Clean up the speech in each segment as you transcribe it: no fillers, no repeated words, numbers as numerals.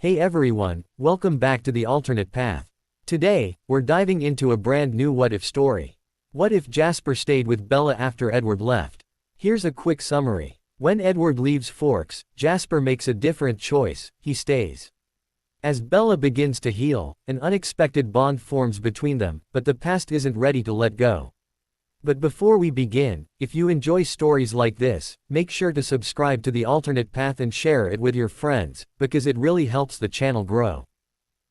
Hey everyone, welcome back to the alternate path. Today, we're diving into a brand new what-if story. What if Jasper stayed with Bella after Edward left? Here's a quick summary. When Edward leaves Forks, Jasper makes a different choice, he stays. As Bella begins to heal, an unexpected bond forms between them, but the past isn't ready to let go. But before we begin, if you enjoy stories like this, make sure to subscribe to the alternate path and share it with your friends, because it really helps the channel grow.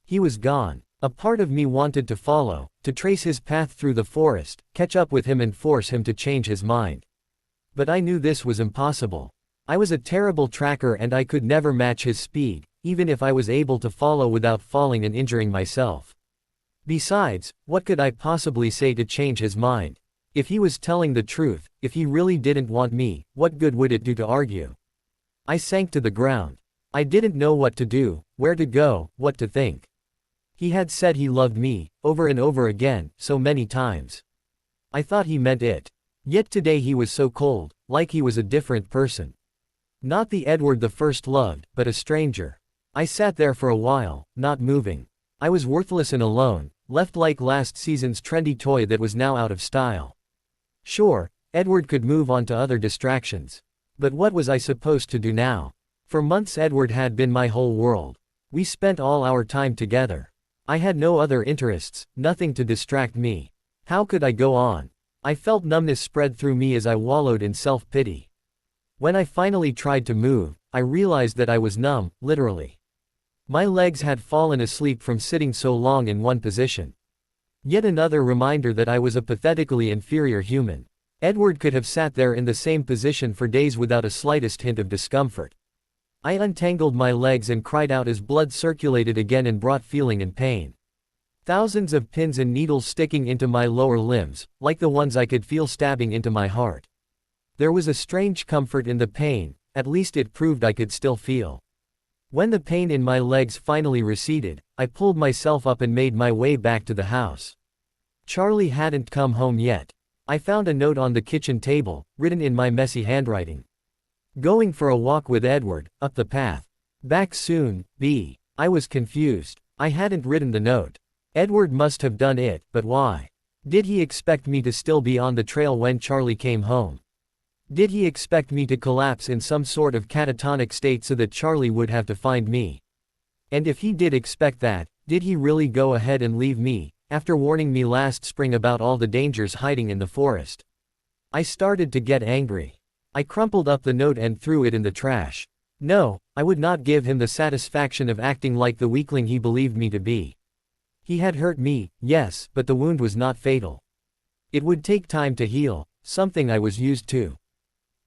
He was gone. A part of me wanted to follow, to trace his path through the forest, catch up with him and force him to change his mind. But I knew this was impossible. I was a terrible tracker and I could never match his speed, even if I was able to follow without falling and injuring myself. Besides, what could I possibly say to change his mind? If he was telling the truth, if he really didn't want me, what good would it do to argue? I sank to the ground. I didn't know what to do, where to go, what to think. He had said he loved me, over and over again, so many times. I thought he meant it. Yet today he was so cold, like he was a different person. Not the Edward the first loved, but a stranger. I sat there for a while, not moving. I was worthless and alone, left like last season's trendy toy that was now out of style. Sure, Edward could move on to other distractions. But what was I supposed to do now? For months Edward had been my whole world. We spent all our time together. I had no other interests, nothing to distract me. How could I go on? I felt numbness spread through me as I wallowed in self-pity. When I finally tried to move, I realized that I was numb, literally. My legs had fallen asleep from sitting so long in one position. Yet another reminder that I was a pathetically inferior human. Edward could have sat there in the same position for days without a slightest hint of discomfort. I untangled my legs and cried out as blood circulated again and brought feeling and pain. Thousands of pins and needles sticking into my lower limbs, like the ones I could feel stabbing into my heart. There was a strange comfort in the pain, at least it proved I could still feel. When the pain in my legs finally receded, I pulled myself up and made my way back to the house. Charlie hadn't come home yet. I found a note on the kitchen table, written in my messy handwriting. Going for a walk with Edward, up the path. Back soon, B. I was confused. I hadn't written the note. Edward must have done it, but why? Did he expect me to still be on the trail when Charlie came home? Did he expect me to collapse in some sort of catatonic state so that Charlie would have to find me? And if he did expect that, did he really go ahead and leave me, after warning me last spring about all the dangers hiding in the forest? I started to get angry. I crumpled up the note and threw it in the trash. No, I would not give him the satisfaction of acting like the weakling he believed me to be. He had hurt me, yes, but the wound was not fatal. It would take time to heal, something I was used to.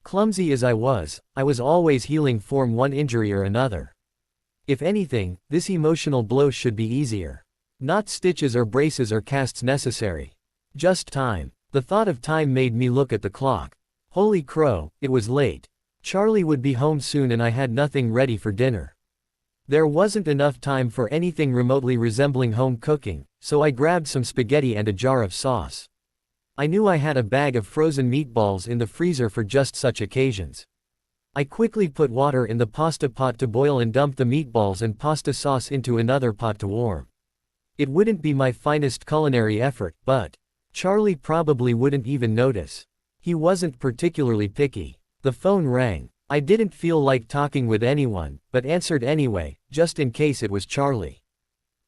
Clumsy as I was always healing from one injury or another. If anything, this emotional blow should be easier. Not stitches or braces or casts necessary. Just time. The thought of time made me look at the clock. Holy crow, it was late. Charlie would be home soon and I had nothing ready for dinner. There wasn't enough time for anything remotely resembling home cooking, so I grabbed some spaghetti and a jar of sauce. I knew I had a bag of frozen meatballs in the freezer for just such occasions. I quickly put water in the pasta pot to boil and dumped the meatballs and pasta sauce into another pot to warm. It wouldn't be my finest culinary effort, but Charlie probably wouldn't even notice. He wasn't particularly picky. The phone rang. I didn't feel like talking with anyone, but answered anyway, just in case it was Charlie.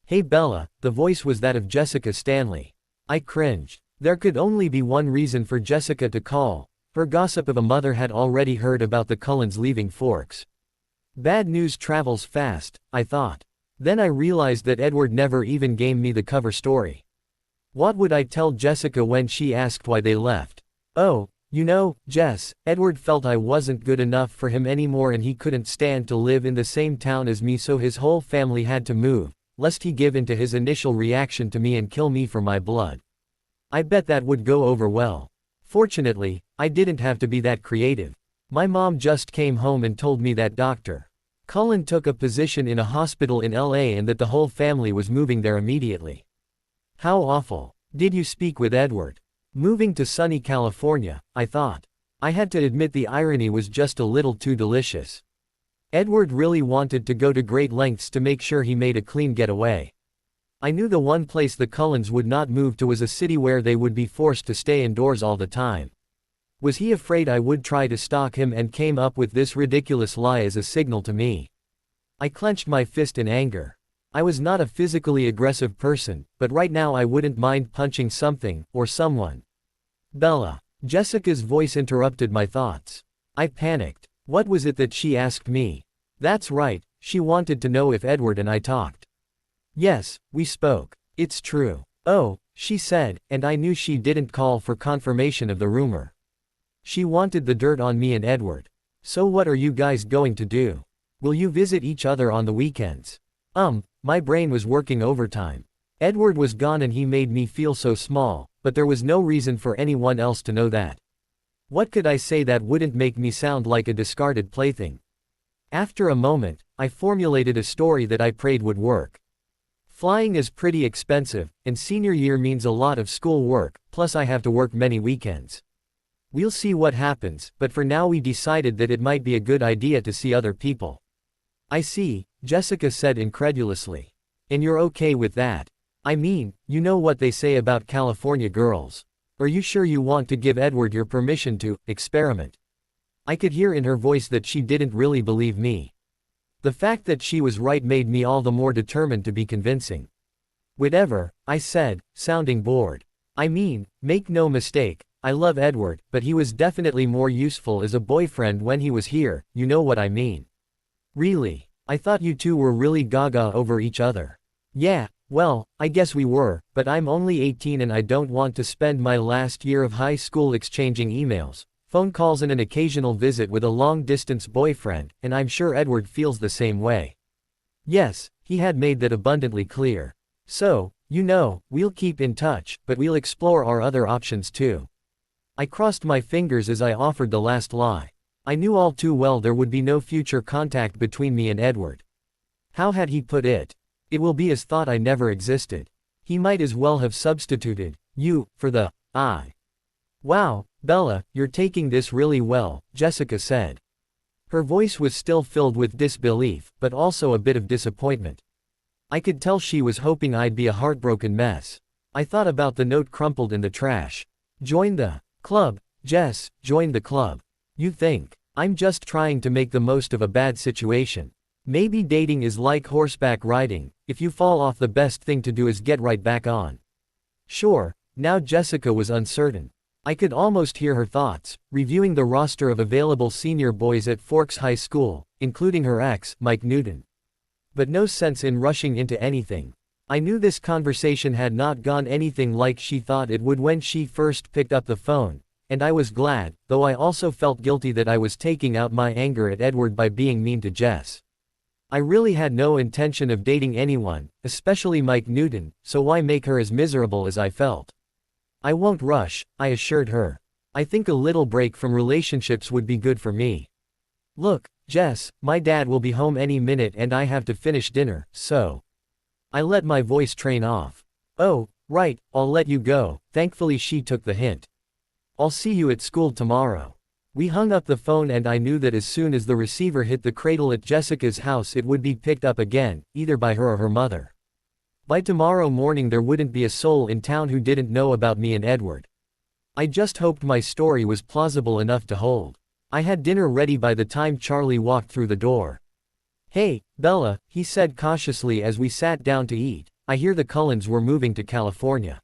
Hey Bella, the voice was that of Jessica Stanley. I cringed. There could only be one reason for Jessica to call. Her gossip of a mother had already heard about the Cullens leaving Forks. Bad news travels fast, I thought. Then I realized that Edward never even gave me the cover story. What would I tell Jessica when she asked why they left? Oh, you know, Jess, Edward felt I wasn't good enough for him anymore and he couldn't stand to live in the same town as me, so his whole family had to move, lest he give in to his initial reaction to me and kill me for my blood. I bet that would go over well. Fortunately, I didn't have to be that creative. My mom just came home and told me that Dr. Cullen took a position in a hospital in LA and that the whole family was moving there immediately. How awful. Did you speak with Edward? Moving to sunny California, I thought. I had to admit the irony was just a little too delicious. Edward really wanted to go to great lengths to make sure he made a clean getaway. I knew the one place the Cullens would not move to was a city where they would be forced to stay indoors all the time. Was he afraid I would try to stalk him and came up with this ridiculous lie as a signal to me? I clenched my fist in anger. I was not a physically aggressive person, but right now I wouldn't mind punching something, or someone. Bella. Jessica's voice interrupted my thoughts. I panicked. What was it that she asked me? That's right, she wanted to know if Edward and I talked. Yes, we spoke. It's true. Oh, she said, and I knew she didn't call for confirmation of the rumor. She wanted the dirt on me and Edward. So what are you guys going to do? Will you visit each other on the weekends? My brain was working overtime. Edward was gone and he made me feel so small, but there was no reason for anyone else to know that. What could I say that wouldn't make me sound like a discarded plaything? After a moment, I formulated a story that I prayed would work. Flying is pretty expensive, and senior year means a lot of school work, plus I have to work many weekends. We'll see what happens, but for now we decided that it might be a good idea to see other people. I see, Jessica said incredulously. And you're okay with that? I mean, you know what they say about California girls. Are you sure you want to give Edward your permission to experiment? I could hear in her voice that she didn't really believe me. The fact that she was right made me all the more determined to be convincing. Whatever, I said, sounding bored. I mean, make no mistake, I love Edward, but he was definitely more useful as a boyfriend when he was here, you know what I mean. Really? I thought you two were really gaga over each other. Yeah, well, I guess we were, but I'm only 18 and I don't want to spend my last year of high school exchanging emails, phone calls and an occasional visit with a long-distance boyfriend, and I'm sure Edward feels the same way. Yes, he had made that abundantly clear. So, you know, we'll keep in touch, but we'll explore our other options too. I crossed my fingers as I offered the last lie. I knew all too well there would be no future contact between me and Edward. How had he put it? It will be as thought I never existed. He might as well have substituted you for the I. Wow, Bella, you're taking this really well, Jessica said. Her voice was still filled with disbelief, but also a bit of disappointment. I could tell she was hoping I'd be a heartbroken mess. I thought about the note crumpled in the trash. Join the club, Jess, join the club. You think, I'm just trying to make the most of a bad situation. Maybe dating is like horseback riding, if you fall off the best thing to do is get right back on. Sure, now Jessica was uncertain. I could almost hear her thoughts, reviewing the roster of available senior boys at Forks High School, including her ex, Mike Newton. But no sense in rushing into anything. I knew this conversation had not gone anything like she thought it would when she first picked up the phone. And I was glad, though I also felt guilty that I was taking out my anger at Edward by being mean to Jess. I really had no intention of dating anyone, especially Mike Newton, so why make her as miserable as I felt? I won't rush, I assured her. I think a little break from relationships would be good for me. Look, Jess, my dad will be home any minute and I have to finish dinner, so. I let my voice train off. Oh, right, I'll let you go. Thankfully she took the hint. I'll see you at school tomorrow. We hung up the phone and I knew that as soon as the receiver hit the cradle at Jessica's house it would be picked up again, either by her or her mother. By tomorrow morning there wouldn't be a soul in town who didn't know about me and Edward. I just hoped my story was plausible enough to hold. I had dinner ready by the time Charlie walked through the door. Hey, Bella, he said cautiously as we sat down to eat, I hear the Cullens were moving to California.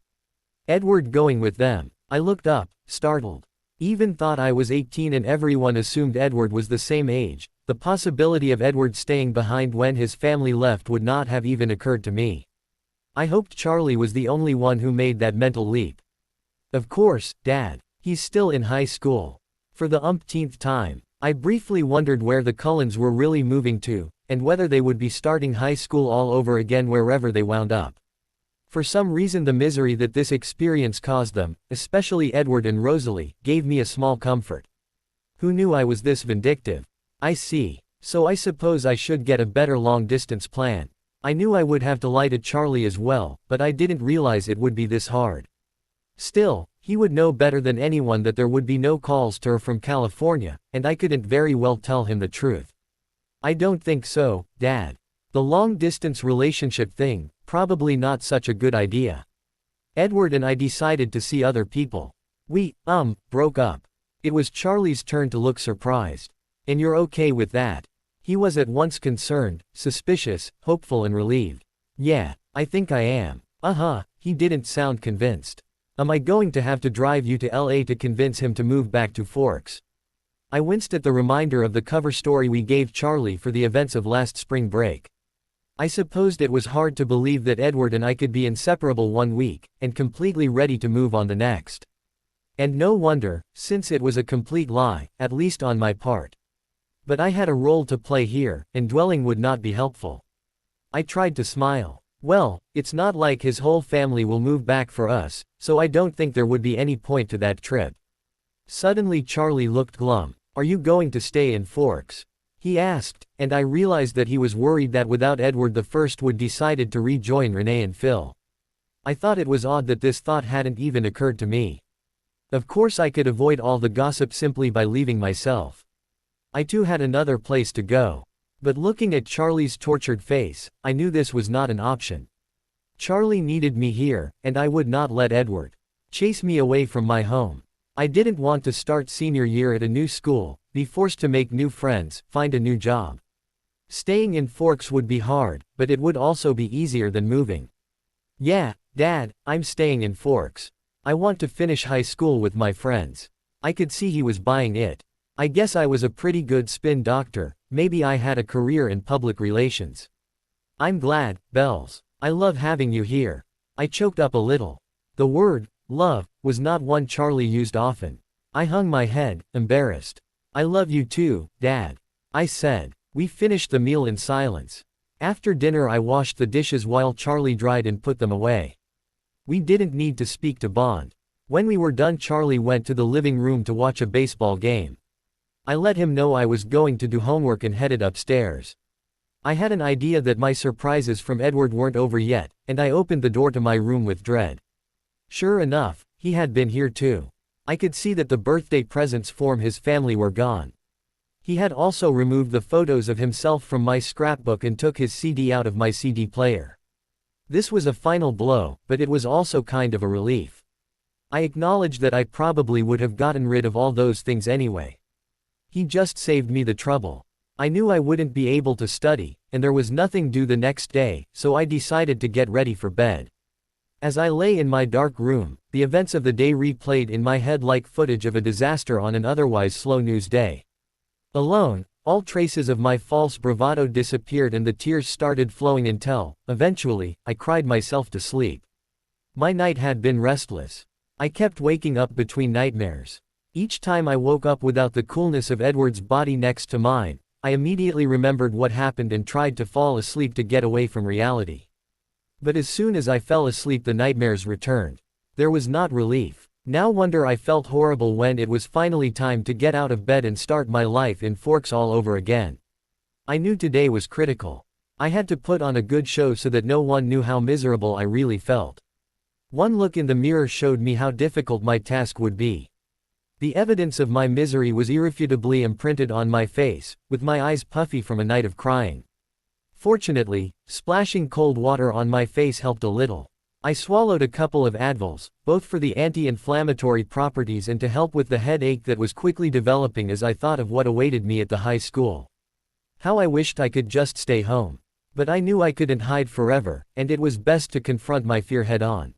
Edward going with them. I looked up, startled. Even thought I was 18 and everyone assumed Edward was the same age. The possibility of Edward staying behind when his family left would not have even occurred to me. I hoped Charlie was the only one who made that mental leap. Of course, Dad. He's still in high school. For the umpteenth time, I briefly wondered where the Cullens were really moving to, and whether they would be starting high school all over again wherever they wound up. For some reason the misery that this experience caused them, especially Edward and Rosalie, gave me a small comfort. Who knew I was this vindictive? I see. So I suppose I should get a better long-distance plan. I knew I would have to lie to Charlie as well, but I didn't realize it would be this hard. Still, he would know better than anyone that there would be no calls to her from California, and I couldn't very well tell him the truth. I don't think so, Dad. The long-distance relationship thing, probably not such a good idea. Edward and I decided to see other people. We, broke up. It was Charlie's turn to look surprised. And you're okay with that? He was at once concerned, suspicious, hopeful and relieved. Yeah, I think I am. He didn't sound convinced. Am I going to have to drive you to LA to convince him to move back to Forks? I winced at the reminder of the cover story we gave Charlie for the events of last spring break. I supposed it was hard to believe that Edward and I could be inseparable one week, and completely ready to move on the next. And no wonder, since it was a complete lie, at least on my part. But I had a role to play here, and dwelling would not be helpful. I tried to smile. Well, it's not like his whole family will move back for us, so I don't think there would be any point to that trip. Suddenly Charlie looked glum. Are you going to stay in Forks? He asked, and I realized that he was worried that without Edward the First would decided to rejoin Renee and Phil. I thought it was odd that this thought hadn't even occurred to me. Of course I could avoid all the gossip simply by leaving myself. I too had another place to go. But looking at Charlie's tortured face, I knew this was not an option. Charlie needed me here, and I would not let Edward chase me away from my home. I didn't want to start senior year at a new school, be forced to make new friends, find a new job. Staying in Forks would be hard, but it would also be easier than moving. Yeah, Dad, I'm staying in Forks. I want to finish high school with my friends. I could see he was buying it. I guess I was a pretty good spin doctor, maybe I had a career in public relations. I'm glad, Bells. I love having you here. I choked up a little. The word, love, was not one Charlie used often. I hung my head, embarrassed. I love you too, Dad. I said. We finished the meal in silence. After dinner I washed the dishes while Charlie dried and put them away. We didn't need to speak to bond. When we were done Charlie went to the living room to watch a baseball game. I let him know I was going to do homework and headed upstairs. I had an idea that my surprises from Edward weren't over yet, and I opened the door to my room with dread. Sure enough, he had been here too. I could see that the birthday presents from his family were gone. He had also removed the photos of himself from my scrapbook and took his CD out of my CD player. This was a final blow, but it was also kind of a relief. I acknowledged that I probably would have gotten rid of all those things anyway. He just saved me the trouble. I knew I wouldn't be able to study, and there was nothing due the next day, so I decided to get ready for bed. As I lay in my dark room, the events of the day replayed in my head like footage of a disaster on an otherwise slow news day. Alone, all traces of my false bravado disappeared and the tears started flowing until, eventually, I cried myself to sleep. My night had been restless. I kept waking up between nightmares. Each time I woke up without the coolness of Edward's body next to mine, I immediately remembered what happened and tried to fall asleep to get away from reality. But as soon as I fell asleep the nightmares returned. There was not relief. No wonder I felt horrible when it was finally time to get out of bed and start my life in Forks all over again. I knew today was critical. I had to put on a good show so that no one knew how miserable I really felt. One look in the mirror showed me how difficult my task would be. The evidence of my misery was irrefutably imprinted on my face, with my eyes puffy from a night of crying. Fortunately, splashing cold water on my face helped a little. I swallowed a couple of Advils, both for the anti-inflammatory properties and to help with the headache that was quickly developing as I thought of what awaited me at the high school. How I wished I could just stay home. But I knew I couldn't hide forever, and it was best to confront my fear head-on.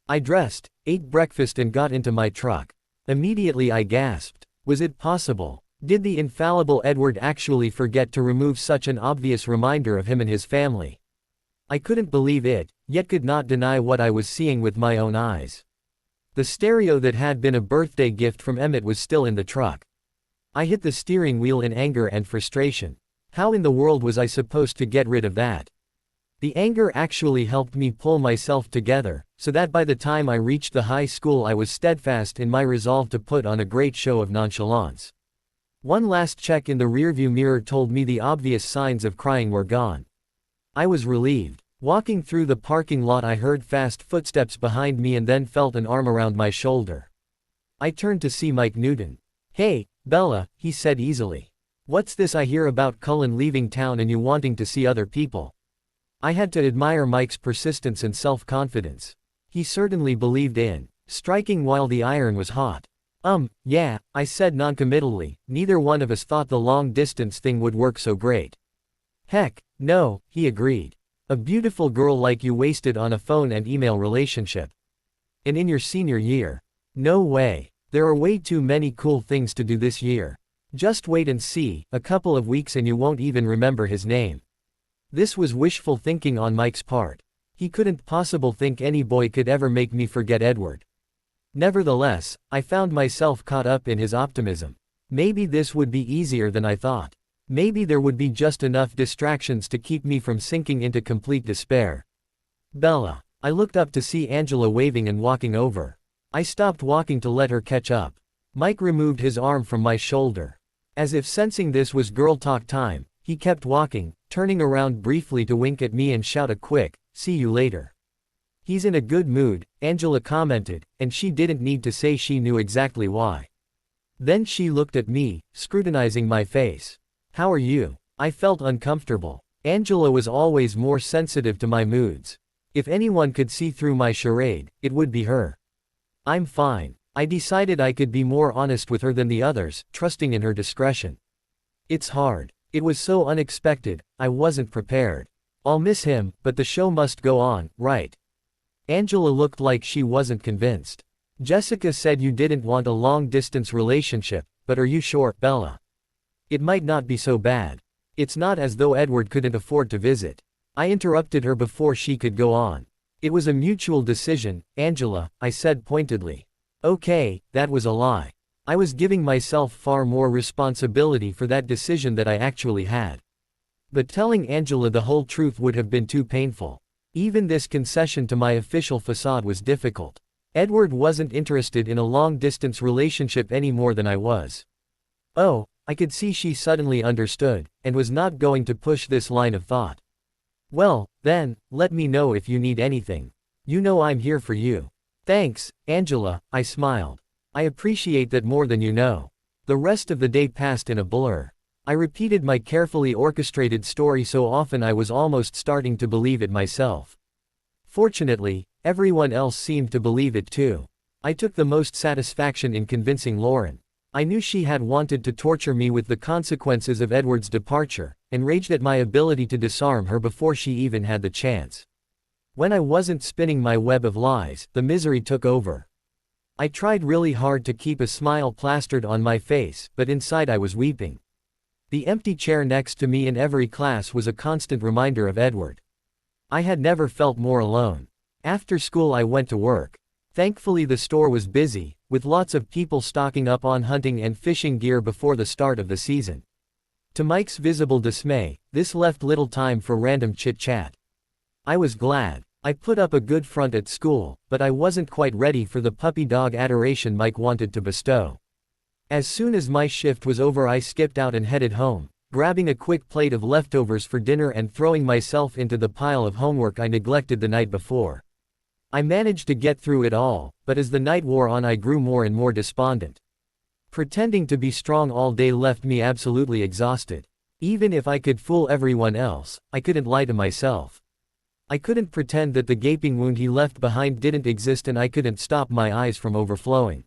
I dressed, ate breakfast and got into my truck. Immediately I gasped. Was it possible? Did the infallible Edward actually forget to remove such an obvious reminder of him and his family? I couldn't believe it, yet could not deny what I was seeing with my own eyes. The stereo that had been a birthday gift from Emmett was still in the truck. I hit the steering wheel in anger and frustration. How in the world was I supposed to get rid of that? The anger actually helped me pull myself together, so that by the time I reached the high school I was steadfast in my resolve to put on a great show of nonchalance. One last check in the rearview mirror told me the obvious signs of crying were gone. I was relieved. Walking through the parking lot I heard fast footsteps behind me and then felt an arm around my shoulder. I turned to see Mike Newton. "Hey, Bella," he said easily. What's this I hear about Cullen leaving town and you wanting to see other people? I had to admire Mike's persistence and self-confidence. He certainly believed in striking while the iron was hot. Yeah, I said noncommittally, neither one of us thought the long-distance thing would work so great. Heck, no, he agreed. A beautiful girl like you wasted on a phone and email relationship. And in your senior year. No way. There are way too many cool things to do this year. Just wait and see, a couple of weeks and you won't even remember his name. This was wishful thinking on Mike's part. He couldn't possibly think any boy could ever make me forget Edward. Nevertheless, I found myself caught up in his optimism. Maybe this would be easier than I thought. Maybe there would be just enough distractions to keep me from sinking into complete despair. Bella. I looked up to see Angela waving and walking over. I stopped walking to let her catch up. Mike removed his arm from my shoulder. As if sensing this was girl talk time, he kept walking, turning around briefly to wink at me and shout a quick, "See you later." He's in a good mood, Angela commented, and she didn't need to say she knew exactly why. Then she looked at me, scrutinizing my face. "How are you?" I felt uncomfortable. Angela was always more sensitive to my moods. If anyone could see through my charade, it would be her. "I'm fine." I decided I could be more honest with her than the others, trusting in her discretion. "It's hard. It was so unexpected, I wasn't prepared. I'll miss him, but the show must go on, right?" Angela looked like she wasn't convinced. "Jessica said you didn't want a long-distance relationship, but are you sure, Bella? It might not be so bad. It's not as though Edward couldn't afford to visit." I interrupted her before she could go on. "It was a mutual decision, Angela," I said pointedly. Okay, that was a lie. I was giving myself far more responsibility for that decision that I actually had. But telling Angela the whole truth would have been too painful. Even this concession to my official facade was difficult. Edward wasn't interested in a long-distance relationship any more than I was. Oh, I could see she suddenly understood, and was not going to push this line of thought. "Well, then, let me know if you need anything. You know I'm here for you." "Thanks, Angela," I smiled. "I appreciate that more than you know." The rest of the day passed in a blur. I repeated my carefully orchestrated story so often I was almost starting to believe it myself. Fortunately, everyone else seemed to believe it too. I took the most satisfaction in convincing Lauren. I knew she had wanted to torture me with the consequences of Edward's departure, and raged at my ability to disarm her before she even had the chance. When I wasn't spinning my web of lies, the misery took over. I tried really hard to keep a smile plastered on my face, but inside I was weeping. The empty chair next to me in every class was a constant reminder of Edward. I had never felt more alone. After school I went to work. Thankfully the store was busy, with lots of people stocking up on hunting and fishing gear before the start of the season. To Mike's visible dismay, this left little time for random chit-chat. I was glad. I put up a good front at school, but I wasn't quite ready for the puppy dog adoration Mike wanted to bestow. As soon as my shift was over I skipped out and headed home, grabbing a quick plate of leftovers for dinner and throwing myself into the pile of homework I neglected the night before. I managed to get through it all, but as the night wore on I grew more and more despondent. Pretending to be strong all day left me absolutely exhausted. Even if I could fool everyone else, I couldn't lie to myself. I couldn't pretend that the gaping wound he left behind didn't exist, and I couldn't stop my eyes from overflowing.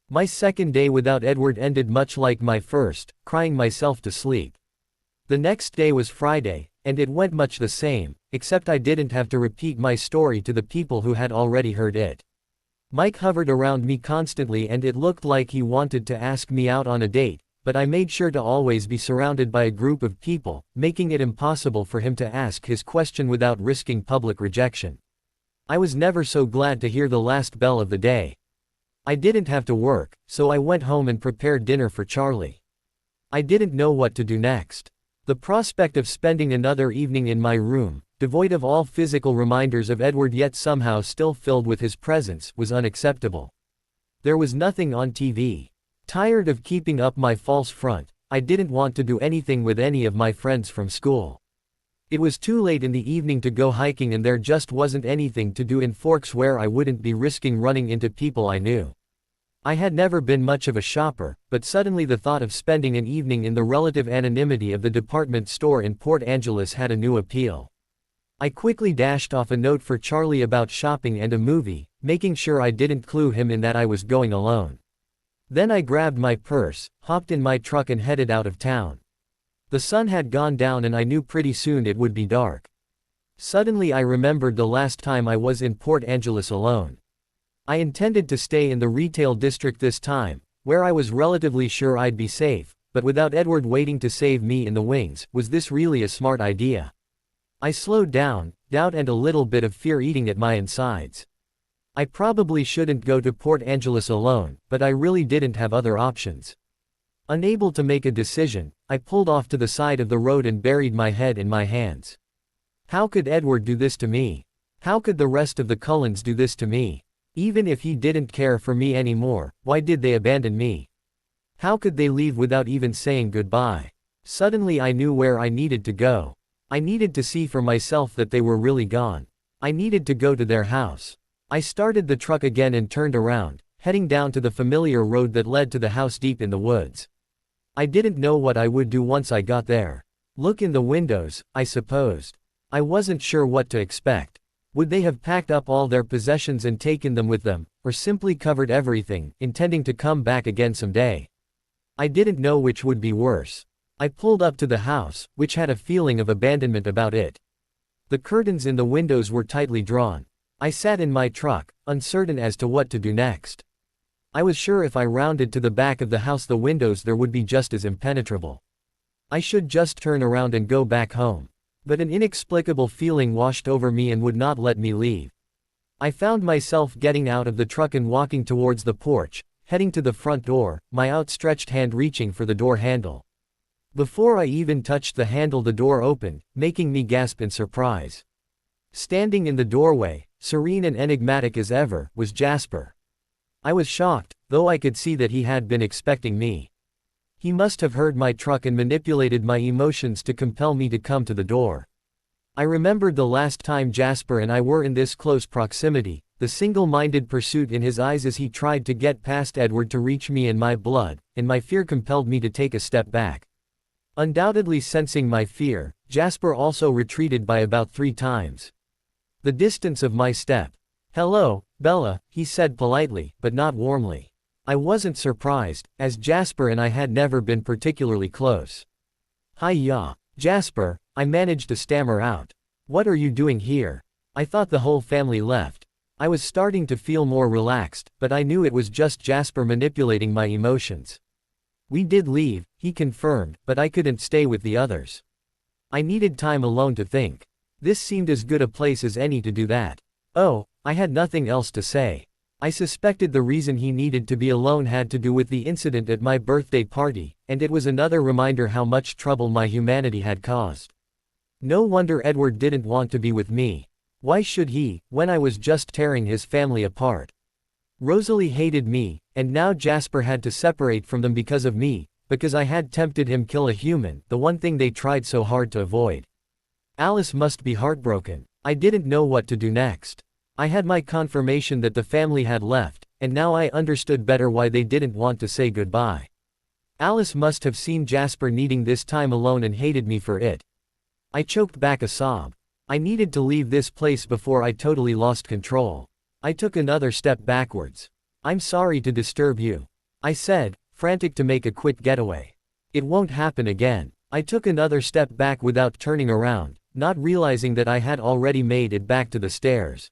My second day without Edward ended much like my first, crying myself to sleep. The next day was Friday, and it went much the same, except I didn't have to repeat my story to the people who had already heard it. Mike hovered around me constantly and it looked like he wanted to ask me out on a date, but I made sure to always be surrounded by a group of people, making it impossible for him to ask his question without risking public rejection. I was never so glad to hear the last bell of the day. I didn't have to work, so I went home and prepared dinner for Charlie. I didn't know what to do next. The prospect of spending another evening in my room, devoid of all physical reminders of Edward yet somehow still filled with his presence, was unacceptable. There was nothing on TV. Tired of keeping up my false front, I didn't want to do anything with any of my friends from school. It was too late in the evening to go hiking and there just wasn't anything to do in Forks where I wouldn't be risking running into people I knew. I had never been much of a shopper, but suddenly the thought of spending an evening in the relative anonymity of the department store in Port Angeles had a new appeal. I quickly dashed off a note for Charlie about shopping and a movie, making sure I didn't clue him in that I was going alone. Then I grabbed my purse, hopped in my truck and headed out of town. The sun had gone down and I knew pretty soon it would be dark. Suddenly I remembered the last time I was in Port Angeles alone. I intended to stay in the retail district this time, where I was relatively sure I'd be safe, but without Edward waiting to save me in the wings, was this really a smart idea? I slowed down, doubt and a little bit of fear eating at my insides. I probably shouldn't go to Port Angeles alone, but I really didn't have other options. Unable to make a decision, I pulled off to the side of the road and buried my head in my hands. How could Edward do this to me? How could the rest of the Cullens do this to me? Even if he didn't care for me anymore, why did they abandon me? How could they leave without even saying goodbye? Suddenly I knew where I needed to go. I needed to see for myself that they were really gone. I needed to go to their house. I started the truck again and turned around, heading down to the familiar road that led to the house deep in the woods. I didn't know what I would do once I got there. Look in the windows, I supposed. I wasn't sure what to expect. Would they have packed up all their possessions and taken them with them, or simply covered everything, intending to come back again someday? I didn't know which would be worse. I pulled up to the house, which had a feeling of abandonment about it. The curtains in the windows were tightly drawn. I sat in my truck, uncertain as to what to do next. I was sure if I rounded to the back of the house the windows there would be just as impenetrable. I should just turn around and go back home. But an inexplicable feeling washed over me and would not let me leave. I found myself getting out of the truck and walking towards the porch, heading to the front door, my outstretched hand reaching for the door handle. Before I even touched the handle the door opened, making me gasp in surprise. Standing in the doorway, serene and enigmatic as ever, was Jasper. I was shocked, though I could see that he had been expecting me. He must have heard my truck and manipulated my emotions to compel me to come to the door. I remembered the last time Jasper and I were in this close proximity, the single-minded pursuit in his eyes as he tried to get past Edward to reach me and my blood, and my fear compelled me to take a step back. Undoubtedly sensing my fear, Jasper also retreated by about 3 times. The distance of my step. "Hello, Bella," he said politely, but not warmly. I wasn't surprised, as Jasper and I had never been particularly close. "Hi-ya, Jasper," I managed to stammer out. "What are you doing here? I thought the whole family left." I was starting to feel more relaxed, but I knew it was just Jasper manipulating my emotions. "We did leave," he confirmed, "but I couldn't stay with the others. I needed time alone to think. This seemed as good a place as any to do that." Oh, I had nothing else to say. I suspected the reason he needed to be alone had to do with the incident at my birthday party, and it was another reminder how much trouble my humanity had caused. No wonder Edward didn't want to be with me. Why should he, when I was just tearing his family apart? Rosalie hated me, and now Jasper had to separate from them because of me, because I had tempted him kill a human, the one thing they tried so hard to avoid. Alice must be heartbroken. I didn't know what to do next. I had my confirmation that the family had left, and now I understood better why they didn't want to say goodbye. Alice must have seen Jasper needing this time alone and hated me for it. I choked back a sob. I needed to leave this place before I totally lost control. I took another step backwards. "I'm sorry to disturb you," I said, frantic to make a quick getaway. "It won't happen again." I took another step back without turning around, not realizing that I had already made it back to the stairs.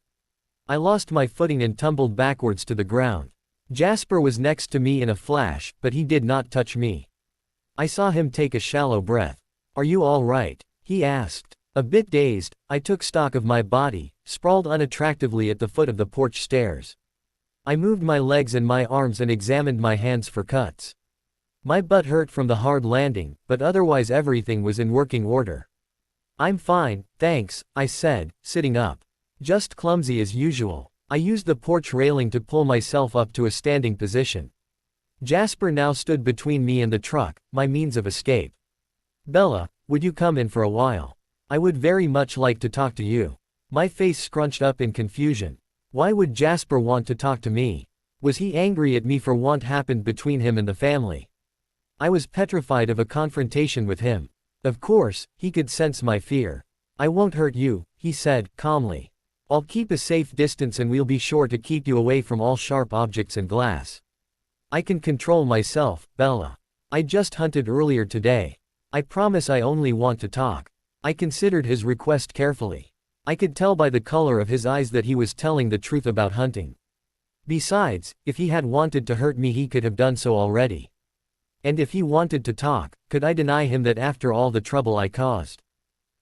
I lost my footing and tumbled backwards to the ground. Jasper was next to me in a flash, but he did not touch me. I saw him take a shallow breath. "Are you all right?" he asked. A bit dazed, I took stock of my body, sprawled unattractively at the foot of the porch stairs. I moved my legs and my arms and examined my hands for cuts. My butt hurt from the hard landing, but otherwise everything was in working order. "I'm fine, thanks," I said, sitting up. "Just clumsy as usual." I used the porch railing to pull myself up to a standing position. Jasper now stood between me and the truck, my means of escape. "Bella, would you come in for a while? I would very much like to talk to you." My face scrunched up in confusion. Why would Jasper want to talk to me? Was he angry at me for what happened between him and the family? I was petrified of a confrontation with him. Of course, he could sense my fear. "I won't hurt you," he said, calmly. "I'll keep a safe distance and we'll be sure to keep you away from all sharp objects and glass. I can control myself, Bella. I just hunted earlier today. I promise I only want to talk." I considered his request carefully. I could tell by the color of his eyes that he was telling the truth about hunting. Besides, if he had wanted to hurt me he could have done so already. And if he wanted to talk, could I deny him that after all the trouble I caused?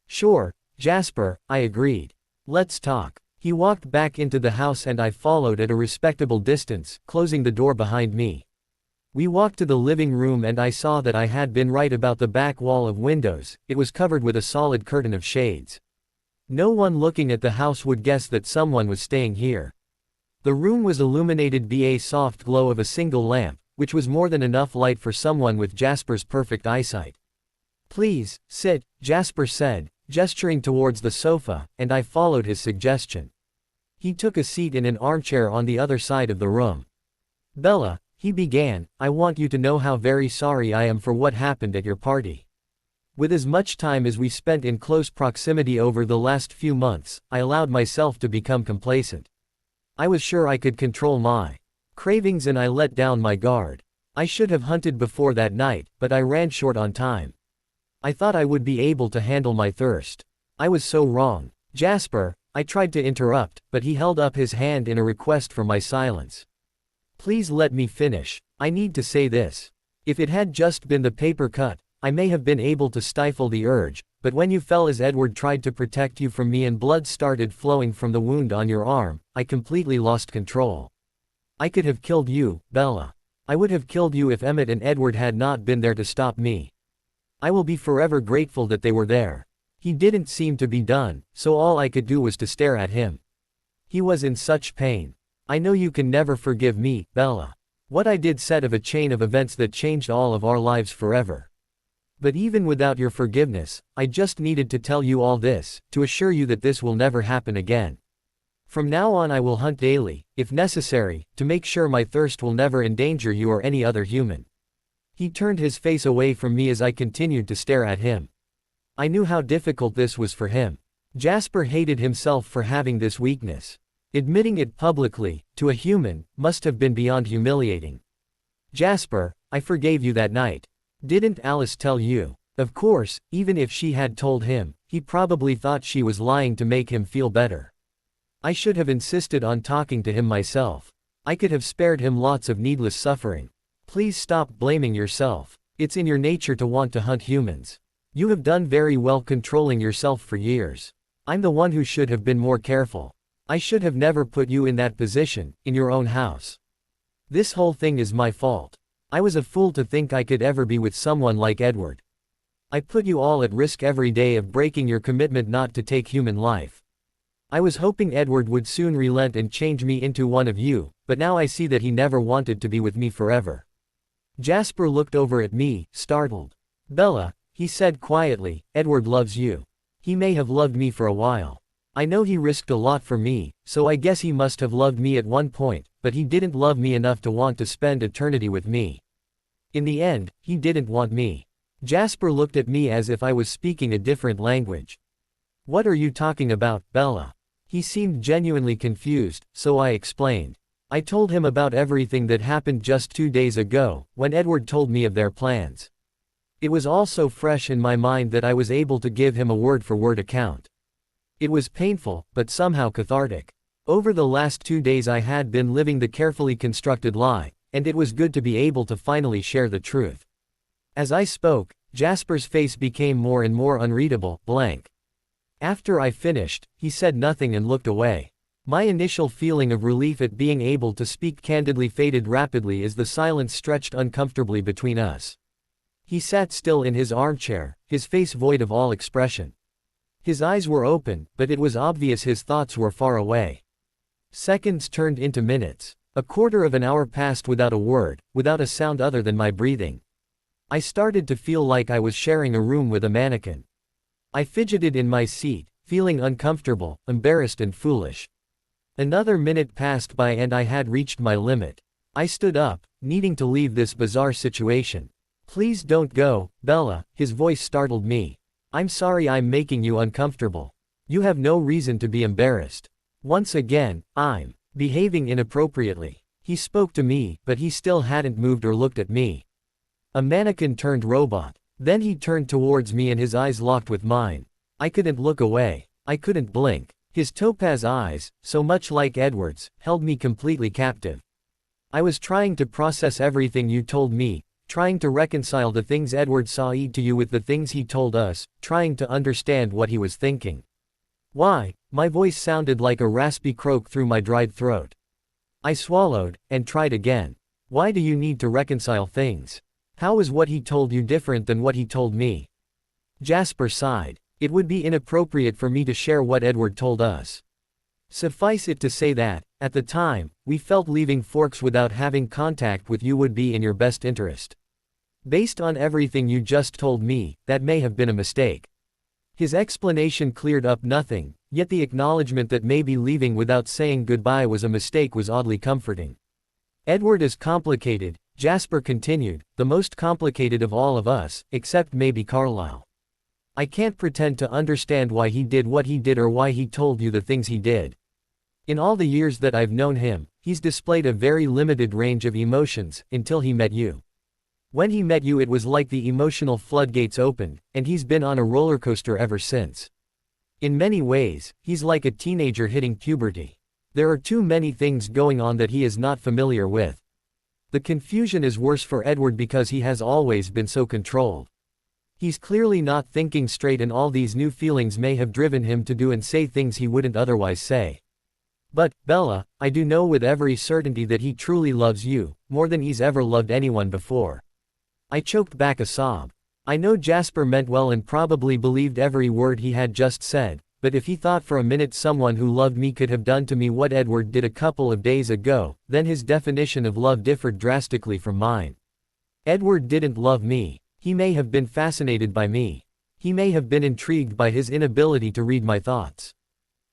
"Sure, Jasper," I agreed. "Let's talk." He walked back into the house and I followed at a respectable distance, closing the door behind me. We walked to the living room and I saw that I had been right about the back wall of windows. It was covered with a solid curtain of shades. No one looking at the house would guess that someone was staying here. The room was illuminated by a soft glow of a single lamp, which was more than enough light for someone with Jasper's perfect eyesight. "Please, sit," Jasper said, gesturing towards the sofa, and I followed his suggestion. He took a seat in an armchair on the other side of the room. "Bella," he began, "I want you to know how very sorry I am for what happened at your party. With as much time as we spent in close proximity over the last few months, I allowed myself to become complacent. I was sure I could control my cravings and I let down my guard. I should have hunted before that night, but I ran short on time. I thought I would be able to handle my thirst. I was so wrong." "Jasper," I tried to interrupt, but he held up his hand in a request for my silence. "Please let me finish. I need to say this. If it had just been the paper cut, I may have been able to stifle the urge, but when you fell as Edward tried to protect you from me and blood started flowing from the wound on your arm, I completely lost control. I could have killed you, Bella. I would have killed you if Emmett and Edward had not been there to stop me. I will be forever grateful that they were there." He didn't seem to be done, so all I could do was to stare at him. He was in such pain. "I know you can never forgive me, Bella. What I did set of a chain of events that changed all of our lives forever. But even without your forgiveness, I just needed to tell you all this, to assure you that this will never happen again. From now on I will hunt daily, if necessary, to make sure my thirst will never endanger you or any other human." He turned his face away from me as I continued to stare at him. I knew how difficult this was for him. Jasper hated himself for having this weakness. Admitting it publicly, to a human, must have been beyond humiliating. "Jasper, I forgave you that night. Didn't Alice tell you?" Of course, even if she had told him, he probably thought she was lying to make him feel better. I should have insisted on talking to him myself. I could have spared him lots of needless suffering. "Please stop blaming yourself. It's in your nature to want to hunt humans. You have done very well controlling yourself for years. I'm the one who should have been more careful. I should have never put you in that position, in your own house. This whole thing is my fault. I was a fool to think I could ever be with someone like Edward. I put you all at risk every day of breaking your commitment not to take human life. I was hoping Edward would soon relent and change me into one of you, but now I see that he never wanted to be with me forever." Jasper looked over at me, startled. "Bella," he said quietly, "Edward loves you. He may have loved me for a while. I know he risked a lot for me, so I guess he must have loved me at one point, but he didn't love me enough to want to spend eternity with me. In the end, he didn't want me." Jasper looked at me as if I was speaking a different language. "What are you talking about, Bella?" He seemed genuinely confused, so I explained. I told him about everything that happened just 2 days ago, when Edward told me of their plans. It was all so fresh in my mind that I was able to give him a word-for-word account. It was painful, but somehow cathartic. Over the last 2 days I had been living the carefully constructed lie, and it was good to be able to finally share the truth. As I spoke, Jasper's face became more and more unreadable, blank. After I finished, he said nothing and looked away. My initial feeling of relief at being able to speak candidly faded rapidly as the silence stretched uncomfortably between us. He sat still in his armchair, his face void of all expression. His eyes were open, but it was obvious his thoughts were far away. Seconds turned into minutes. A quarter of an hour passed without a word, without a sound other than my breathing. I started to feel like I was sharing a room with a mannequin. I fidgeted in my seat, feeling uncomfortable, embarrassed and foolish. Another minute passed by and I had reached my limit. I stood up, needing to leave this bizarre situation. Please don't go, Bella, his voice startled me. I'm sorry I'm making you uncomfortable. You have no reason to be embarrassed. Once again, I'm behaving inappropriately. He spoke to me, but he still hadn't moved or looked at me. A mannequin turned robot. Then he turned towards me and his eyes locked with mine. I couldn't look away. I couldn't blink. His topaz eyes, so much like Edward's, held me completely captive. I was trying to process everything you told me, trying to reconcile the things Edward said to you with the things he told us, trying to understand what he was thinking. Why? My voice sounded like a raspy croak through my dried throat. I swallowed, and tried again. Why do you need to reconcile things? How is what he told you different than what he told me? Jasper sighed. It would be inappropriate for me to share what Edward told us. Suffice it to say that, at the time, we felt leaving Forks without having contact with you would be in your best interest. Based on everything you just told me, that may have been a mistake. His explanation cleared up nothing, yet the acknowledgement that maybe leaving without saying goodbye was a mistake was oddly comforting. Edward is complicated, Jasper continued, the most complicated of all of us, except maybe Carlisle. I can't pretend to understand why he did what he did or why he told you the things he did. In all the years that I've known him, he's displayed a very limited range of emotions, until he met you. When he met you it was like the emotional floodgates opened, and he's been on a roller coaster ever since. In many ways, he's like a teenager hitting puberty. There are too many things going on that he is not familiar with. The confusion is worse for Edward because he has always been so controlled. He's clearly not thinking straight and all these new feelings may have driven him to do and say things he wouldn't otherwise say. But, Bella, I do know with every certainty that he truly loves you, more than he's ever loved anyone before. I choked back a sob. I know Jasper meant well and probably believed every word he had just said, but if he thought for a minute someone who loved me could have done to me what Edward did a couple of days ago, then his definition of love differed drastically from mine. Edward didn't love me. He may have been fascinated by me. He may have been intrigued by his inability to read my thoughts.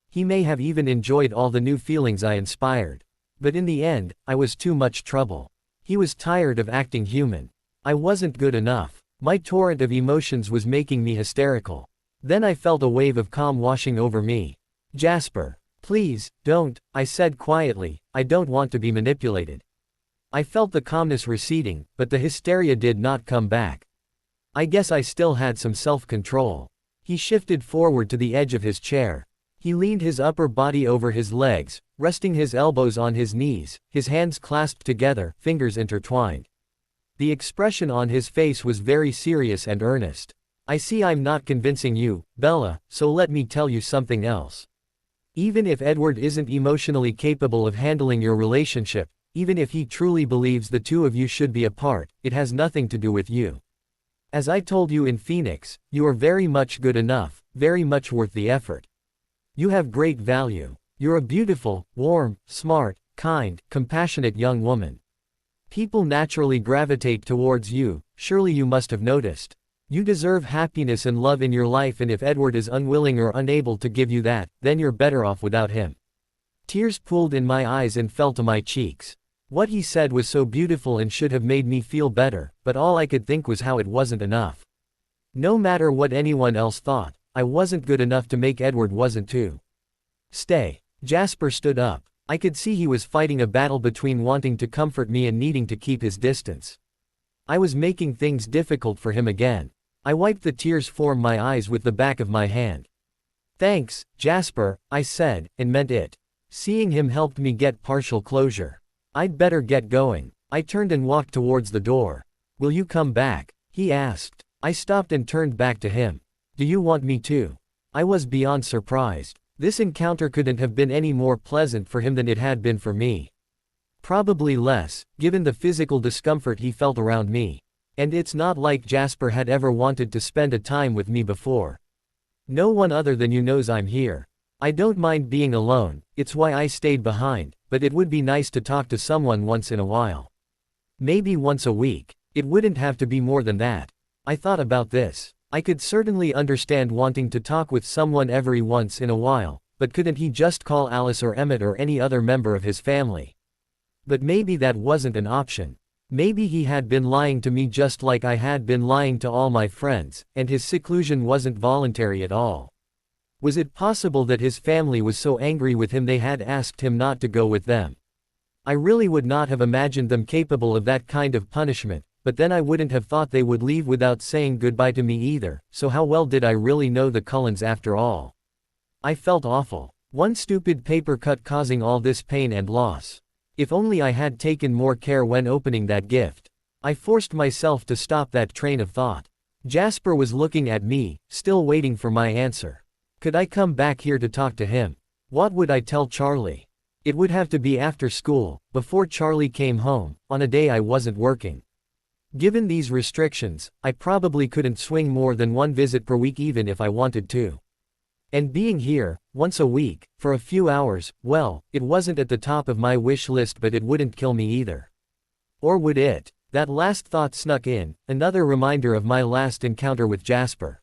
He may have even enjoyed all the new feelings I inspired. But in the end, I was too much trouble. He was tired of acting human. I wasn't good enough. My torrent of emotions was making me hysterical. Then I felt a wave of calm washing over me. Jasper, please, don't, I said quietly, I don't want to be manipulated. I felt the calmness receding, but the hysteria did not come back. I guess I still had some self-control. He shifted forward to the edge of his chair. He leaned his upper body over his legs, resting his elbows on his knees, his hands clasped together, fingers intertwined. The expression on his face was very serious and earnest. I see I'm not convincing you, Bella, so let me tell you something else. Even if Edward isn't emotionally capable of handling your relationship, even if he truly believes the two of you should be apart, it has nothing to do with you. As I told you in Phoenix, you are very much good enough, very much worth the effort. You have great value. You're a beautiful, warm, smart, kind, compassionate young woman. People naturally gravitate towards you, surely you must have noticed. You deserve happiness and love in your life, and if Edward is unwilling or unable to give you that, then you're better off without him. Tears pooled in my eyes and fell to my cheeks. What he said was so beautiful and should have made me feel better, but all I could think was how it wasn't enough. No matter what anyone else thought, I wasn't good enough to make Edward wasn't too. Stay. Jasper stood up. I could see he was fighting a battle between wanting to comfort me and needing to keep his distance. I was making things difficult for him again. I wiped the tears from my eyes with the back of my hand. Thanks, Jasper, I said, and meant it. Seeing him helped me get partial closure. I'd better get going. I turned and walked towards the door. Will you come back? He asked. I stopped and turned back to him. Do you want me to? I was beyond surprised. This encounter couldn't have been any more pleasant for him than it had been for me. Probably less, given the physical discomfort he felt around me. And it's not like Jasper had ever wanted to spend a time with me before. No one other than you knows I'm here. I don't mind being alone, it's why I stayed behind, but it would be nice to talk to someone once in a while. Maybe once a week. It wouldn't have to be more than that. I thought about this. I could certainly understand wanting to talk with someone every once in a while, but couldn't he just call Alice or Emmett or any other member of his family? But maybe that wasn't an option. Maybe he had been lying to me just like I had been lying to all my friends, and his seclusion wasn't voluntary at all. Was it possible that his family was so angry with him they had asked him not to go with them? I really would not have imagined them capable of that kind of punishment, but then I wouldn't have thought they would leave without saying goodbye to me either, so how well did I really know the Cullens after all? I felt awful. One stupid paper cut causing all this pain and loss. If only I had taken more care when opening that gift. I forced myself to stop that train of thought. Jasper was looking at me, still waiting for my answer. Could I come back here to talk to him? What would I tell Charlie? It would have to be after school, before Charlie came home, on a day I wasn't working. Given these restrictions, I probably couldn't swing more than one visit per week even if I wanted to. And being here, once a week, for a few hours, well, it wasn't at the top of my wish list, but it wouldn't kill me either. Or would it? That last thought snuck in, another reminder of my last encounter with Jasper.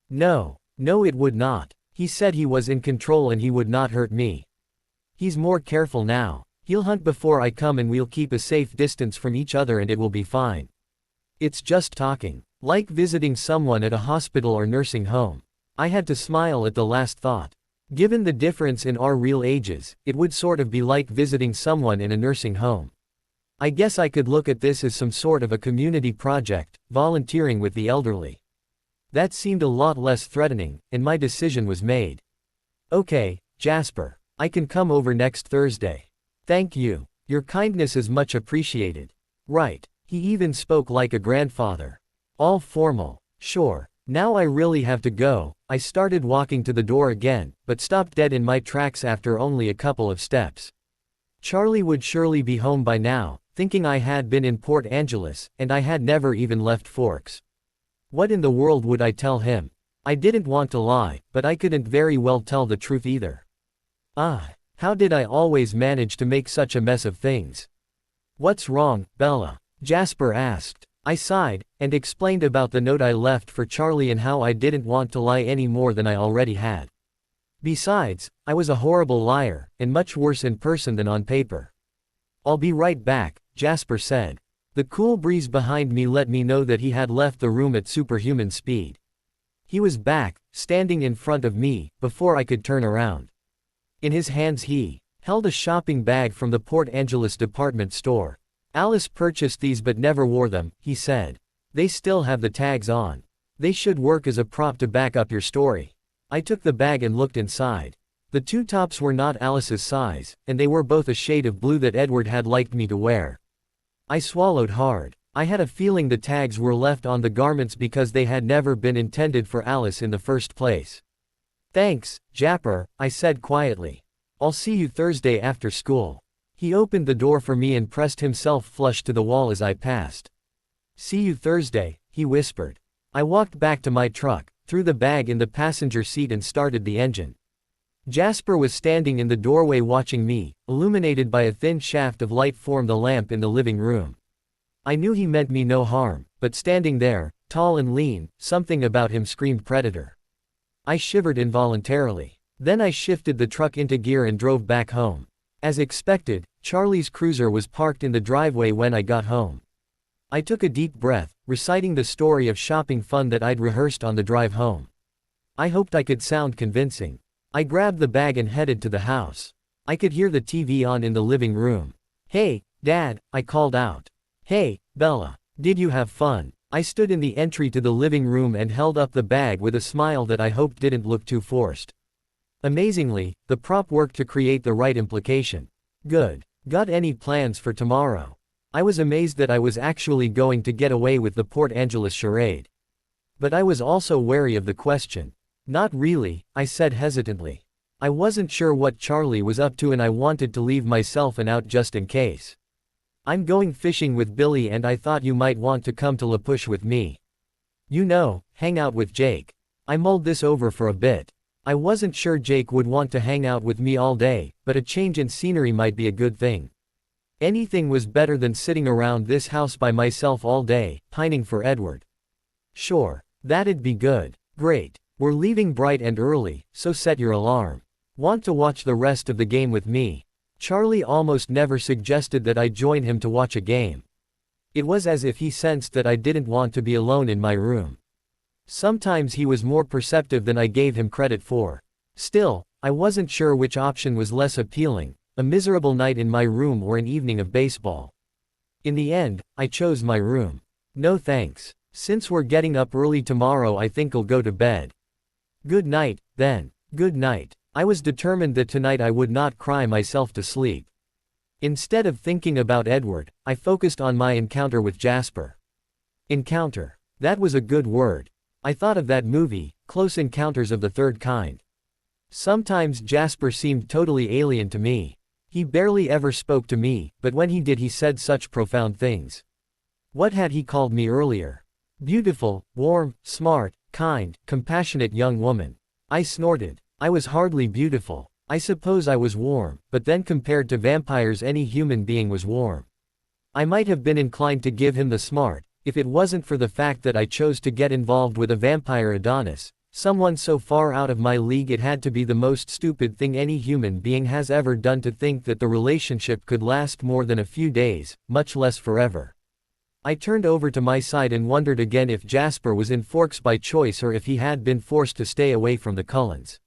No, it would not. He said he was in control and he would not hurt me. He's more careful now. He'll hunt before I come and we'll keep a safe distance from each other and it will be fine. It's just talking. Like visiting someone at a hospital or nursing home. I had to smile at the last thought. Given the difference in our real ages, it would sort of be like visiting someone in a nursing home. I guess I could look at this as some sort of a community project, volunteering with the elderly. That seemed a lot less threatening, and my decision was made. Okay, Jasper. I can come over next Thursday. Thank you. Your kindness is much appreciated. Right. He even spoke like a grandfather. All formal. Sure. Now I really have to go. I started walking to the door again, but stopped dead in my tracks after only a couple of steps. Charlie would surely be home by now, thinking I had been in Port Angeles, and I had never even left Forks. What in the world would I tell him? I didn't want to lie, but I couldn't very well tell the truth either. How did I always manage to make such a mess of things? What's wrong, Bella? Jasper asked. I sighed, and explained about the note I left for Charlie and how I didn't want to lie any more than I already had. Besides, I was a horrible liar, and much worse in person than on paper. I'll be right back, Jasper said. The cool breeze behind me let me know that he had left the room at superhuman speed. He was back, standing in front of me, before I could turn around. In his hands he held a shopping bag from the Port Angeles department store. Alice purchased these but never wore them, he said. They still have the tags on. They should work as a prop to back up your story. I took the bag and looked inside. The two tops were not Alice's size, and they were both a shade of blue that Edward had liked me to wear. I swallowed hard. I had a feeling the tags were left on the garments because they had never been intended for Alice in the first place. Thanks, Jasper, I said quietly. I'll see you Thursday after school. He opened the door for me and pressed himself flush to the wall as I passed. See you Thursday, he whispered. I walked back to my truck, threw the bag in the passenger seat and started the engine. Jasper was standing in the doorway watching me, illuminated by a thin shaft of light from the lamp in the living room. I knew he meant me no harm, but standing there, tall and lean, something about him screamed predator. I shivered involuntarily. Then I shifted the truck into gear and drove back home. As expected, Charlie's cruiser was parked in the driveway when I got home. I took a deep breath, reciting the story of shopping fun that I'd rehearsed on the drive home. I hoped I could sound convincing. I grabbed the bag and headed to the house. I could hear the TV on in the living room. Hey, Dad, I called out. Hey, Bella, did you have fun? I stood in the entry to the living room and held up the bag with a smile that I hoped didn't look too forced. Amazingly, the prop worked to create the right implication. Good. Got any plans for tomorrow? I was amazed that I was actually going to get away with the Port Angeles charade. But I was also wary of the question. Not really, I said hesitantly. I wasn't sure what Charlie was up to and I wanted to leave myself an out just in case. I'm going fishing with Billy and I thought you might want to come to La Push with me. You know, hang out with Jake. I mulled this over for a bit. I wasn't sure Jake would want to hang out with me all day, but a change in scenery might be a good thing. Anything was better than sitting around this house by myself all day, pining for Edward. Sure, that'd be good. Great. We're leaving bright and early, so set your alarm. Want to watch the rest of the game with me? Charlie almost never suggested that I join him to watch a game. It was as if he sensed that I didn't want to be alone in my room. Sometimes he was more perceptive than I gave him credit for. Still, I wasn't sure which option was less appealing, a miserable night in my room or an evening of baseball. In the end, I chose my room. No thanks. Since we're getting up early tomorrow, I think I'll go to bed. Good night, then. Good night. I was determined that tonight I would not cry myself to sleep. Instead of thinking about Edward, I focused on my encounter with Jasper. Encounter. That was a good word. I thought of that movie, Close Encounters of the Third Kind. Sometimes Jasper seemed totally alien to me. He barely ever spoke to me, but when he did he said such profound things. What had he called me earlier? Beautiful, warm, smart, kind, compassionate young woman. I snorted. I was hardly beautiful. I suppose I was warm, but then compared to vampires any human being was warm. I might have been inclined to give him the smart, if it wasn't for the fact that I chose to get involved with a vampire Adonis, someone so far out of my league it had to be the most stupid thing any human being has ever done to think that the relationship could last more than a few days, much less forever. I turned over to my side and wondered again if Jasper was in Forks by choice or if he had been forced to stay away from the Cullens.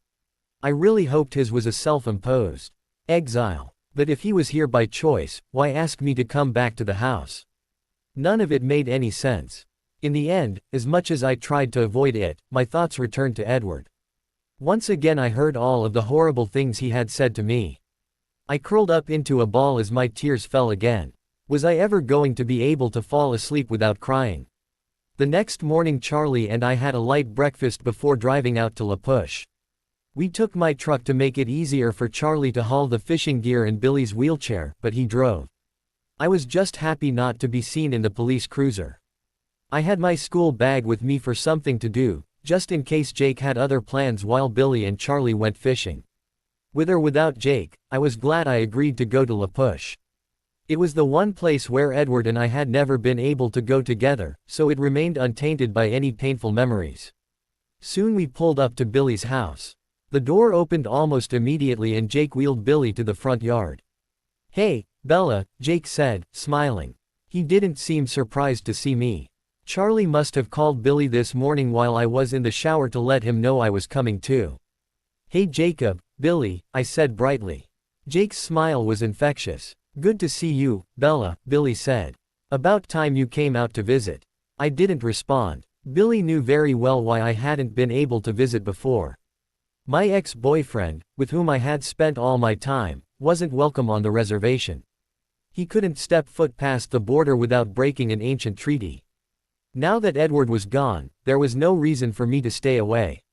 I really hoped his was a self-imposed exile. But if he was here by choice, why ask me to come back to the house? None of it made any sense. In the end, as much as I tried to avoid it, my thoughts returned to Edward. Once again I heard all of the horrible things he had said to me. I curled up into a ball as my tears fell again. Was I ever going to be able to fall asleep without crying? The next morning Charlie and I had a light breakfast before driving out to La Push. We took my truck to make it easier for Charlie to haul the fishing gear and Billy's wheelchair, but he drove. I was just happy not to be seen in the police cruiser. I had my school bag with me for something to do, just in case Jake had other plans while Billy and Charlie went fishing. With or without Jake, I was glad I agreed to go to La Push. It was the one place where Edward and I had never been able to go together, so it remained untainted by any painful memories. Soon we pulled up to Billy's house. The door opened almost immediately and Jake wheeled Billy to the front yard. "Hey, Bella," Jake said, smiling. He didn't seem surprised to see me. Charlie must have called Billy this morning while I was in the shower to let him know I was coming too. "Hey Jacob, Billy," I said brightly. Jake's smile was infectious. "Good to see you, Bella," Billy said. "About time you came out to visit." I didn't respond. Billy knew very well why I hadn't been able to visit before. My ex-boyfriend, with whom I had spent all my time, wasn't welcome on the reservation. He couldn't step foot past the border without breaking an ancient treaty. Now that Edward was gone, there was no reason for me to stay away.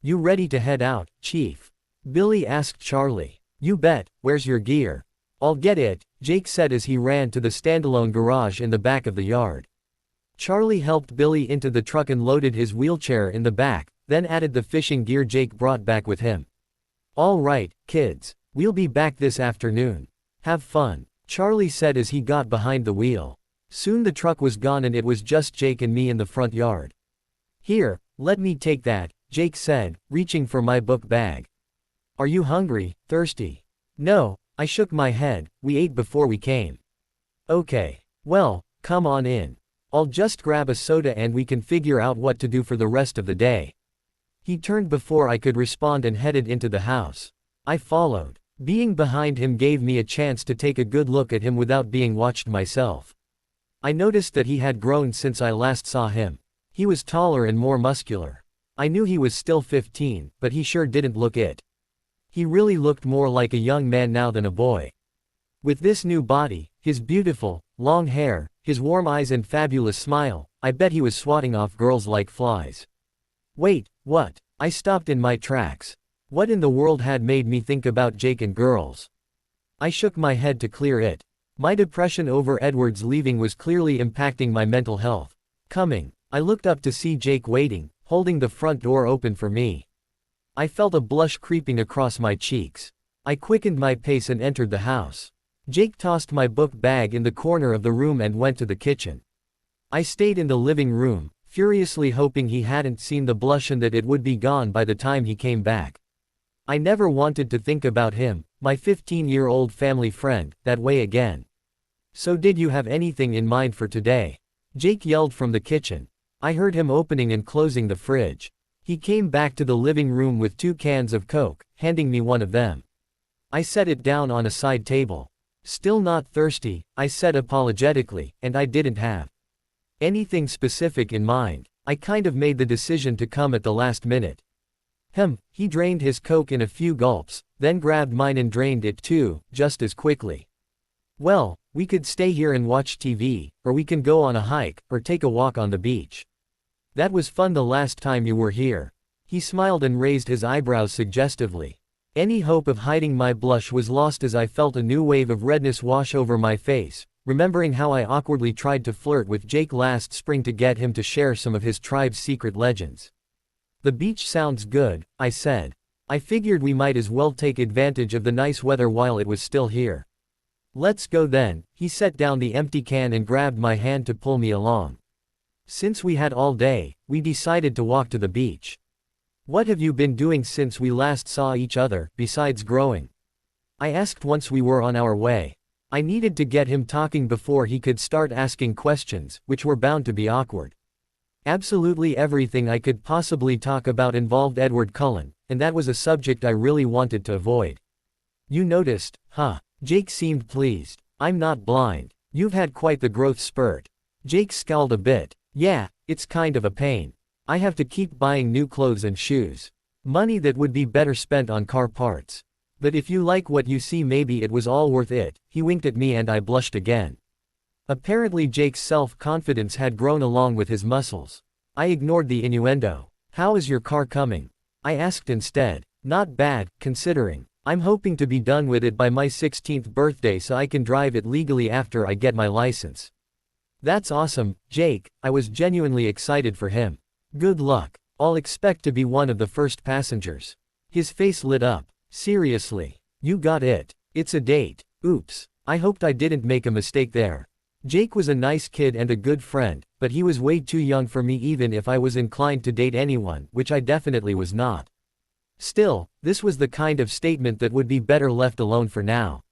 "You ready to head out, Chief?" Billy asked Charlie. "You bet. Where's your gear?" "I'll get it," Jake said as he ran to the standalone garage in the back of the yard. Charlie helped Billy into the truck and loaded his wheelchair in the back, then added the fishing gear Jake brought back with him. "All right, kids. We'll be back this afternoon. Have fun," Charlie said as he got behind the wheel. Soon the truck was gone and it was just Jake and me in the front yard. "Here, let me take that," Jake said, reaching for my book bag. "Are you hungry, thirsty?" "No," I shook my head, "we ate before we came." "Okay. Well, come on in. I'll just grab a soda and we can figure out what to do for the rest of the day." He turned before I could respond and headed into the house. I followed. Being behind him gave me a chance to take a good look at him without being watched myself. I noticed that he had grown since I last saw him. He was taller and more muscular. I knew he was still 15, but he sure didn't look it. He really looked more like a young man now than a boy. With this new body, his beautiful, long hair, his warm eyes and fabulous smile, I bet he was swatting off girls like flies. Wait, what? I stopped in my tracks. What in the world had made me think about Jake and girls? I shook my head to clear it. My depression over Edward's leaving was clearly impacting my mental health. I looked up to see Jake waiting, holding the front door open for me. I felt a blush creeping across my cheeks. I quickened my pace and entered the house. Jake tossed my book bag in the corner of the room and went to the kitchen. I stayed in the living room, furiously hoping he hadn't seen the blush and that it would be gone by the time he came back. I never wanted to think about him, my 15-year-old family friend, that way again. So did you have anything in mind for today? Jake yelled from the kitchen. I heard him opening and closing the fridge. He came back to the living room with 2 cans of Coke, handing me one of them. I set it down on a side table. Still not thirsty, I said apologetically, and I didn't have anything specific in mind. I kind of made the decision to come at the last minute. He drained his Coke in a few gulps, then grabbed mine and drained it too, just as quickly. Well, we could stay here and watch TV, or we can go on a hike, or take a walk on the beach. That was fun the last time you were here. He smiled and raised his eyebrows suggestively. Any hope of hiding my blush was lost as I felt a new wave of redness wash over my face, remembering how I awkwardly tried to flirt with Jake last spring to get him to share some of his tribe's secret legends. The beach sounds good, I said. I figured we might as well take advantage of the nice weather while it was still here. Let's go then. He set down the empty can and grabbed my hand to pull me along. Since we had all day, we decided to walk to the beach. What have you been doing since we last saw each other, besides growing? I asked once we were on our way. I needed to get him talking before he could start asking questions, which were bound to be awkward. Absolutely everything I could possibly talk about involved Edward Cullen, and that was a subject I really wanted to avoid. You noticed, huh? Jake seemed pleased. I'm not blind. You've had quite the growth spurt. Jake scowled a bit. Yeah, it's kind of a pain. I have to keep buying new clothes and shoes. Money that would be better spent on car parts. But if you like what you see, maybe it was all worth it. He winked at me and I blushed again. Apparently Jake's self-confidence had grown along with his muscles. I ignored the innuendo. How is your car coming? I asked instead. Not bad, considering. I'm hoping to be done with it by my 16th birthday so I can drive it legally after I get my license. That's awesome, Jake. I was genuinely excited for him. Good luck. I'll expect to be one of the first passengers. His face lit up. Seriously. You got it. It's a date. Oops. I hoped I didn't make a mistake there. Jake was a nice kid and a good friend, but he was way too young for me even if I was inclined to date anyone, which I definitely was not. Still, this was the kind of statement that would be better left alone for now.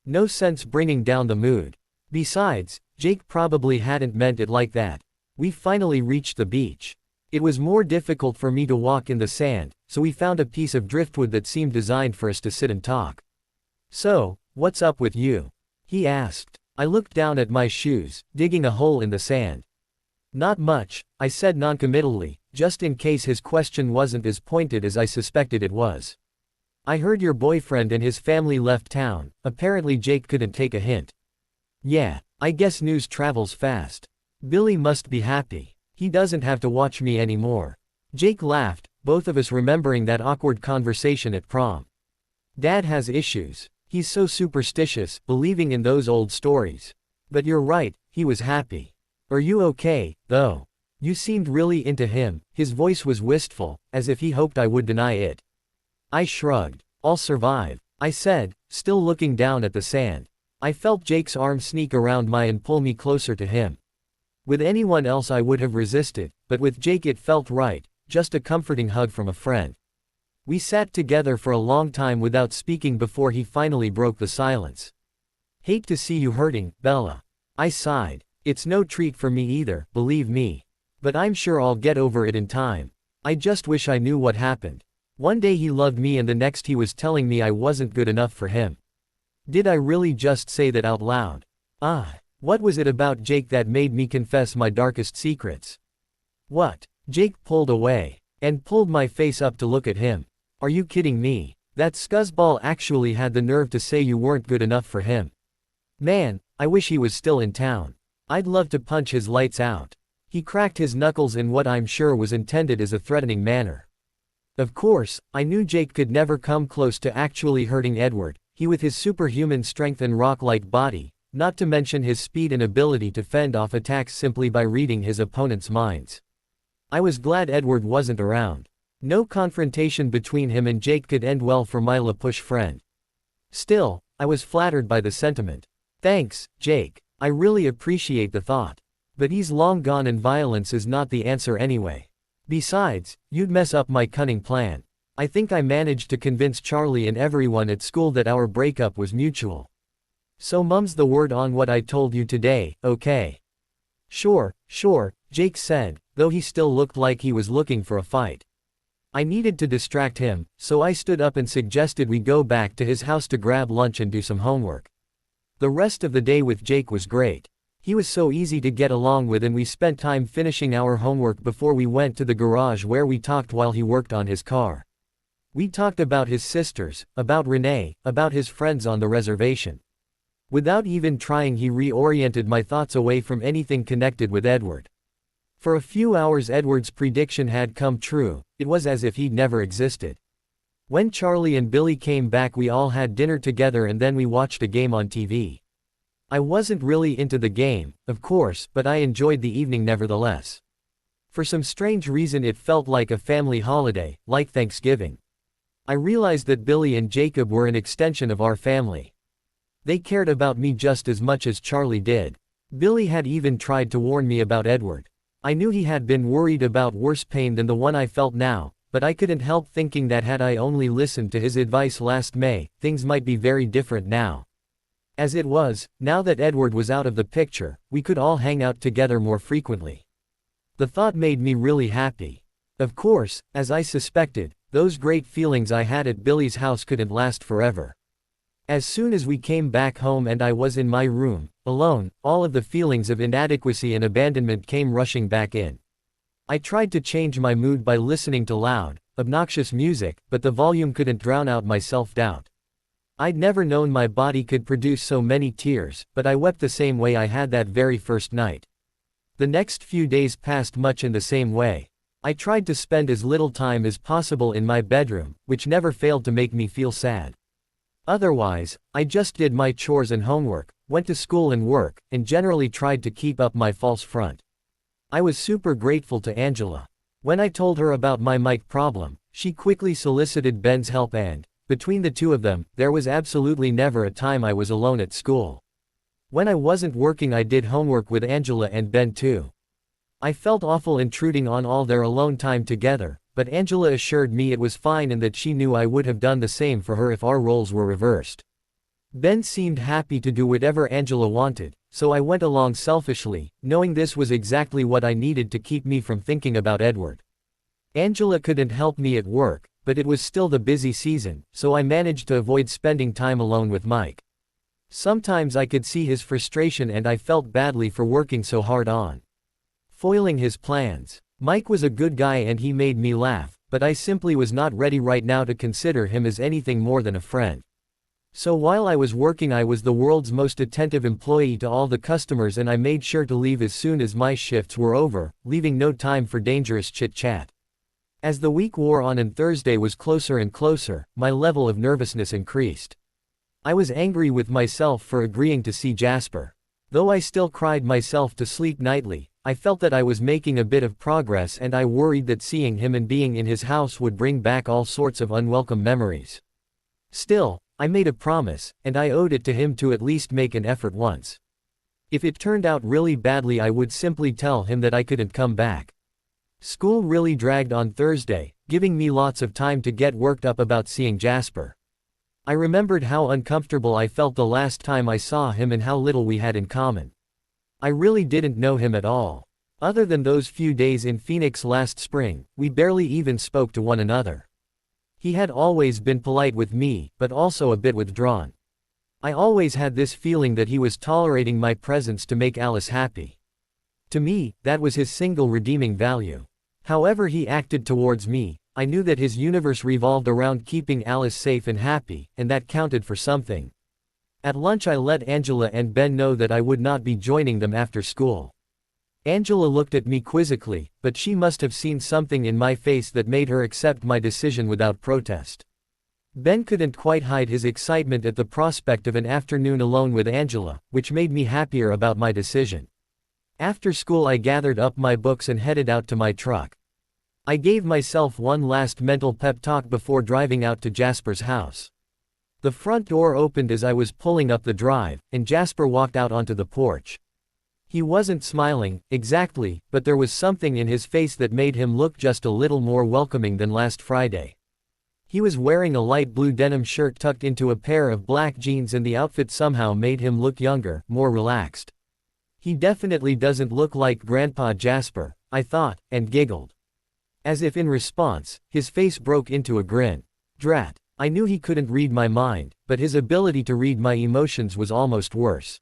No sense bringing down the mood. Besides, Jake probably hadn't meant it like that. We finally reached the beach. It was more difficult for me to walk in the sand, so we found a piece of driftwood that seemed designed for us to sit and talk. So, what's up with you? He asked. I looked down at my shoes, digging a hole in the sand. Not much, I said noncommittally, just in case his question wasn't as pointed as I suspected it was. I heard your boyfriend and his family left town. Apparently Jake couldn't take a hint. Yeah, I guess news travels fast. Billy must be happy. He doesn't have to watch me anymore. Jake laughed, both of us remembering that awkward conversation at prom. Dad has issues. He's so superstitious, believing in those old stories. But you're right, he was happy. Are you okay, though? You seemed really into him. His voice was wistful, as if he hoped I would deny it. I shrugged. I'll survive, I said, still looking down at the sand. I felt Jake's arm sneak around mine and pull me closer to him. With anyone else I would have resisted, but with Jake it felt right, just a comforting hug from a friend. We sat together for a long time without speaking before he finally broke the silence. Hate to see you hurting, Bella. I sighed. It's no treat for me either, believe me. But I'm sure I'll get over it in time. I just wish I knew what happened. One day he loved me and the next he was telling me I wasn't good enough for him. Did I really just say that out loud? What was it about Jake that made me confess my darkest secrets? What? Jake pulled away, and pulled my face up to look at him. Are you kidding me? That scuzzball actually had the nerve to say you weren't good enough for him. Man, I wish he was still in town. I'd love to punch his lights out. He cracked his knuckles in what I'm sure was intended as a threatening manner. Of course, I knew Jake could never come close to actually hurting Edward, he with his superhuman strength and rock-like body, not to mention his speed and ability to fend off attacks simply by reading his opponent's minds. I was glad Edward wasn't around. No confrontation between him and Jake could end well for my LaPush friend. Still, I was flattered by the sentiment. Thanks, Jake. I really appreciate the thought. But he's long gone and violence is not the answer anyway. Besides, you'd mess up my cunning plan. I think I managed to convince Charlie and everyone at school that our breakup was mutual. So mum's the word on what I told you today, okay? Sure, Jake said, though he still looked like he was looking for a fight. I needed to distract him, so I stood up and suggested we go back to his house to grab lunch and do some homework. The rest of the day with Jake was great. He was so easy to get along with and we spent time finishing our homework before we went to the garage where we talked while he worked on his car. We talked about his sisters, about Renee, about his friends on the reservation. Without even trying, he reoriented my thoughts away from anything connected with Edward. For a few hours Edward's prediction had come true, it was as if he'd never existed. When Charlie and Billy came back we all had dinner together and then we watched a game on TV. I wasn't really into the game, of course, but I enjoyed the evening nevertheless. For some strange reason it felt like a family holiday, like Thanksgiving. I realized that Billy and Jacob were an extension of our family. They cared about me just as much as Charlie did. Billy had even tried to warn me about Edward. I knew he had been worried about worse pain than the one I felt now, but I couldn't help thinking that had I only listened to his advice last May, things might be very different now. As it was, now that Edward was out of the picture, we could all hang out together more frequently. The thought made me really happy. Of course, as I suspected, those great feelings I had at Billy's house couldn't last forever. As soon as we came back home and I was in my room, alone, all of the feelings of inadequacy and abandonment came rushing back in. I tried to change my mood by listening to loud, obnoxious music, but the volume couldn't drown out my self-doubt. I'd never known my body could produce so many tears, but I wept the same way I had that very first night. The next few days passed much in the same way. I tried to spend as little time as possible in my bedroom, which never failed to make me feel sad. Otherwise, I just did my chores and homework, went to school and work, and generally tried to keep up my false front. I was super grateful to Angela. When I told her about my mic problem, she quickly solicited Ben's help and, between the two of them, there was absolutely never a time I was alone at school. When I wasn't working I did homework with Angela and Ben too. I felt awful intruding on all their alone time together, but Angela assured me it was fine and that she knew I would have done the same for her if our roles were reversed. Ben seemed happy to do whatever Angela wanted, so I went along selfishly, knowing this was exactly what I needed to keep me from thinking about Edward. Angela couldn't help me at work, but it was still the busy season, so I managed to avoid spending time alone with Mike. Sometimes I could see his frustration and I felt badly for working so hard on foiling his plans. Mike was a good guy and he made me laugh, but I simply was not ready right now to consider him as anything more than a friend. So while I was working I was the world's most attentive employee to all the customers and I made sure to leave as soon as my shifts were over, leaving no time for dangerous chit-chat. As the week wore on and Thursday was closer and closer, my level of nervousness increased. I was angry with myself for agreeing to see Jasper. Though I still cried myself to sleep nightly, I felt that I was making a bit of progress and I worried that seeing him and being in his house would bring back all sorts of unwelcome memories. Still, I made a promise, and I owed it to him to at least make an effort once. If it turned out really badly I would simply tell him that I couldn't come back. School really dragged on Thursday, giving me lots of time to get worked up about seeing Jasper. I remembered how uncomfortable I felt the last time I saw him and how little we had in common. I really didn't know him at all. Other than those few days in Phoenix last spring, we barely even spoke to one another. He had always been polite with me, but also a bit withdrawn. I always had this feeling that he was tolerating my presence to make Alice happy. To me, that was his single redeeming value. However he acted towards me, I knew that his universe revolved around keeping Alice safe and happy, and that counted for something. At lunch I let Angela and Ben know that I would not be joining them after school. Angela looked at me quizzically, but she must have seen something in my face that made her accept my decision without protest. Ben couldn't quite hide his excitement at the prospect of an afternoon alone with Angela, which made me happier about my decision. After school I gathered up my books and headed out to my truck. I gave myself one last mental pep talk before driving out to Jasper's house. The front door opened as I was pulling up the drive, and Jasper walked out onto the porch. He wasn't smiling, exactly, but there was something in his face that made him look just a little more welcoming than last Friday. He was wearing a light blue denim shirt tucked into a pair of black jeans, and the outfit somehow made him look younger, more relaxed. He definitely doesn't look like Grandpa Jasper, I thought, and giggled. As if in response, his face broke into a grin. Drat. I knew he couldn't read my mind, but his ability to read my emotions was almost worse.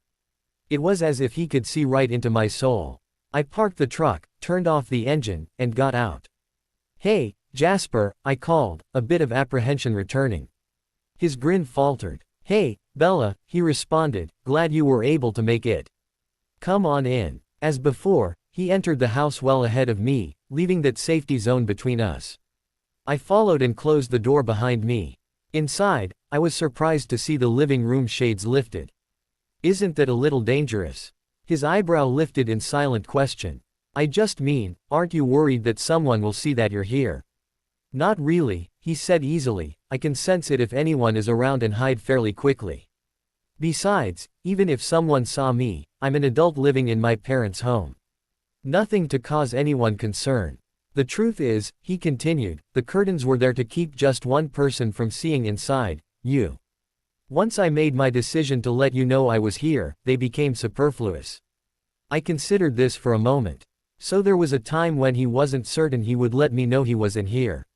It was as if he could see right into my soul. I parked the truck, turned off the engine, and got out. "Hey, Jasper," I called, a bit of apprehension returning. His grin faltered. "Hey, Bella," he responded, "glad you were able to make it. Come on in." As before, he entered the house well ahead of me, leaving that safety zone between us. I followed and closed the door behind me. Inside, I was surprised to see the living room shades lifted. "Isn't that a little dangerous?" His eyebrow lifted in silent question. "I just mean, aren't you worried that someone will see that you're here?" "Not really," he said easily. "I can sense it if anyone is around and hide fairly quickly. Besides, even if someone saw me, I'm an adult living in my parents' home. Nothing to cause anyone concern. The truth is," he continued, "the curtains were there to keep just one person from seeing inside, you. Once I made my decision to let you know I was here, they became superfluous." I considered this for a moment. So there was a time when he wasn't certain he would let me know he wasn't here.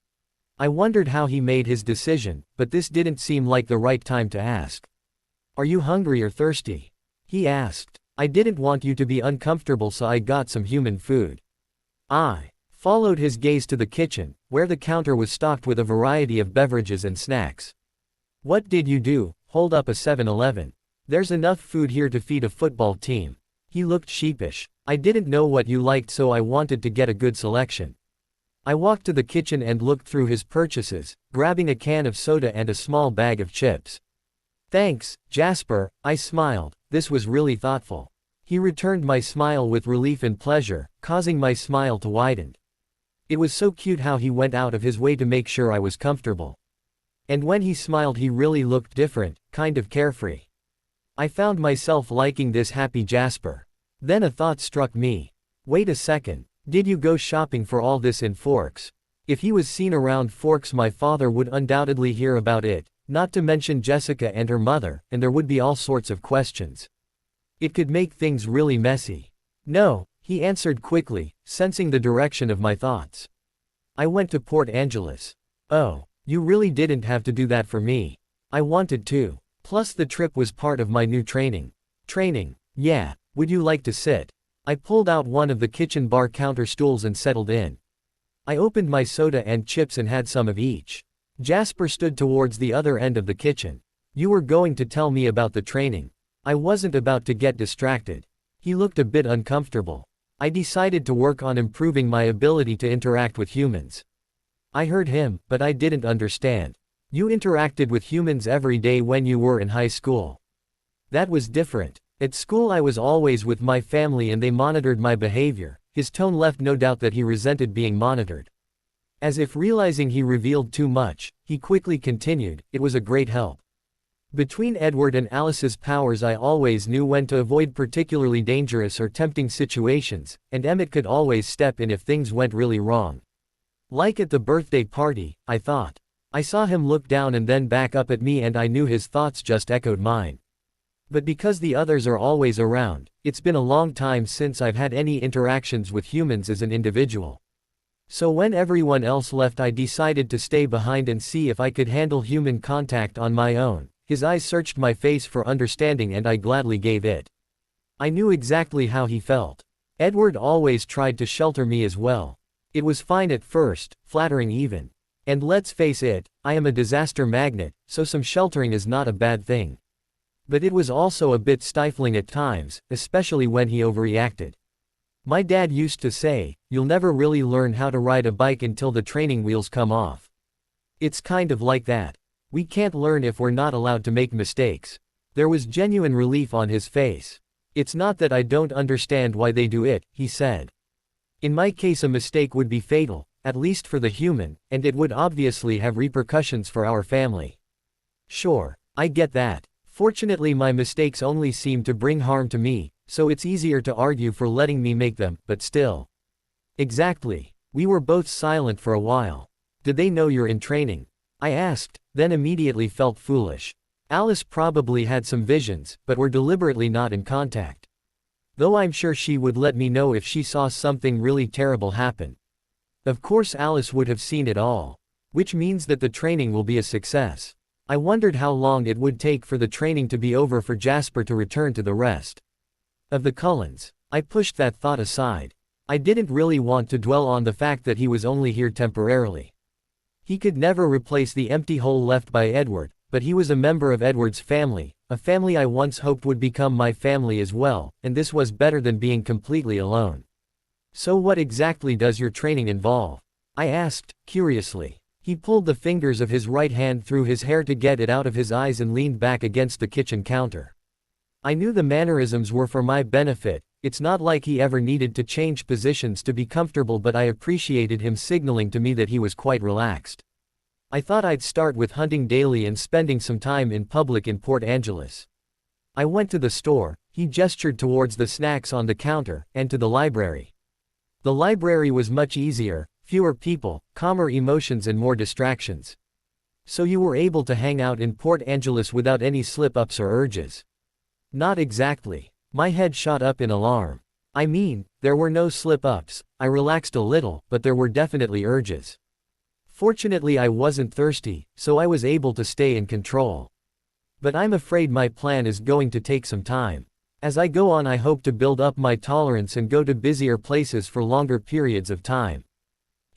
I wondered how he made his decision, but this didn't seem like the right time to ask. "Are you hungry or thirsty?" he asked. I didn't want you to be uncomfortable, so I got some human food. I followed his gaze to the kitchen, where the counter was stocked with a variety of beverages and snacks. "What did you do? Hold up a 7-Eleven. There's enough food here to feed a football team." He looked sheepish. "I didn't know what you liked, so I wanted to get a good selection." I walked to the kitchen and looked through his purchases, grabbing a can of soda and a small bag of chips. "Thanks, Jasper," I smiled. This was really thoughtful. He returned my smile with relief and pleasure, causing my smile to widen. It was so cute how he went out of his way to make sure I was comfortable. And when he smiled, he really looked different, kind of carefree. I found myself liking this happy Jasper. Then a thought struck me. Wait a second. Did you go shopping for all this in Forks? If he was seen around Forks, my father would undoubtedly hear about it, not to mention Jessica and her mother, and there would be all sorts of questions. It could make things really messy. "No," he answered quickly, sensing the direction of my thoughts. "I went to Port Angeles." "Oh, you really didn't have to do that for me. I wanted to. Plus the trip was part of my new training." "Training? Yeah. Would you like to sit?" I pulled out one of the kitchen bar counter stools and settled in. I opened my soda and chips and had some of each. Jasper stood towards the other end of the kitchen. "You were going to tell me about the training." I wasn't about to get distracted. He looked a bit uncomfortable. "I decided to work on improving my ability to interact with humans." I heard him, but I didn't understand. "You interacted with humans every day when you were in high school." "That was different. At school I was always with my family and they monitored my behavior." His tone left no doubt that he resented being monitored. As if realizing he revealed too much, he quickly continued, "It was a great help. Between Edward and Alice's powers, I always knew when to avoid particularly dangerous or tempting situations, and Emmett could always step in if things went really wrong. Like at the birthday party, I thought. I saw him look down and then back up at me, and I knew his thoughts just echoed mine. But because the others are always around, it's been a long time since I've had any interactions with humans as an individual. So when everyone else left, I decided to stay behind and see if I could handle human contact on my own." His eyes searched my face for understanding and I gladly gave it. I knew exactly how he felt. Edward always tried to shelter me as well. It was fine at first, flattering even. And let's face it, I am a disaster magnet, so some sheltering is not a bad thing. But it was also a bit stifling at times, especially when he overreacted. My dad used to say, "You'll never really learn how to ride a bike until the training wheels come off." It's kind of like that. We can't learn if we're not allowed to make mistakes. There was genuine relief on his face. "It's not that I don't understand why they do it," he said. "In my case, a mistake would be fatal, at least for the human, and it would obviously have repercussions for our family." "Sure, I get that. Fortunately, my mistakes only seem to bring harm to me, so it's easier to argue for letting me make them, but still." "Exactly." We were both silent for a while. "Did they know you're in training?" I asked, then immediately felt foolish. Alice probably had some visions, but were deliberately not in contact. Though I'm sure she would let me know if she saw something really terrible happen. Of course Alice would have seen it all. Which means that the training will be a success. I wondered how long it would take for the training to be over for Jasper to return to the rest of the Cullens. I pushed that thought aside. I didn't really want to dwell on the fact that he was only here temporarily. He could never replace the empty hole left by Edward, but he was a member of Edward's family, a family I once hoped would become my family as well, and this was better than being completely alone. So what exactly does your training involve? I asked, curiously. He pulled the fingers of his right hand through his hair to get it out of his eyes and leaned back against the kitchen counter. I knew the mannerisms were for my benefit. It's not like he ever needed to change positions to be comfortable, but I appreciated him signaling to me that he was quite relaxed. I thought I'd start with hunting daily and spending some time in public in Port Angeles. I went to the store, he gestured towards the snacks on the counter, and to the library. The library was much easier, fewer people, calmer emotions and more distractions. So you were able to hang out in Port Angeles without any slip-ups or urges? Not exactly. My head shot up in alarm. I mean, there were no slip-ups. I relaxed a little, but there were definitely urges. Fortunately I wasn't thirsty, so I was able to stay in control. But I'm afraid my plan is going to take some time. As I go on I hope to build up my tolerance and go to busier places for longer periods of time.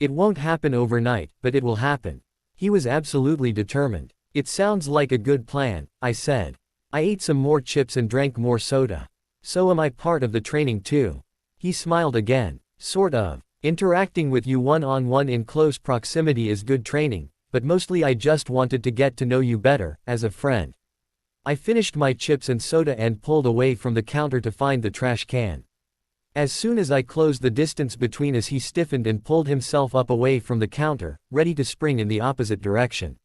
It won't happen overnight, but it will happen. He was absolutely determined. It sounds like a good plan, I said. I ate some more chips and drank more soda. So am I part of the training too? He smiled again. Sort of. Interacting with you one-on-one in close proximity is good training, but mostly I just wanted to get to know you better, as a friend. I finished my chips and soda and pulled away from the counter to find the trash can. As soon as I closed the distance between us he stiffened and pulled himself up away from the counter, ready to spring in the opposite direction.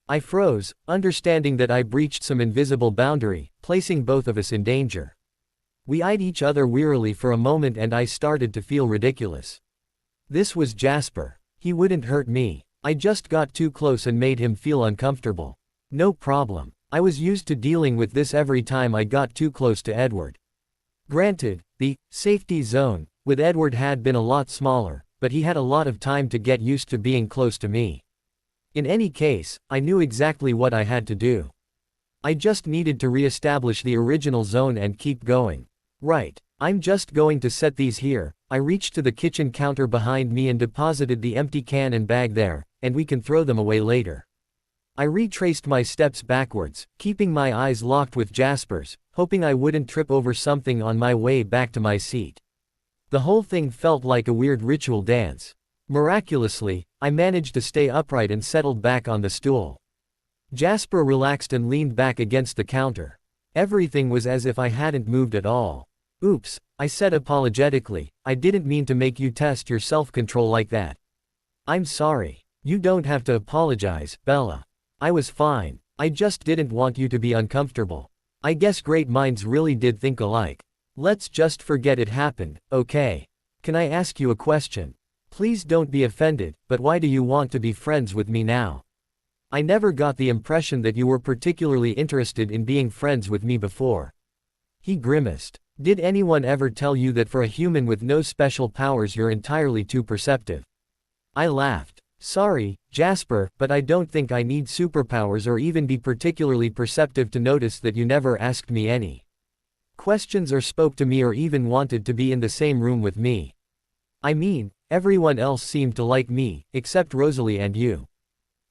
I froze, understanding that I breached some invisible boundary, placing both of us in danger. We eyed each other wearily for a moment and I started to feel ridiculous. This was Jasper. He wouldn't hurt me. I just got too close and made him feel uncomfortable. No problem. I was used to dealing with this every time I got too close to Edward. Granted, the safety zone with Edward had been a lot smaller, but he had a lot of time to get used to being close to me. In any case, I knew exactly what I had to do. I just needed to re-establish the original zone and keep going. Right. I'm just going to set these here. I reached to the kitchen counter behind me and deposited the empty can and bag there, and we can throw them away later. I retraced my steps backwards, keeping my eyes locked with Jasper's, hoping I wouldn't trip over something on my way back to my seat. The whole thing felt like a weird ritual dance. Miraculously, I managed to stay upright and settled back on the stool. Jasper relaxed and leaned back against the counter. Everything was as if I hadn't moved at all. Oops, I said apologetically, I didn't mean to make you test your self-control like that. I'm sorry. You don't have to apologize, Bella. I was fine. I just didn't want you to be uncomfortable. I guess great minds really did think alike. Let's just forget it happened, okay? Can I ask you a question? Please don't be offended, but why do you want to be friends with me now? I never got the impression that you were particularly interested in being friends with me before. He grimaced. Did anyone ever tell you that for a human with no special powers you're entirely too perceptive? I laughed. Sorry, Jasper, but I don't think I need superpowers or even be particularly perceptive to notice that you never asked me any questions or spoke to me or even wanted to be in the same room with me. I mean, everyone else seemed to like me, except Rosalie and you.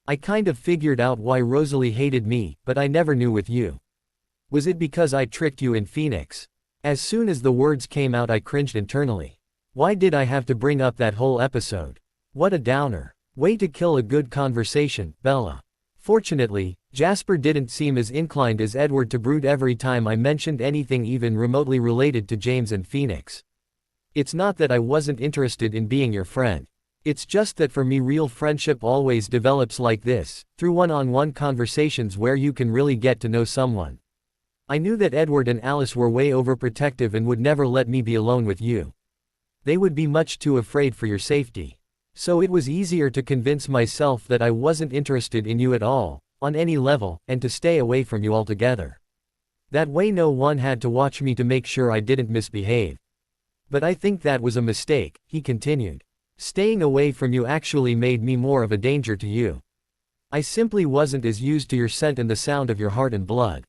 I kind of figured out why Rosalie hated me, but I never knew with you. Was it because I tricked you in Phoenix? As soon as the words came out I cringed internally. Why did I have to bring up that whole episode? What a downer. Way to kill a good conversation, Bella. Fortunately, Jasper didn't seem as inclined as Edward to brood every time I mentioned anything even remotely related to James and Phoenix. It's not that I wasn't interested in being your friend. It's just that for me real friendship always develops like this, through one-on-one conversations where you can really get to know someone. I knew that Edward and Alice were way overprotective and would never let me be alone with you. They would be much too afraid for your safety. So it was easier to convince myself that I wasn't interested in you at all, on any level, and to stay away from you altogether. That way no one had to watch me to make sure I didn't misbehave. But I think that was a mistake, he continued. Staying away from you actually made me more of a danger to you. I simply wasn't as used to your scent and the sound of your heart and blood.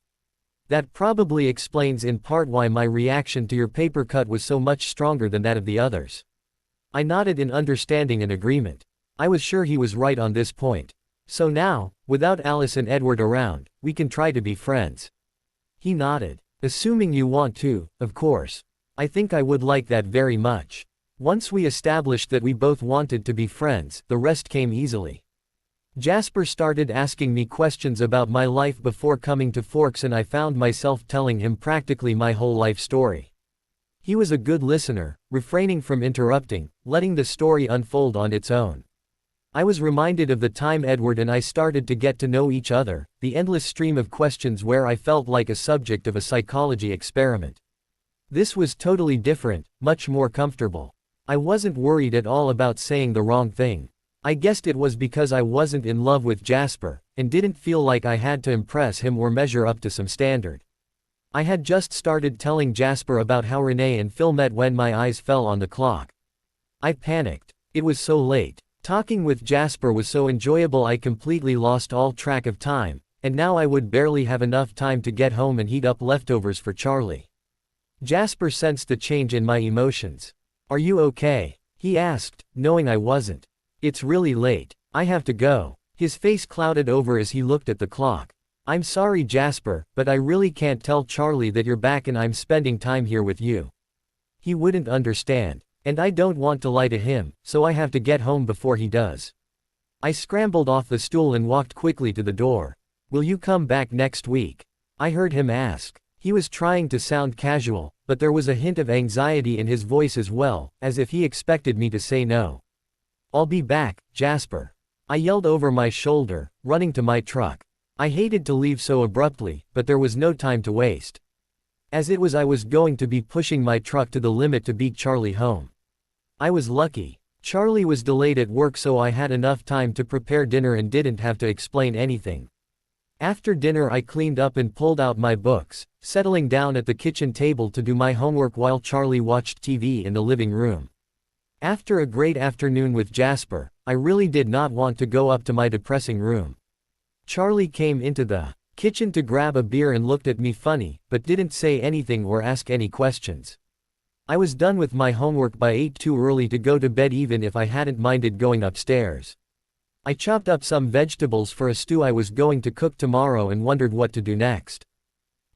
That probably explains in part why my reaction to your paper cut was so much stronger than that of the others. I nodded in understanding and agreement. I was sure he was right on this point. So now, without Alice and Edward around, we can try to be friends. He nodded. Assuming you want to, of course. I think I would like that very much. Once we established that we both wanted to be friends, the rest came easily. Jasper started asking me questions about my life before coming to Forks, and I found myself telling him practically my whole life story. He was a good listener, refraining from interrupting, letting the story unfold on its own. I was reminded of the time Edward and I started to get to know each other, the endless stream of questions where I felt like a subject of a psychology experiment. This was totally different, much more comfortable. I wasn't worried at all about saying the wrong thing. I guessed it was because I wasn't in love with Jasper, and didn't feel like I had to impress him or measure up to some standard. I had just started telling Jasper about how Renee and Phil met when my eyes fell on the clock. I panicked. It was so late. Talking with Jasper was so enjoyable I completely lost all track of time, and now I would barely have enough time to get home and heat up leftovers for Charlie. Jasper sensed the change in my emotions. "Are you okay?" he asked, knowing I wasn't. "It's really late. I have to go." His face clouded over as he looked at the clock. "I'm sorry, Jasper, but I really can't tell Charlie that you're back and I'm spending time here with you. He wouldn't understand. And I don't want to lie to him, so I have to get home before he does." I scrambled off the stool and walked quickly to the door. "Will you come back next week?" I heard him ask. He was trying to sound casual, but there was a hint of anxiety in his voice as well, as if he expected me to say no. "I'll be back, Jasper," I yelled over my shoulder, running to my truck. I hated to leave so abruptly, but there was no time to waste. As it was, I was going to be pushing my truck to the limit to beat Charlie home. I was lucky. Charlie was delayed at work, so I had enough time to prepare dinner and didn't have to explain anything. After dinner I cleaned up and pulled out my books, settling down at the kitchen table to do my homework while Charlie watched TV in the living room. After a great afternoon with Jasper, I really did not want to go up to my depressing room. Charlie came into the kitchen to grab a beer and looked at me funny, but didn't say anything or ask any questions. I was done with my homework by 8, too early to go to bed even if I hadn't minded going upstairs. I chopped up some vegetables for a stew I was going to cook tomorrow and wondered what to do next.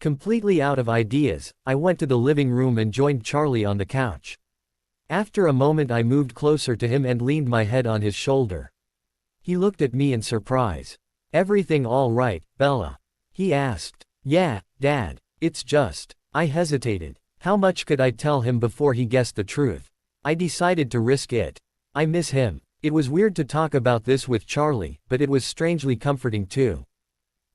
Completely out of ideas, I went to the living room and joined Charlie on the couch. After a moment I moved closer to him and leaned my head on his shoulder. He looked at me in surprise. "Everything all right, Bella?" he asked. "Yeah, Dad. It's just..." I hesitated. How much could I tell him before he guessed the truth? I decided to risk it. "I miss him." It was weird to talk about this with Charlie, but it was strangely comforting too.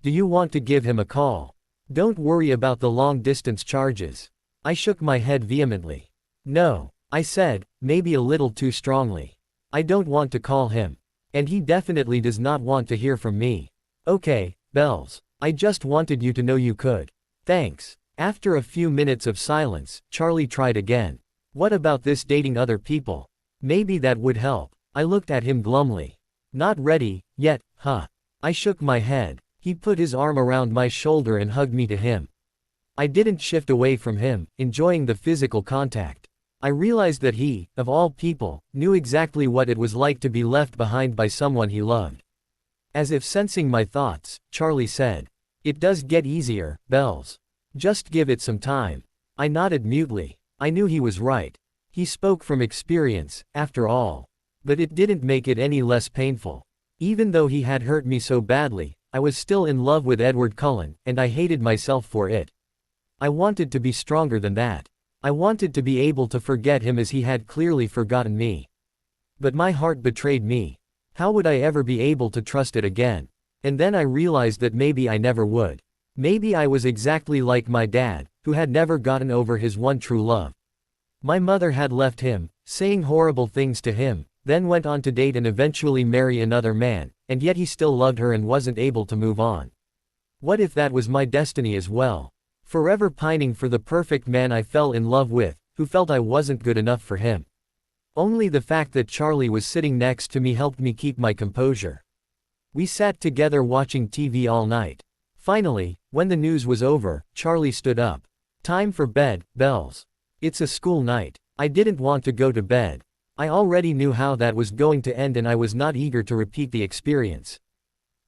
"Do you want to give him a call? Don't worry about the long-distance charges." I shook my head vehemently. "No," I said, maybe a little too strongly. "I don't want to call him. And he definitely does not want to hear from me." "Okay, Bells. I just wanted you to know you could." "Thanks." After a few minutes of silence, Charlie tried again. "What about this dating other people? Maybe that would help." I looked at him glumly. "Not ready yet, huh?" I shook my head. He put his arm around my shoulder and hugged me to him. I didn't shift away from him, enjoying the physical contact. I realized that he, of all people, knew exactly what it was like to be left behind by someone he loved. As if sensing my thoughts, Charlie said, "It does get easier, Bells. Just give it some time." I nodded mutely. I knew he was right. He spoke from experience, after all. But it didn't make it any less painful. Even though he had hurt me so badly, I was still in love with Edward Cullen, and I hated myself for it. I wanted to be stronger than that. I wanted to be able to forget him as he had clearly forgotten me. But my heart betrayed me. How would I ever be able to trust it again? And then I realized that maybe I never would. Maybe I was exactly like my dad, who had never gotten over his one true love. My mother had left him, saying horrible things to him, then went on to date and eventually marry another man, and yet he still loved her and wasn't able to move on. What if that was my destiny as well? Forever pining for the perfect man I fell in love with, who felt I wasn't good enough for him. Only the fact that Charlie was sitting next to me helped me keep my composure. We sat together watching TV all night. Finally, when the news was over, Charlie stood up. Time for bed, bells. It's a school night. I didn't want to go to bed. I already knew how that was going to end and I was not eager to repeat the experience.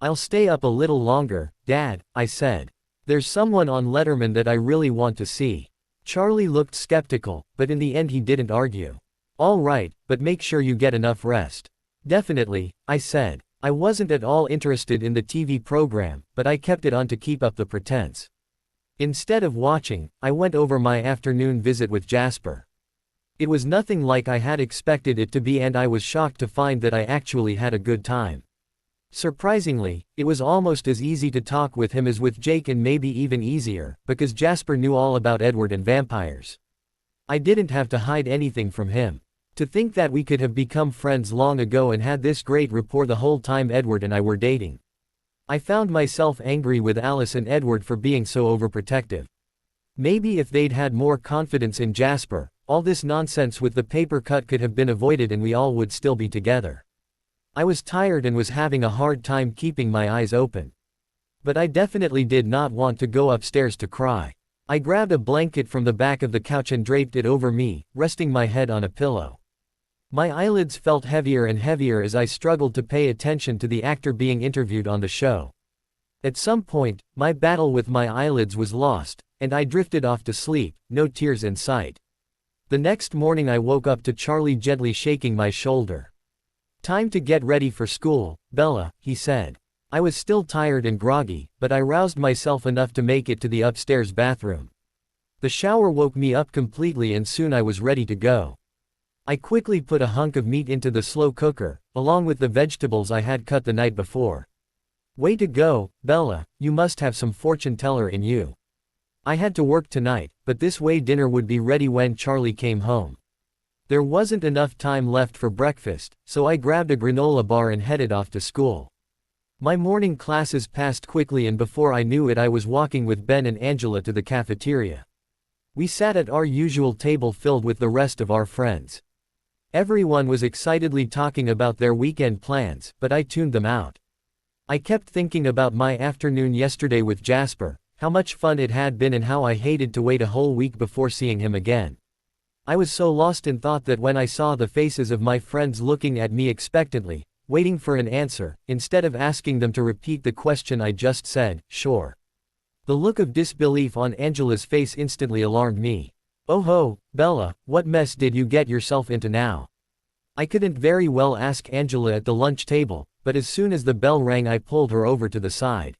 I'll stay up a little longer, Dad, I said. There's someone on Letterman that I really want to see. Charlie looked skeptical, but in the end he didn't argue. All right, but make sure you get enough rest. Definitely, I said. I wasn't at all interested in the TV program, but I kept it on to keep up the pretense. Instead of watching, I went over my afternoon visit with Jasper. It was nothing like I had expected it to be and I was shocked to find that I actually had a good time. Surprisingly, it was almost as easy to talk with him as with Jake and maybe even easier, because Jasper knew all about Edward and vampires. I didn't have to hide anything from him. To think that we could have become friends long ago and had this great rapport the whole time Edward and I were dating. I found myself angry with Alice and Edward for being so overprotective. Maybe if they'd had more confidence in Jasper, all this nonsense with the paper cut could have been avoided and we all would still be together. I was tired and was having a hard time keeping my eyes open. But I definitely did not want to go upstairs to cry. I grabbed a blanket from the back of the couch and draped it over me, resting my head on a pillow. My eyelids felt heavier and heavier as I struggled to pay attention to the actor being interviewed on the show. At some point, my battle with my eyelids was lost, and I drifted off to sleep, no tears in sight. The next morning I woke up to Charlie gently shaking my shoulder. Time to get ready for school, Bella, he said. I was still tired and groggy, but I roused myself enough to make it to the upstairs bathroom. The shower woke me up completely and soon I was ready to go. I quickly put a hunk of meat into the slow cooker, along with the vegetables I had cut the night before. Way to go, Bella, you must have some fortune teller in you. I had to work tonight, but this way dinner would be ready when Charlie came home. There wasn't enough time left for breakfast, so I grabbed a granola bar and headed off to school. My morning classes passed quickly and before I knew it I was walking with Ben and Angela to the cafeteria. We sat at our usual table filled with the rest of our friends. Everyone was excitedly talking about their weekend plans, but I tuned them out. I kept thinking about my afternoon yesterday with Jasper, how much fun it had been and how I hated to wait a whole week before seeing him again. I was so lost in thought that when I saw the faces of my friends looking at me expectantly, waiting for an answer, instead of asking them to repeat the question I just said, sure. The look of disbelief on Angela's face instantly alarmed me. Oh ho, Bella, what mess did you get yourself into now? I couldn't very well ask Angela at the lunch table, but as soon as the bell rang I pulled her over to the side.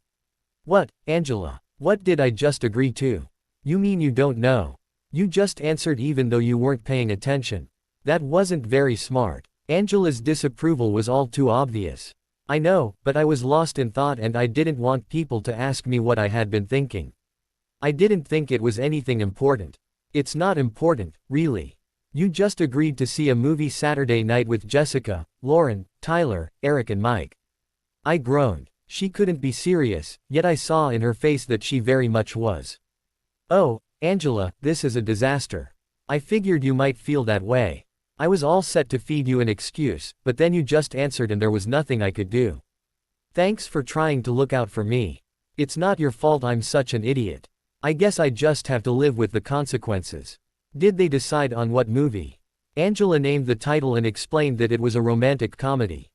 What, Angela? What did I just agree to? You mean you don't know? You just answered even though you weren't paying attention. That wasn't very smart. Angela's disapproval was all too obvious. I know, but I was lost in thought and I didn't want people to ask me what I had been thinking. I didn't think it was anything important. It's not important, really. You just agreed to see a movie Saturday night with Jessica, Lauren, Tyler, Eric and Mike. I groaned. She couldn't be serious, yet I saw in her face that she very much was. Oh, Angela, this is a disaster. I figured you might feel that way. I was all set to feed you an excuse, but then you just answered and there was nothing I could do. Thanks for trying to look out for me. It's not your fault I'm such an idiot. I guess I just have to live with the consequences. Did they decide on what movie? Angela named the title and explained that it was a romantic comedy.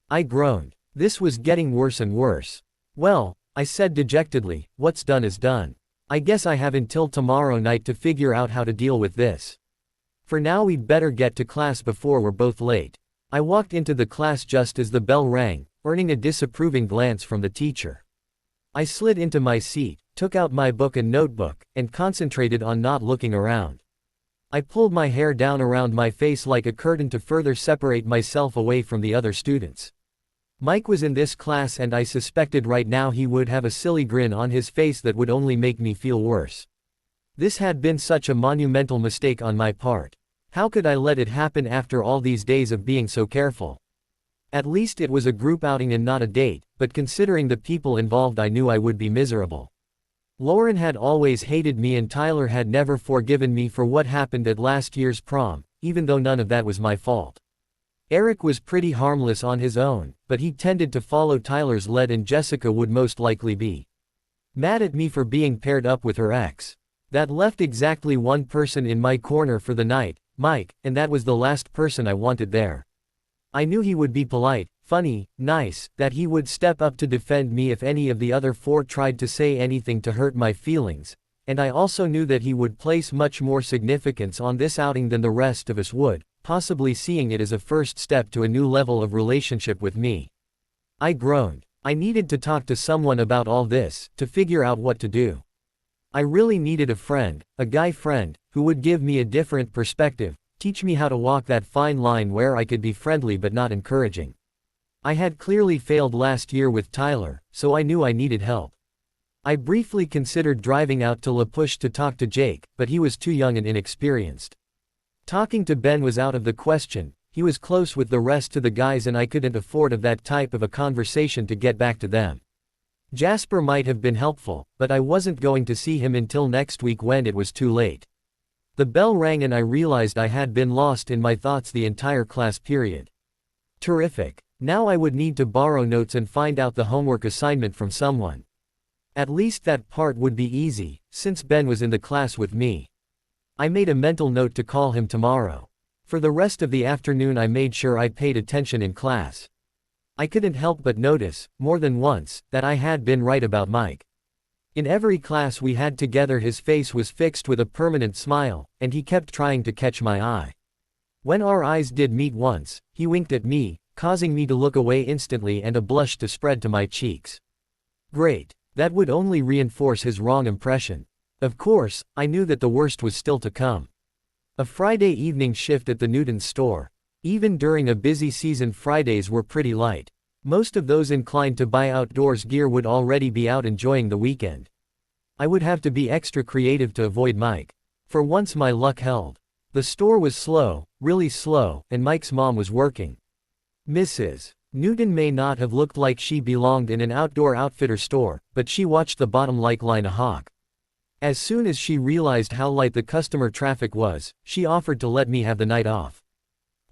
I groaned. This was getting worse and worse. Well, I said dejectedly, what's done is done. I guess I have until tomorrow night to figure out how to deal with this. For now we'd better get to class before we're both late. I walked into the class just as the bell rang, earning a disapproving glance from the teacher. I slid into my seat, took out my book and notebook, and concentrated on not looking around. I pulled my hair down around my face like a curtain to further separate myself away from the other students. Mike was in this class and I suspected right now he would have a silly grin on his face that would only make me feel worse. This had been such a monumental mistake on my part. How could I let it happen after all these days of being so careful? At least it was a group outing and not a date, but considering the people involved I knew I would be miserable. Lauren had always hated me and Tyler had never forgiven me for what happened at last year's prom, even though none of that was my fault. Eric was pretty harmless on his own, but he tended to follow Tyler's lead and Jessica would most likely be mad at me for being paired up with her ex. That left exactly one person in my corner for the night, Mike, and that was the last person I wanted there. I knew he would be polite, funny, nice, that he would step up to defend me if any of the other four tried to say anything to hurt my feelings, and I also knew that he would place much more significance on this outing than the rest of us would, possibly seeing it as a first step to a new level of relationship with me. I groaned. I needed to talk to someone about all this, to figure out what to do. I really needed a friend, a guy friend, who would give me a different perspective, teach me how to walk that fine line where I could be friendly but not encouraging. I had clearly failed last year with Tyler, so I knew I needed help. I briefly considered driving out to La Push to talk to Jake, but he was too young and inexperienced. Talking to Ben was out of the question. He was close with the rest of the guys and I couldn't afford that type of a conversation to get back to them. Jasper might have been helpful, but I wasn't going to see him until next week when it was too late. The bell rang and I realized I had been lost in my thoughts the entire class period. Terrific. Now I would need to borrow notes and find out the homework assignment from someone. At least that part would be easy, since Ben was in the class with me. I made a mental note to call him tomorrow. For the rest of the afternoon I made sure I paid attention in class. I couldn't help but notice, more than once, that I had been right about Mike. In every class we had together his face was fixed with a permanent smile, and he kept trying to catch my eye. When our eyes did meet once, he winked at me, causing me to look away instantly and a blush to spread to my cheeks. Great. That would only reinforce his wrong impression. Of course, I knew that the worst was still to come. A Friday evening shift at the Newton's store. Even during a busy season Fridays were pretty light. Most of those inclined to buy outdoors gear would already be out enjoying the weekend. I would have to be extra creative to avoid Mike. For once my luck held. The store was slow, really slow, and Mike's mom was working. Mrs. Newton may not have looked like she belonged in an outdoor outfitter store, but she watched the bottom like line a hawk. As soon as she realized how light the customer traffic was, she offered to let me have the night off.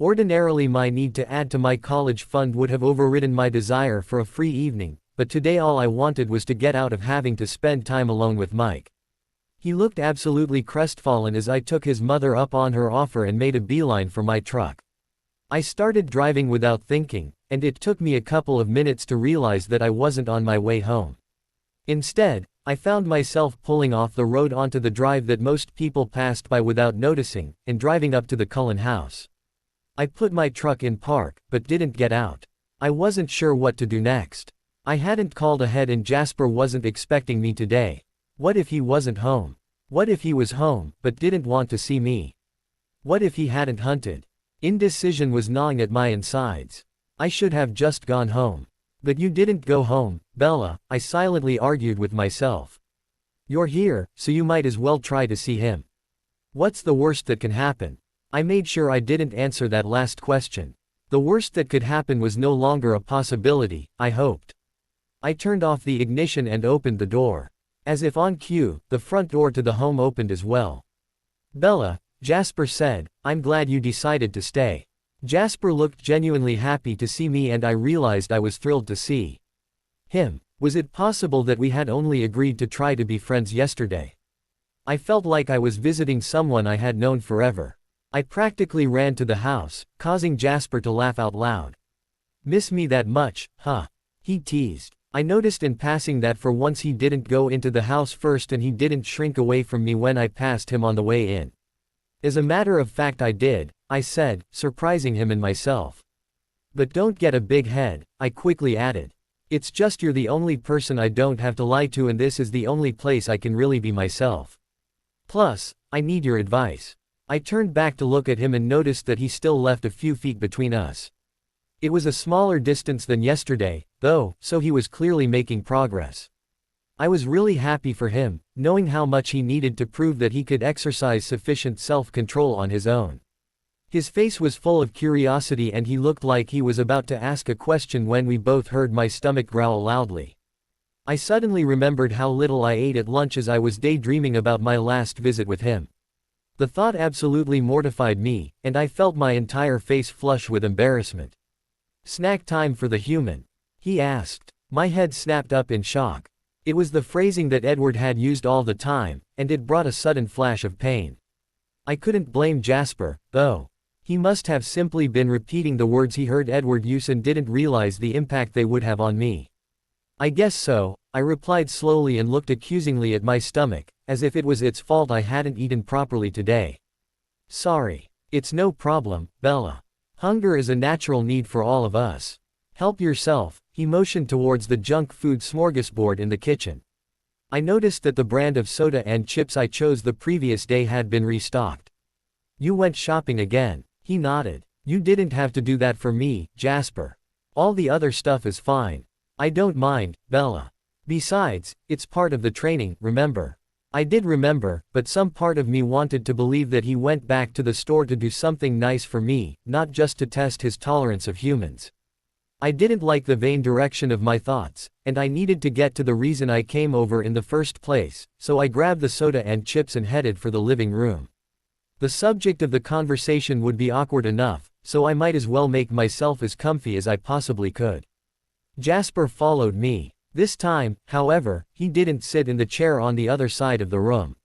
Ordinarily my need to add to my college fund would have overridden my desire for a free evening, but today all I wanted was to get out of having to spend time alone with Mike. He looked absolutely crestfallen as I took his mother up on her offer and made a beeline for my truck. I started driving without thinking, and it took me a couple of minutes to realize that I wasn't on my way home. Instead, I found myself pulling off the road onto the drive that most people passed by without noticing, and driving up to the Cullen house. I put my truck in park, but didn't get out. I wasn't sure what to do next. I hadn't called ahead and Jasper wasn't expecting me today. What if he wasn't home? What if he was home, but didn't want to see me? What if he hadn't hunted? Indecision was gnawing at my insides. I should have just gone home. But you didn't go home, Bella, I silently argued with myself. You're here, so you might as well try to see him. What's the worst that can happen? I made sure I didn't answer that last question. The worst that could happen was no longer a possibility, I hoped. I turned off the ignition and opened the door. As if on cue, the front door to the home opened as well. Bella, Jasper said, I'm glad you decided to stay. Jasper looked genuinely happy to see me and I realized I was thrilled to see him. Was it possible that we had only agreed to try to be friends yesterday? I felt like I was visiting someone I had known forever. I practically ran to the house, causing Jasper to laugh out loud. Miss me that much, huh? He teased. I noticed in passing that for once he didn't go into the house first and he didn't shrink away from me when I passed him on the way in. As a matter of fact I did, I said, surprising him and myself. But don't get a big head, I quickly added. It's just you're the only person I don't have to lie to and this is the only place I can really be myself. Plus, I need your advice. I turned back to look at him and noticed that he still left a few feet between us. It was a smaller distance than yesterday, though, so he was clearly making progress. I was really happy for him, knowing how much he needed to prove that he could exercise sufficient self-control on his own. His face was full of curiosity and he looked like he was about to ask a question when we both heard my stomach growl loudly. I suddenly remembered how little I ate at lunch as I was daydreaming about my last visit with him. The thought absolutely mortified me, and I felt my entire face flush with embarrassment. "Snack time for the human?" he asked. My head snapped up in shock. It was the phrasing that Edward had used all the time, and it brought a sudden flash of pain. I couldn't blame Jasper, though. He must have simply been repeating the words he heard Edward use and didn't realize the impact they would have on me. "I guess so," I replied slowly and looked accusingly at my stomach, as if it was its fault I hadn't eaten properly today. "Sorry. It's no problem, Bella. Hunger is a natural need for all of us. Help yourself." He motioned towards the junk food smorgasbord in the kitchen. I noticed that the brand of soda and chips I chose the previous day had been restocked. "You went shopping again?" He nodded. "You didn't have to do that for me, Jasper. All the other stuff is fine." "I don't mind, Bella. Besides, it's part of the training, remember?" I did remember, but some part of me wanted to believe that he went back to the store to do something nice for me, not just to test his tolerance of humans. I didn't like the vain direction of my thoughts, and I needed to get to the reason I came over in the first place, so I grabbed the soda and chips and headed for the living room. The subject of the conversation would be awkward enough, so I might as well make myself as comfy as I possibly could. Jasper followed me. This time, however, he didn't sit in the chair on the other side of the room.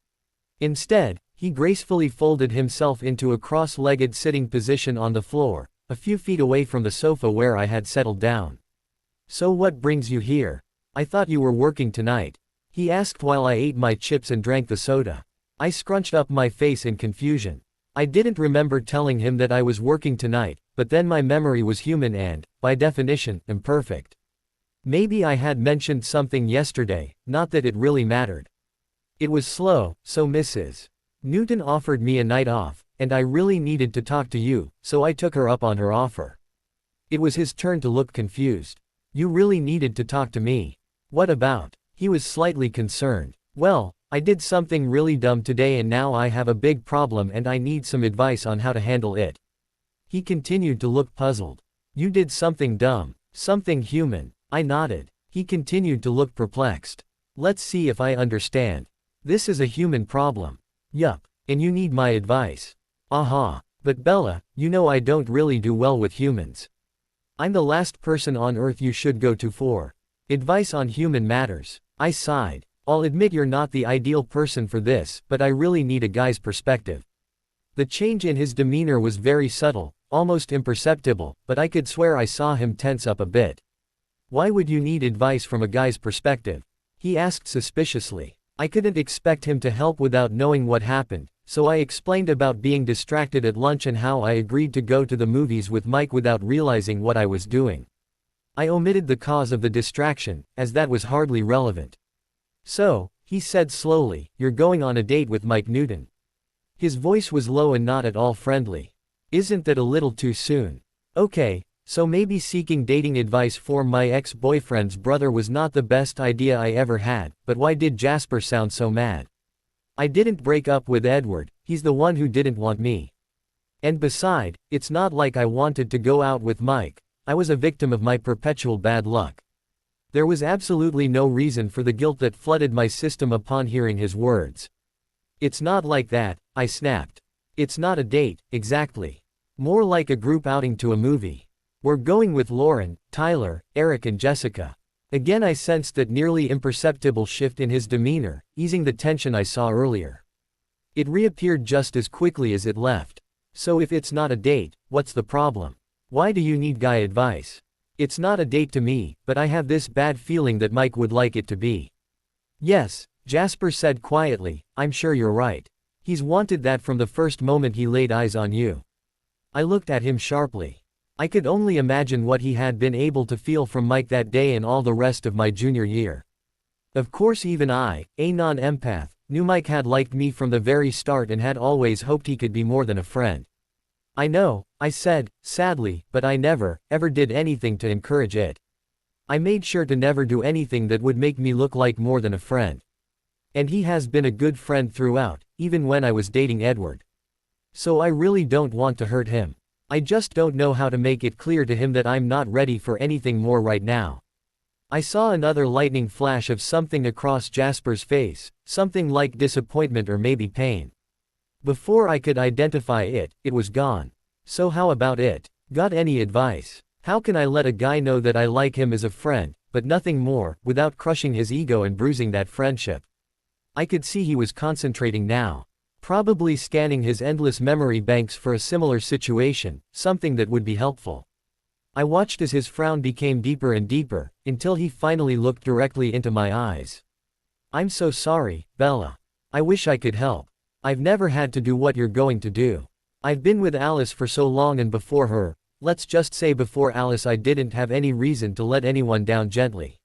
Instead, he gracefully folded himself into a cross-legged sitting position on the floor, a few feet away from the sofa where I had settled down. "So what brings you here? I thought you were working tonight," he asked while I ate my chips and drank the soda. I scrunched up my face in confusion. I didn't remember telling him that I was working tonight, but then my memory was human and, by definition, imperfect. Maybe I had mentioned something yesterday, not that it really mattered. It was slow, so Mrs. Newton offered me a night off, and I really needed to talk to you, so I took her up on her offer. It was his turn to look confused. "You really needed to talk to me? What about?" He was slightly concerned. "Well, I did something really dumb today and now I have a big problem and I need some advice on how to handle it." He continued to look puzzled. "You did something dumb? Something human?" I nodded. He continued to look perplexed. "Let's see if I understand. This is a human problem." "Yup. And you need my advice." "Aha. But Bella, you know I don't really do well with humans. I'm the last person on earth you should go to for advice on human matters." I sighed. "I'll admit you're not the ideal person for this, but I really need a guy's perspective." The change in his demeanor was very subtle, almost imperceptible, but I could swear I saw him tense up a bit. "Why would you need advice from a guy's perspective?" he asked suspiciously. I couldn't expect him to help without knowing what happened, so I explained about being distracted at lunch and how I agreed to go to the movies with Mike without realizing what I was doing. I omitted the cause of the distraction, as that was hardly relevant. "So," he said slowly, "you're going on a date with Mike Newton." His voice was low and not at all friendly. "Isn't that a little too soon?" "Okay, so maybe seeking dating advice for my ex-boyfriend's brother was not the best idea I ever had, but why did Jasper sound so mad? I didn't break up with Edward, he's the one who didn't want me. And beside, it's not like I wanted to go out with Mike, I was a victim of my perpetual bad luck." There was absolutely no reason for the guilt that flooded my system upon hearing his words. "It's not like that," I snapped. "It's not a date, exactly. More like a group outing to a movie. We're going with Lauren, Tyler, Eric and Jessica." Again I sensed that nearly imperceptible shift in his demeanor, easing the tension I saw earlier. It reappeared just as quickly as it left. "So if it's not a date, what's the problem? Why do you need guy advice?" "It's not a date to me, but I have this bad feeling that Mike would like it to be." "Yes," Jasper said quietly, "I'm sure you're right. He's wanted that from the first moment he laid eyes on you." I looked at him sharply. I could only imagine what he had been able to feel from Mike that day and all the rest of my junior year. Of course even I, a non-empath, knew Mike had liked me from the very start and had always hoped he could be more than a friend. "I know," I said, sadly, "but I never, ever did anything to encourage it. I made sure to never do anything that would make me look like more than a friend. And he has been a good friend throughout, even when I was dating Edward." So I really don't want to hurt him. I just don't know how to make it clear to him that I'm not ready for anything more right now. I saw another lightning flash of something across Jasper's face, something like disappointment or maybe pain. Before I could identify it, it was gone. So how about it? Got any advice? How can I let a guy know that I like him as a friend, but nothing more, without crushing his ego and bruising that friendship? I could see he was concentrating now. Probably scanning his endless memory banks for a similar situation, something that would be helpful. I watched as his frown became deeper and deeper, until he finally looked directly into my eyes. I'm so sorry, Bella. I wish I could help. I've never had to do what you're going to do. I've been with Alice for so long, and before her, let's just say before Alice, I didn't have any reason to let anyone down gently.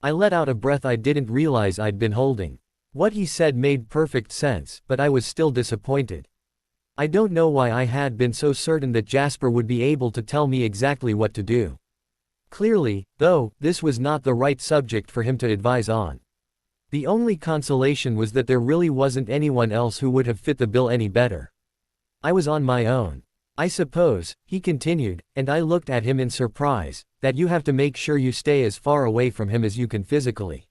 I let out a breath I didn't realize I'd been holding. What he said made perfect sense, but I was still disappointed. I don't know why I had been so certain that Jasper would be able to tell me exactly what to do. Clearly, though, this was not the right subject for him to advise on. The only consolation was that there really wasn't anyone else who would have fit the bill any better. I was on my own. I suppose, he continued, and I looked at him in surprise, that you have to make sure you stay as far away from him as you can physically.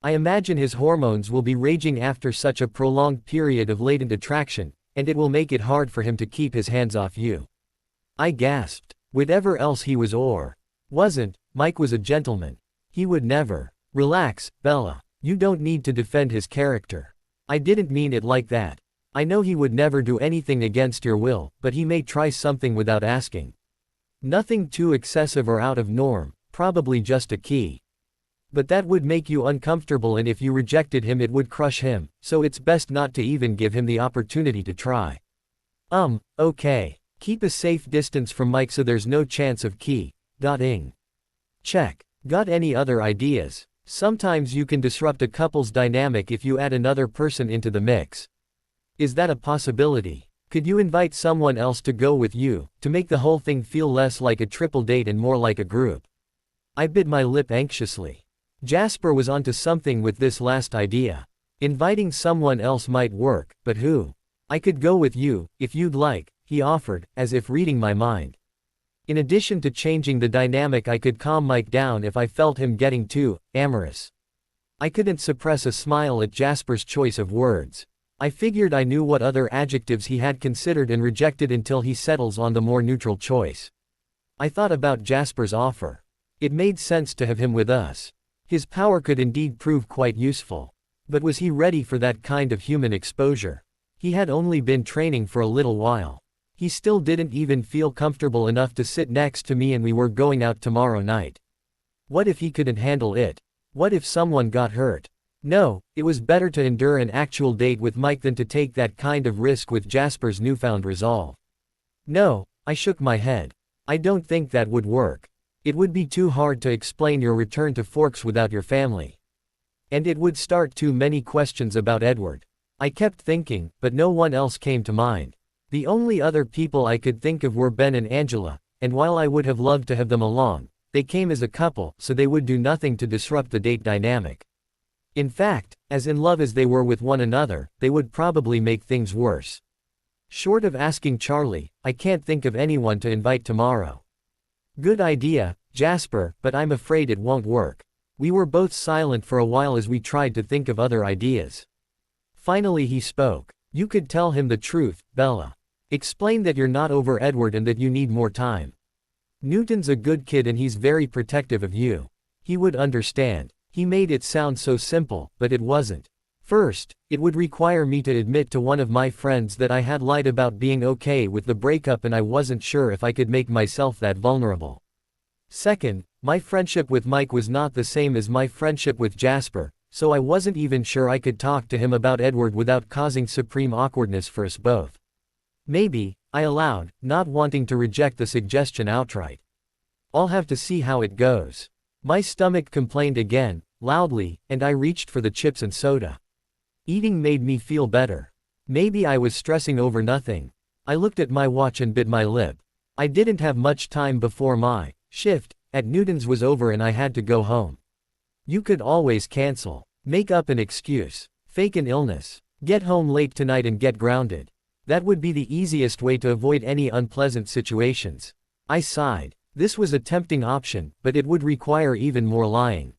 I imagine his hormones will be raging after such a prolonged period of latent attraction, and it will make it hard for him to keep his hands off you. I gasped. Whatever else he was or wasn't, Mike was a gentleman. He would never. Relax, Bella. You don't need to defend his character. I didn't mean it like that. I know he would never do anything against your will, but he may try something without asking. Nothing too excessive or out of norm, probably just a key. But that would make you uncomfortable, and if you rejected him it would crush him, so it's best not to even give him the opportunity to try. Okay. Keep a safe distance from Mike so there's no chance of key-ing. Check. Got any other ideas? Sometimes you can disrupt a couple's dynamic if you add another person into the mix. Is that a possibility? Could you invite someone else to go with you, to make the whole thing feel less like a triple date and more like a group? I bit my lip anxiously. Jasper was onto something with this last idea. Inviting someone else might work, but who? I could go with you, if you'd like, he offered, as if reading my mind. In addition to changing the dynamic, I could calm Mike down if I felt him getting too amorous. I couldn't suppress a smile at Jasper's choice of words. I figured I knew what other adjectives he had considered and rejected until he settles on the more neutral choice. I thought about Jasper's offer. It made sense to have him with us. His power could indeed prove quite useful. But was he ready for that kind of human exposure? He had only been training for a little while. He still didn't even feel comfortable enough to sit next to me, and we were going out tomorrow night. What if he couldn't handle it? What if someone got hurt? No, it was better to endure an actual date with Mike than to take that kind of risk with Jasper's newfound resolve. No, I shook my head. I don't think that would work. It would be too hard to explain your return to Forks without your family. And it would start too many questions about Edward. I kept thinking, but no one else came to mind. The only other people I could think of were Ben and Angela, and while I would have loved to have them along, they came as a couple, so they would do nothing to disrupt the date dynamic. In fact, as in love as they were with one another, they would probably make things worse. Short of asking Charlie, I can't think of anyone to invite tomorrow. Good idea, Jasper, but I'm afraid it won't work. We were both silent for a while as we tried to think of other ideas. Finally he spoke. You could tell him the truth, Bella. Explain that you're not over Edward and that you need more time. Newton's a good kid and he's very protective of you. He would understand. He made it sound so simple, but it wasn't. First, it would require me to admit to one of my friends that I had lied about being okay with the breakup, and I wasn't sure if I could make myself that vulnerable. Second, my friendship with Mike was not the same as my friendship with Jasper, so I wasn't even sure I could talk to him about Edward without causing supreme awkwardness for us both. Maybe, I allowed, not wanting to reject the suggestion outright. I'll have to see how it goes. My stomach complained again, loudly, and I reached for the chips and soda. Eating made me feel better. Maybe I was stressing over nothing. I looked at my watch and bit my lip. I didn't have much time before my shift at Newton's was over and I had to go home. You could always cancel. Make up an excuse. Fake an illness. Get home late tonight and get grounded. That would be the easiest way to avoid any unpleasant situations. I sighed. This was a tempting option, but it would require even more lying.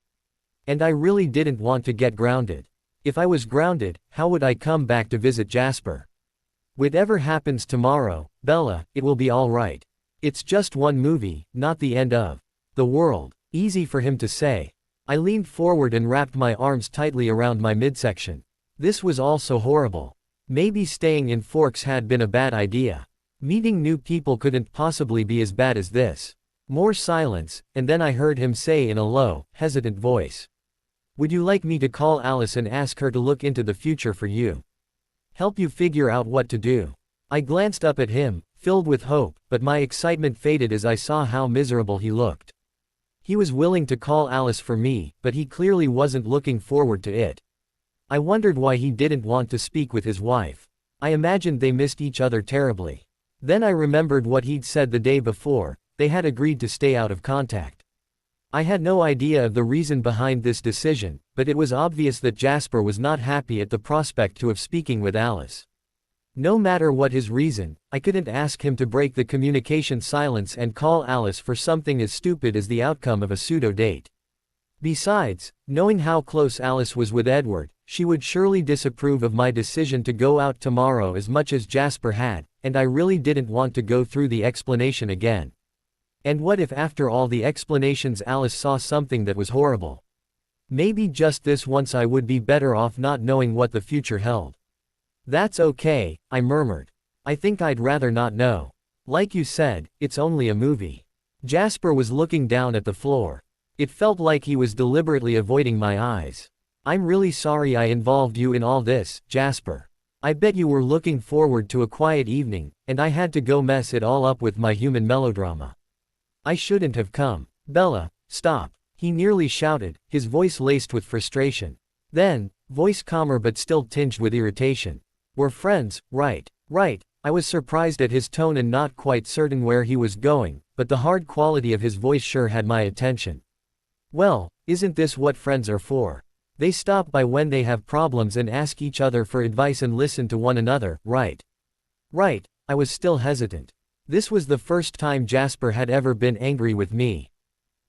And I really didn't want to get grounded. If I was grounded, how would I come back to visit Jasper? Whatever happens tomorrow, Bella, it will be alright. It's just one movie, not the end of the world. Easy for him to say. I leaned forward and wrapped my arms tightly around my midsection. This was all so horrible. Maybe staying in Forks had been a bad idea. Meeting new people couldn't possibly be as bad as this. More silence, and then I heard him say in a low, hesitant voice. Would you like me to call Alice and ask her to look into the future for you? Help you figure out what to do? I glanced up at him, filled with hope, but my excitement faded as I saw how miserable he looked. He was willing to call Alice for me, but he clearly wasn't looking forward to it. I wondered why he didn't want to speak with his wife. I imagined they missed each other terribly. Then I remembered what he'd said the day before. They had agreed to stay out of contact. I had no idea of the reason behind this decision, but it was obvious that Jasper was not happy at the prospect of speaking with Alice. No matter what his reason, I couldn't ask him to break the communication silence and call Alice for something as stupid as the outcome of a pseudo-date. Besides, knowing how close Alice was with Edward, she would surely disapprove of my decision to go out tomorrow as much as Jasper had, and I really didn't want to go through the explanation again. And what if after all the explanations Alice saw something that was horrible? Maybe just this once I would be better off not knowing what the future held. That's okay, I murmured. I think I'd rather not know. Like you said, it's only a movie. Jasper was looking down at the floor. It felt like he was deliberately avoiding my eyes. I'm really sorry I involved you in all this, Jasper. I bet you were looking forward to a quiet evening, and I had to go mess it all up with my human melodrama. I shouldn't have come. Bella, stop. He nearly shouted, his voice laced with frustration. Then, voice calmer but still tinged with irritation. We're friends, right? Right. I was surprised at his tone and not quite certain where he was going, but the hard quality of his voice sure had my attention. Well, isn't this what friends are for? They stop by when they have problems and ask each other for advice and listen to one another, right? Right. I was still hesitant. This was the first time Jasper had ever been angry with me.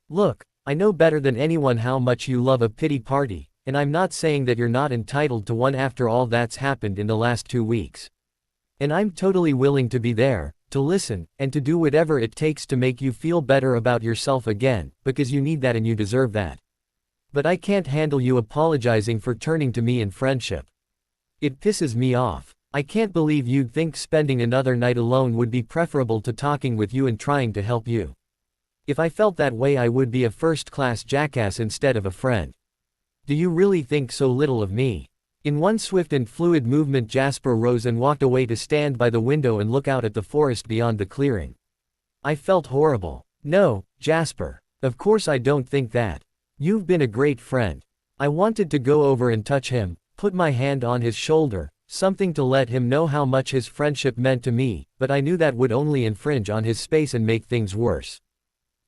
Look, I know better than anyone how much you love a pity party, and I'm not saying that you're not entitled to one after all that's happened in the last 2 weeks. And I'm totally willing to be there, to listen, and to do whatever it takes to make you feel better about yourself again, because you need that and you deserve that. But I can't handle you apologizing for turning to me in friendship. It pisses me off. I can't believe you'd think spending another night alone would be preferable to talking with you and trying to help you. If I felt that way I would be a first-class jackass instead of a friend. Do you really think so little of me? In one swift and fluid movement Jasper rose and walked away to stand by the window and look out at the forest beyond the clearing. I felt horrible. No, Jasper. Of course I don't think that. You've been a great friend. I wanted to go over and touch him, put my hand on his shoulder, something to let him know how much his friendship meant to me, but I knew that would only infringe on his space and make things worse.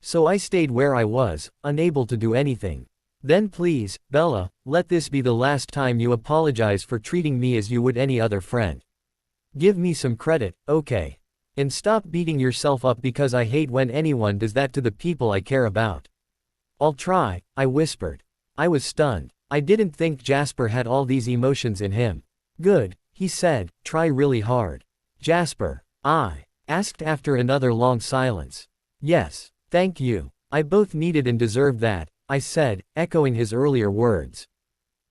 So I stayed where I was, unable to do anything. Then please, Bella, let this be the last time you apologize for treating me as you would any other friend. Give me some credit, okay? And stop beating yourself up because I hate when anyone does that to the people I care about. I'll try, I whispered. I was stunned. I didn't think Jasper had all these emotions in him. Good, he said, try really hard. Jasper, I asked after another long silence. Yes, thank you. I both needed and deserved that, I said, echoing his earlier words.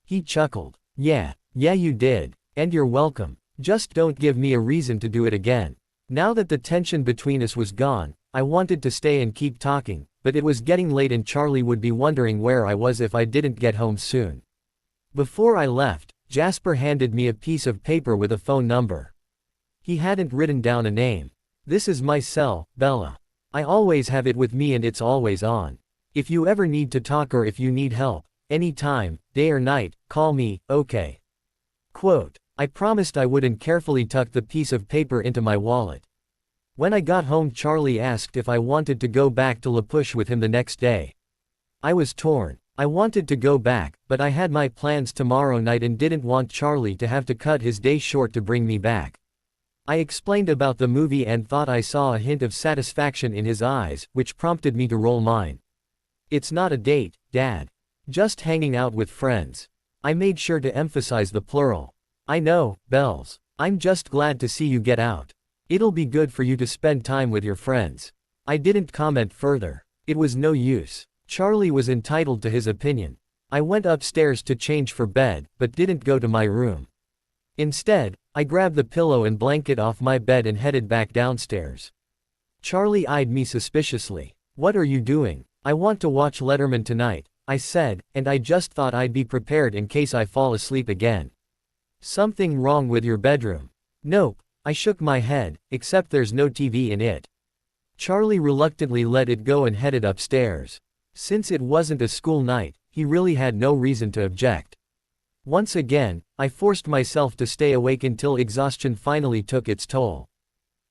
He chuckled. Yeah you did. And you're welcome. Just don't give me a reason to do it again. Now that the tension between us was gone, I wanted to stay and keep talking, but it was getting late and Charlie would be wondering where I was if I didn't get home soon. Before I left, Jasper handed me a piece of paper with a phone number. He hadn't written down a name. This is my cell, Bella. I always have it with me and it's always on. If you ever need to talk or if you need help, anytime, day or night, call me, okay? Quote. I promised I would and carefully tucked the piece of paper into my wallet. When I got home Charlie asked if I wanted to go back to La Push with him the next day. I was torn. I wanted to go back, but I had my plans tomorrow night and didn't want Charlie to have to cut his day short to bring me back. I explained about the movie and thought I saw a hint of satisfaction in his eyes, which prompted me to roll mine. It's not a date, Dad. Just hanging out with friends. I made sure to emphasize the plural. I know, Bells. I'm just glad to see you get out. It'll be good for you to spend time with your friends. I didn't comment further. It was no use. Charlie was entitled to his opinion. I went upstairs to change for bed, but didn't go to my room. Instead, I grabbed the pillow and blanket off my bed and headed back downstairs. Charlie eyed me suspiciously. What are you doing? I want to watch Letterman tonight, I said, and I just thought I'd be prepared in case I fall asleep again. Something wrong with your bedroom? Nope, I shook my head, except there's no TV in it. Charlie reluctantly let it go and headed upstairs. Since it wasn't a school night, he really had no reason to object. Once again, I forced myself to stay awake until exhaustion finally took its toll.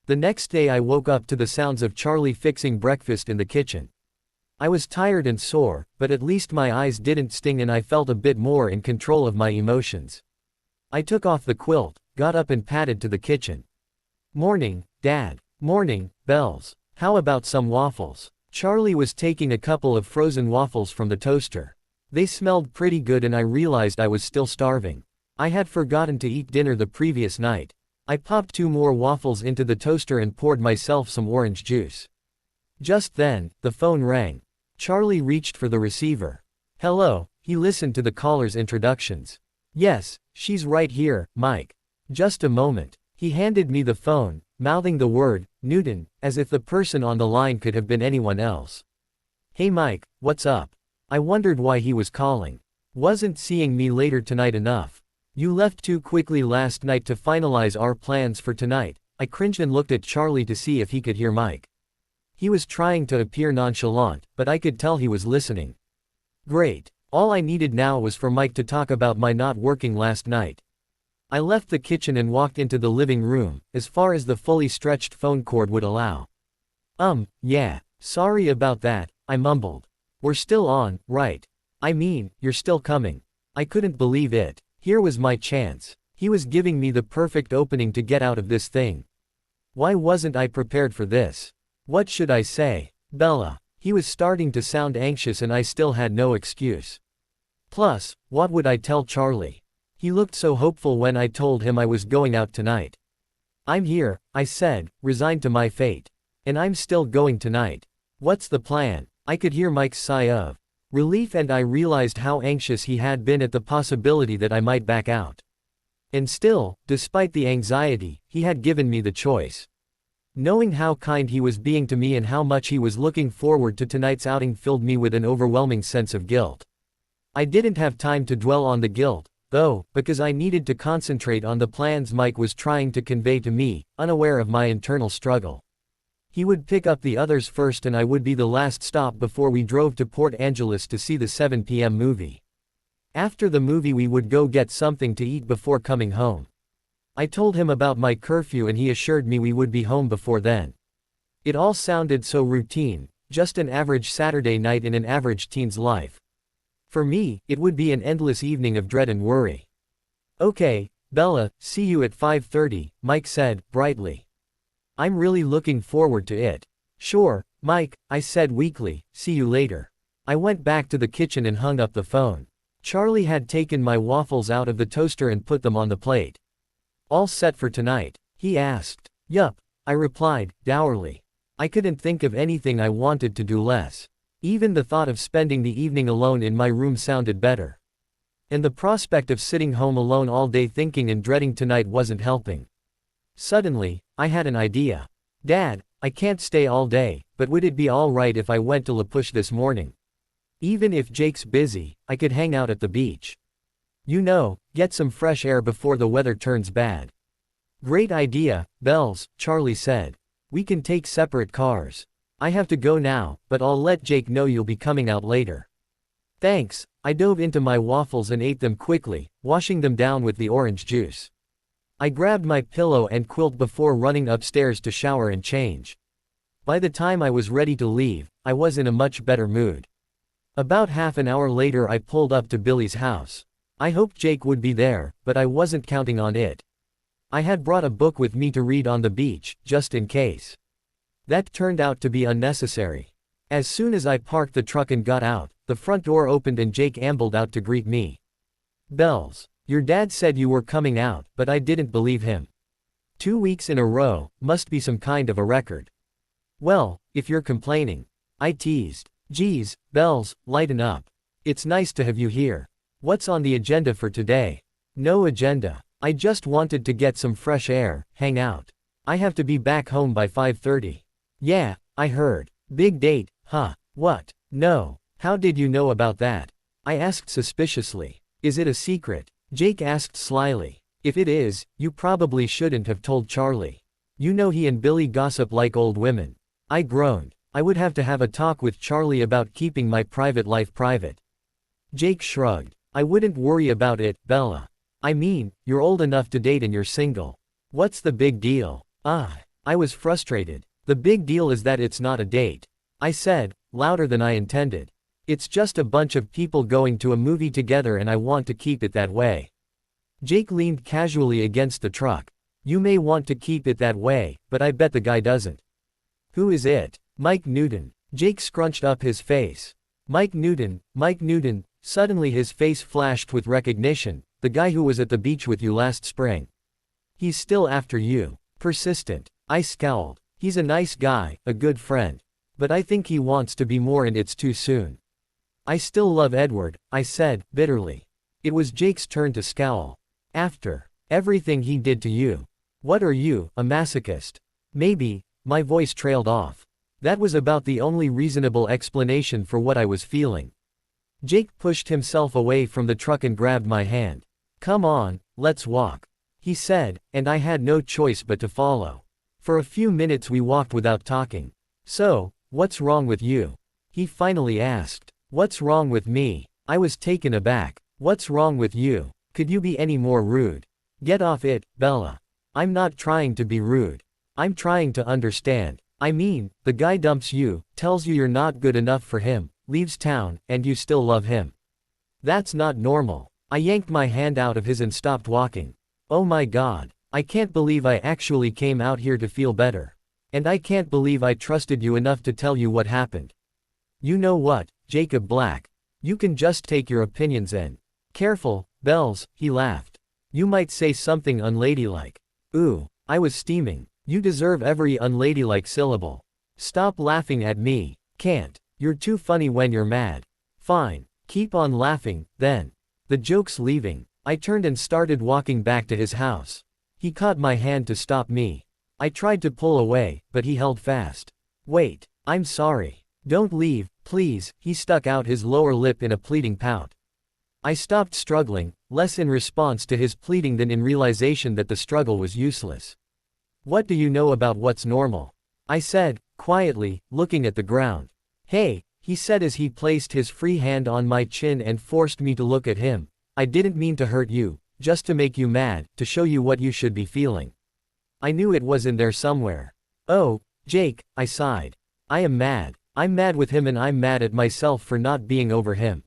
The next day I woke up to the sounds of Charlie fixing breakfast in the kitchen. I was tired and sore, but at least my eyes didn't sting and I felt a bit more in control of my emotions. I took off the quilt, got up and padded to the kitchen. Morning, Dad. Morning, Bells. How about some waffles? Charlie was taking a couple of frozen waffles from the toaster. They smelled pretty good and I realized I was still starving. I had forgotten to eat dinner the previous night. I popped 2 more waffles into the toaster and poured myself some orange juice. Just then, the phone rang. Charlie reached for the receiver. Hello, he listened to the caller's introductions. Yes, she's right here, Mike. Just a moment. He handed me the phone, mouthing the word, Newton, as if the person on the line could have been anyone else. Hey Mike, what's up? I wondered why he was calling. Wasn't seeing me later tonight enough? You left too quickly last night to finalize our plans for tonight. I cringed and looked at Charlie to see if he could hear Mike. He was trying to appear nonchalant, but I could tell he was listening. Great. All I needed now was for Mike to talk about my not working last night. I left the kitchen and walked into the living room, as far as the fully stretched phone cord would allow. Yeah. Sorry about that, I mumbled. We're still on, right? I mean, you're still coming. I couldn't believe it. Here was my chance. He was giving me the perfect opening to get out of this thing. Why wasn't I prepared for this? What should I say? Bella. He was starting to sound anxious and I still had no excuse. Plus, what would I tell Charlie? He looked so hopeful when I told him I was going out tonight. I'm here, I said, resigned to my fate. And I'm still going tonight. What's the plan? I could hear Mike's sigh of relief and I realized how anxious he had been at the possibility that I might back out. And still, despite the anxiety, he had given me the choice. Knowing how kind he was being to me and how much he was looking forward to tonight's outing filled me with an overwhelming sense of guilt. I didn't have time to dwell on the guilt, though, because I needed to concentrate on the plans Mike was trying to convey to me, unaware of my internal struggle. He would pick up the others first and I would be the last stop before we drove to Port Angeles to see the 7 p.m. movie. After the movie we would go get something to eat before coming home. I told him about my curfew and he assured me we would be home before then. It all sounded so routine, just an average Saturday night in an average teen's life. For me, it would be an endless evening of dread and worry. Okay, Bella, see you at 5:30, Mike said, brightly. I'm really looking forward to it. Sure, Mike, I said weakly, see you later. I went back to the kitchen and hung up the phone. Charlie had taken my waffles out of the toaster and put them on the plate. All set for tonight? He asked. Yup, I replied, dourly. I couldn't think of anything I wanted to do less. Even the thought of spending the evening alone in my room sounded better. And the prospect of sitting home alone all day thinking and dreading tonight wasn't helping. Suddenly, I had an idea. Dad, I can't stay all day, but would it be alright if I went to La Push this morning? Even if Jake's busy, I could hang out at the beach. You know, get some fresh air before the weather turns bad. Great idea, Bells, Charlie said. We can take separate cars. I have to go now, but I'll let Jake know you'll be coming out later. Thanks, I dove into my waffles and ate them quickly, washing them down with the orange juice. I grabbed my pillow and quilt before running upstairs to shower and change. By the time I was ready to leave, I was in a much better mood. About half an hour later I pulled up to Billy's house. I hoped Jake would be there, but I wasn't counting on it. I had brought a book with me to read on the beach, just in case. That turned out to be unnecessary. As soon as I parked the truck and got out, the front door opened and Jake ambled out to greet me. Bells. Your dad said you were coming out, but I didn't believe him. 2 weeks in a row, must be some kind of a record. Well, if you're complaining. I teased. Geez, Bells, lighten up. It's nice to have you here. What's on the agenda for today? No agenda. I just wanted to get some fresh air, hang out. I have to be back home by 5:30. Yeah, I heard. Big date, huh? What? No. How did you know about that? I asked suspiciously. Is it a secret? Jake asked slyly. If it is, you probably shouldn't have told Charlie. You know he and Billy gossip like old women. I groaned. I would have to have a talk with Charlie about keeping my private life private. Jake shrugged. I wouldn't worry about it, Bella. I mean, you're old enough to date and you're single. What's the big deal? I was frustrated. The big deal is that it's not a date. I said, louder than I intended. It's just a bunch of people going to a movie together and I want to keep it that way. Jake leaned casually against the truck. You may want to keep it that way, but I bet the guy doesn't. Who is it? Mike Newton. Jake scrunched up his face. Mike Newton. Suddenly his face flashed with recognition, the guy who was at the beach with you last spring. He's still after you. Persistent. I scowled. He's a nice guy, a good friend. But I think he wants to be more and it's too soon. I still love Edward, I said, bitterly. It was Jake's turn to scowl. After everything he did to you. What are you, a masochist? Maybe. My voice trailed off. That was about the only reasonable explanation for what I was feeling. Jake pushed himself away from the truck and grabbed my hand. Come on, let's walk. He said, and I had no choice but to follow. For a few minutes we walked without talking. So, what's wrong with you? He finally asked. What's wrong with me? I was taken aback. What's wrong with you? Could you be any more rude? Get off it, Bella. I'm not trying to be rude. I'm trying to understand. I mean, the guy dumps you, tells you you're not good enough for him, leaves town, and you still love him. That's not normal. I yanked my hand out of his and stopped walking. Oh my God. I can't believe I actually came out here to feel better. And I can't believe I trusted you enough to tell you what happened. You know what, Jacob Black? You can just take your opinions and. Careful, Bells, he laughed. You might say something unladylike. Ooh, I was steaming. You deserve every unladylike syllable. Stop laughing at me. Can't. You're too funny when you're mad. Fine. Keep on laughing, then. The joke's leaving. I turned and started walking back to his house. He caught my hand to stop me. I tried to pull away, but he held fast. Wait, I'm sorry. Don't leave, please. He stuck out his lower lip in a pleading pout. I stopped struggling, less in response to his pleading than in realization that the struggle was useless. What do you know about what's normal? I said, quietly, looking at the ground. Hey, he said as he placed his free hand on my chin and forced me to look at him. I didn't mean to hurt you, just to make you mad, to show you what you should be feeling. I knew it was in there somewhere. Oh, Jake, I sighed. I am mad. I'm mad with him and I'm mad at myself for not being over him.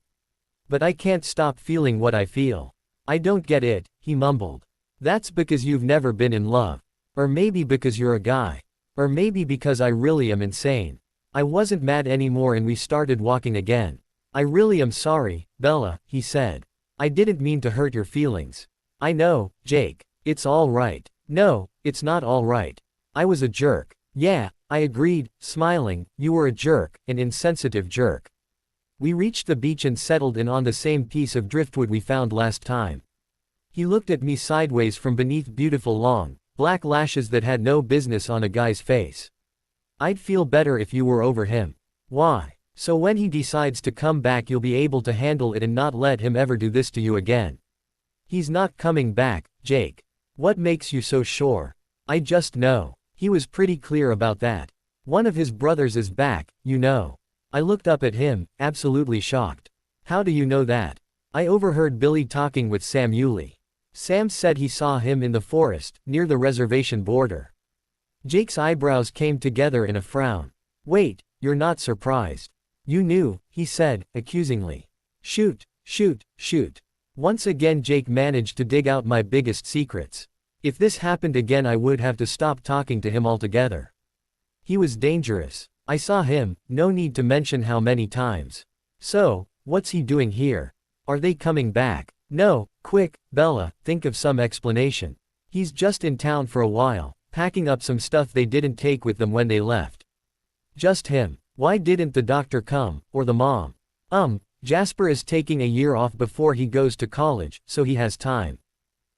But I can't stop feeling what I feel. I don't get it, he mumbled. That's because you've never been in love. Or maybe because you're a guy. Or maybe because I really am insane. I wasn't mad anymore and we started walking again. I really am sorry, Bella, he said. I didn't mean to hurt your feelings. I know, Jake. It's all right. No, it's not all right. I was a jerk. Yeah, I agreed, smiling. You were a jerk, an insensitive jerk. We reached the beach and settled in on the same piece of driftwood we found last time. He looked at me sideways from beneath beautiful long, black lashes that had no business on a guy's face. I'd feel better if you were over him. Why? So when he decides to come back you'll be able to handle it and not let him ever do this to you again. He's not coming back, Jake. What makes you so sure? I just know. He was pretty clear about that. One of his brothers is back, you know. I looked up at him, absolutely shocked. How do you know that? I overheard Billy talking with Sam Yulee. Sam said he saw him in the forest, near the reservation border. Jake's eyebrows came together in a frown. Wait, you're not surprised. You knew, he said, accusingly. Shoot. Once again Jake managed to dig out my biggest secrets. If this happened again I would have to stop talking to him altogether. He was dangerous. I saw him, no need to mention how many times. So, what's he doing here? Are they coming back? No, quick, Bella, think of some explanation. He's just in town for a while, packing up some stuff they didn't take with them when they left. Just him. Why didn't the doctor come, or the mom? Jasper is taking a year off before he goes to college, so he has time.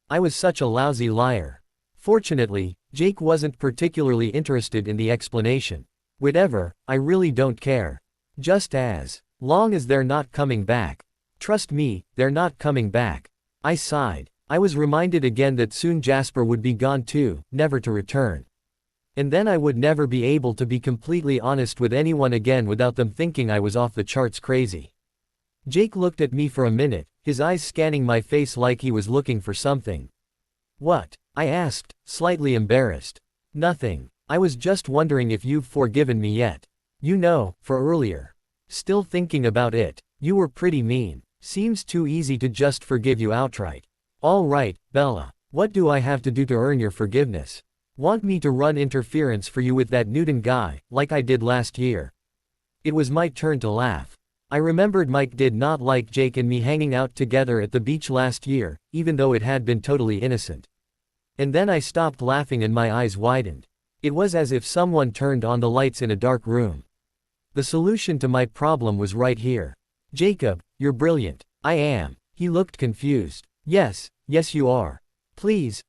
I was such a lousy liar. Fortunately, Jake wasn't particularly interested in the explanation. Whatever, I really don't care. Just as long as they're not coming back. Trust me, they're not coming back. I sighed. I was reminded again that soon Jasper would be gone too, never to return. And then I would never be able to be completely honest with anyone again without them thinking I was off the charts crazy. Jake looked at me for a minute, his eyes scanning my face like he was looking for something. What? I asked, slightly embarrassed. Nothing. I was just wondering if you've forgiven me yet. You know, for earlier. Still thinking about it. You were pretty mean. Seems too easy to just forgive you outright. All right, Bella. What do I have to do to earn your forgiveness? Want me to run interference for you with that Newton guy, like I did last year? It was my turn to laugh. I remembered Mike did not like Jake and me hanging out together at the beach last year, even though it had been totally innocent. And then I stopped laughing and my eyes widened. It was as if someone turned on the lights in a dark room. The solution to my problem was right here. Jacob, you're brilliant. I am. He looked confused. Yes you are. Please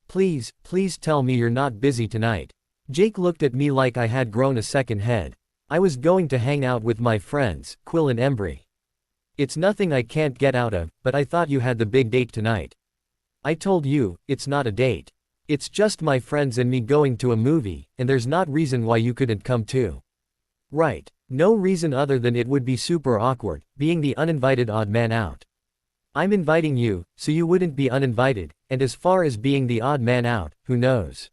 tell me you're not busy tonight. Jake looked at me like I had grown a second head. I was going to hang out with my friends, Quill and Embry. It's nothing I can't get out of, but I thought you had the big date tonight. I told you, it's not a date. It's just my friends and me going to a movie, and there's not reason why you couldn't come too. Right. No reason other than it would be super awkward, being the uninvited odd man out. I'm inviting you, so you wouldn't be uninvited, and as far as being the odd man out, who knows?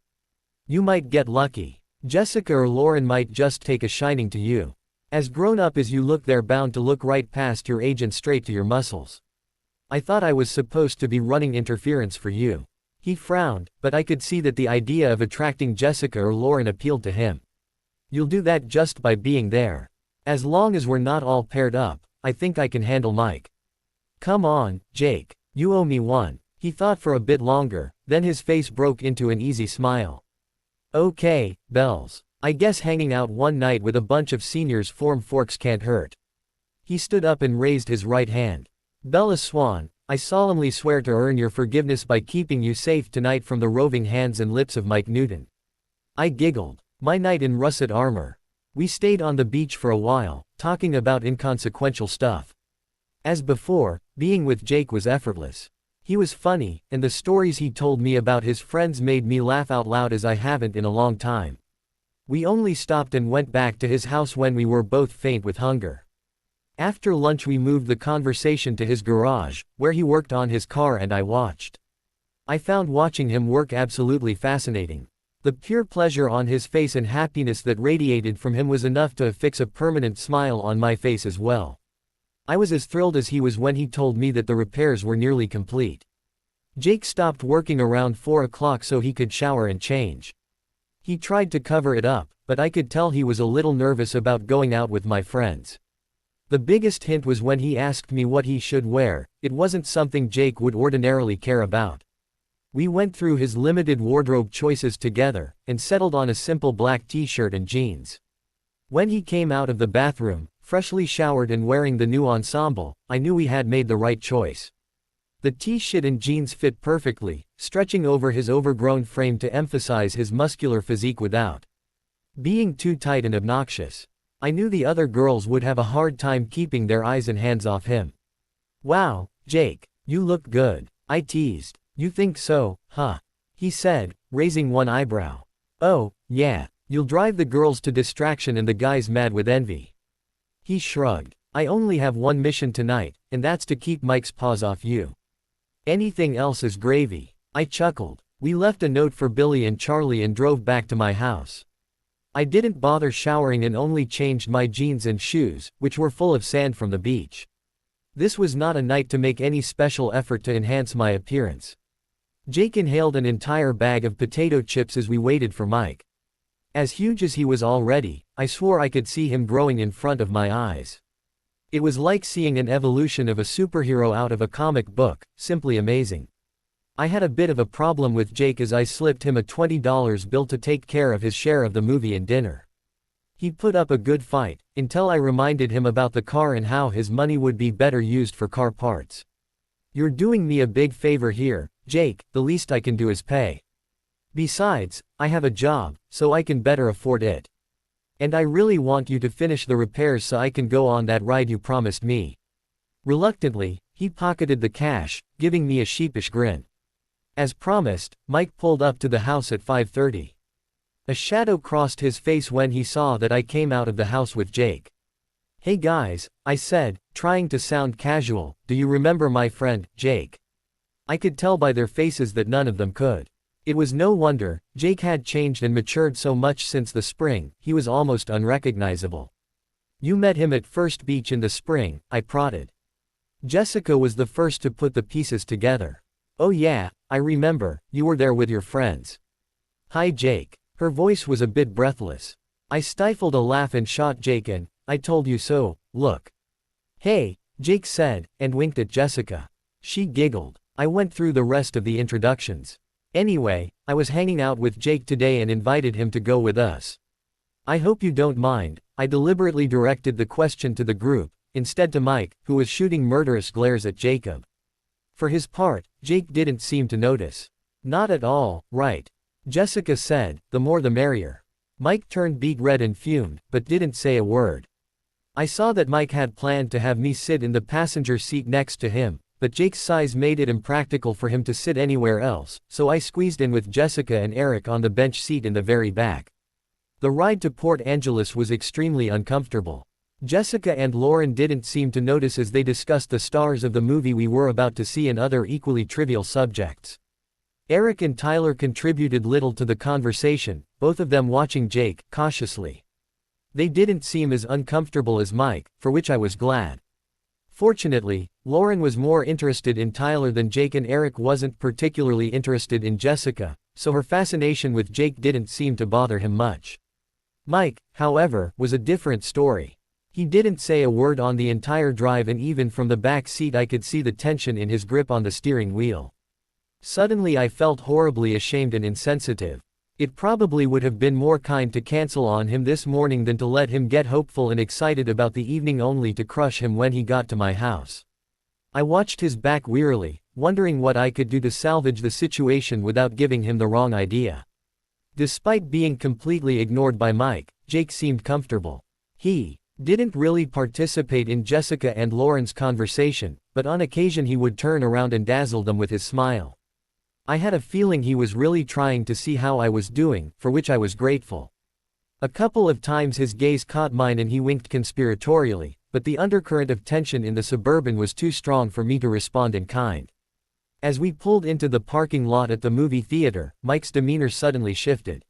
You might get lucky. Jessica or Lauren might just take a shining to you. As grown up as you look, they're bound to look right past your age and straight to your muscles. I thought I was supposed to be running interference for you. He frowned, but I could see that the idea of attracting Jessica or Lauren appealed to him. You'll do that just by being there. As long as we're not all paired up, I think I can handle Mike. Come on, Jake. You owe me one. He thought for a bit longer, then his face broke into an easy smile. Okay, Bells. I guess hanging out one night with a bunch of seniors from Forks can't hurt. He stood up and raised his right hand. Bella Swan, I solemnly swear to earn your forgiveness by keeping you safe tonight from the roving hands and lips of Mike Newton. I giggled. My knight in russet armor. We stayed on the beach for a while, talking about inconsequential stuff. As before, being with Jake was effortless. He was funny, and the stories he told me about his friends made me laugh out loud as I haven't in a long time. We only stopped and went back to his house when we were both faint with hunger. After lunch we moved the conversation to his garage, where he worked on his car, and I watched. I found watching him work absolutely fascinating. The pure pleasure on his face and happiness that radiated from him was enough to affix a permanent smile on my face as well. I was as thrilled as he was when he told me that the repairs were nearly complete. Jake stopped working around 4 o'clock so he could shower and change. He tried to cover it up, but I could tell he was a little nervous about going out with my friends. The biggest hint was when he asked me what he should wear. It wasn't something Jake would ordinarily care about. We went through his limited wardrobe choices together, and settled on a simple black t-shirt and jeans. When he came out of the bathroom, freshly showered and wearing the new ensemble, I knew we had made the right choice. The t-shirt and jeans fit perfectly, stretching over his overgrown frame to emphasize his muscular physique without being too tight and obnoxious. I knew the other girls would have a hard time keeping their eyes and hands off him. Wow, Jake, you look good, I teased. You think so, huh? He said, raising one eyebrow. Oh, yeah, you'll drive the girls to distraction and the guys mad with envy. He shrugged. I only have one mission tonight, and that's to keep Mike's paws off you. Anything else is gravy. I chuckled. We left a note for Billy and Charlie and drove back to my house. I didn't bother showering and only changed my jeans and shoes, which were full of sand from the beach. This was not a night to make any special effort to enhance my appearance. Jake inhaled an entire bag of potato chips as we waited for Mike. As huge as he was already, I swore I could see him growing in front of my eyes. It was like seeing an evolution of a superhero out of a comic book, simply amazing. I had a bit of a problem with Jake as I slipped him a $20 bill to take care of his share of the movie and dinner. He put up a good fight, until I reminded him about the car and how his money would be better used for car parts. "You're doing me a big favor here, Jake, the least I can do is pay. Besides, I have a job, so I can better afford it. And I really want you to finish the repairs so I can go on that ride you promised me." Reluctantly, he pocketed the cash, giving me a sheepish grin. As promised, Mike pulled up to the house at 5:30. A shadow crossed his face when he saw that I came out of the house with Jake. "Hey guys," I said, trying to sound casual, "do you remember my friend, Jake?" I could tell by their faces that none of them could. It was no wonder, Jake had changed and matured so much since the spring, he was almost unrecognizable. "You met him at First Beach in the spring," I prodded. Jessica was the first to put the pieces together. "Oh yeah, I remember, you were there with your friends." "Hi Jake." Her voice was a bit breathless. I stifled a laugh and shot Jake an "I told you so" look. "Hey," Jake said, and winked at Jessica. She giggled. I went through the rest of the introductions. Anyway, I was hanging out with Jake today and invited him to go with us. "I hope you don't mind," I deliberately directed the question to the group, instead to Mike, who was shooting murderous glares at Jacob. For his part, Jake didn't seem to notice. "Not at all, right?" Jessica said, "The more the merrier." Mike turned beet red and fumed, but didn't say a word. I saw that Mike had planned to have me sit in the passenger seat next to him, but Jake's size made it impractical for him to sit anywhere else, so I squeezed in with Jessica and Eric on the bench seat in the very back. The ride to Port Angeles was extremely uncomfortable. Jessica and Lauren didn't seem to notice as they discussed the stars of the movie we were about to see and other equally trivial subjects. Eric and Tyler contributed little to the conversation, both of them watching Jake, cautiously. They didn't seem as uncomfortable as Mike, for which I was glad. Fortunately, Lauren was more interested in Tyler than Jake and Eric wasn't particularly interested in Jessica, so her fascination with Jake didn't seem to bother him much. Mike, however, was a different story. He didn't say a word on the entire drive and even from the back seat I could see the tension in his grip on the steering wheel. Suddenly I felt horribly ashamed and insensitive. It probably would have been more kind to cancel on him this morning than to let him get hopeful and excited about the evening only to crush him when he got to my house. I watched his back wearily, wondering what I could do to salvage the situation without giving him the wrong idea. Despite being completely ignored by Mike, Jake seemed comfortable. He didn't really participate in Jessica and Lauren's conversation, but on occasion he would turn around and dazzle them with his smile. I had a feeling he was really trying to see how I was doing, for which I was grateful. A couple of times his gaze caught mine and he winked conspiratorially, but the undercurrent of tension in the Suburban was too strong for me to respond in kind. As we pulled into the parking lot at the movie theater, Mike's demeanor suddenly shifted.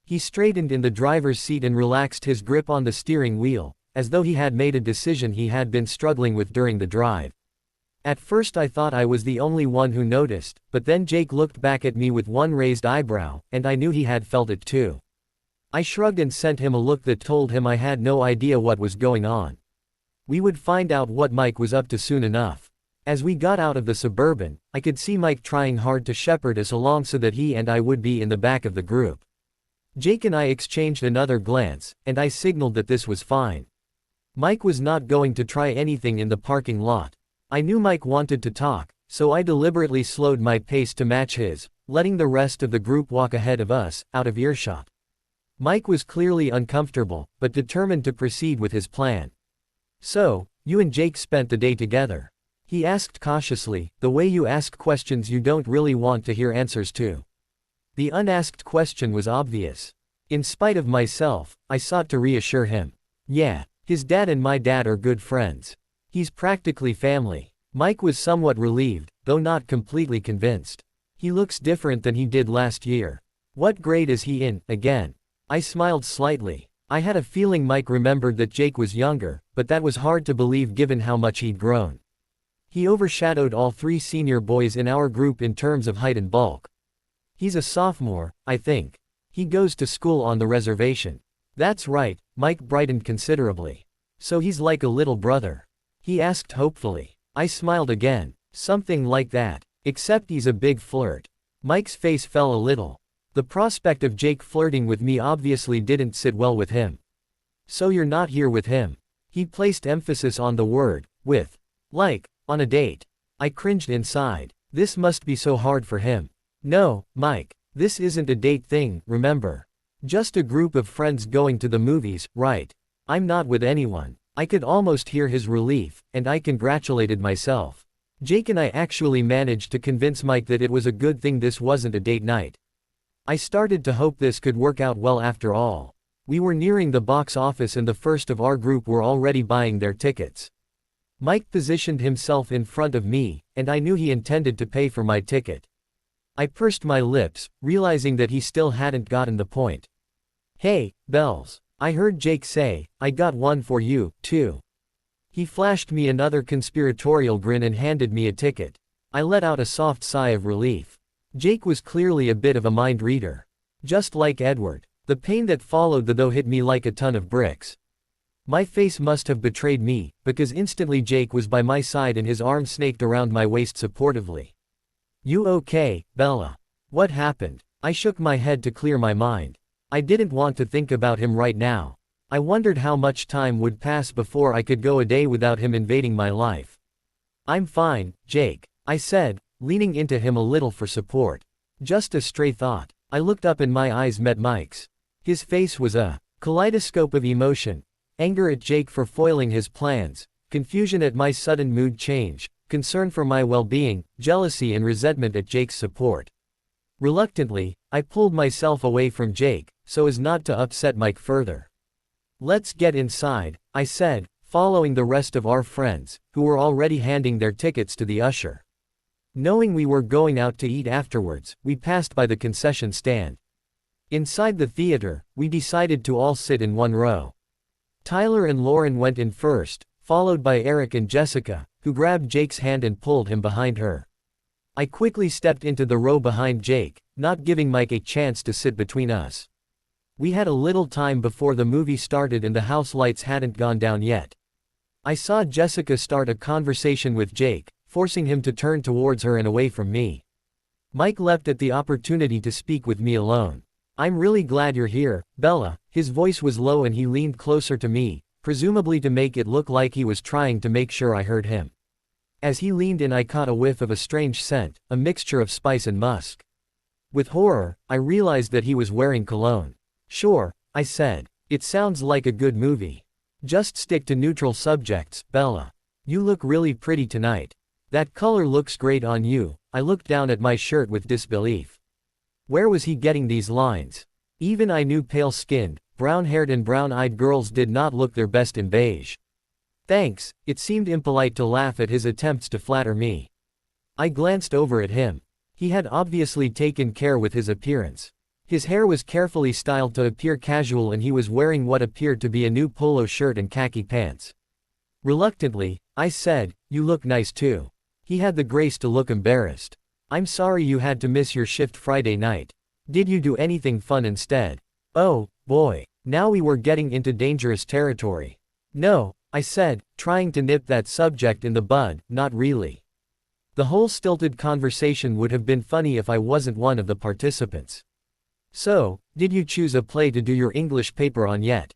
He straightened in the driver's seat and relaxed his grip on the steering wheel, as though he had made a decision he had been struggling with during the drive. At first I thought I was the only one who noticed, but then Jake looked back at me with one raised eyebrow, and I knew he had felt it too. I shrugged and sent him a look that told him I had no idea what was going on. We would find out what Mike was up to soon enough. As we got out of the Suburban, I could see Mike trying hard to shepherd us along so that he and I would be in the back of the group. Jake and I exchanged another glance, and I signaled that this was fine. Mike was not going to try anything in the parking lot. I knew Mike wanted to talk, so I deliberately slowed my pace to match his, letting the rest of the group walk ahead of us, out of earshot. Mike was clearly uncomfortable, but determined to proceed with his plan. "So, you and Jake spent the day together?" he asked cautiously, the way you ask questions you don't really want to hear answers to. The unasked question was obvious. In spite of myself, I sought to reassure him. "Yeah. His dad and my dad are good friends. He's practically family." Mike was somewhat relieved, though not completely convinced. "He looks different than he did last year. What grade is he in, again?" I smiled slightly. I had a feeling Mike remembered that Jake was younger, but that was hard to believe given how much he'd grown. He overshadowed all 3 senior boys in our group in terms of height and bulk. He's a sophomore, I think. He goes to school on the reservation. That's right, Mike brightened considerably. So he's like a little brother? He asked hopefully. I smiled again. Something like that. Except he's a big flirt. Mike's face fell a little. The prospect of Jake flirting with me obviously didn't sit well with him. So you're not here with him? He placed emphasis on the word, with. Like, on a date. I cringed inside. This must be so hard for him. No, Mike. This isn't a date thing, remember? Just a group of friends going to the movies, right? I'm not with anyone. I could almost hear his relief, and I congratulated myself. Jake and I actually managed to convince Mike that it was a good thing this wasn't a date night. I started to hope this could work out well after all. We were nearing the box office and the first of our group were already buying their tickets. Mike positioned himself in front of me, and I knew he intended to pay for my ticket. I pursed my lips, realizing that he still hadn't gotten the point. Hey, Bells. I heard Jake say, I got one for you, too. He flashed me another conspiratorial grin and handed me a ticket. I let out a soft sigh of relief. Jake was clearly a bit of a mind reader. Just like Edward. The pain that followed the though hit me like a ton of bricks. My face must have betrayed me, because instantly Jake was by my side and his arm snaked around my waist supportively. You okay, Bella? What happened? I shook my head to clear my mind. I didn't want to think about him right now. I wondered how much time would pass before I could go a day without him invading my life. I'm fine, Jake, I said, leaning into him a little for support. Just a stray thought. I looked up and my eyes met Mike's. His face was a kaleidoscope of emotion. Anger at Jake for foiling his plans, confusion at my sudden mood change, concern for my well-being, jealousy and resentment at Jake's support. Reluctantly, I pulled myself away from Jake, so as not to upset Mike further. Let's get inside, I said, following the rest of our friends, who were already handing their tickets to the usher. Knowing we were going out to eat afterwards, we passed by the concession stand. Inside the theater, we decided to all sit in one row. Tyler and Lauren went in first, followed by Eric and Jessica, who grabbed Jake's hand and pulled him behind her. I quickly stepped into the row behind Jake, not giving Mike a chance to sit between us. We had a little time before the movie started and the house lights hadn't gone down yet. I saw Jessica start a conversation with Jake, forcing him to turn towards her and away from me. Mike leapt at the opportunity to speak with me alone. I'm really glad you're here, Bella. His voice was low and he leaned closer to me, presumably to make it look like he was trying to make sure I heard him. As he leaned in I caught a whiff of a strange scent, a mixture of spice and musk. With horror, I realized that he was wearing cologne. Sure, I said. It sounds like a good movie. Just stick to neutral subjects, Bella. You look really pretty tonight. That color looks great on you. I looked down at my shirt with disbelief. Where was he getting these lines? Even I knew pale-skinned, brown-haired and brown-eyed girls did not look their best in beige. Thanks, it seemed impolite to laugh at his attempts to flatter me. I glanced over at him. He had obviously taken care with his appearance. His hair was carefully styled to appear casual and he was wearing what appeared to be a new polo shirt and khaki pants. Reluctantly, I said, you look nice too. He had the grace to look embarrassed. I'm sorry you had to miss your shift Friday night. Did you do anything fun instead? Oh, boy. Now we were getting into dangerous territory. No, I said, trying to nip that subject in the bud, not really. The whole stilted conversation would have been funny if I wasn't one of the participants. So, did you choose a play to do your English paper on yet?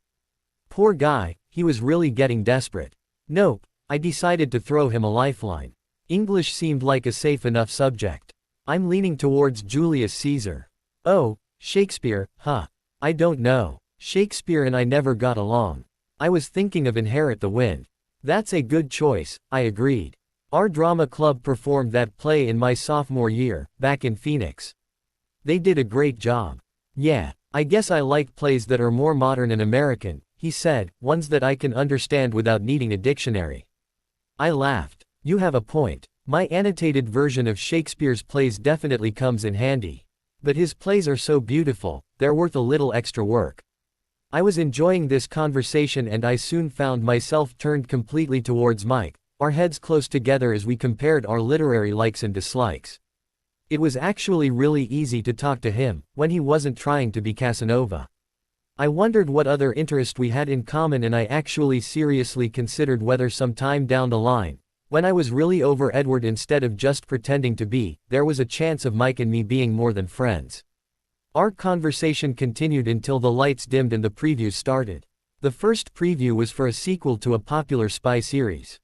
Poor guy, he was really getting desperate. Nope, I decided to throw him a lifeline. English seemed like a safe enough subject. I'm leaning towards Julius Caesar. Oh, Shakespeare, huh? I don't know. Shakespeare and I never got along. I was thinking of Inherit the Wind. That's a good choice, I agreed. Our drama club performed that play in my sophomore year, back in Phoenix. They did a great job. Yeah, I guess I like plays that are more modern and American, he said, ones that I can understand without needing a dictionary. I laughed. You have a point. My annotated version of Shakespeare's plays definitely comes in handy. But his plays are so beautiful, they're worth a little extra work. I was enjoying this conversation and I soon found myself turned completely towards Mike, our heads close together as we compared our literary likes and dislikes. It was actually really easy to talk to him, when he wasn't trying to be Casanova. I wondered what other interest we had in common, and I actually seriously considered whether some time down the line, when I was really over Edward instead of just pretending to be, there was a chance of Mike and me being more than friends. Our conversation continued until the lights dimmed and the previews started. The first preview was for a sequel to a popular spy series.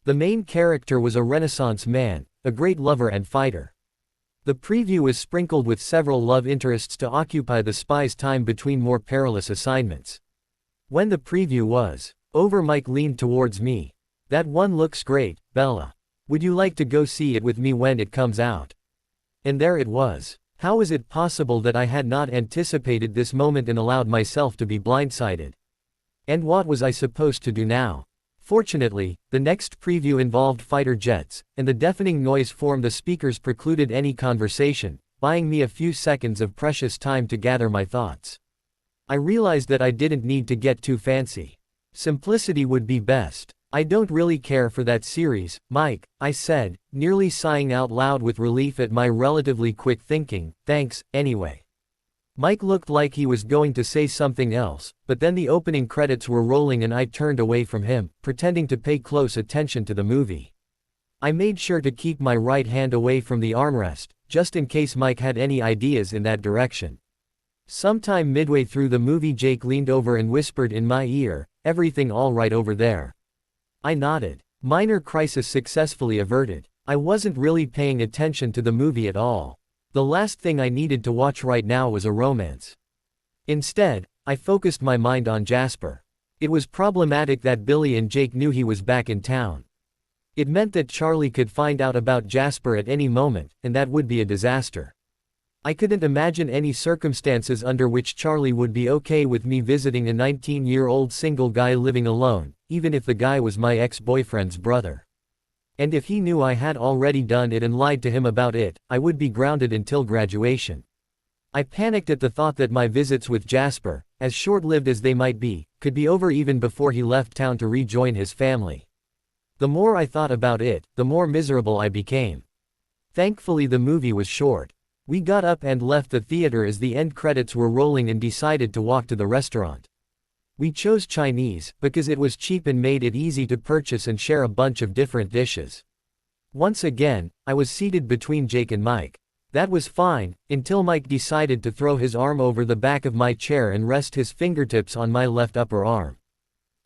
The main character was a Renaissance man, a great lover and fighter. The preview was sprinkled with several love interests to occupy the spy's time between more perilous assignments. When the preview was over, Mike leaned towards me. "That one looks great, Bella. Would you like to go see it with me when it comes out?" And there it was. How is it possible that I had not anticipated this moment and allowed myself to be blindsided? And what was I supposed to do now? Fortunately, the next preview involved fighter jets, and the deafening noise from the speakers precluded any conversation, buying me a few seconds of precious time to gather my thoughts. I realized that I didn't need to get too fancy. Simplicity would be best. "I don't really care for that series, Mike," I said, nearly sighing out loud with relief at my relatively quick thinking. "Thanks, anyway." Mike looked like he was going to say something else, but then the opening credits were rolling and I turned away from him, pretending to pay close attention to the movie. I made sure to keep my right hand away from the armrest, just in case Mike had any ideas in that direction. Sometime midway through the movie, Jake leaned over and whispered in my ear, "Everything all right over there?" I nodded. Minor crisis successfully averted. I wasn't really paying attention to the movie at all. The last thing I needed to watch right now was a romance. Instead, I focused my mind on Jasper. It was problematic that Billy and Jake knew he was back in town. It meant that Charlie could find out about Jasper at any moment, and that would be a disaster. I couldn't imagine any circumstances under which Charlie would be okay with me visiting a 19-year-old single guy living alone, even if the guy was my ex-boyfriend's brother. And if he knew I had already done it and lied to him about it, I would be grounded until graduation. I panicked at the thought that my visits with Jasper, as short-lived as they might be, could be over even before he left town to rejoin his family. The more I thought about it, the more miserable I became. Thankfully, the movie was short. We got up and left the theater as the end credits were rolling and decided to walk to the restaurant. We chose Chinese, because it was cheap and made it easy to purchase and share a bunch of different dishes. Once again, I was seated between Jake and Mike. That was fine, until Mike decided to throw his arm over the back of my chair and rest his fingertips on my left upper arm.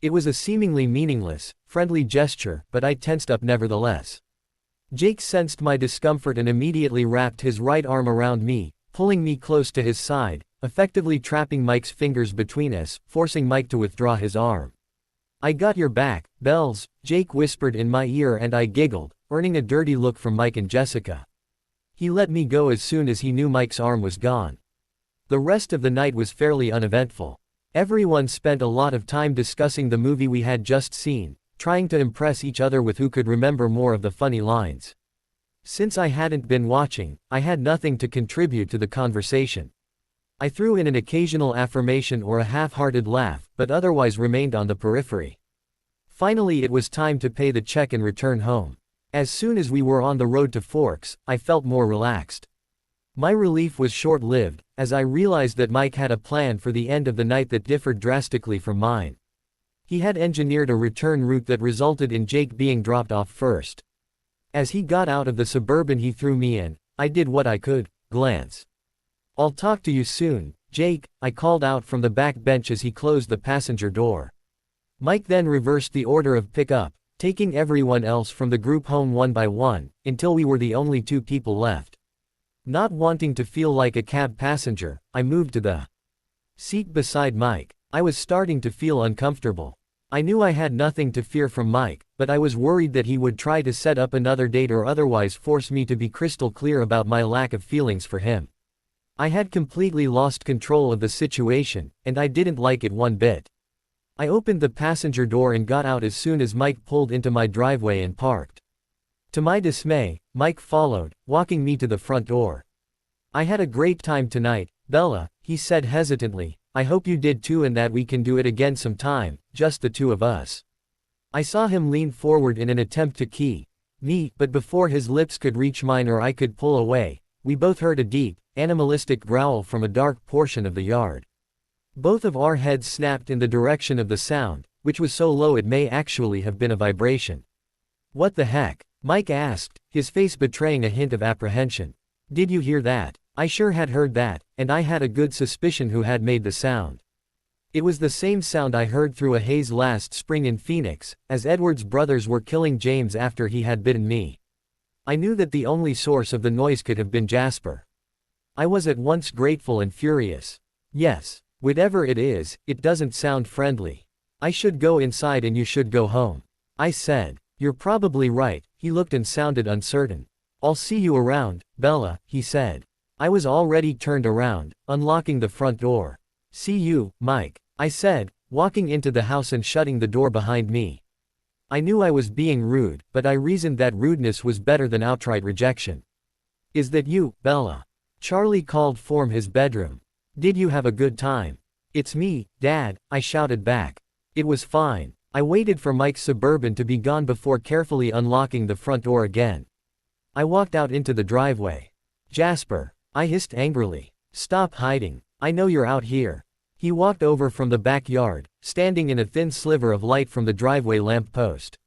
It was a seemingly meaningless, friendly gesture, but I tensed up nevertheless. Jake sensed my discomfort and immediately wrapped his right arm around me, pulling me close to his side, effectively trapping Mike's fingers between us, forcing Mike to withdraw his arm. "I got your back, Bells," Jake whispered in my ear, and I giggled, earning a dirty look from Mike and Jessica. He let me go as soon as he knew Mike's arm was gone. The rest of the night was fairly uneventful. Everyone spent a lot of time discussing the movie we had just seen, trying to impress each other with who could remember more of the funny lines. Since I hadn't been watching, I had nothing to contribute to the conversation. I threw in an occasional affirmation or a half-hearted laugh, but otherwise remained on the periphery. Finally, it was time to pay the check and return home. As soon as we were on the road to Forks, I felt more relaxed. My relief was short-lived, as I realized that Mike had a plan for the end of the night that differed drastically from mine. He had engineered a return route that resulted in Jake being dropped off first. As he got out of the Suburban he threw me in, I did what I could, glance. "I'll talk to you soon, Jake," I called out from the back bench as he closed the passenger door. Mike then reversed the order of pickup, taking everyone else from the group home one by one, until we were the only two people left. Not wanting to feel like a cab passenger, I moved to the seat beside Mike. I was starting to feel uncomfortable. I knew I had nothing to fear from Mike, but I was worried that he would try to set up another date or otherwise force me to be crystal clear about my lack of feelings for him. I had completely lost control of the situation, and I didn't like it one bit. I opened the passenger door and got out as soon as Mike pulled into my driveway and parked. To my dismay, Mike followed, walking me to the front door. "I had a great time tonight, Bella," he said hesitantly. "I hope you did too and that we can do it again sometime, just the two of us." I saw him lean forward in an attempt to key me, but before his lips could reach mine or I could pull away, we both heard a deep, animalistic growl from a dark portion of the yard. Both of our heads snapped in the direction of the sound, which was so low it may actually have been a vibration. "What the heck?" Mike asked, his face betraying a hint of apprehension. "Did you hear that?" I sure had heard that, and I had a good suspicion who had made the sound. It was the same sound I heard through a haze last spring in Phoenix, as Edward's brothers were killing James after he had bitten me. I knew that the only source of the noise could have been Jasper. I was at once grateful and furious. Yes, whatever it is, it doesn't sound friendly. I should go inside and you should go home. I said. "You're probably right," he looked and sounded uncertain. "I'll see you around, Bella," he said. I was already turned around, unlocking the front door. "See you, Mike," I said, walking into the house and shutting the door behind me. I knew I was being rude, but I reasoned that rudeness was better than outright rejection. "Is that you, Bella?" Charlie called from his bedroom. "Did you have a good time?" "It's me, Dad," I shouted back. It was fine. I waited for Mike's Suburban to be gone before carefully unlocking the front door again. I walked out into the driveway. "Jasper," I hissed angrily. "Stop hiding. I know you're out here." He walked over from the backyard, standing in a thin sliver of light from the driveway lamp post.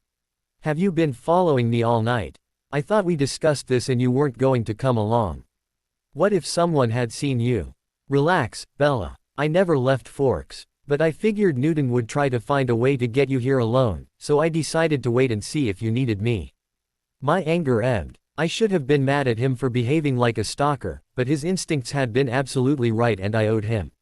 "Have you been following me all night? I thought we discussed this and you weren't going to come along. What if someone had seen you?" "Relax, Bella. I never left Forks. But I figured Newton would try to find a way to get you here alone, so I decided to wait and see if you needed me." My anger ebbed. I should have been mad at him for behaving like a stalker, but his instincts had been absolutely right and I owed him.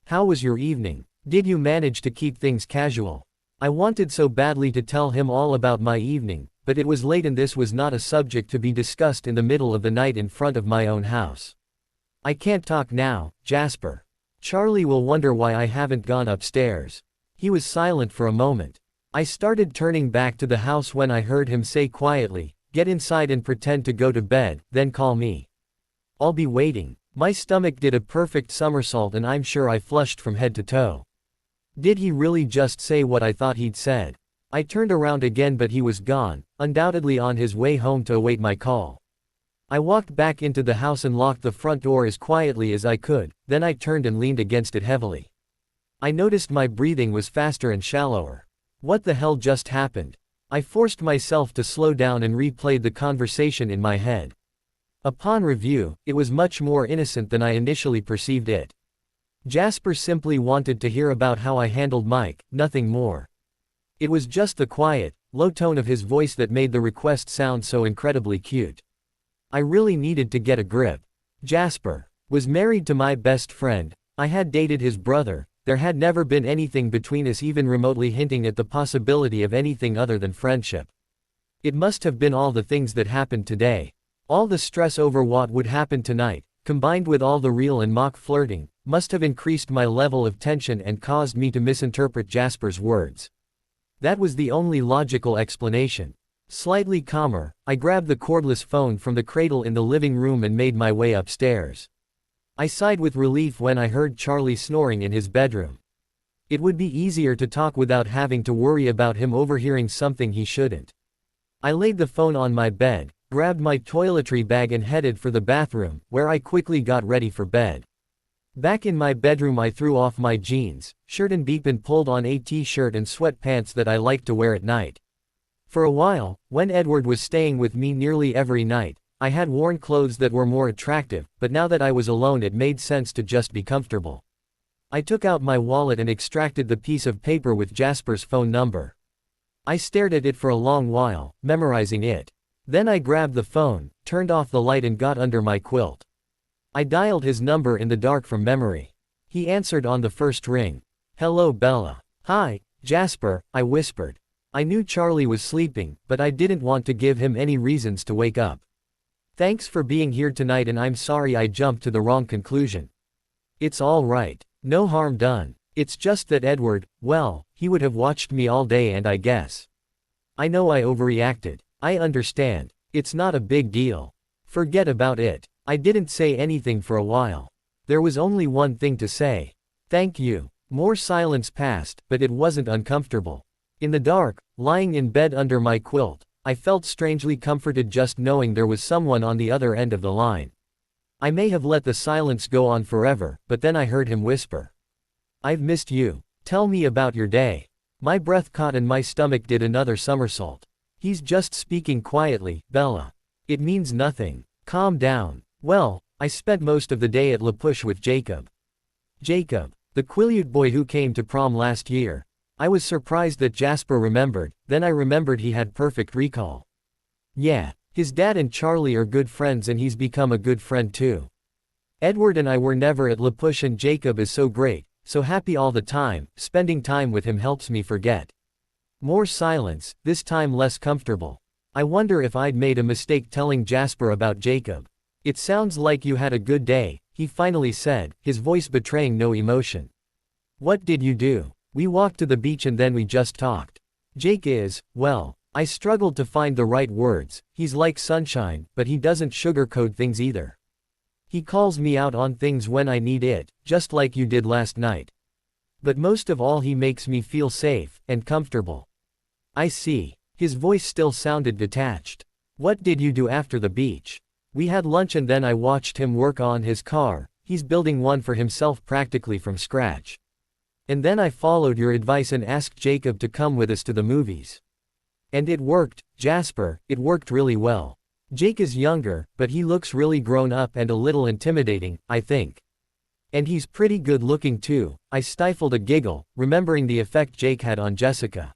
"How was your evening? Did you manage to keep things casual?" I wanted so badly to tell him all about my evening, but it was late and this was not a subject to be discussed in the middle of the night in front of my own house. "I can't talk now, Jasper. Charlie will wonder why I haven't gone upstairs." He was silent for a moment. I started turning back to the house when I heard him say quietly, "Get inside and pretend to go to bed, then call me. I'll be waiting." My stomach did a perfect somersault and I'm sure I flushed from head to toe. Did he really just say what I thought he'd said? I turned around again but he was gone, undoubtedly on his way home to await my call. I walked back into the house and locked the front door as quietly as I could, then I turned and leaned against it heavily. I noticed my breathing was faster and shallower. What the hell just happened? I forced myself to slow down and replayed the conversation in my head. Upon review, it was much more innocent than I initially perceived it. Jasper simply wanted to hear about how I handled Mike, nothing more. It was just the quiet, low tone of his voice that made the request sound so incredibly cute. I really needed to get a grip. Jasper was married to my best friend. I had dated his brother. There had never been anything between us even remotely hinting at the possibility of anything other than friendship. It must have been all the things that happened today. All the stress over what would happen tonight, combined with all the real and mock flirting, must have increased my level of tension and caused me to misinterpret Jasper's words. That was the only logical explanation. Slightly calmer, I grabbed the cordless phone from the cradle in the living room and made my way upstairs. I sighed with relief when I heard Charlie snoring in his bedroom. It would be easier to talk without having to worry about him overhearing something he shouldn't. I laid the phone on my bed, grabbed my toiletry bag and headed for the bathroom, where I quickly got ready for bed. Back in my bedroom I threw off my jeans, shirt and beep and pulled on a t-shirt and sweatpants that I liked to wear at night. For a while, when Edward was staying with me nearly every night, I had worn clothes that were more attractive, but now that I was alone it made sense to just be comfortable. I took out my wallet and extracted the piece of paper with Jasper's phone number. I stared at it for a long while, memorizing it. Then I grabbed the phone, turned off the light and got under my quilt. I dialed his number in the dark from memory. He answered on the first ring. "Hello Bella." "Hi, Jasper," I whispered. I knew Charlie was sleeping, but I didn't want to give him any reasons to wake up. "Thanks for being here tonight and I'm sorry I jumped to the wrong conclusion." "It's all right. No harm done. It's just that Edward, well, he would have watched me all day and I guess. I know I overreacted. I understand. It's not a big deal. Forget about it." I didn't say anything for a while. There was only one thing to say. "Thank you." More silence passed, but it wasn't uncomfortable. In the dark, Lying in bed under my quilt, I felt strangely comforted just knowing there was someone on the other end of the line. I may have let the silence go on forever, but then I heard him whisper. "I've missed you. Tell me about your day." My breath caught and my stomach did another somersault. "He's just speaking quietly, Bella. It means nothing. Calm down." Well, I spent most of the day at La Push with Jacob. Jacob, the Quileute boy who came to prom last year. I was surprised that Jasper remembered, then I remembered he had perfect recall. Yeah, his dad and Charlie are good friends and he's become a good friend too. Edward and I were never at La Push and Jacob is so great, so happy all the time, spending time with him helps me forget. More silence, this time less comfortable. I wonder if I'd made a mistake telling Jasper about Jacob. "It sounds like you had a good day," he finally said, his voice betraying no emotion. "What did you do?" "We walked to the beach and then we just talked. Jake is, well," I struggled to find the right words, "he's like sunshine, but he doesn't sugarcoat things either. He calls me out on things when I need it, just like you did last night. But most of all he makes me feel safe and comfortable." "I see." His voice still sounded detached. "What did you do after the beach?" "We had lunch and then I watched him work on his car, he's building one for himself practically from scratch. And then I followed your advice and asked Jacob to come with us to the movies. And it worked, Jasper, it worked really well. Jake is younger, but he looks really grown up and a little intimidating, I think. And he's pretty good looking too." I stifled a giggle, remembering the effect Jake had on Jessica.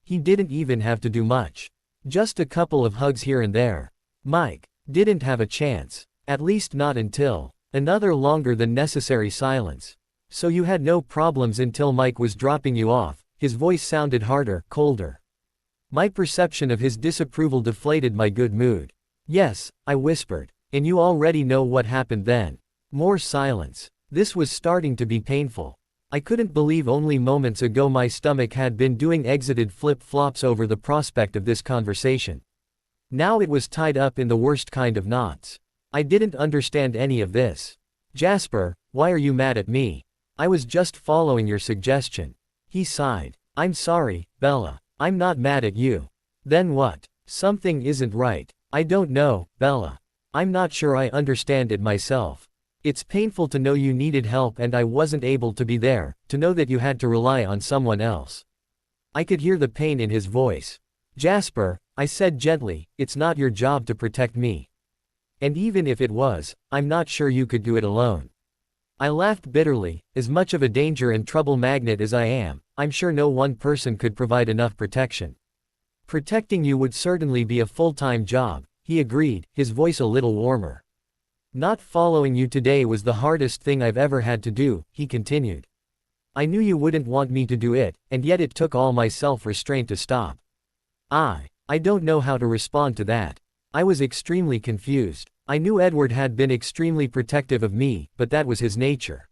He didn't even have to do much. Just a couple of hugs here and there. Mike didn't have a chance. At least not until another longer than necessary silence. "So you had no problems until Mike was dropping you off." His voice sounded harder, colder. My perception of his disapproval deflated my good mood. "Yes," I whispered. "And you already know what happened then." More silence. This was starting to be painful. I couldn't believe only moments ago my stomach had been doing exited flip-flops over the prospect of this conversation. Now it was tied up in the worst kind of knots. I didn't understand any of this. "Jasper, why are you mad at me?" "I was just following your suggestion." He sighed. "I'm sorry, Bella. I'm not mad at you." "Then what?" "Something isn't right." "I don't know, Bella. I'm not sure I understand it myself. It's painful to know you needed help and I wasn't able to be there, to know that you had to rely on someone else." I could hear the pain in his voice. "Jasper," I said gently, "it's not your job to protect me. And even if it was, I'm not sure you could do it alone." I laughed bitterly. As much of a danger and trouble magnet as I am, I'm sure no one person could provide enough protection. "Protecting you would certainly be a full-time job," he agreed, his voice a little warmer. "Not following you today was the hardest thing I've ever had to do," he continued. "I knew you wouldn't want me to do it, and yet it took all my self-restraint to stop." I don't know how to respond to that. I was extremely confused. I knew Edward had been extremely protective of me, but that was his nature.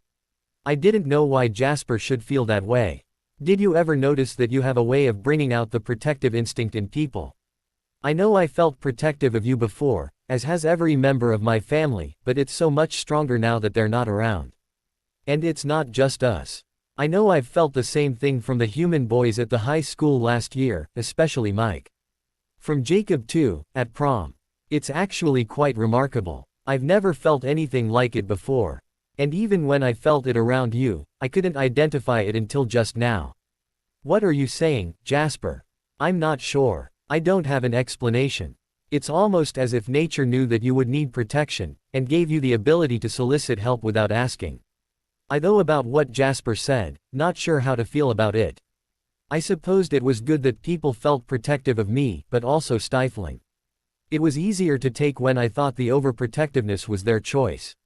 I didn't know why Jasper should feel that way. "Did you ever notice that you have a way of bringing out the protective instinct in people? I know I felt protective of you before, as has every member of my family, but it's so much stronger now that they're not around. And it's not just us. I know I've felt the same thing from the human boys at the high school last year, especially Mike. From Jacob too, at prom. It's actually quite remarkable. I've never felt anything like it before. And even when I felt it around you, I couldn't identify it until just now." "What are you saying, Jasper?" "I'm not sure. I don't have an explanation. It's almost as if nature knew that you would need protection, and gave you the ability to solicit help without asking." I though about what Jasper said, not sure how to feel about it. I supposed it was good that people felt protective of me, but also stifling. It was easier to take when I thought the overprotectiveness was their choice.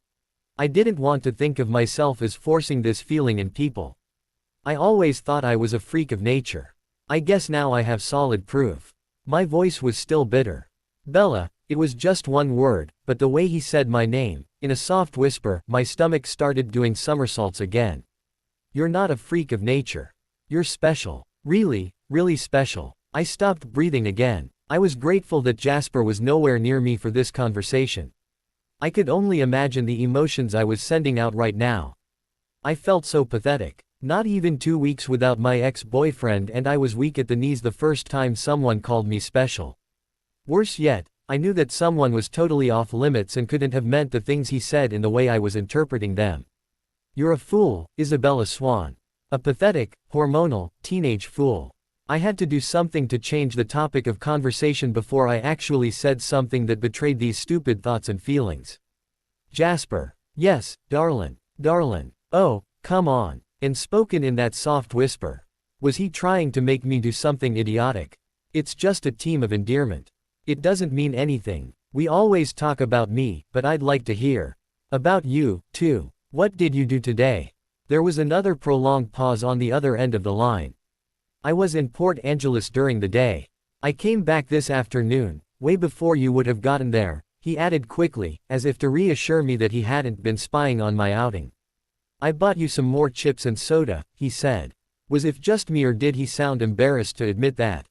I didn't want to think of myself as forcing this feeling in people. I always thought I was a freak of nature. I guess now I have solid proof. My voice was still bitter. "Bella," it was just one word, but the way he said my name, in a soft whisper, my stomach started doing somersaults again. "You're not a freak of nature. You're special. Really, really special." I stopped breathing again. I was grateful that Jasper was nowhere near me for this conversation. I could only imagine the emotions I was sending out right now. I felt so pathetic. Not even 2 weeks without my ex-boyfriend, and I was weak at the knees the first time someone called me special. Worse yet, I knew that someone was totally off limits and couldn't have meant the things he said in the way I was interpreting them. You're a fool, Isabella Swan. A pathetic, hormonal, teenage fool. I had to do something to change the topic of conversation before I actually said something that betrayed these stupid thoughts and feelings. Jasper. Yes, darlin'. Darlin'. Oh, come on. And spoken in that soft whisper. Was he trying to make me do something idiotic? It's just a team of endearment. It doesn't mean anything. We always talk about me, but I'd like to hear about you, too. What did you do today? There was another prolonged pause on the other end of the line. I was in Port Angeles during the day. I came back this afternoon, way before you would have gotten there, he added quickly, as if to reassure me that he hadn't been spying on my outing. I bought you some more chips and soda, he said. Was it just me, or did he sound embarrassed to admit that?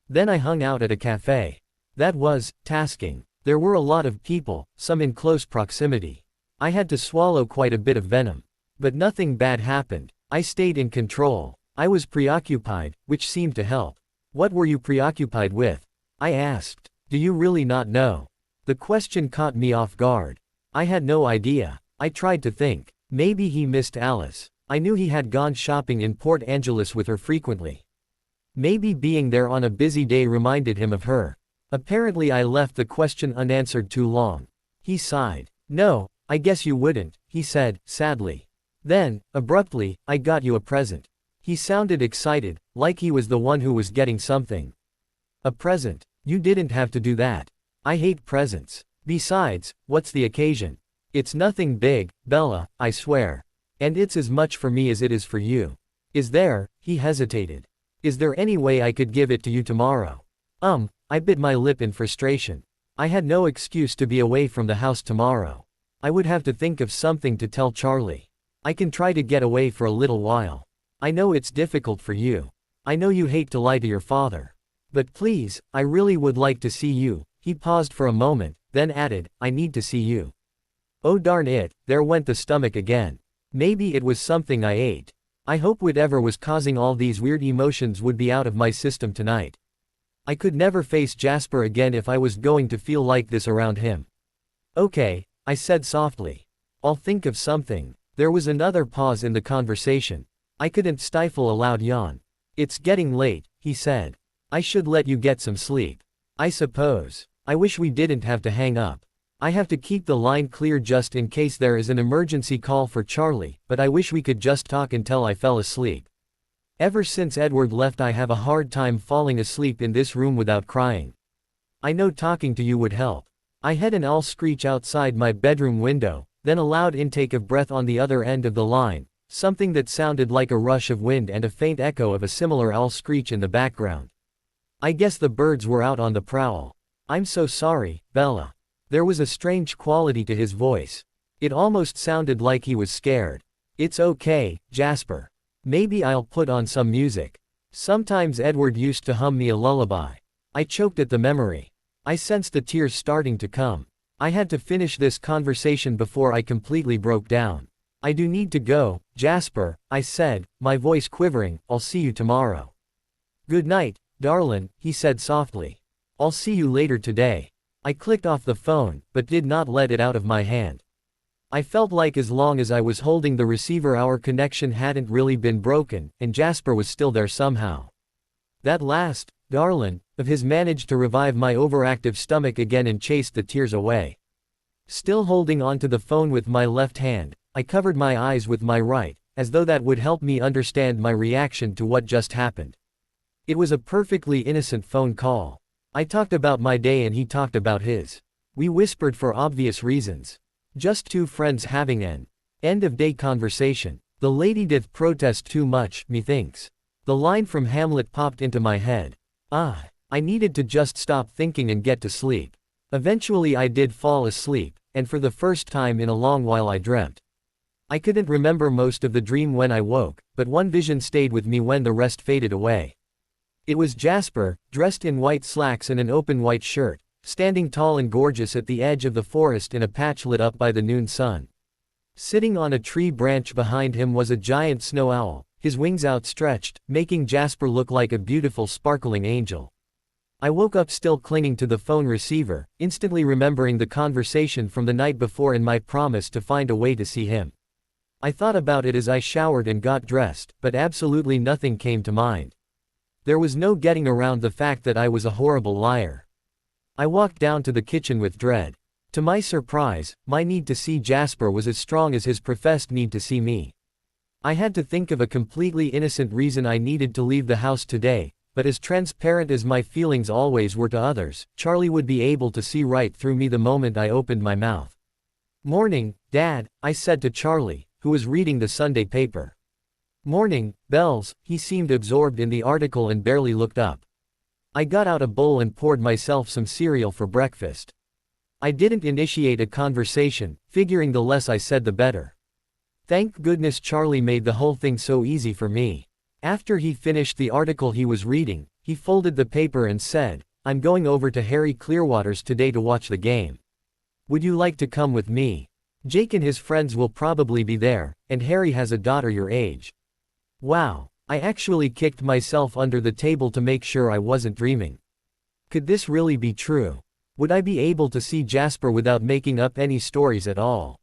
Then I hung out at a cafe. That was tasking. There were a lot of people, some in close proximity. I had to swallow quite a bit of venom. But nothing bad happened. I stayed in control. I was preoccupied, which seemed to help. What were you preoccupied with? I asked. Do you really not know? The question caught me off guard. I had no idea. I tried to think. Maybe he missed Alice. I knew he had gone shopping in Port Angeles with her frequently. Maybe being there on a busy day reminded him of her. Apparently I left the question unanswered too long. He sighed. No, I guess you wouldn't, he said, sadly. Then, abruptly, I got you a present. He sounded excited, like he was the one who was getting something. A present? You didn't have to do that. I hate presents. Besides, what's the occasion? It's nothing big, Bella, I swear. And it's as much for me as it is for you. Is there? He hesitated. Is there any way I could give it to you tomorrow? I bit my lip in frustration. I had no excuse to be away from the house tomorrow. I would have to think of something to tell Charlie. I can try to get away for a little while. I know it's difficult for you. I know you hate to lie to your father. But please, I really would like to see you. He paused for a moment, then added, I need to see you. Oh darn it, there went the stomach again. Maybe it was something I ate. I hope whatever was causing all these weird emotions would be out of my system tonight. I could never face Jasper again if I was going to feel like this around him. Okay, I said softly. I'll think of something. There was another pause in the conversation. I couldn't stifle a loud yawn. It's getting late, he said. I should let you get some sleep. I suppose. I wish we didn't have to hang up. I have to keep the line clear just in case there is an emergency call for Charlie, but I wish we could just talk until I fell asleep. Ever since Edward left, I have a hard time falling asleep in this room without crying. I know talking to you would help. I had an owl screech outside my bedroom window, then a loud intake of breath on the other end of the line, something that sounded like a rush of wind and a faint echo of a similar owl screech in the background. I guess the birds were out on the prowl. I'm so sorry, Bella. There was a strange quality to his voice. It almost sounded like he was scared. It's okay, Jasper. Maybe I'll put on some music. Sometimes Edward used to hum me a lullaby. I choked at the memory. I sensed the tears starting to come. I had to finish this conversation before I completely broke down. I do need to go, Jasper, I said, my voice quivering. I'll see you tomorrow. Good night, darlin', he said softly. I'll see you later today. I clicked off the phone, but did not let it out of my hand. I felt like as long as I was holding the receiver our connection hadn't really been broken, and Jasper was still there somehow. That last, darlin', of his managed to revive my overactive stomach again and chased the tears away. Still holding onto the phone with my left hand, I covered my eyes with my right, as though that would help me understand my reaction to what just happened. It was a perfectly innocent phone call. I talked about my day and he talked about his. We whispered for obvious reasons. Just two friends having an end-of-day conversation. The lady doth protest too much, methinks. The line from Hamlet popped into my head. I needed to just stop thinking and get to sleep. Eventually I did fall asleep, and for the first time in a long while I dreamt. I couldn't remember most of the dream when I woke, but one vision stayed with me when the rest faded away. It was Jasper, dressed in white slacks and an open white shirt, standing tall and gorgeous at the edge of the forest in a patch lit up by the noon sun. Sitting on a tree branch behind him was a giant snow owl, his wings outstretched, making Jasper look like a beautiful sparkling angel. I woke up still clinging to the phone receiver, instantly remembering the conversation from the night before and my promise to find a way to see him. I thought about it as I showered and got dressed, but absolutely nothing came to mind. There was no getting around the fact that I was a horrible liar. I walked down to the kitchen with dread. To my surprise, my need to see Jasper was as strong as his professed need to see me. I had to think of a completely innocent reason I needed to leave the house today, but as transparent as my feelings always were to others, Charlie would be able to see right through me the moment I opened my mouth. "Morning, Dad," I said to Charlie, who was reading the Sunday paper. "Morning, Bells," he seemed absorbed in the article and barely looked up. I got out a bowl and poured myself some cereal for breakfast. I didn't initiate a conversation, figuring the less I said the better. Thank goodness Charlie made the whole thing so easy for me. After he finished the article he was reading, he folded the paper and said, "I'm going over to Harry Clearwater's today to watch the game. Would you like to come with me? Jake and his friends will probably be there, and Harry has a daughter your age." Wow, I actually kicked myself under the table to make sure I wasn't dreaming. Could this really be true? Would I be able to see Jasper without making up any stories at all?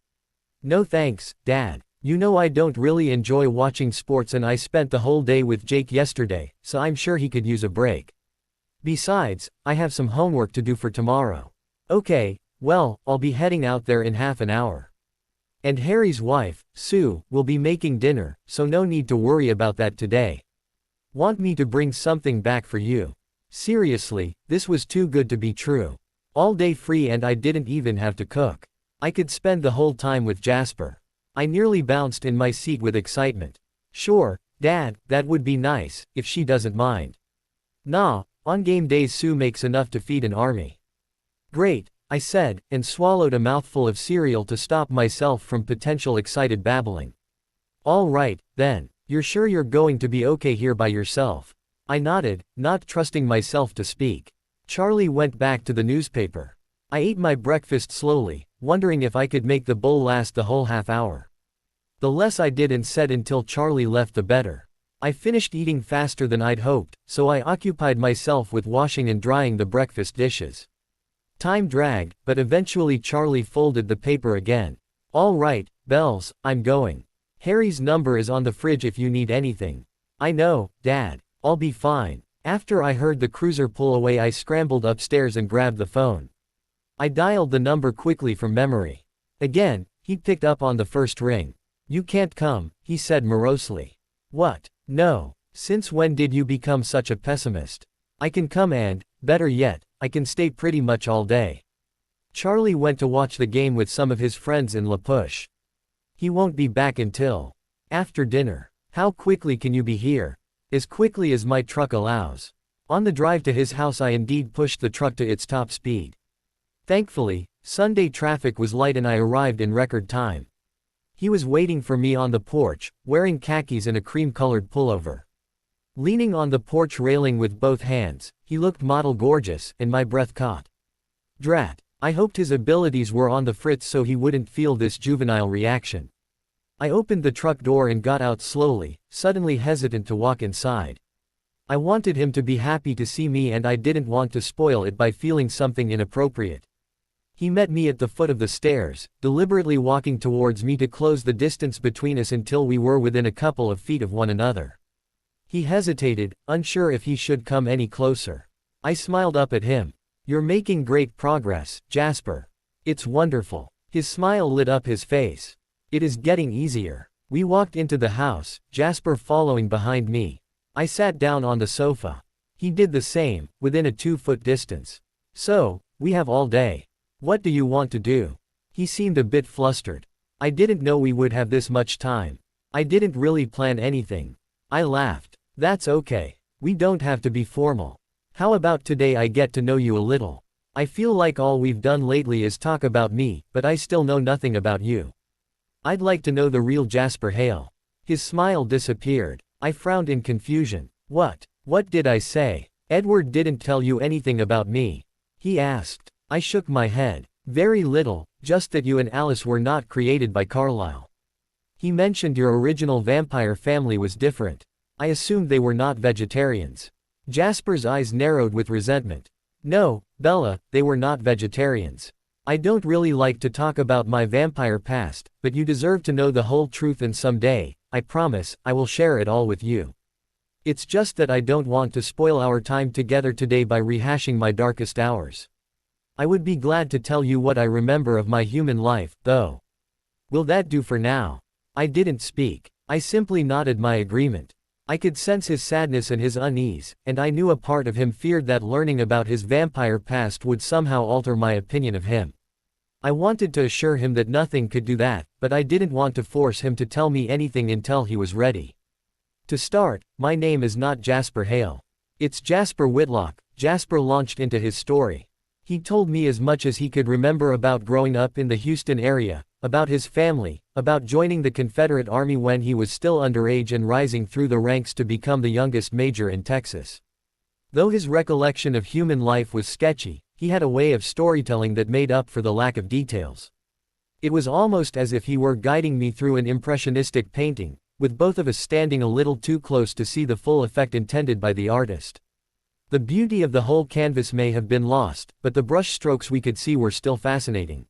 No thanks, Dad. You know I don't really enjoy watching sports and I spent the whole day with Jake yesterday, so I'm sure he could use a break. Besides, I have some homework to do for tomorrow. Okay, well, I'll be heading out there in half an hour. And Harry's wife, Sue, will be making dinner, so no need to worry about that today. Want me to bring something back for you? Seriously, this was too good to be true. All day free and I didn't even have to cook. I could spend the whole time with Jasper. I nearly bounced in my seat with excitement. Sure, Dad, that would be nice, if she doesn't mind. Nah, on game days Sue makes enough to feed an army. Great, I said, and swallowed a mouthful of cereal to stop myself from potential excited babbling. All right, then, you're sure you're going to be okay here by yourself? I nodded, not trusting myself to speak. Charlie went back to the newspaper. I ate my breakfast slowly, wondering if I could make the bowl last the whole half hour. The less I did and said until Charlie left the better. I finished eating faster than I'd hoped, so I occupied myself with washing and drying the breakfast dishes. Time dragged, but eventually Charlie folded the paper again. All right, Bells, I'm going. Harry's number is on the fridge if you need anything. I know, Dad. I'll be fine. After I heard the cruiser pull away I scrambled upstairs and grabbed the phone. I dialed the number quickly from memory. Again, he picked up on the first ring. "You can't come," he said morosely. "What? No. Since when did you become such a pessimist?" "I can come and, better yet, I can stay pretty much all day." Charlie went to watch the game with some of his friends in La Push. He won't be back until after dinner. How quickly can you be here? As quickly as my truck allows. On the drive to his house I indeed pushed the truck to its top speed. Thankfully, Sunday traffic was light and I arrived in record time. He was waiting for me on the porch, wearing khakis and a cream-colored pullover. Leaning on the porch railing with both hands, he looked model gorgeous, and my breath caught. Drat, I hoped his abilities were on the fritz so he wouldn't feel this juvenile reaction. I opened the truck door and got out slowly, suddenly hesitant to walk inside. I wanted him to be happy to see me and I didn't want to spoil it by feeling something inappropriate. He met me at the foot of the stairs, deliberately walking towards me to close the distance between us until we were within a couple of feet of one another. He hesitated, unsure if he should come any closer. I smiled up at him. "You're making great progress, Jasper. It's wonderful." His smile lit up his face. "It is getting easier." We walked into the house, Jasper following behind me. I sat down on the sofa. He did the same, within a 2-foot distance. "So, we have all day. What do you want to do?" He seemed a bit flustered. "I didn't know we would have this much time. I didn't really plan anything." I laughed. "That's okay. We don't have to be formal. How about today I get to know you a little? I feel like all we've done lately is talk about me, but I still know nothing about you. I'd like to know the real Jasper Hale." His smile disappeared. I frowned in confusion. What did I say? Edward didn't tell you anything about me?" he asked. I shook my head. "Very little, just that you and Alice were not created by Carlyle. He mentioned your original vampire family was different. I assumed they were not vegetarians. Jasper's eyes narrowed with resentment. No, Bella, they were not vegetarians. I don't really like to talk about my vampire past, but you deserve to know the whole truth, and someday, I promise, I will share it all with you. It's just that I don't want to spoil our time together today by rehashing my darkest hours. I would be glad to tell you what I remember of my human life, though. Will that do for now? I didn't speak. I simply nodded my agreement. I could sense his sadness and his unease, and I knew a part of him feared that learning about his vampire past would somehow alter my opinion of him. I wanted to assure him that nothing could do that, but I didn't want to force him to tell me anything until he was ready. To start, my name is not Jasper Hale. It's Jasper Whitlock. Jasper launched into his story. He told me as much as he could remember about growing up in the Houston area, about his family, about joining the Confederate Army when he was still underage and rising through the ranks to become the youngest major in Texas. Though his recollection of human life was sketchy, he had a way of storytelling that made up for the lack of details. It was almost as if he were guiding me through an impressionistic painting, with both of us standing a little too close to see the full effect intended by the artist. The beauty of the whole canvas may have been lost, but the brush strokes we could see were still fascinating.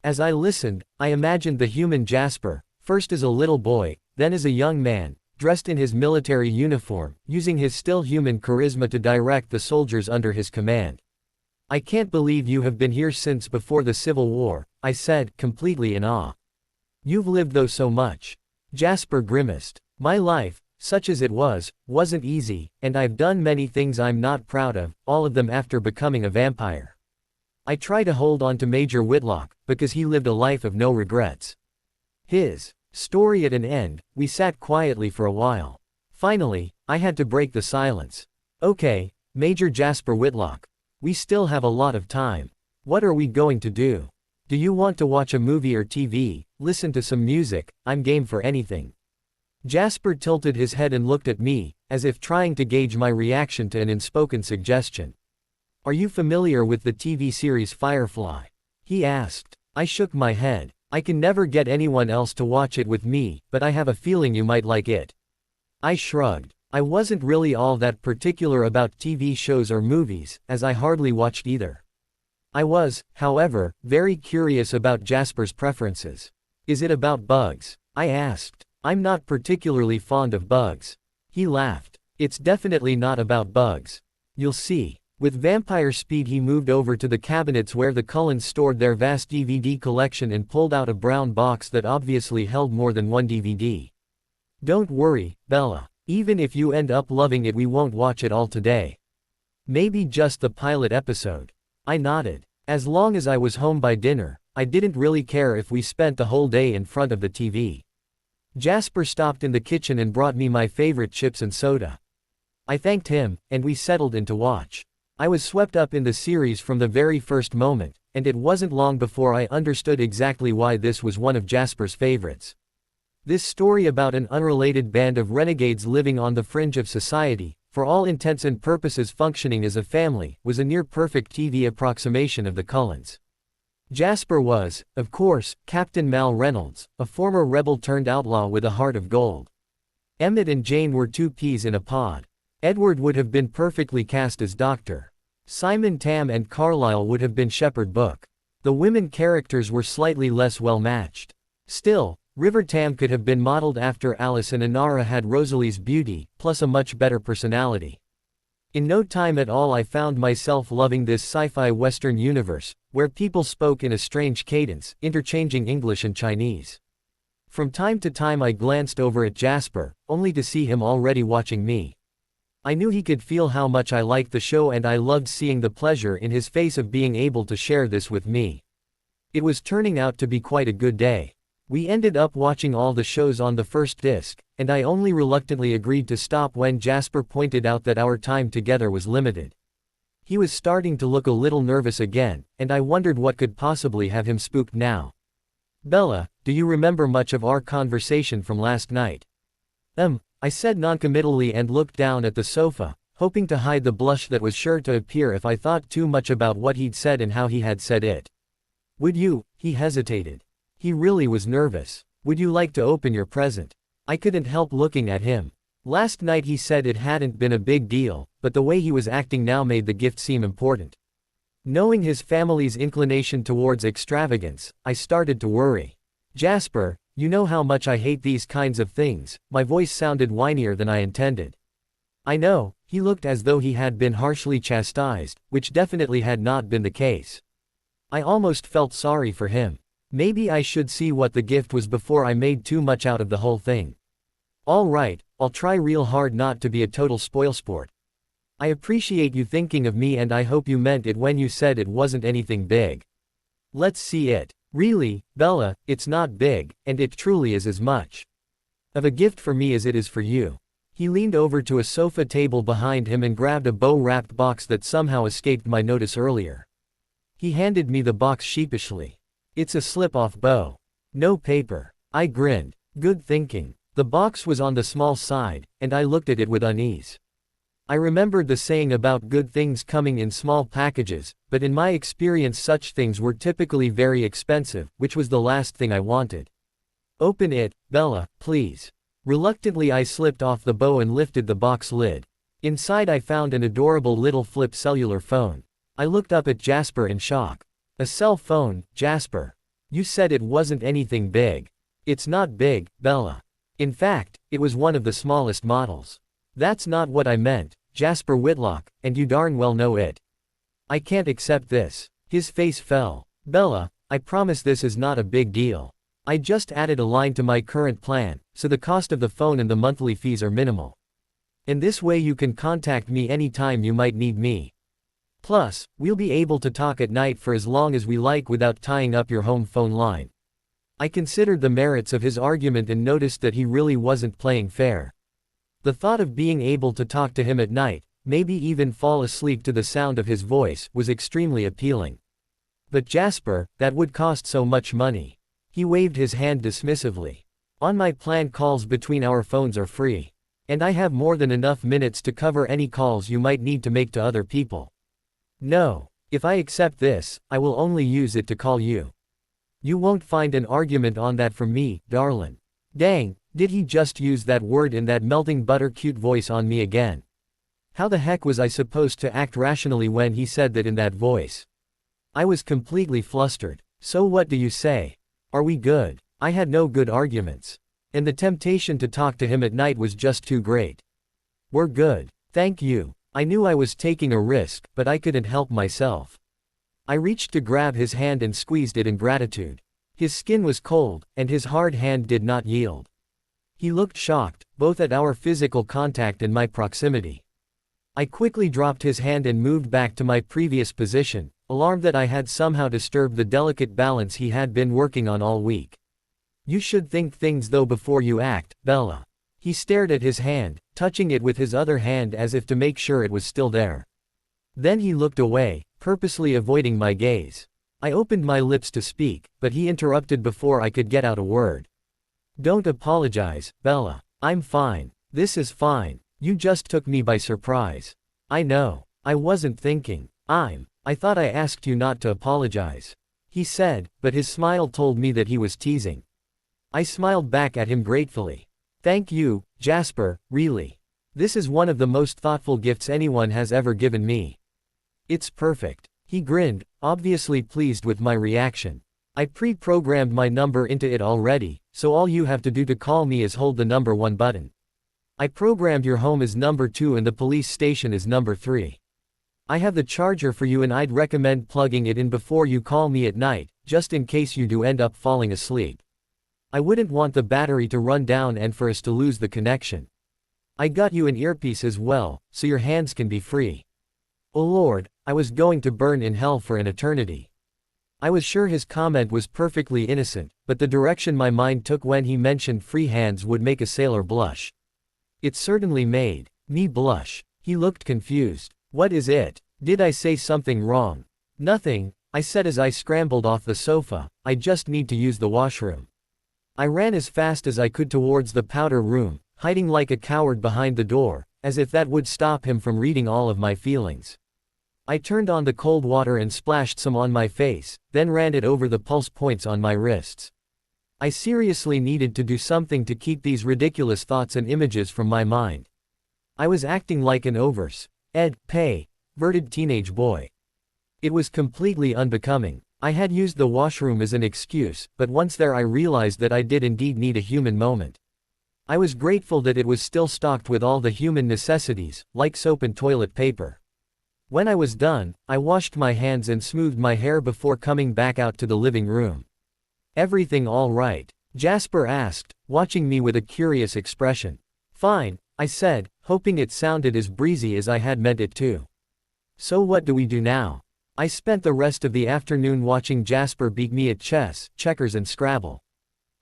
As I listened, I imagined the human Jasper, first as a little boy, then as a young man, dressed in his military uniform, using his still human charisma to direct the soldiers under his command. I can't believe you have been here since before the Civil War, I said, completely in awe. You've lived though so much. Jasper grimaced. My life, such as it was, wasn't easy, and I've done many things I'm not proud of, all of them after becoming a vampire. I try to hold on to Major Whitlock, because he lived a life of no regrets. His story at an end, we sat quietly for a while. Finally, I had to break the silence. Okay, Major Jasper Whitlock. We still have a lot of time. What are we going to do? Do you want to watch a movie or TV, listen to some music? I'm game for anything. Jasper tilted his head and looked at me, as if trying to gauge my reaction to an unspoken suggestion. Are you familiar with the TV series Firefly? He asked. I shook my head. I can never get anyone else to watch it with me, but I have a feeling you might like it. I shrugged. I wasn't really all that particular about TV shows or movies, as I hardly watched either. I was, however, very curious about Jasper's preferences. Is it about bugs? I asked. I'm not particularly fond of bugs. He laughed. It's definitely not about bugs. You'll see. With vampire speed he moved over to the cabinets where the Cullens stored their vast DVD collection and pulled out a brown box that obviously held more than one DVD. Don't worry, Bella. Even if you end up loving it, we won't watch it all today. Maybe just the pilot episode. I nodded. As long as I was home by dinner, I didn't really care if we spent the whole day in front of the TV. Jasper stopped in the kitchen and brought me my favorite chips and soda. I thanked him, and we settled in to watch. I was swept up in the series from the very first moment, and it wasn't long before I understood exactly why this was one of Jasper's favorites. This story about an unrelated band of renegades living on the fringe of society, for all intents and purposes functioning as a family, was a near-perfect TV approximation of the Cullens. Jasper was, of course, Captain Mal Reynolds, a former rebel-turned-outlaw with a heart of gold. Emmett and Jane were two peas in a pod. Edward would have been perfectly cast as Dr. Simon Tam and Carlyle would have been Shepherd Book. The women characters were slightly less well-matched. Still, River Tam could have been modeled after Alice and Inara had Rosalie's beauty, plus a much better personality. In no time at all I found myself loving this sci-fi Western universe, where people spoke in a strange cadence, interchanging English and Chinese. From time to time I glanced over at Jasper, only to see him already watching me. I knew he could feel how much I liked the show, and I loved seeing the pleasure in his face of being able to share this with me. It was turning out to be quite a good day. We ended up watching all the shows on the first disc, and I only reluctantly agreed to stop when Jasper pointed out that our time together was limited. He was starting to look a little nervous again, and I wondered what could possibly have him spooked now. Bella, do you remember much of our conversation from last night? I said noncommittally and looked down at the sofa, hoping to hide the blush that was sure to appear if I thought too much about what he'd said and how he had said it. Would you? He hesitated. He really was nervous. Would you like to open your present? I couldn't help looking at him. Last night he said it hadn't been a big deal, but the way he was acting now made the gift seem important. Knowing his family's inclination towards extravagance, I started to worry. Jasper, you know how much I hate these kinds of things. My voice sounded whinier than I intended. I know, he looked as though he had been harshly chastised, which definitely had not been the case. I almost felt sorry for him. Maybe I should see what the gift was before I made too much out of the whole thing. All right, I'll try real hard not to be a total spoilsport. I appreciate you thinking of me and I hope you meant it when you said it wasn't anything big. Let's see it. Really, Bella, it's not big, and it truly is as much of a gift for me as it is for you. He leaned over to a sofa table behind him and grabbed a bow-wrapped box that somehow escaped my notice earlier. He handed me the box sheepishly. It's a slip-off bow. No paper. I grinned. Good thinking. The box was on the small side, and I looked at it with unease. I remembered the saying about good things coming in small packages, but in my experience such things were typically very expensive, which was the last thing I wanted. Open it, Bella, please. Reluctantly I slipped off the bow and lifted the box lid. Inside I found an adorable little flip cellular phone. I looked up at Jasper in shock. A cell phone, Jasper. You said it wasn't anything big. It's not big, Bella. In fact, it was one of the smallest models. That's not what I meant, Jasper Whitlock, and you darn well know it. I can't accept this. His face fell. Bella, I promise this is not a big deal. I just added a line to my current plan, so the cost of the phone and the monthly fees are minimal. In this way you can contact me anytime you might need me. Plus, we'll be able to talk at night for as long as we like without tying up your home phone line. I considered the merits of his argument and noticed that he really wasn't playing fair. The thought of being able to talk to him at night, maybe even fall asleep to the sound of his voice, was extremely appealing. But Jasper, that would cost so much money. He waved his hand dismissively. On my plan calls between our phones are free. And I have more than enough minutes to cover any calls you might need to make to other people. No. If I accept this, I will only use it to call you. You won't find an argument on that from me, darlin'. Dang, did he just use that word in that melting butter cute voice on me again? How the heck was I supposed to act rationally when he said that in that voice? I was completely flustered. So what do you say? Are we good? I had no good arguments. And the temptation to talk to him at night was just too great. We're good. Thank you. I knew I was taking a risk, but I couldn't help myself. I reached to grab his hand and squeezed it in gratitude. His skin was cold, and his hard hand did not yield. He looked shocked, both at our physical contact and my proximity. I quickly dropped his hand and moved back to my previous position, alarmed that I had somehow disturbed the delicate balance he had been working on all week. You should think things though before you act, Bella. He stared at his hand, touching it with his other hand as if to make sure it was still there. Then he looked away, purposely avoiding my gaze. I opened my lips to speak, but he interrupted before I could get out a word. Don't apologize, Bella. I'm fine. This is fine. You just took me by surprise. I know. I wasn't thinking. I thought I asked you not to apologize. He said, but his smile told me that he was teasing. I smiled back at him gratefully. Thank you, Jasper, really. This is one of the most thoughtful gifts anyone has ever given me. It's perfect. He grinned, obviously pleased with my reaction. I pre-programmed my number into it already, so all you have to do to call me is hold the number 1 button. I programmed your home as number 2 and the police station as number 3. I have the charger for you and I'd recommend plugging it in before you call me at night, just in case you do end up falling asleep. I wouldn't want the battery to run down and for us to lose the connection. I got you an earpiece as well, so your hands can be free. Oh Lord, I was going to burn in hell for an eternity. I was sure his comment was perfectly innocent, but the direction my mind took when he mentioned free hands would make a sailor blush. It certainly made me blush. He looked confused. What is it? Did I say something wrong? Nothing, I said as I scrambled off the sofa. I just need to use the washroom. I ran as fast as I could towards the powder room, hiding like a coward behind the door, as if that would stop him from reading all of my feelings. I turned on the cold water and splashed some on my face, then ran it over the pulse points on my wrists. I seriously needed to do something to keep these ridiculous thoughts and images from my mind. I was acting like an verted teenage boy. It was completely unbecoming. I had used the washroom as an excuse, but once there I realized that I did indeed need a human moment. I was grateful that it was still stocked with all the human necessities, like soap and toilet paper. When I was done, I washed my hands and smoothed my hair before coming back out to the living room. "Everything all right?" Jasper asked, watching me with a curious expression. "Fine," I said, hoping it sounded as breezy as I had meant it to. "So what do we do now?" I spent the rest of the afternoon watching Jasper beat me at chess, checkers and Scrabble.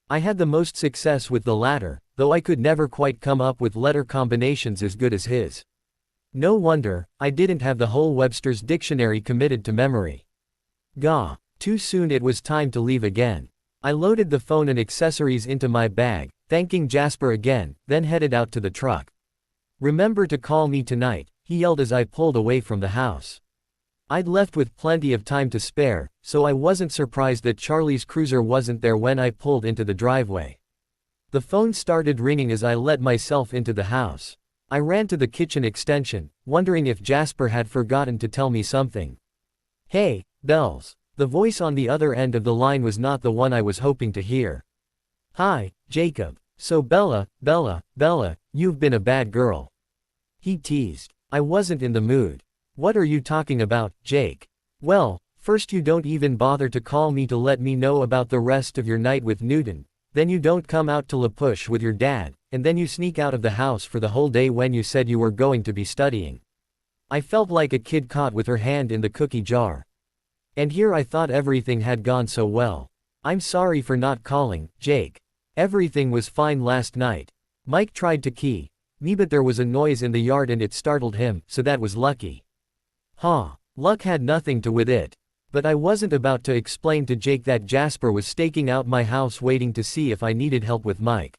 I had the most success with the latter, though I could never quite come up with letter combinations as good as his. No wonder, I didn't have the whole Webster's dictionary committed to memory. Gah, too soon it was time to leave again. I loaded the phone and accessories into my bag, thanking Jasper again, then headed out to the truck. "Remember to call me tonight," he yelled as I pulled away from the house. I'd left with plenty of time to spare, so I wasn't surprised that Charlie's cruiser wasn't there when I pulled into the driveway. The phone started ringing as I let myself into the house. I ran to the kitchen extension, wondering if Jasper had forgotten to tell me something. "Hey, Bells." The voice on the other end of the line was not the one I was hoping to hear. "Hi, Jacob. So Bella, you've been a bad girl," he teased. I wasn't in the mood. "What are you talking about, Jake?" "Well, first you don't even bother to call me to let me know about the rest of your night with Newton, then you don't come out to La Push with your dad, and then you sneak out of the house for the whole day when you said you were going to be studying." I felt like a kid caught with her hand in the cookie jar. And here I thought everything had gone so well. "I'm sorry for not calling, Jake. Everything was fine last night. Mike tried to key me but there was a noise in the yard and it startled him, so that was lucky." Luck had nothing to with it. But I wasn't about to explain to Jake that Jasper was staking out my house waiting to see if I needed help with Mike.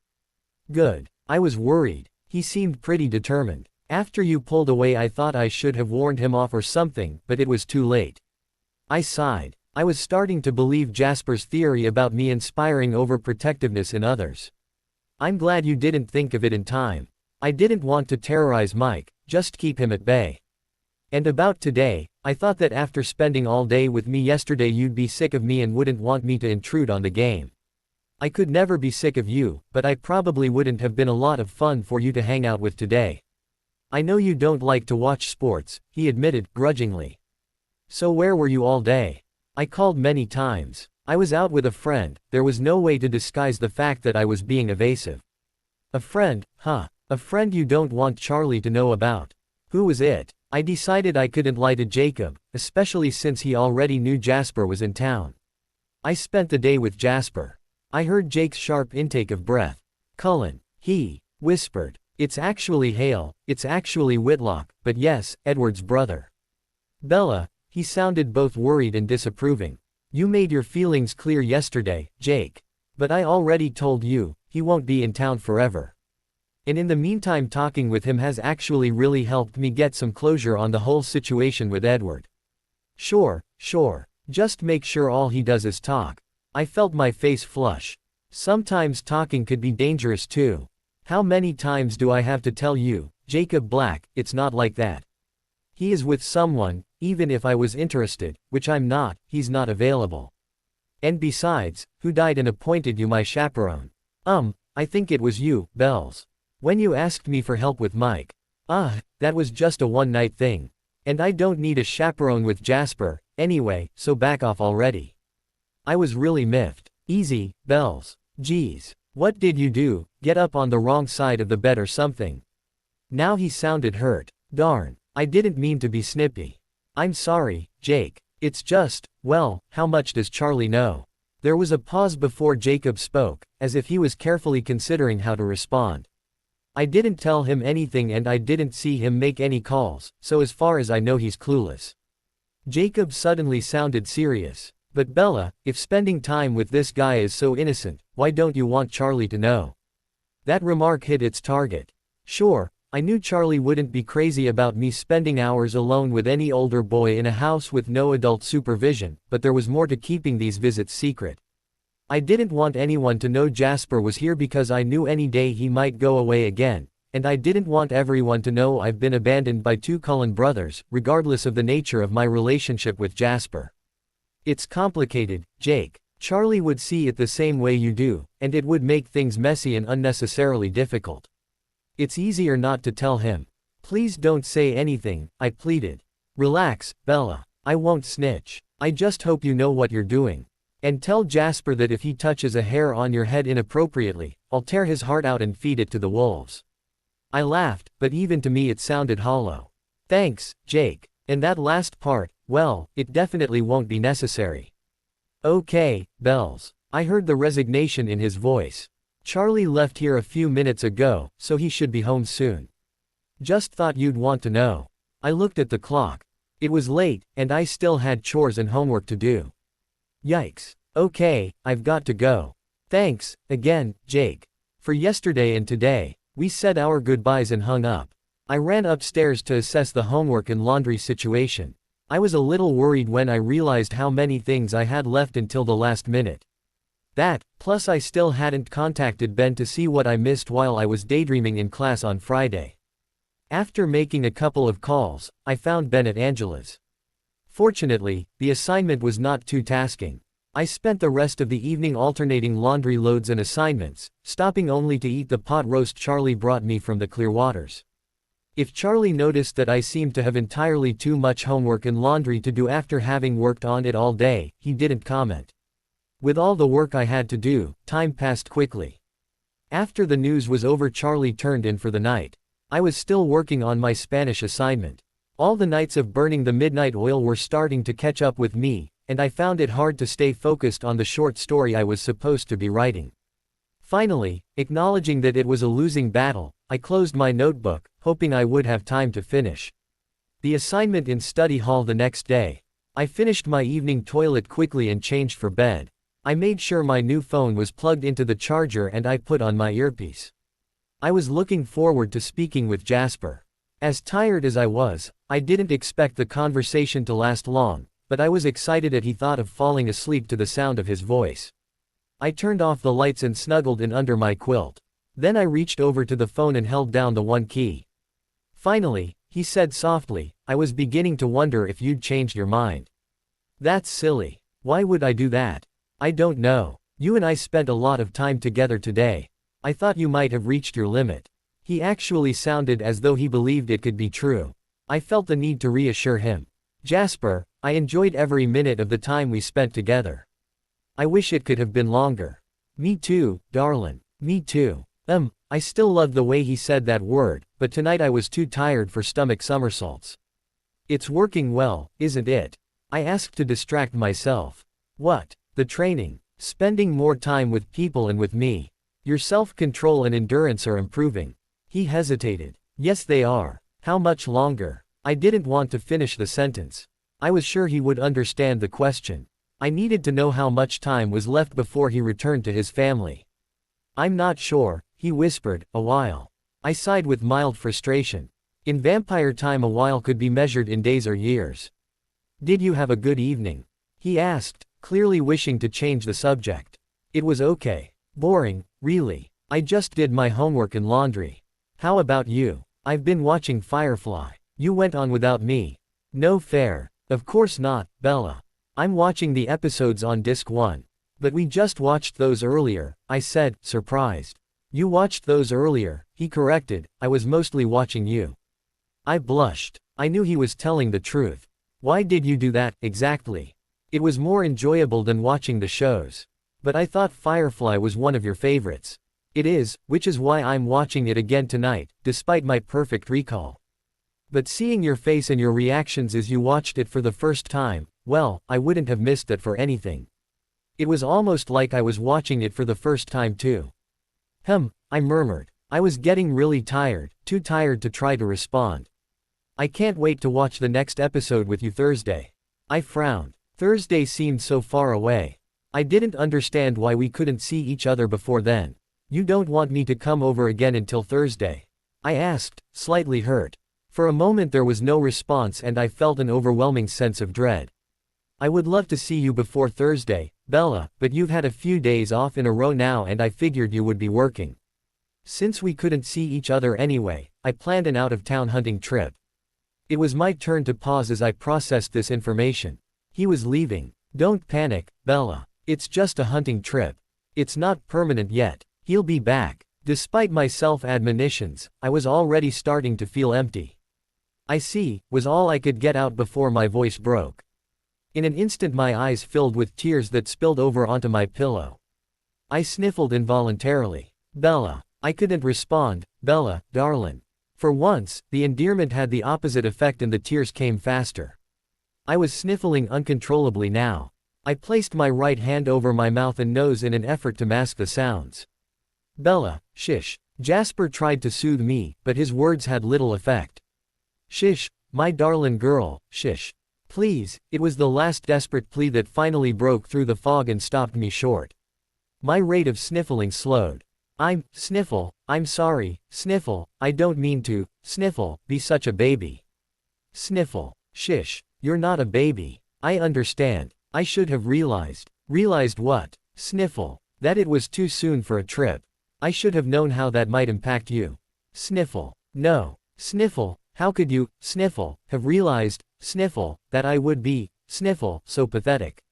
Good. I was worried. He seemed pretty determined. "After you pulled away I thought I should have warned him off or something, but it was too late." I sighed. I was starting to believe Jasper's theory about me inspiring overprotectiveness in others. "I'm glad you didn't think of it in time. I didn't want to terrorize Mike, just keep him at bay. And about today, I thought that after spending all day with me yesterday you'd be sick of me and wouldn't want me to intrude on the game. I could never be sick of you, but I probably wouldn't have been a lot of fun for you to hang out with today." "I know you don't like to watch sports," he admitted, grudgingly. "So where were you all day?" "I called many times. I was out with a friend." There was no way to disguise the fact that I was being evasive. "A friend, huh? A friend you don't want Charlie to know about. Who was it?" I decided I couldn't lie to Jacob, especially since he already knew Jasper was in town. "I spent the day with Jasper." I heard Jake's sharp intake of breath. "Cullen," he whispered. "It's actually Hale, it's actually Whitlock, but yes, Edward's brother." "Bella," he sounded both worried and disapproving. "You made your feelings clear yesterday, Jake. But I already told you, he won't be in town forever. And in the meantime talking with him has actually really helped me get some closure on the whole situation with Edward." Sure. Just make sure all he does is talk." I felt my face flush. "Sometimes talking could be dangerous too. How many times do I have to tell you, Jacob Black, it's not like that. He is with someone, even if I was interested, which I'm not, he's not available. And besides, who died and appointed you my chaperone?" I think it was you, Bells. When you asked me for help with Mike." That was just a one-night thing. And I don't need a chaperone with Jasper, anyway, so back off already." I was really miffed. "Easy, Bells. Geez. What did you do, get up on the wrong side of the bed or something?" Now he sounded hurt. "Darn. I didn't mean to be snippy." "I'm sorry, Jake. It's just, well, how much does Charlie know?" There was a pause before Jacob spoke, as if he was carefully considering how to respond. "I didn't tell him anything and I didn't see him make any calls, so as far as I know he's clueless." Jacob suddenly sounded serious. "But Bella, if spending time with this guy is so innocent, why don't you want Charlie to know?" That remark hit its target. "Sure, I knew Charlie wouldn't be crazy about me spending hours alone with any older boy in a house with no adult supervision, but there was more to keeping these visits secret. I didn't want anyone to know Jasper was here because I knew any day he might go away again, and I didn't want everyone to know I've been abandoned by two Cullen brothers, regardless of the nature of my relationship with Jasper. It's complicated, Jake. Charlie would see it the same way you do, and it would make things messy and unnecessarily difficult. It's easier not to tell him. Please don't say anything, I pleaded. Relax, Bella. I won't snitch. I just hope you know what you're doing. And tell Jasper that if he touches a hair on your head inappropriately, I'll tear his heart out and feed it to the wolves. I laughed, but even to me it sounded hollow. Thanks, Jake. And that last part, well, it definitely won't be necessary. Okay, Bells. I heard the resignation in his voice. Charlie left here a few minutes ago, so he should be home soon. Just thought you'd want to know. I looked at the clock. It was late, and I still had chores and homework to do. Yikes. Okay, I've got to go. Thanks, again, Jake. For yesterday and today, we said our goodbyes and hung up. I ran upstairs to assess the homework and laundry situation. I was a little worried when I realized how many things I had left until the last minute. That, plus I still hadn't contacted Ben to see what I missed while I was daydreaming in class on Friday. After making a couple of calls, I found Ben at Angela's. Fortunately, the assignment was not too tasking. I spent the rest of the evening alternating laundry loads and assignments, stopping only to eat the pot roast Charlie brought me from the Clearwaters. If Charlie noticed that I seemed to have entirely too much homework and laundry to do after having worked on it all day, he didn't comment. With all the work I had to do, time passed quickly. After the news was over, Charlie turned in for the night. I was still working on my Spanish assignment. All the nights of burning the midnight oil were starting to catch up with me, and I found it hard to stay focused on the short story I was supposed to be writing. Finally, acknowledging that it was a losing battle, I closed my notebook, hoping I would have time to finish the assignment in study hall the next day. I finished my evening toilet quickly and changed for bed. I made sure my new phone was plugged into the charger and I put on my earpiece. I was looking forward to speaking with Jasper. As tired as I was, I didn't expect the conversation to last long, but I was excited that he thought of falling asleep to the sound of his voice. I turned off the lights and snuggled in under my quilt. Then I reached over to the phone and held down the one key. Finally, he said softly, I was beginning to wonder if you'd changed your mind. That's silly. Why would I do that? I don't know. You and I spent a lot of time together today. I thought you might have reached your limit. He actually sounded as though he believed it could be true. I felt the need to reassure him. Jasper, I enjoyed every minute of the time we spent together. I wish it could have been longer. Me too, darlin'. Me too. I still loved the way he said that word, but tonight I was too tired for stomach somersaults. It's working well, isn't it? I asked to distract myself. What? The training. Spending more time with people and with me. Your self-control and endurance are improving. He hesitated. Yes, they are. How much longer? I didn't want to finish the sentence. I was sure he would understand the question. I needed to know how much time was left before he returned to his family. I'm not sure, he whispered, a while. I sighed with mild frustration. In vampire time, a while could be measured in days or years. Did you have a good evening? He asked, clearly wishing to change the subject. It was okay. Boring, really. I just did my homework and laundry. How about you? I've been watching Firefly. You went on without me. No fair. Of course not, Bella. I'm watching the episodes on disc 1. But we just watched those earlier, I said, surprised. You watched those earlier, he corrected. I was mostly watching you. I blushed. I knew he was telling the truth. Why did you do that, exactly? It was more enjoyable than watching the shows. But I thought Firefly was one of your favorites. It is, which is why I'm watching it again tonight, despite my perfect recall. But seeing your face and your reactions as you watched it for the first time, well, I wouldn't have missed that for anything. It was almost like I was watching it for the first time too. I murmured. I was getting really tired, too tired to try to respond. I can't wait to watch the next episode with you Thursday. I frowned. Thursday seemed so far away. I didn't understand why we couldn't see each other before then. You don't want me to come over again until Thursday. I asked, slightly hurt. For a moment there was no response and I felt an overwhelming sense of dread. I would love to see you before Thursday, Bella, but you've had a few days off in a row now and I figured you would be working. Since we couldn't see each other anyway, I planned an out-of-town hunting trip. It was my turn to pause as I processed this information. He was leaving. Don't panic, Bella. It's just a hunting trip. It's not permanent yet. He'll be back. Despite my self-admonitions, I was already starting to feel empty. I see, was all I could get out before my voice broke. In an instant my eyes filled with tears that spilled over onto my pillow. I sniffled involuntarily. Bella. I couldn't respond. Bella, darlin'. For once, the endearment had the opposite effect and the tears came faster. I was sniffling uncontrollably now. I placed my right hand over my mouth and nose in an effort to mask the sounds. Bella, shish. Jasper tried to soothe me, but his words had little effect. Shish, my darlin' girl, shish. Please, it was the last desperate plea that finally broke through the fog and stopped me short. My rate of sniffling slowed. Sniffle, I'm sorry, sniffle, I don't mean to, sniffle, be such a baby. Sniffle, shish, you're not a baby. I understand. I should have realized. Realized what? Sniffle, that it was too soon for a trip. I should have known how that might impact you. Sniffle, no. Sniffle, how could you, sniffle, have realized, sniffle, that I would be, sniffle, so pathetic.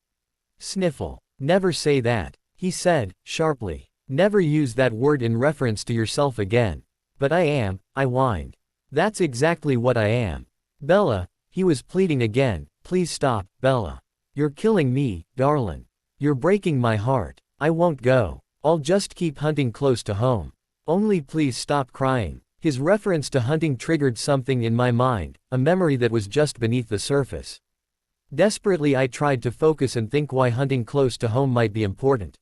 Sniffle, never say that, he said, sharply. Never use that word in reference to yourself again. But I whined. That's exactly what I am. Bella, he was pleading again, please stop, Bella. You're killing me, darlin'. You're breaking my heart. I won't go. I'll just keep hunting close to home. Only please stop crying. His reference to hunting triggered something in my mind, a memory that was just beneath the surface. Desperately I tried to focus and think why hunting close to home might be important.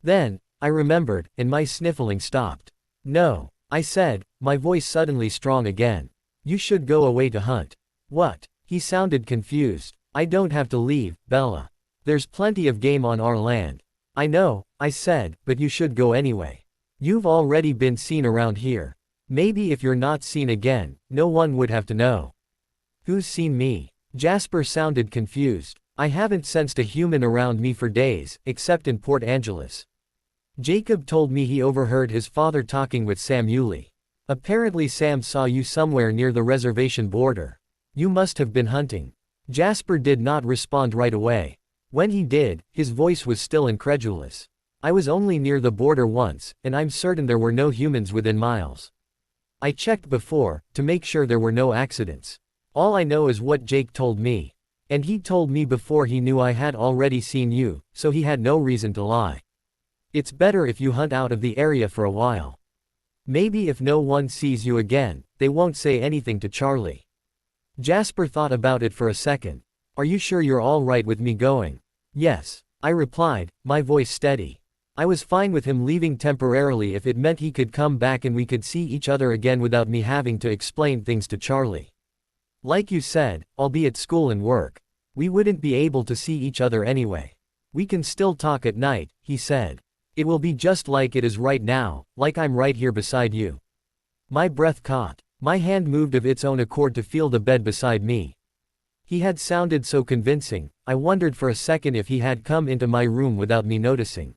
Then, I remembered, and my sniffling stopped. No, I said, my voice suddenly strong again. You should go away to hunt. What? He sounded confused. I don't have to leave, Bella. There's plenty of game on our land. I know, I said, but you should go anyway. You've already been seen around here. Maybe if you're not seen again, no one would have to know. Who's seen me? Jasper sounded confused. I haven't sensed a human around me for days, except in Port Angeles. Jacob told me he overheard his father talking with Sam Yulee. Apparently Sam saw you somewhere near the reservation border. You must have been hunting. Jasper did not respond right away. When he did, his voice was still incredulous. I was only near the border once, and I'm certain there were no humans within miles. I checked before, to make sure there were no accidents. All I know is what Jake told me. And he told me before he knew I had already seen you, so he had no reason to lie. It's better if you hunt out of the area for a while. Maybe if no one sees you again, they won't say anything to Charlie. Jasper thought about it for a second. Are you sure you're all right with me going? Yes, I replied, my voice steady. I was fine with him leaving temporarily if it meant he could come back and we could see each other again without me having to explain things to Charlie. Like you said, I'll be at school and work. We wouldn't be able to see each other anyway. We can still talk at night, he said. It will be just like it is right now, like I'm right here beside you. My breath caught. My hand moved of its own accord to feel the bed beside me. He had sounded so convincing, I wondered for a second if he had come into my room without me noticing.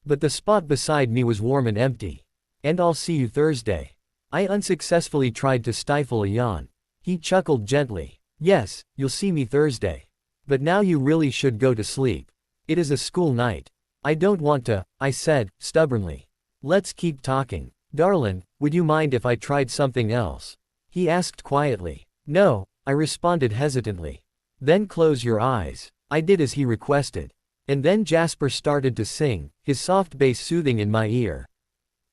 But the spot beside me was warm and empty. And I'll see you Thursday. I unsuccessfully tried to stifle a yawn. He chuckled gently. Yes, you'll see me Thursday. But now you really should go to sleep. It is a school night. I don't want to, I said, stubbornly. Let's keep talking. Darlin', would you mind if I tried something else? He asked quietly. No, I responded hesitantly. Then close your eyes. I did as he requested. And then Jasper started to sing, his soft bass soothing in my ear.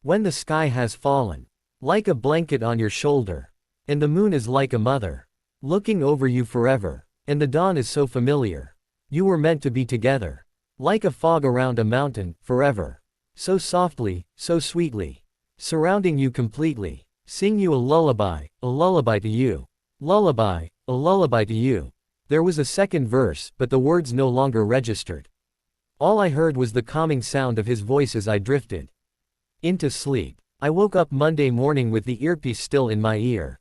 When the sky has fallen, like a blanket on your shoulder, and the moon is like a mother, looking over you forever, and the dawn is so familiar. You were meant to be together. Like a fog around a mountain, forever. So softly, so sweetly. Surrounding you completely. Sing you a lullaby to you. Lullaby, a lullaby to you. There was a second verse, but the words no longer registered. All I heard was the calming sound of his voice as I drifted into sleep. I woke up Monday morning with the earpiece still in my ear.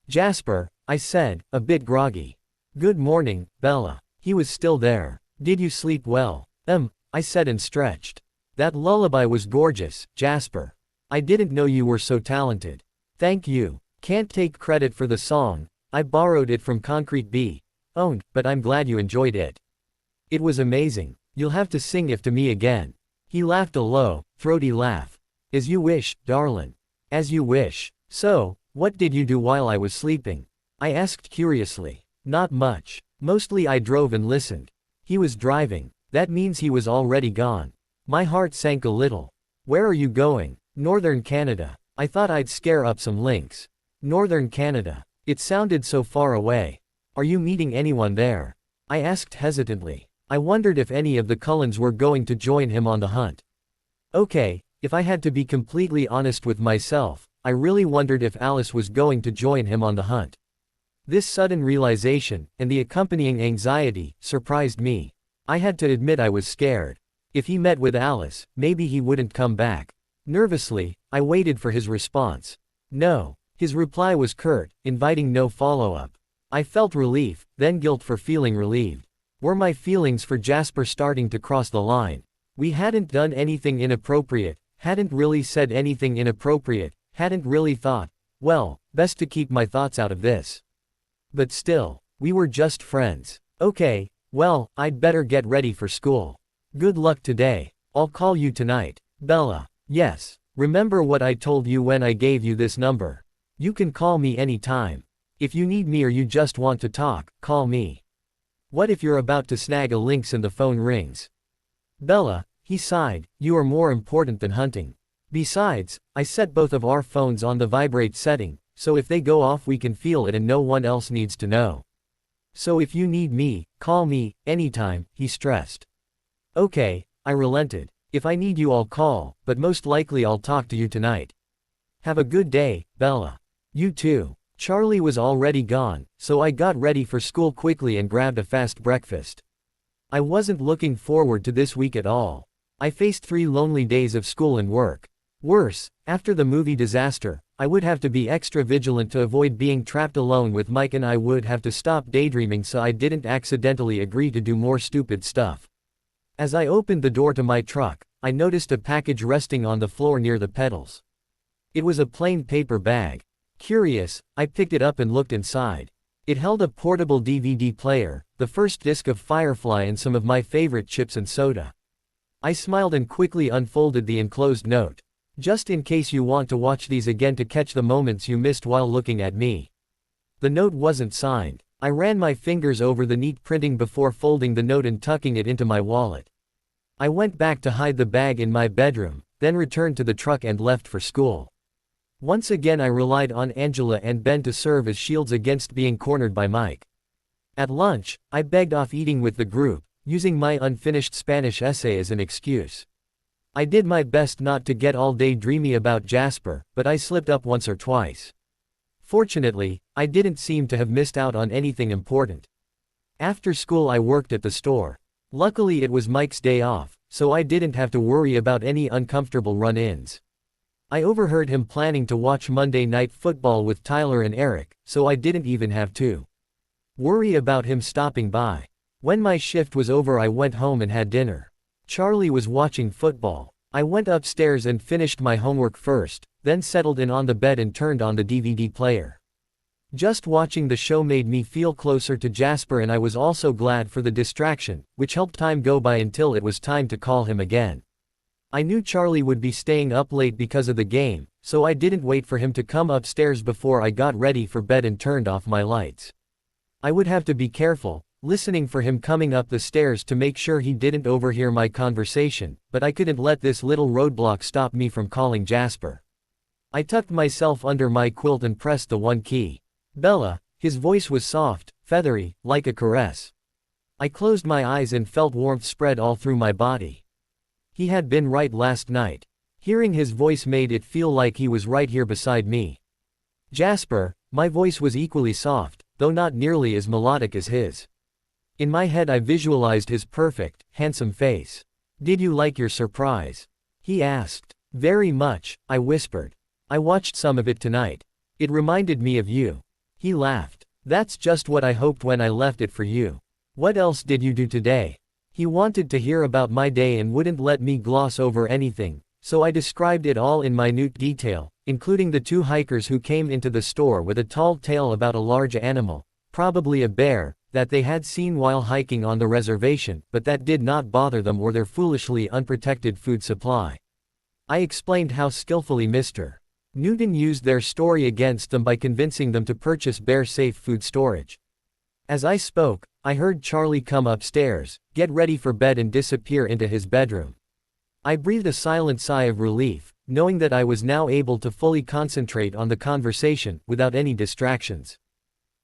Jasper, I said, a bit groggy. Good morning, Bella. He was still there. Did you sleep well? I said and stretched. That lullaby was gorgeous, Jasper. I didn't know you were so talented. Thank you. Can't take credit for the song. I borrowed it from Concrete B. Owned, but I'm glad you enjoyed it. It was amazing. You'll have to sing it to me again. He laughed a low, throaty laugh. As you wish, darlin'. As you wish. So, what did you do while I was sleeping? I asked curiously. Not much. Mostly I drove and listened. He was driving. That means he was already gone. My heart sank a little. Where are you going? Northern Canada. I thought I'd scare up some lynx. Northern Canada. It sounded so far away. Are you meeting anyone there? I asked hesitantly. I wondered if any of the Cullens were going to join him on the hunt. Okay, if I had to be completely honest with myself, I really wondered if Alice was going to join him on the hunt. This sudden realization, and the accompanying anxiety, surprised me. I had to admit I was scared. If he met with Alice, maybe he wouldn't come back. Nervously, I waited for his response. No. His reply was curt, inviting no follow-up. I felt relief, then guilt for feeling relieved. Were my feelings for Jasper starting to cross the line? We hadn't done anything inappropriate, hadn't really said anything inappropriate, hadn't really thought, well, best to keep my thoughts out of this. But still, we were just friends. Okay, well, I'd better get ready for school. Good luck today. I'll call you tonight. Bella. Yes. Remember what I told you when I gave you this number. You can call me anytime. If you need me or you just want to talk, call me. What if you're about to snag a lynx and the phone rings? Bella, he sighed, you are more important than hunting. Besides, I set both of our phones on the vibrate setting, so if they go off we can feel it and no one else needs to know. So if you need me, call me, anytime, he stressed. Okay, I relented. If I need you I'll call, but most likely I'll talk to you tonight. Have a good day, Bella. You too. Charlie was already gone, so I got ready for school quickly and grabbed a fast breakfast. I wasn't looking forward to this week at all. I faced 3 lonely days of school and work. Worse, after the movie disaster, I would have to be extra vigilant to avoid being trapped alone with Mike and I would have to stop daydreaming so I didn't accidentally agree to do more stupid stuff. As I opened the door to my truck, I noticed a package resting on the floor near the pedals. It was a plain paper bag. Curious, I picked it up and looked inside. It held a portable DVD player, the first disc of Firefly and some of my favorite chips and soda. I smiled and quickly unfolded the enclosed note. Just in case you want to watch these again to catch the moments you missed while looking at me. The note wasn't signed. I ran my fingers over the neat printing before folding the note and tucking it into my wallet. I went back to hide the bag in my bedroom, then returned to the truck and left for school. Once again I relied on Angela and Ben to serve as shields against being cornered by Mike. At lunch, I begged off eating with the group, using my unfinished Spanish essay as an excuse. I did my best not to get all day dreamy about Jasper, but I slipped up once or twice. Fortunately, I didn't seem to have missed out on anything important. After school I worked at the store. Luckily it was Mike's day off, so I didn't have to worry about any uncomfortable run-ins. I overheard him planning to watch Monday Night Football with Tyler and Eric, so I didn't even have to worry about him stopping by. When my shift was over I went home and had dinner. Charlie was watching football. I went upstairs and finished my homework first, then settled in on the bed and turned on the DVD player. Just watching the show made me feel closer to Jasper and I was also glad for the distraction, which helped time go by until it was time to call him again. I knew Charlie would be staying up late because of the game, so I didn't wait for him to come upstairs before I got ready for bed and turned off my lights. I would have to be careful, listening for him coming up the stairs to make sure he didn't overhear my conversation, but I couldn't let this little roadblock stop me from calling Jasper. I tucked myself under my quilt and pressed the one key. Bella, his voice was soft, feathery, like a caress. I closed my eyes and felt warmth spread all through my body. He had been right last night. Hearing his voice made it feel like he was right here beside me. Jasper, my voice was equally soft, though not nearly as melodic as his. In my head I visualized his perfect, handsome face. Did you like your surprise? He asked. Very much, I whispered. I watched some of it tonight. It reminded me of you. He laughed. That's just what I hoped when I left it for you. What else did you do today? He wanted to hear about my day and wouldn't let me gloss over anything, so I described it all in minute detail, including the two hikers who came into the store with a tall tale about a large animal, probably a bear, that they had seen while hiking on the reservation, but that did not bother them or their foolishly unprotected food supply. I explained how skillfully Mr. Newton used their story against them by convincing them to purchase bear-safe food storage. As I spoke, I heard Charlie come upstairs, get ready for bed and disappear into his bedroom. I breathed a silent sigh of relief, knowing that I was now able to fully concentrate on the conversation, without any distractions.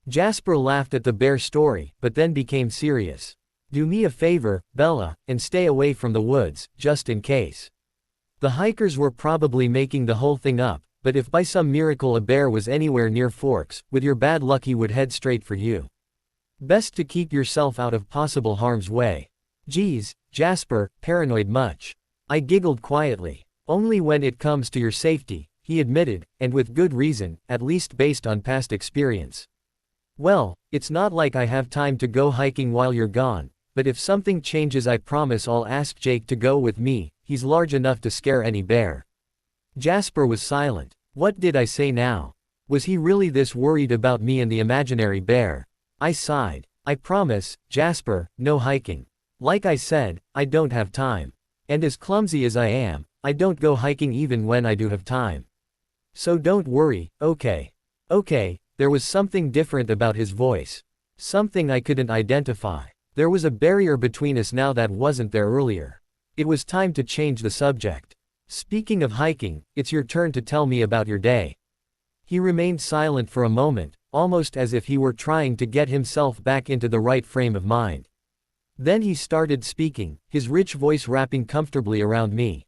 Jasper laughed at the bear story, but then became serious. Do me a favor, Bella, and stay away from the woods, just in case. The hikers were probably making the whole thing up, but if by some miracle a bear was anywhere near Forks, with your bad luck he would head straight for you. Best to keep yourself out of possible harm's way. Geez, Jasper, paranoid much? I giggled quietly. Only when it comes to your safety, he admitted, and with good reason, at least based on past experience. Well, it's not like I have time to go hiking while you're gone, but if something changes I promise I'll ask Jake to go with me, he's large enough to scare any bear. Jasper was silent. What did I say now? Was he really this worried about me and the imaginary bear? I sighed. I promise, Jasper, no hiking. Like I said, I don't have time. And as clumsy as I am, I don't go hiking even when I do have time. So don't worry, okay? Okay, there was something different about his voice. Something I couldn't identify. There was a barrier between us now that wasn't there earlier. It was time to change the subject. Speaking of hiking, it's your turn to tell me about your day. He remained silent for a moment, almost as if he were trying to get himself back into the right frame of mind. Then he started speaking, his rich voice wrapping comfortably around me.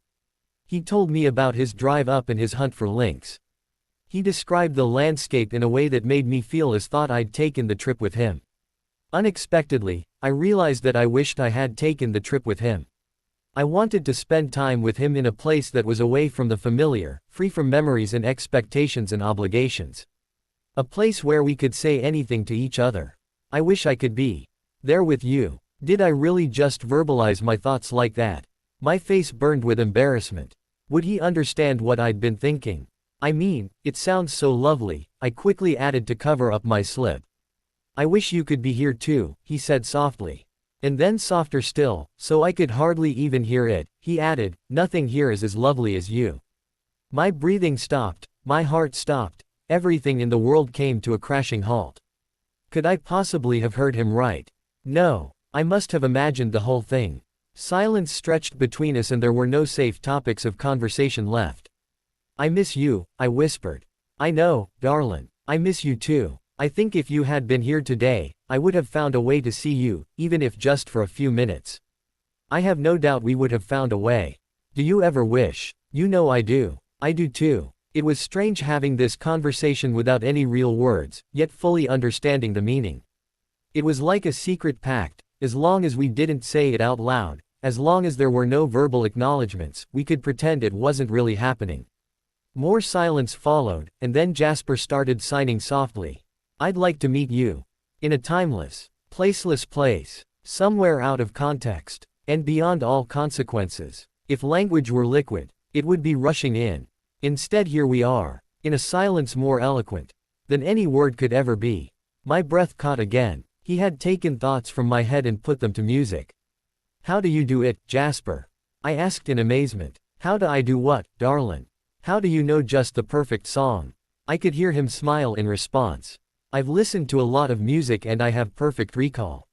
He told me about his drive up and his hunt for lynx. He described the landscape in a way that made me feel as though I'd taken the trip with him. Unexpectedly, I realized that I wished I had taken the trip with him. I wanted to spend time with him in a place that was away from the familiar, free from memories and expectations and obligations. A place where we could say anything to each other. I wish I could be there with you. Did I really just verbalize my thoughts like that? My face burned with embarrassment. Would he understand what I'd been thinking? I mean, it sounds so lovely, I quickly added to cover up my slip. I wish you could be here too, he said softly. And then softer still, so I could hardly even hear it, he added, nothing here is as lovely as you. My breathing stopped, my heart stopped, everything in the world came to a crashing halt. Could I possibly have heard him right? No, I must have imagined the whole thing. Silence stretched between us and there were no safe topics of conversation left. I miss you, I whispered. I know, darling, I miss you too. I think if you had been here today, I would have found a way to see you, even if just for a few minutes. I have no doubt we would have found a way. Do you ever wish? You know I do. I do too. It was strange having this conversation without any real words, yet fully understanding the meaning. It was like a secret pact. As long as we didn't say it out loud, as long as there were no verbal acknowledgments, we could pretend it wasn't really happening. More silence followed, and then Jasper started signing softly. I'd like to meet you. In a timeless, placeless place. Somewhere out of context. And beyond all consequences. If language were liquid, it would be rushing in. Instead here we are. In a silence more eloquent than any word could ever be. My breath caught again. He had taken thoughts from my head and put them to music. How do you do it, Jasper? I asked in amazement. How do I do what, darling? How do you know just the perfect song? I could hear him smile in response. I've listened to a lot of music and I have perfect recall.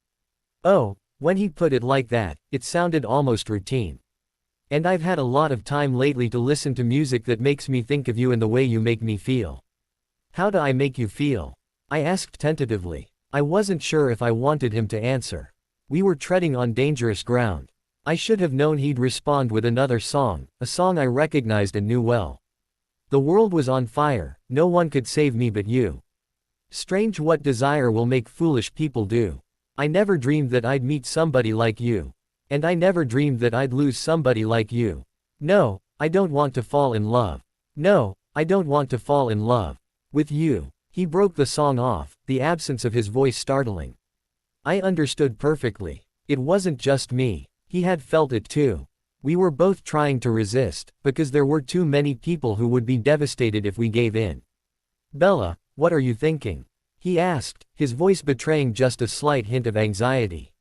Oh, when he put it like that, it sounded almost routine. And I've had a lot of time lately to listen to music that makes me think of you and the way you make me feel. How do I make you feel? I asked tentatively. I wasn't sure if I wanted him to answer. We were treading on dangerous ground. I should have known he'd respond with another song, a song I recognized and knew well. The world was on fire, no one could save me but you. Strange what desire will make foolish people do. I never dreamed that I'd meet somebody like you. And I never dreamed that I'd lose somebody like you. No, I don't want to fall in love. No, I don't want to fall in love. With you. He broke the song off, the absence of his voice startling. I understood perfectly. It wasn't just me. He had felt it too. We were both trying to resist, because there were too many people who would be devastated if we gave in. Bella, what are you thinking? He asked, his voice betraying just a slight hint of anxiety.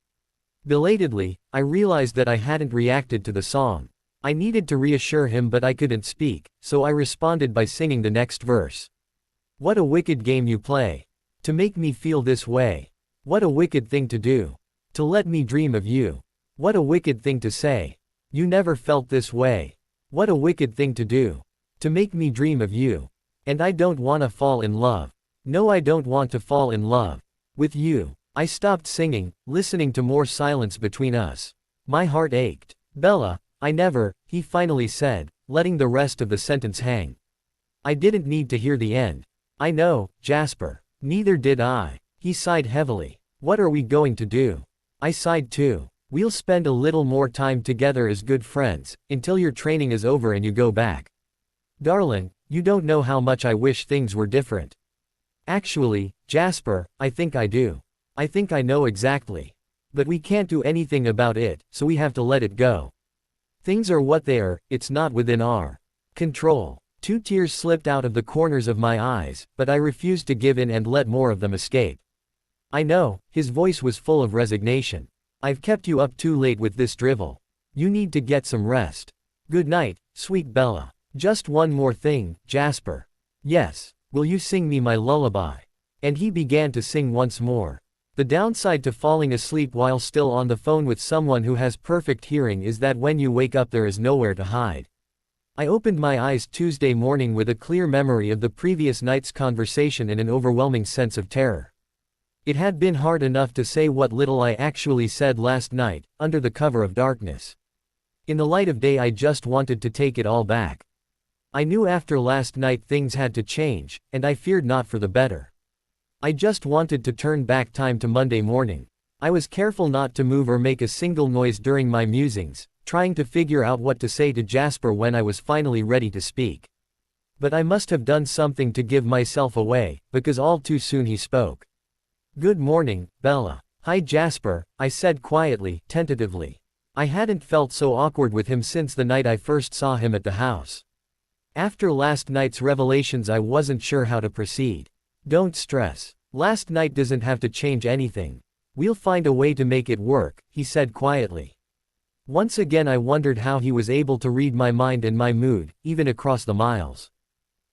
Belatedly, I realized that I hadn't reacted to the song. I needed to reassure him but I couldn't speak, so I responded by singing the next verse. What a wicked game you play. To make me feel this way. What a wicked thing to do. To let me dream of you. What a wicked thing to say. You never felt this way. What a wicked thing to do. To make me dream of you. And I don't wanna fall in love. No, I don't want to fall in love. With you. I stopped singing, listening to more silence between us. My heart ached. Bella, I never, he finally said, letting the rest of the sentence hang. I didn't need to hear the end. I know, Jasper. Neither did I. He sighed heavily. What are we going to do? I sighed too. We'll spend a little more time together as good friends, until your training is over and you go back. Darling, you don't know how much I wish things were different. Actually, Jasper, I think I do. I think I know exactly. But we can't do anything about it, so we have to let it go. Things are what they are, it's not within our control. 2 tears slipped out of the corners of my eyes, but I refused to give in and let more of them escape. I know, his voice was full of resignation. I've kept you up too late with this drivel. You need to get some rest. Good night, sweet Bella. Just one more thing, Jasper. Yes, will you sing me my lullaby? And he began to sing once more. The downside to falling asleep while still on the phone with someone who has perfect hearing is that when you wake up there is nowhere to hide. I opened my eyes Tuesday morning with a clear memory of the previous night's conversation and an overwhelming sense of terror. It had been hard enough to say what little I actually said last night, under the cover of darkness. In the light of day I just wanted to take it all back. I knew after last night things had to change, and I feared not for the better. I just wanted to turn back time to Monday morning. I was careful not to move or make a single noise during my musings, trying to figure out what to say to Jasper when I was finally ready to speak. But I must have done something to give myself away, because all too soon he spoke. Good morning, Bella. Hi Jasper, I said quietly, tentatively. I hadn't felt so awkward with him since the night I first saw him at the house. After last night's revelations I wasn't sure how to proceed. Don't stress. Last night doesn't have to change anything. We'll find a way to make it work, he said quietly. Once again I wondered how he was able to read my mind and my mood, even across the miles.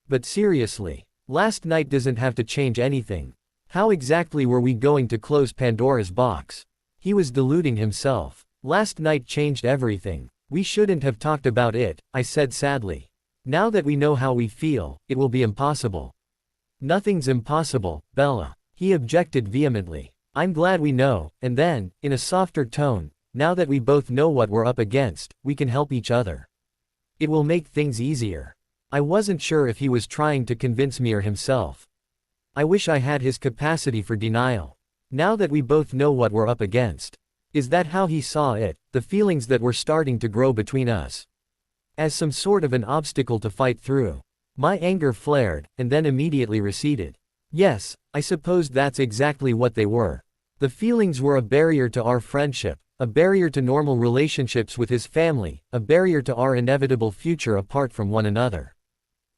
But seriously, last night doesn't have to change anything. How exactly were we going to close Pandora's box? He was deluding himself. Last night changed everything. We shouldn't have talked about it, I said sadly. Now that we know how we feel, it will be impossible. Nothing's impossible, Bella. He objected vehemently. I'm glad we know, and then, in a softer tone, now that we both know what we're up against, we can help each other. It will make things easier. I wasn't sure if he was trying to convince me or himself. I wish I had his capacity for denial. Now that we both know what we're up against. Is that how he saw it, the feelings that were starting to grow between us? As some sort of an obstacle to fight through. My anger flared, and then immediately receded. Yes, I suppose that's exactly what they were. The feelings were a barrier to our friendship, a barrier to normal relationships with his family, a barrier to our inevitable future apart from one another.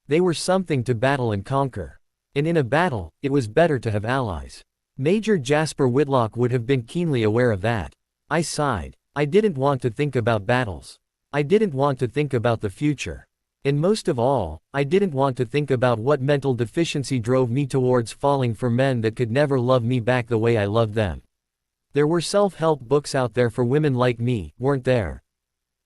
They were something to battle and conquer. And in a battle, it was better to have allies. Major Jasper Whitlock would have been keenly aware of that. I sighed. I didn't want to think about battles. I didn't want to think about the future. And most of all, I didn't want to think about what mental deficiency drove me towards falling for men that could never love me back the way I loved them. There were self-help books out there for women like me, weren't there?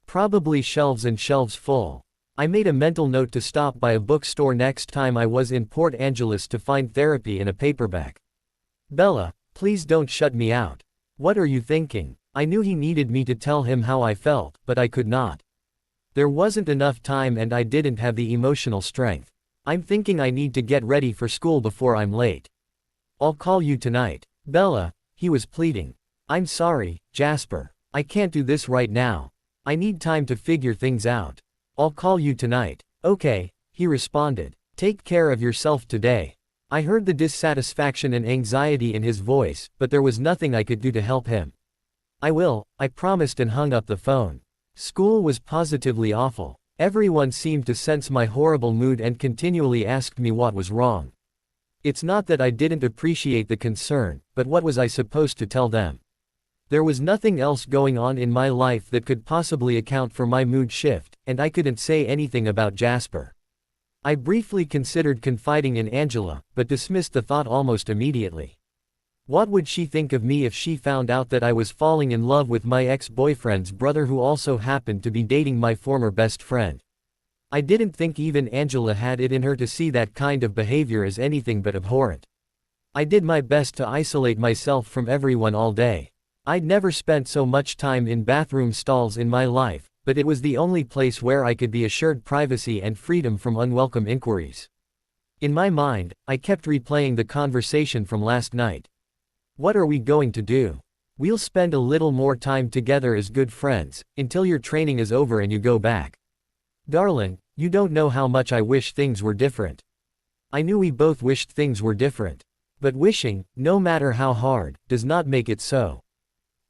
Probably shelves and shelves full. I made a mental note to stop by a bookstore next time I was in Port Angeles to find therapy in a paperback. Bella, please don't shut me out. What are you thinking? I knew he needed me to tell him how I felt, but I could not. There wasn't enough time and I didn't have the emotional strength. I'm thinking I need to get ready for school before I'm late. I'll call you tonight. Bella, he was pleading. I'm sorry, Jasper. I can't do this right now. I need time to figure things out. I'll call you tonight. Okay, he responded. Take care of yourself today. I heard the dissatisfaction and anxiety in his voice, but there was nothing I could do to help him. I will, I promised and hung up the phone. School was positively awful. Everyone seemed to sense my horrible mood and continually asked me what was wrong. It's not that I didn't appreciate the concern, but what was I supposed to tell them? There was nothing else going on in my life that could possibly account for my mood shift, and I couldn't say anything about Jasper. I briefly considered confiding in Angela, but dismissed the thought almost immediately. What would she think of me if she found out that I was falling in love with my ex-boyfriend's brother, who also happened to be dating my former best friend? I didn't think even Angela had it in her to see that kind of behavior as anything but abhorrent. I did my best to isolate myself from everyone all day. I'd never spent so much time in bathroom stalls in my life, but it was the only place where I could be assured privacy and freedom from unwelcome inquiries. In my mind, I kept replaying the conversation from last night. What are we going to do? We'll spend a little more time together as good friends, until your training is over and you go back. Darling, you don't know how much I wish things were different. I knew we both wished things were different. But wishing, no matter how hard, does not make it so.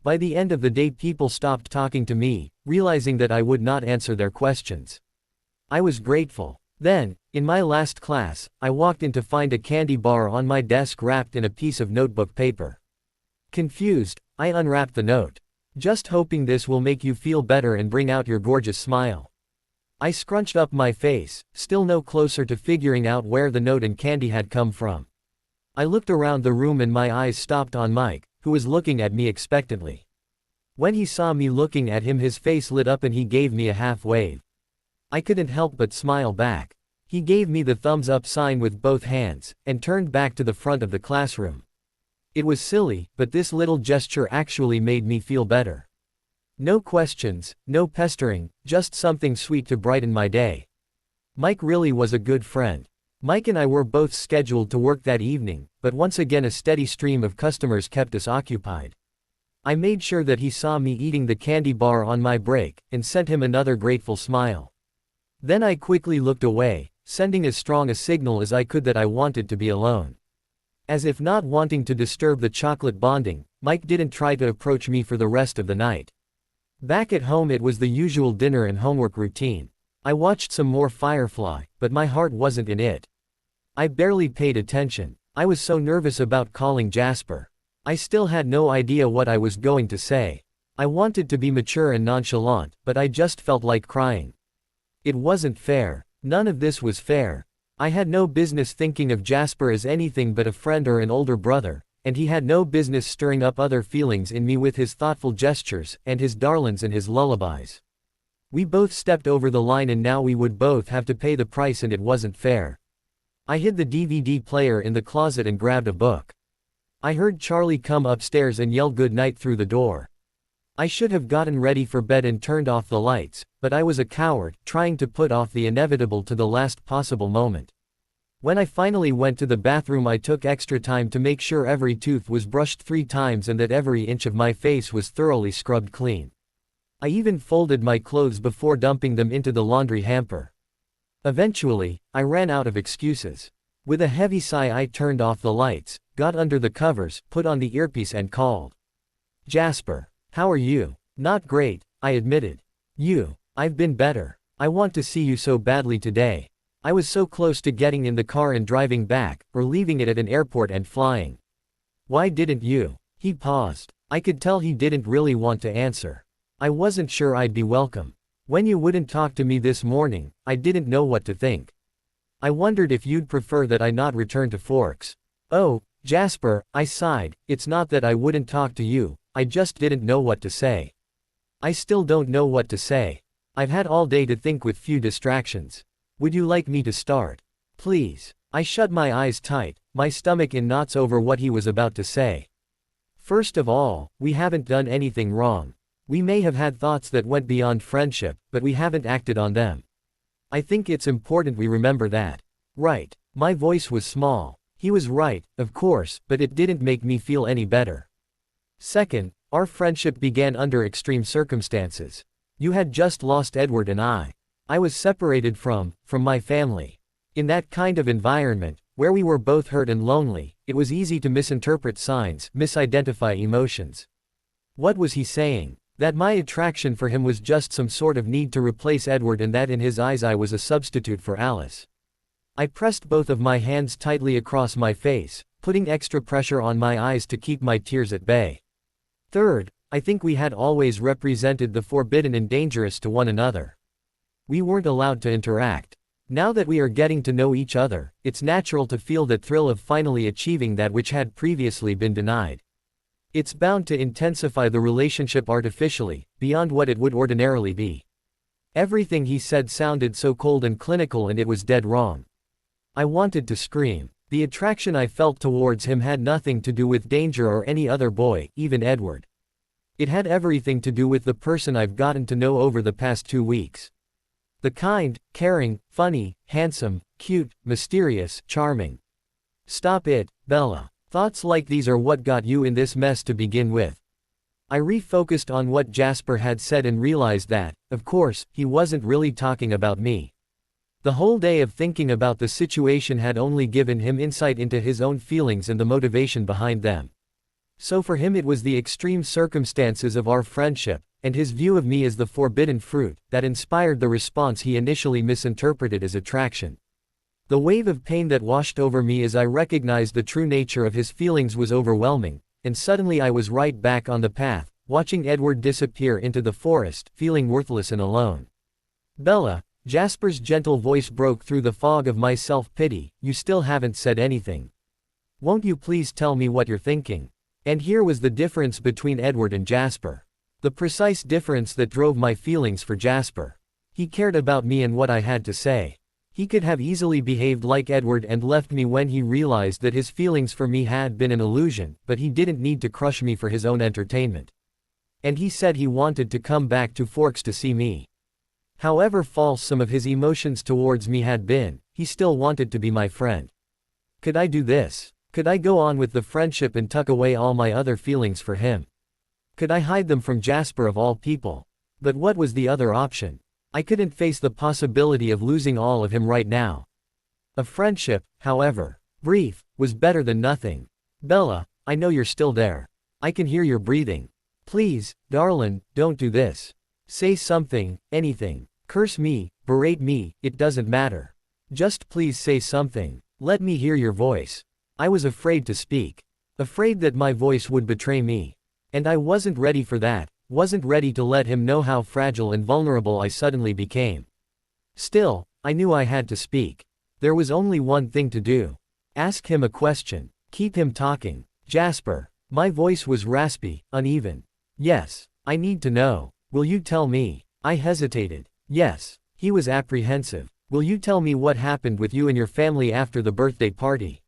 By the end of the day, people stopped talking to me, realizing that I would not answer their questions. I was grateful. Then, in my last class, I walked in to find a candy bar on my desk wrapped in a piece of notebook paper. Confused, I unwrapped the note. Just hoping this will make you feel better and bring out your gorgeous smile. I scrunched up my face, still no closer to figuring out where the note and candy had come from. I looked around the room and my eyes stopped on Mike, who was looking at me expectantly. When he saw me looking at him, his face lit up and he gave me a half wave. I couldn't help but smile back. He gave me the thumbs up sign with both hands, and turned back to the front of the classroom. It was silly, but this little gesture actually made me feel better. No questions, no pestering, just something sweet to brighten my day. Mike really was a good friend. Mike and I were both scheduled to work that evening, but once again a steady stream of customers kept us occupied. I made sure that he saw me eating the candy bar on my break, and sent him another grateful smile. Then I quickly looked away, sending as strong a signal as I could that I wanted to be alone. As if not wanting to disturb the chocolate bonding, Mike didn't try to approach me for the rest of the night. Back at home, it was the usual dinner and homework routine. I watched some more Firefly, but my heart wasn't in it. I barely paid attention. I was so nervous about calling Jasper. I still had no idea what I was going to say. I wanted to be mature and nonchalant, but I just felt like crying. It wasn't fair. None of this was fair. I had no business thinking of Jasper as anything but a friend or an older brother, and he had no business stirring up other feelings in me with his thoughtful gestures, and his darlings and his lullabies. We both stepped over the line and now we would both have to pay the price, and it wasn't fair. I hid the DVD player in the closet and grabbed a book. I heard Charlie come upstairs and yell goodnight through the door. I should have gotten ready for bed and turned off the lights, but I was a coward, trying to put off the inevitable to the last possible moment. When I finally went to the bathroom, I took extra time to make sure every tooth was brushed 3 times and that every inch of my face was thoroughly scrubbed clean. I even folded my clothes before dumping them into the laundry hamper. Eventually, I ran out of excuses. With a heavy sigh, I turned off the lights, got under the covers, put on the earpiece and called. Jasper, how are you? Not great, I admitted. I've been better. I want to see you so badly today. I was so close to getting in the car and driving back, or leaving it at an airport and flying. Why didn't you? He paused. I could tell he didn't really want to answer. I wasn't sure I'd be welcome. When you wouldn't talk to me this morning, I didn't know what to think. I wondered if you'd prefer that I not return to Forks. Oh, Jasper, I sighed, it's not that I wouldn't talk to you, I just didn't know what to say. I still don't know what to say. I've had all day to think with few distractions. Would you like me to start? Please. I shut my eyes tight, my stomach in knots over what he was about to say. First of all, we haven't done anything wrong. We may have had thoughts that went beyond friendship, but we haven't acted on them. I think it's important we remember that. Right. My voice was small. He was right, of course, but it didn't make me feel any better. Second, our friendship began under extreme circumstances. You had just lost Edward and I. I was separated from my family. In that kind of environment, where we were both hurt and lonely, it was easy to misinterpret signs, misidentify emotions. What was he saying? That my attraction for him was just some sort of need to replace Edward, and that in his eyes I was a substitute for Alice. I pressed both of my hands tightly across my face, putting extra pressure on my eyes to keep my tears at bay. Third, I think we had always represented the forbidden and dangerous to one another. We weren't allowed to interact. Now that we are getting to know each other, it's natural to feel that thrill of finally achieving that which had previously been denied. It's bound to intensify the relationship artificially, beyond what it would ordinarily be. Everything he said sounded so cold and clinical, and it was dead wrong. I wanted to scream. The attraction I felt towards him had nothing to do with danger or any other boy, even Edward. It had everything to do with the person I've gotten to know over the past 2 weeks. The kind, caring, funny, handsome, cute, mysterious, charming. Stop it, Bella. Thoughts like these are what got you in this mess to begin with. I refocused on what Jasper had said and realized that, of course, he wasn't really talking about me. The whole day of thinking about the situation had only given him insight into his own feelings and the motivation behind them. So for him it was the extreme circumstances of our friendship, and his view of me as the forbidden fruit, that inspired the response he initially misinterpreted as attraction. The wave of pain that washed over me as I recognized the true nature of his feelings was overwhelming, and suddenly I was right back on the path, watching Edward disappear into the forest, feeling worthless and alone. Bella, Jasper's gentle voice broke through the fog of my self-pity, you still haven't said anything. Won't you please tell me what you're thinking? And here was the difference between Edward and Jasper. The precise difference that drove my feelings for Jasper. He cared about me and what I had to say. He could have easily behaved like Edward and left me when he realized that his feelings for me had been an illusion, but he didn't need to crush me for his own entertainment. And he said he wanted to come back to Forks to see me. However false some of his emotions towards me had been, he still wanted to be my friend. Could I do this? Could I go on with the friendship and tuck away all my other feelings for him? Could I hide them from Jasper of all people? But what was the other option? I couldn't face the possibility of losing all of him right now. A friendship, however brief, was better than nothing. Bella, I know you're still there. I can hear your breathing. Please, darling, don't do this. Say something, anything. Curse me, berate me, it doesn't matter. Just please say something. Let me hear your voice. I was afraid to speak. Afraid that my voice would betray me. And I wasn't ready for that, wasn't ready to let him know how fragile and vulnerable I suddenly became. Still, I knew I had to speak. There was only one thing to do. Ask him a question. Keep him talking. Jasper. My voice was raspy, uneven. Yes, I need to know. Will you tell me? I hesitated. Yes. He was apprehensive. Will you tell me what happened with you and your family after the birthday party?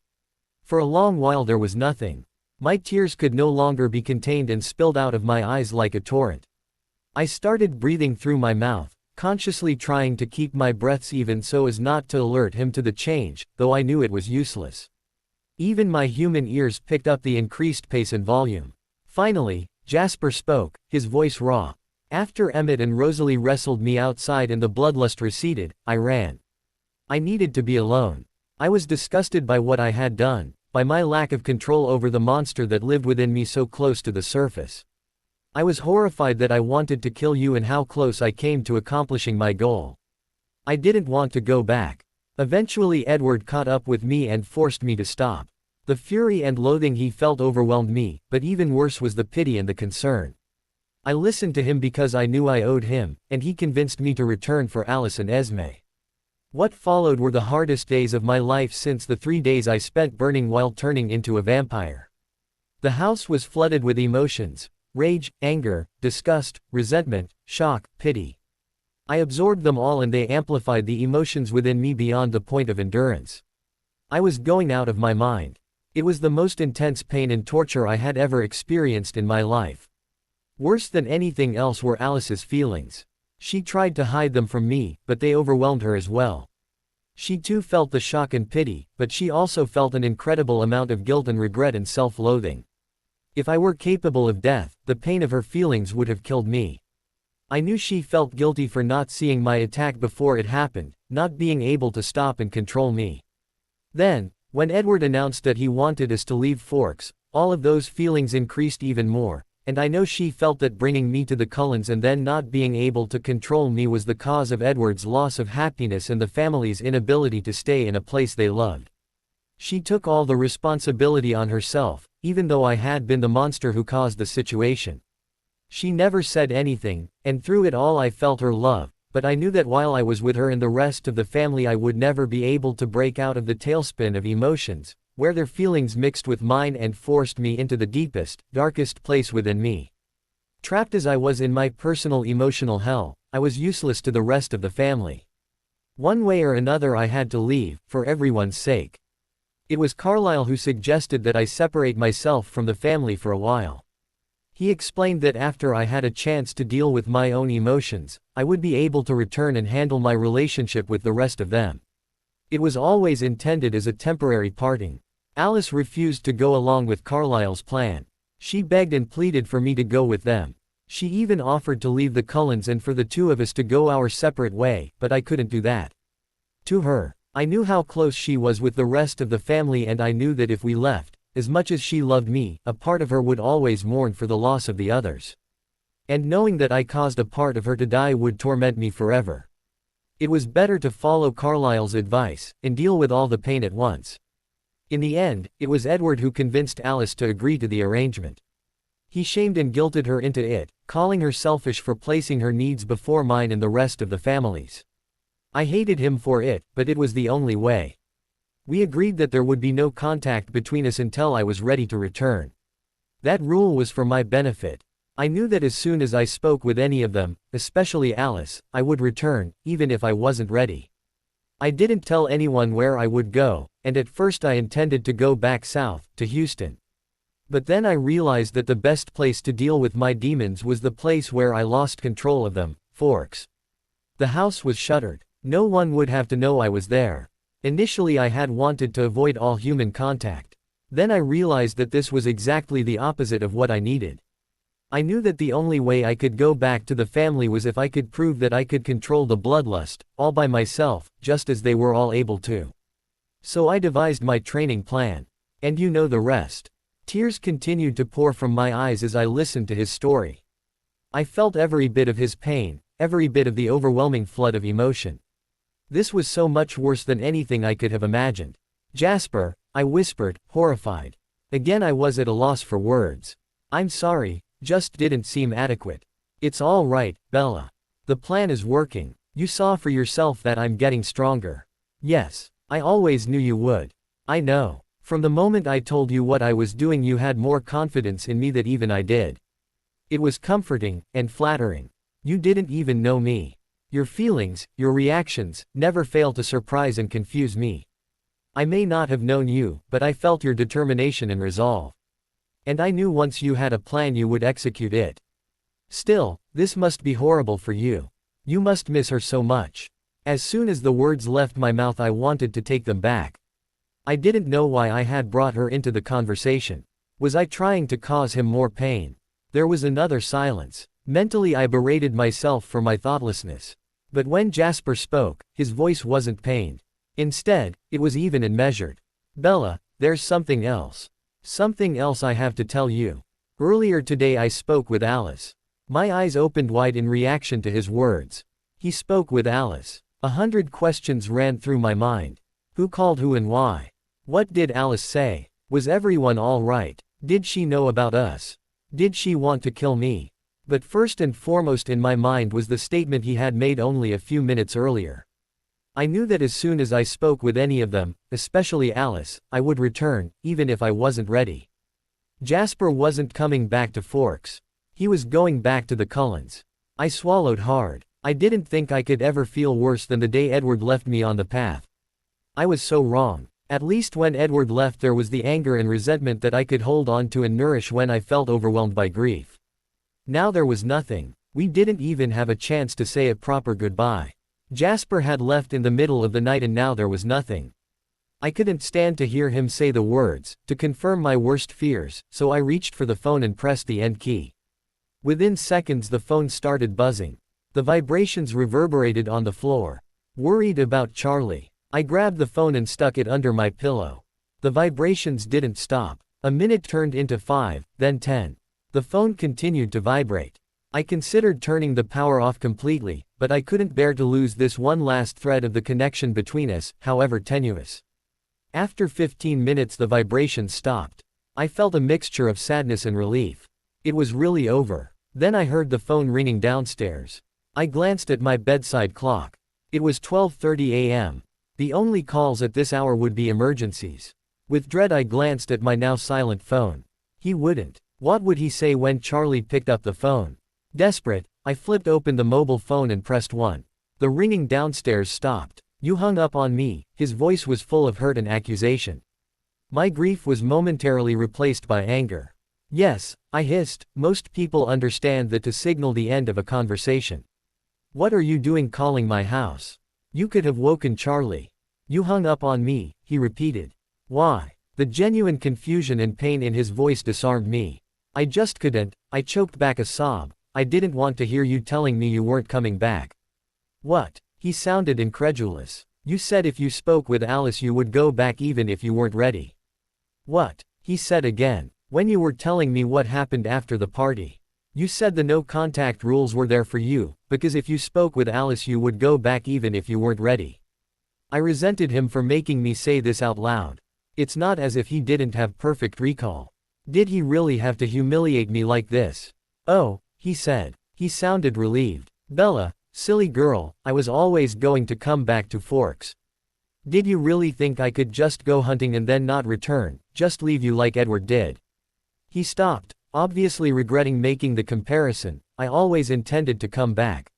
For a long while there was nothing. My tears could no longer be contained and spilled out of my eyes like a torrent. I started breathing through my mouth, consciously trying to keep my breaths even so as not to alert him to the change, though I knew it was useless. Even my human ears picked up the increased pace and volume. Finally, Jasper spoke, his voice raw. After Emmett and Rosalie wrestled me outside and the bloodlust receded, I ran. I needed to be alone. I was disgusted by what I had done, by my lack of control over the monster that lived within me so close to the surface. I was horrified that I wanted to kill you and how close I came to accomplishing my goal. I didn't want to go back. Eventually Edward caught up with me and forced me to stop. The fury and loathing he felt overwhelmed me, but even worse was the pity and the concern. I listened to him because I knew I owed him, and he convinced me to return for Alice and Esme. What followed were the hardest days of my life since the 3 days I spent burning while turning into a vampire. The house was flooded with emotions: rage, anger, disgust, resentment, shock, pity. I absorbed them all and they amplified the emotions within me beyond the point of endurance. I was going out of my mind. It was the most intense pain and torture I had ever experienced in my life. Worse than anything else were Alice's feelings. She tried to hide them from me, but they overwhelmed her as well. She too felt the shock and pity, but she also felt an incredible amount of guilt and regret and self-loathing. If I were capable of death, the pain of her feelings would have killed me. I knew she felt guilty for not seeing my attack before it happened, not being able to stop and control me. Then, when Edward announced that he wanted us to leave Forks, all of those feelings increased even more, and I know she felt that bringing me to the Cullens and then not being able to control me was the cause of Edward's loss of happiness and the family's inability to stay in a place they loved. She took all the responsibility on herself, even though I had been the monster who caused the situation. She never said anything, and through it all I felt her love, but I knew that while I was with her and the rest of the family I would never be able to break out of the tailspin of emotions, where their feelings mixed with mine and forced me into the deepest, darkest place within me. Trapped as I was in my personal emotional hell, I was useless to the rest of the family. One way or another I had to leave, for everyone's sake. It was Carlisle who suggested that I separate myself from the family for a while. He explained that after I had a chance to deal with my own emotions, I would be able to return and handle my relationship with the rest of them. It was always intended as a temporary parting. Alice refused to go along with Carlisle's plan. She begged and pleaded for me to go with them. She even offered to leave the Cullens and for the two of us to go our separate way, but I couldn't do that. To her, I knew how close she was with the rest of the family and I knew that if we left, as much as she loved me, a part of her would always mourn for the loss of the others. And knowing that I caused a part of her to die would torment me forever. It was better to follow Carlisle's advice, and deal with all the pain at once. In the end, it was Edward who convinced Alice to agree to the arrangement. He shamed and guilted her into it, calling her selfish for placing her needs before mine and the rest of the family's. I hated him for it, but it was the only way. We agreed that there would be no contact between us until I was ready to return. That rule was for my benefit. I knew that as soon as I spoke with any of them, especially Alice, I would return, even if I wasn't ready. I didn't tell anyone where I would go, and at first I intended to go back south, to Houston. But then I realized that the best place to deal with my demons was the place where I lost control of them, Forks. The house was shuttered. No one would have to know I was there. Initially I had wanted to avoid all human contact. Then I realized that this was exactly the opposite of what I needed. I knew that the only way I could go back to the family was if I could prove that I could control the bloodlust, all by myself, just as they were all able to. So I devised my training plan. And you know the rest. Tears continued to pour from my eyes as I listened to his story. I felt every bit of his pain, every bit of the overwhelming flood of emotion. This was so much worse than anything I could have imagined. Jasper, I whispered, horrified. Again I was at a loss for words. I'm sorry, just didn't seem adequate. It's all right, Bella. The plan is working. You saw for yourself that I'm getting stronger. Yes, I always knew you would. I know. From the moment I told you what I was doing you had more confidence in me than even I did. It was comforting, and flattering. You didn't even know me. Your feelings, your reactions, never fail to surprise and confuse me. I may not have known you, but I felt your determination and resolve. And I knew once you had a plan you would execute it. Still, this must be horrible for you. You must miss her so much. As soon as the words left my mouth I wanted to take them back. I didn't know why I had brought her into the conversation. Was I trying to cause him more pain? There was another silence. Mentally I berated myself for my thoughtlessness. But when Jasper spoke, his voice wasn't pained. Instead, it was even and measured. Bella, there's something else. Something else I have to tell you. Earlier today I spoke with Alice. My eyes opened wide in reaction to his words. He spoke with Alice. 100 questions ran through my mind. Who called who and why? What did Alice say? Was everyone all right? Did she know about us? Did she want to kill me? But first and foremost in my mind was the statement he had made only a few minutes earlier. I knew that as soon as I spoke with any of them, especially Alice, I would return, even if I wasn't ready. Jasper wasn't coming back to Forks. He was going back to the Cullens. I swallowed hard. I didn't think I could ever feel worse than the day Edward left me on the path. I was so wrong. At least when Edward left there was the anger and resentment that I could hold on to and nourish when I felt overwhelmed by grief. Now there was nothing. We didn't even have a chance to say a proper goodbye. Jasper had left in the middle of the night and now there was nothing. I couldn't stand to hear him say the words, to confirm my worst fears, so I reached for the phone and pressed the end key. Within seconds the phone started buzzing. The vibrations reverberated on the floor. Worried about Charlie, I grabbed the phone and stuck it under my pillow. The vibrations didn't stop. A minute turned into 5, then 10. The phone continued to vibrate. I considered turning the power off completely, but I couldn't bear to lose this one last thread of the connection between us, however tenuous. After 15 minutes the vibrations stopped. I felt a mixture of sadness and relief. It was really over. Then I heard the phone ringing downstairs. I glanced at my bedside clock. It was 12:30 a.m. The only calls at this hour would be emergencies. With dread I glanced at my now silent phone. He wouldn't. What would he say when Charlie picked up the phone? Desperate, I flipped open the mobile phone and pressed 1. The ringing downstairs stopped. "You hung up on me." His voice was full of hurt and accusation. My grief was momentarily replaced by anger. "Yes," I hissed, "most people understand that to signal the end of a conversation. What are you doing calling my house? You could have woken Charlie." "You hung up on me," he repeated. "Why?" The genuine confusion and pain in his voice disarmed me. "I just couldn't." I choked back a sob. "I didn't want to hear you telling me you weren't coming back." "What?" He sounded incredulous. "You said if you spoke with Alice you would go back even if you weren't ready." "What?" he said again. "When you were telling me what happened after the party. You said the no contact rules were there for you, because if you spoke with Alice you would go back even if you weren't ready." I resented him for making me say this out loud. It's not as if he didn't have perfect recall. Did he really have to humiliate me like this? "Oh," he said. He sounded relieved. "Bella, silly girl, I was always going to come back to Forks. Did you really think I could just go hunting and then not return, just leave you like Edward did?" He stopped, obviously regretting making the comparison. "I always intended to come back.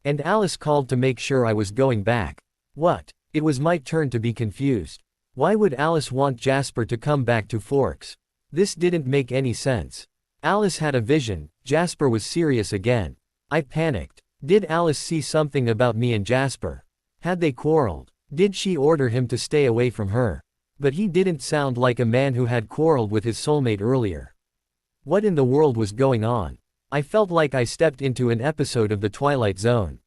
And Alice called to make sure I was going back." What? It was my turn to be confused. Why would Alice want Jasper to come back to Forks? This didn't make any sense. Alice had a vision. Jasper was serious again. I panicked. Did Alice see something about me and Jasper? Had they quarreled? Did she order him to stay away from her? But he didn't sound like a man who had quarreled with his soulmate earlier. What in the world was going on? I felt like I stepped into an episode of The Twilight Zone.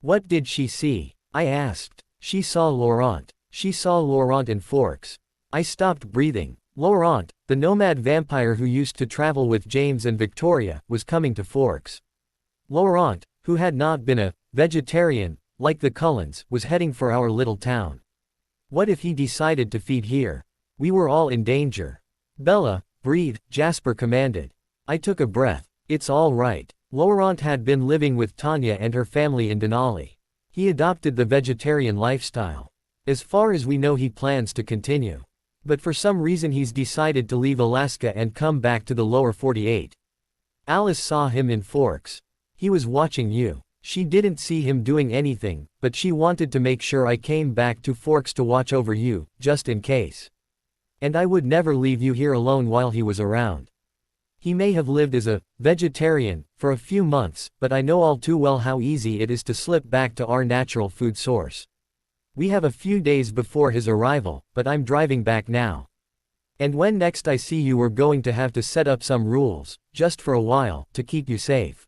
What did she see? I asked. She saw Laurent. She saw Laurent in Forks. I stopped breathing. Laurent, the nomad vampire who used to travel with James and Victoria, was coming to Forks. Laurent, who had not been a vegetarian, like the Cullens, was heading for our little town. What if he decided to feed here? We were all in danger. "Bella, breathe," Jasper commanded. I took a breath. "It's all right." Laurent had been living with Tanya and her family in Denali. He adopted the vegetarian lifestyle. As far as we know he plans to continue. But for some reason he's decided to leave Alaska and come back to the lower 48. Alice saw him in Forks. He was watching you. She didn't see him doing anything, but she wanted to make sure I came back to Forks to watch over you, just in case. And I would never leave you here alone while he was around. He may have lived as a vegetarian for a few months, but I know all too well how easy it is to slip back to our natural food source. We have a few days before his arrival, but I'm driving back now. And when next I see you we're going to have to set up some rules, just for a while, to keep you safe."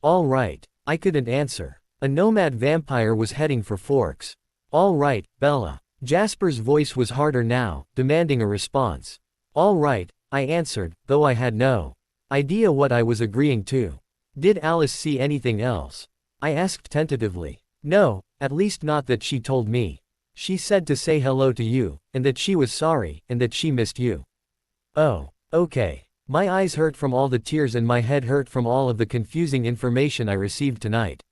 "All right." I couldn't answer. A nomad vampire was heading for Forks. "All right, Bella." Jasper's voice was harder now, demanding a response. "All right," I answered, though I had no idea what I was agreeing to. "Did Alice see anything else?" I asked tentatively. "No, at least not that she told me. She said to say hello to you, and that she was sorry, and that she missed you." "Oh, okay." My eyes hurt from all the tears and my head hurt from all of the confusing information I received tonight.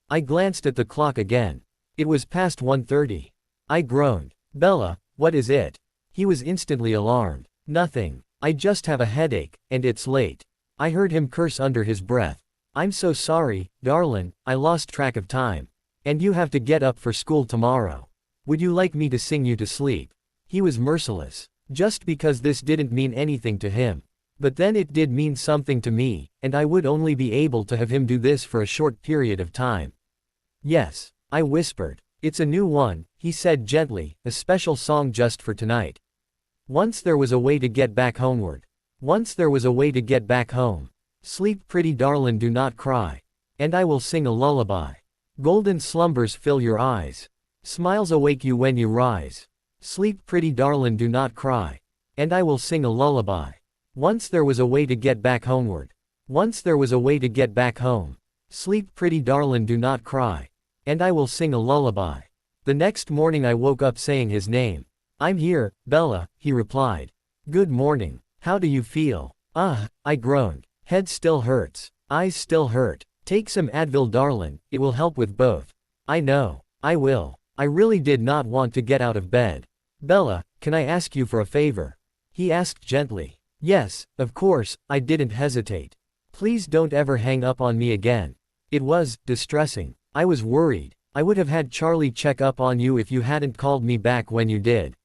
I glanced at the clock again. It was past 1:30. I groaned. "Bella, what is it?" He was instantly alarmed. "Nothing. I just have a headache, and it's late." I heard him curse under his breath. "I'm so sorry, darlin', I lost track of time. And you have to get up for school tomorrow. Would you like me to sing you to sleep?" He was merciless. Just because this didn't mean anything to him. But then it did mean something to me, and I would only be able to have him do this for a short period of time. "Yes," I whispered. "It's a new one," he said gently, "a special song just for tonight. Once there was a way to get back homeward. Once there was a way to get back home." Sleep pretty darlin', do not cry. And I will sing a lullaby. Golden slumbers fill your eyes. Smiles awake you when you rise. Sleep pretty darlin', do not cry. And I will sing a lullaby. Once there was a way to get back homeward. Once there was a way to get back home. Sleep pretty darlin', do not cry. And I will sing a lullaby. The next morning I woke up saying his name. I'm here, Bella, he replied. Good morning. How do you feel? I groaned. Head still hurts. Eyes still hurt. Take some Advil darlin', it will help with both. I know. I will. I really did not want to get out of bed. Bella, can I ask you for a favor? He asked gently. Yes, of course, I didn't hesitate. Please don't ever hang up on me again. It was distressing. I was worried. I would have had Charlie check up on you if you hadn't called me back when you did.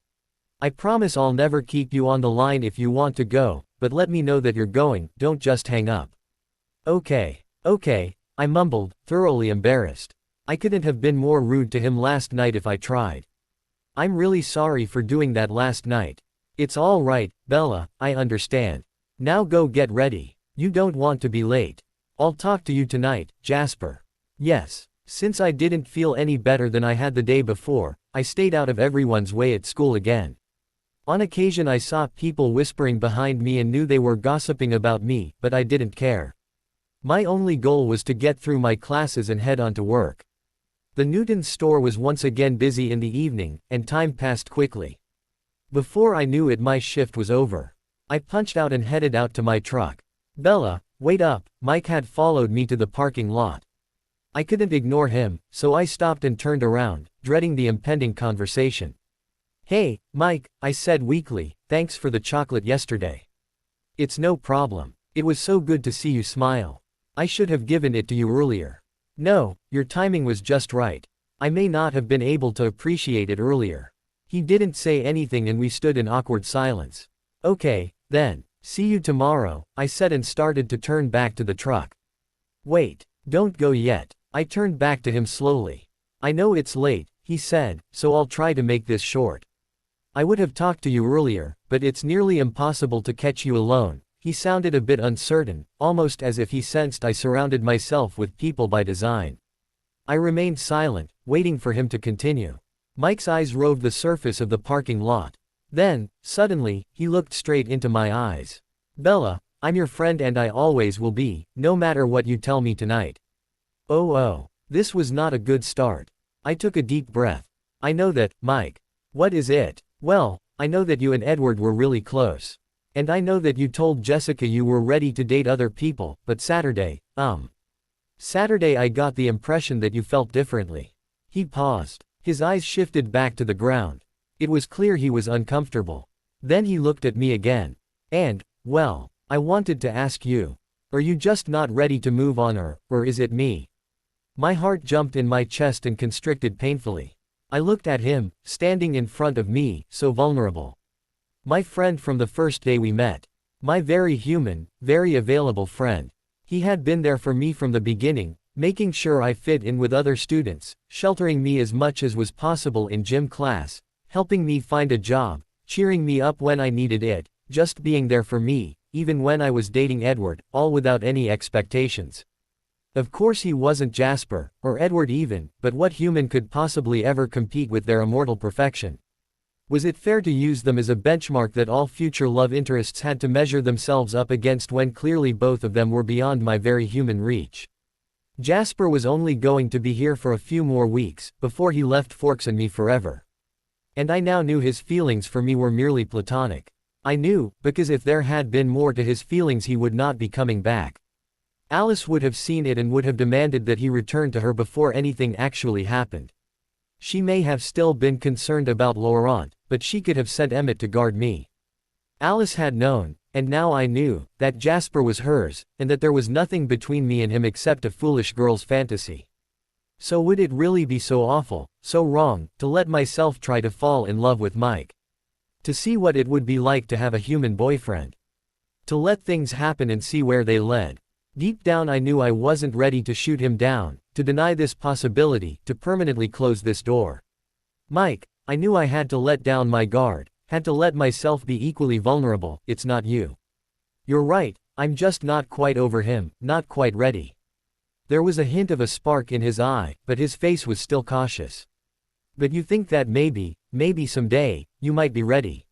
I promise I'll never keep you on the line if you want to go, but let me know that you're going, don't just hang up. Okay, I mumbled, thoroughly embarrassed. I couldn't have been more rude to him last night if I tried. I'm really sorry for doing that last night. It's all right, Bella, I understand. Now go get ready. You don't want to be late. I'll talk to you tonight, Jasper. Yes. Since I didn't feel any better than I had the day before, I stayed out of everyone's way at school again. On occasion I saw people whispering behind me and knew they were gossiping about me, but I didn't care. My only goal was to get through my classes and head on to work. The Newton's store was once again busy in the evening, and time passed quickly. Before I knew it, my shift was over. I punched out and headed out to my truck. Bella, wait up, Mike had followed me to the parking lot. I couldn't ignore him, so I stopped and turned around, dreading the impending conversation. Hey, Mike, I said weakly, thanks for the chocolate yesterday. It's no problem. It was so good to see you smile. I should have given it to you earlier. No, your timing was just right. I may not have been able to appreciate it earlier. He didn't say anything and we stood in awkward silence. Okay, then, see you tomorrow, I said and started to turn back to the truck. Wait, don't go yet. I turned back to him slowly. I know it's late, he said, so I'll try to make this short. I would have talked to you earlier, but it's nearly impossible to catch you alone. He sounded a bit uncertain, almost as if he sensed I surrounded myself with people by design. I remained silent, waiting for him to continue. Mike's eyes roved the surface of the parking lot. Then, suddenly, he looked straight into my eyes. Bella, I'm your friend and I always will be, no matter what you tell me tonight. Oh, this was not a good start. I took a deep breath. I know that, Mike. What is it? Well, I know that you and Edward were really close. And I know that you told Jessica you were ready to date other people, but Saturday I got the impression that you felt differently. He paused. His eyes shifted back to the ground. It was clear he was uncomfortable. Then he looked at me again. And, well, I wanted to ask you. Are you just not ready to move on or is it me? My heart jumped in my chest and constricted painfully. I looked at him, standing in front of me, so vulnerable. My friend from the first day we met. My very human, very available friend. He had been there for me from the beginning, making sure I fit in with other students, sheltering me as much as was possible in gym class, helping me find a job, cheering me up when I needed it, just being there for me, even when I was dating Edward, all without any expectations. Of course he wasn't Jasper, or Edward even, but what human could possibly ever compete with their immortal perfection? Was it fair to use them as a benchmark that all future love interests had to measure themselves up against when clearly both of them were beyond my very human reach? Jasper was only going to be here for a few more weeks, before he left Forks and me forever. And I now knew his feelings for me were merely platonic. I knew, because if there had been more to his feelings he would not be coming back. Alice would have seen it and would have demanded that he return to her before anything actually happened. She may have still been concerned about Laurent, but she could have sent Emmett to guard me. Alice had known, and now I knew, that Jasper was hers, and that there was nothing between me and him except a foolish girl's fantasy. So would it really be so awful, so wrong, to let myself try to fall in love with Mike? To see what it would be like to have a human boyfriend? To let things happen and see where they led? Deep down I knew I wasn't ready to shoot him down, to deny this possibility, to permanently close this door. Mike, I knew I had to let down my guard, had to let myself be equally vulnerable. It's not you. You're right, I'm just not quite over him, not quite ready. There was a hint of a spark in his eye, but his face was still cautious. But you think that maybe someday, you might be ready.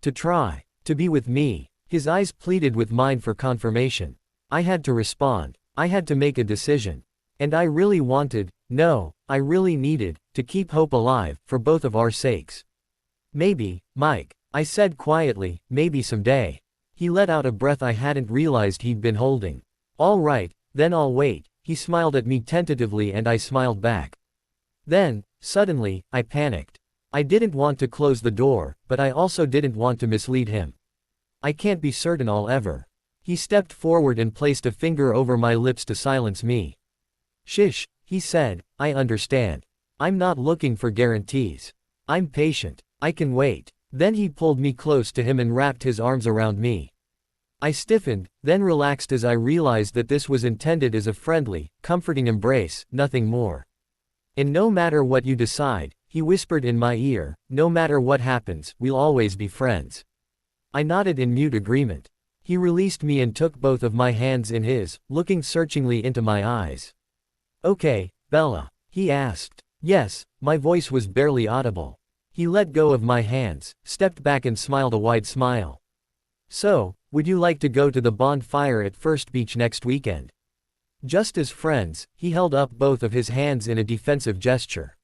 To try. To be with me. His eyes pleaded with mine for confirmation. I had to respond. I had to make a decision. And I really wanted, no, I really needed, to keep hope alive, for both of our sakes. Maybe, Mike. I said quietly, maybe someday. He let out a breath I hadn't realized he'd been holding. All right, then I'll wait. He smiled at me tentatively and I smiled back. Then, suddenly, I panicked. I didn't want to close the door, but I also didn't want to mislead him. I can't be certain I'll ever. He stepped forward and placed a finger over my lips to silence me. Shish, he said, I understand. I'm not looking for guarantees. I'm patient. I can wait. Then he pulled me close to him and wrapped his arms around me. I stiffened, then relaxed as I realized that this was intended as a friendly, comforting embrace, nothing more. And no matter what you decide, he whispered in my ear, no matter what happens, we'll always be friends. I nodded in mute agreement. He released me and took both of my hands in his, looking searchingly into my eyes. Okay, Bella, he asked. Yes, my voice was barely audible. He let go of my hands, stepped back and smiled a wide smile. So, would you like to go to the bonfire at First Beach next weekend? Just as friends, he held up both of his hands in a defensive gesture.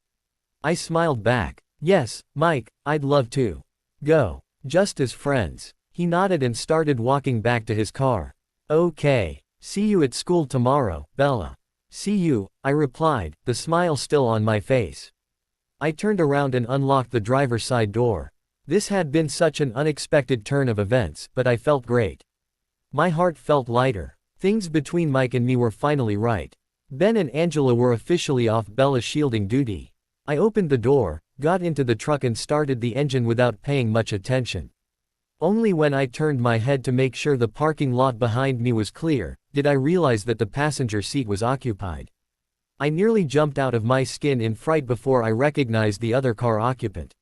I smiled back. Yes, Mike, I'd love to. Go. Just as friends. He nodded and started walking back to his car. Okay. See you at school tomorrow, Bella. See you, I replied, the smile still on my face. I turned around and unlocked the driver's side door. This had been such an unexpected turn of events, but I felt great. My heart felt lighter. Things between Mike and me were finally right. Ben and Angela were officially off Bella's shielding duty. I opened the door, got into the truck and started the engine without paying much attention. Only when I turned my head to make sure the parking lot behind me was clear, did I realize that the passenger seat was occupied. I nearly jumped out of my skin in fright before I recognized the other car occupant.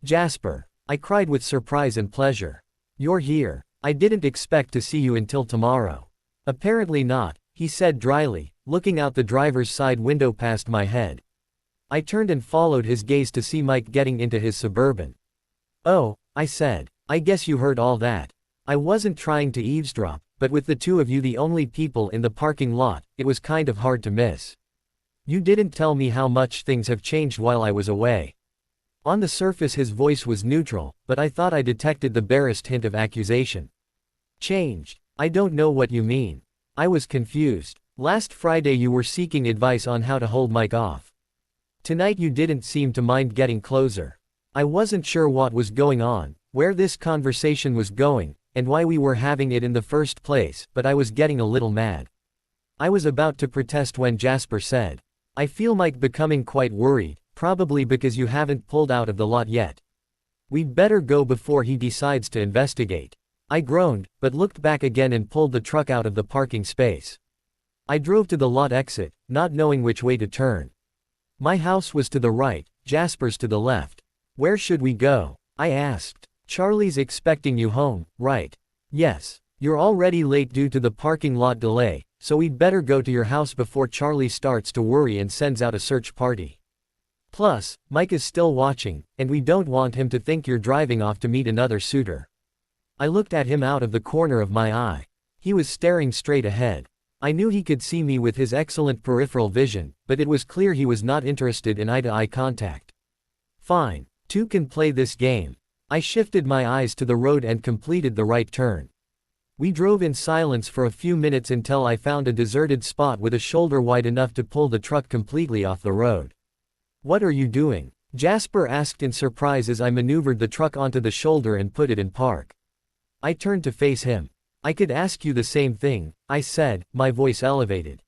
Jasper, I cried with surprise and pleasure. You're here. I didn't expect to see you until tomorrow. Apparently not, he said dryly, looking out the driver's side window past my head. I turned and followed his gaze to see Mike getting into his Suburban. Oh, I said, I guess you heard all that. I wasn't trying to eavesdrop, but with the two of you the only people in the parking lot, it was kind of hard to miss. You didn't tell me how much things have changed while I was away. On the surface his voice was neutral, but I thought I detected the barest hint of accusation. Changed? I don't know what you mean. I was confused. Last Friday you were seeking advice on how to hold Mike off. Tonight you didn't seem to mind getting closer. I wasn't sure what was going on, where this conversation was going, and why we were having it in the first place, but I was getting a little mad. I was about to protest when Jasper said, I feel Mike becoming quite worried, probably because you haven't pulled out of the lot yet. We'd better go before he decides to investigate. I groaned, but looked back again and pulled the truck out of the parking space. I drove to the lot exit, not knowing which way to turn. My house was to the right, Jasper's to the left. Where should we go? I asked. Charlie's expecting you home, right? Yes. You're already late due to the parking lot delay, so we'd better go to your house before Charlie starts to worry and sends out a search party. Plus, Mike is still watching, and we don't want him to think you're driving off to meet another suitor. I looked at him out of the corner of my eye. He was staring straight ahead. I knew he could see me with his excellent peripheral vision, but it was clear he was not interested in eye-to-eye contact. Fine. Two can play this game. I shifted my eyes to the road and completed the right turn. We drove in silence for a few minutes until I found a deserted spot with a shoulder wide enough to pull the truck completely off the road. What are you doing? Jasper asked in surprise as I maneuvered the truck onto the shoulder and put it in park. I turned to face him. I could ask you the same thing, I said, my voice elevated.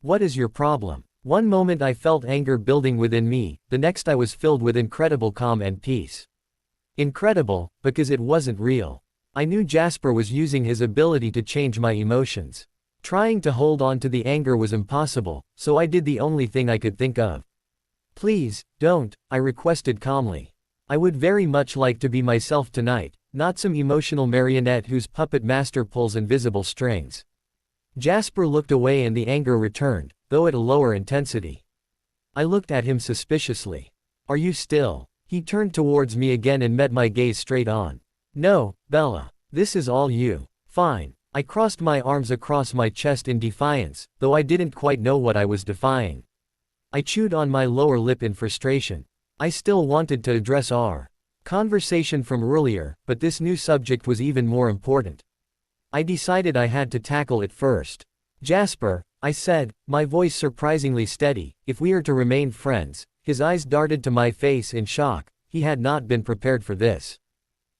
What is your problem? One moment I felt anger building within me, the next I was filled with incredible calm and peace. Incredible, because it wasn't real. I knew Jasper was using his ability to change my emotions. Trying to hold on to the anger was impossible, so I did the only thing I could think of. Please, don't, I requested calmly. I would very much like to be myself tonight, not some emotional marionette whose puppet master pulls invisible strings. Jasper looked away and the anger returned, though at a lower intensity. I looked at him suspiciously. Are you still? He turned towards me again and met my gaze straight on. No, Bella. This is all you. Fine. I crossed my arms across my chest in defiance, though I didn't quite know what I was defying. I chewed on my lower lip in frustration. I still wanted to address our conversation from earlier, but this new subject was even more important. I decided I had to tackle it first. Jasper, I said, my voice surprisingly steady, if we are to remain friends. His eyes darted to my face in shock. He had not been prepared for this.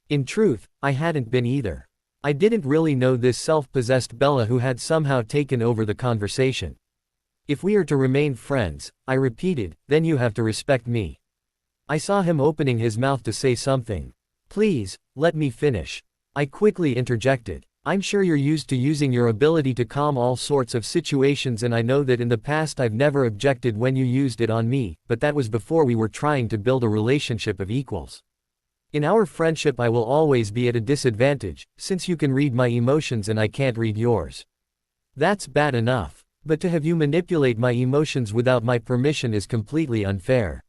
In truth, I hadn't been either. I didn't really know this self-possessed Bella who had somehow taken over the conversation. If we are to remain friends, I repeated, then you have to respect me. I saw him opening his mouth to say something. Please, let me finish. I quickly interjected. I'm sure you're used to using your ability to calm all sorts of situations, and I know that in the past I've never objected when you used it on me, but that was before we were trying to build a relationship of equals. In our friendship I will always be at a disadvantage, since you can read my emotions and I can't read yours. That's bad enough. But to have you manipulate my emotions without my permission is completely unfair.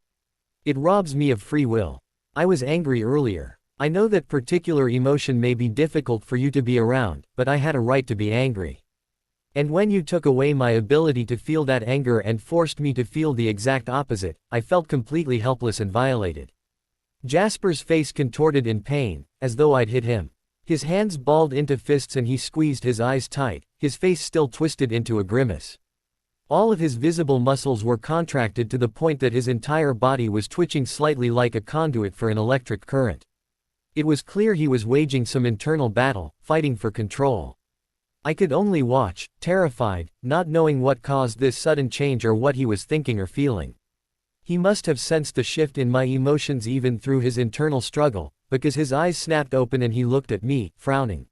It robs me of free will. I was angry earlier. I know that particular emotion may be difficult for you to be around, but I had a right to be angry. And when you took away my ability to feel that anger and forced me to feel the exact opposite, I felt completely helpless and violated. Jasper's face contorted in pain, as though I'd hit him. His hands balled into fists and he squeezed his eyes tight, his face still twisted into a grimace. All of his visible muscles were contracted to the point that his entire body was twitching slightly like a conduit for an electric current. It was clear he was waging some internal battle, fighting for control. I could only watch, terrified, not knowing what caused this sudden change or what he was thinking or feeling. He must have sensed the shift in my emotions even through his internal struggle, because his eyes snapped open and he looked at me, frowning.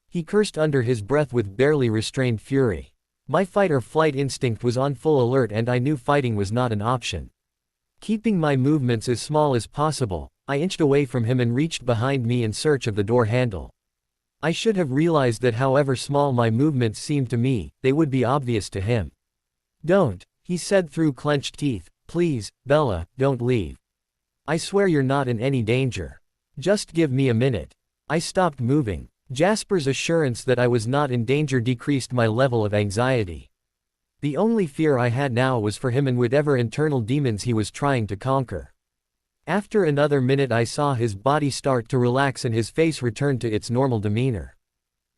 He cursed under his breath with barely restrained fury. My fight-or-flight instinct was on full alert and I knew fighting was not an option. Keeping my movements as small as possible, I inched away from him and reached behind me in search of the door handle. I should have realized that however small my movements seemed to me, they would be obvious to him. Don't, he said through clenched teeth. Please, Bella, don't leave. I swear you're not in any danger. Just give me a minute. I stopped moving. Jasper's assurance that I was not in danger decreased my level of anxiety. The only fear I had now was for him and whatever internal demons he was trying to conquer. After another minute I saw his body start to relax and his face return to its normal demeanor.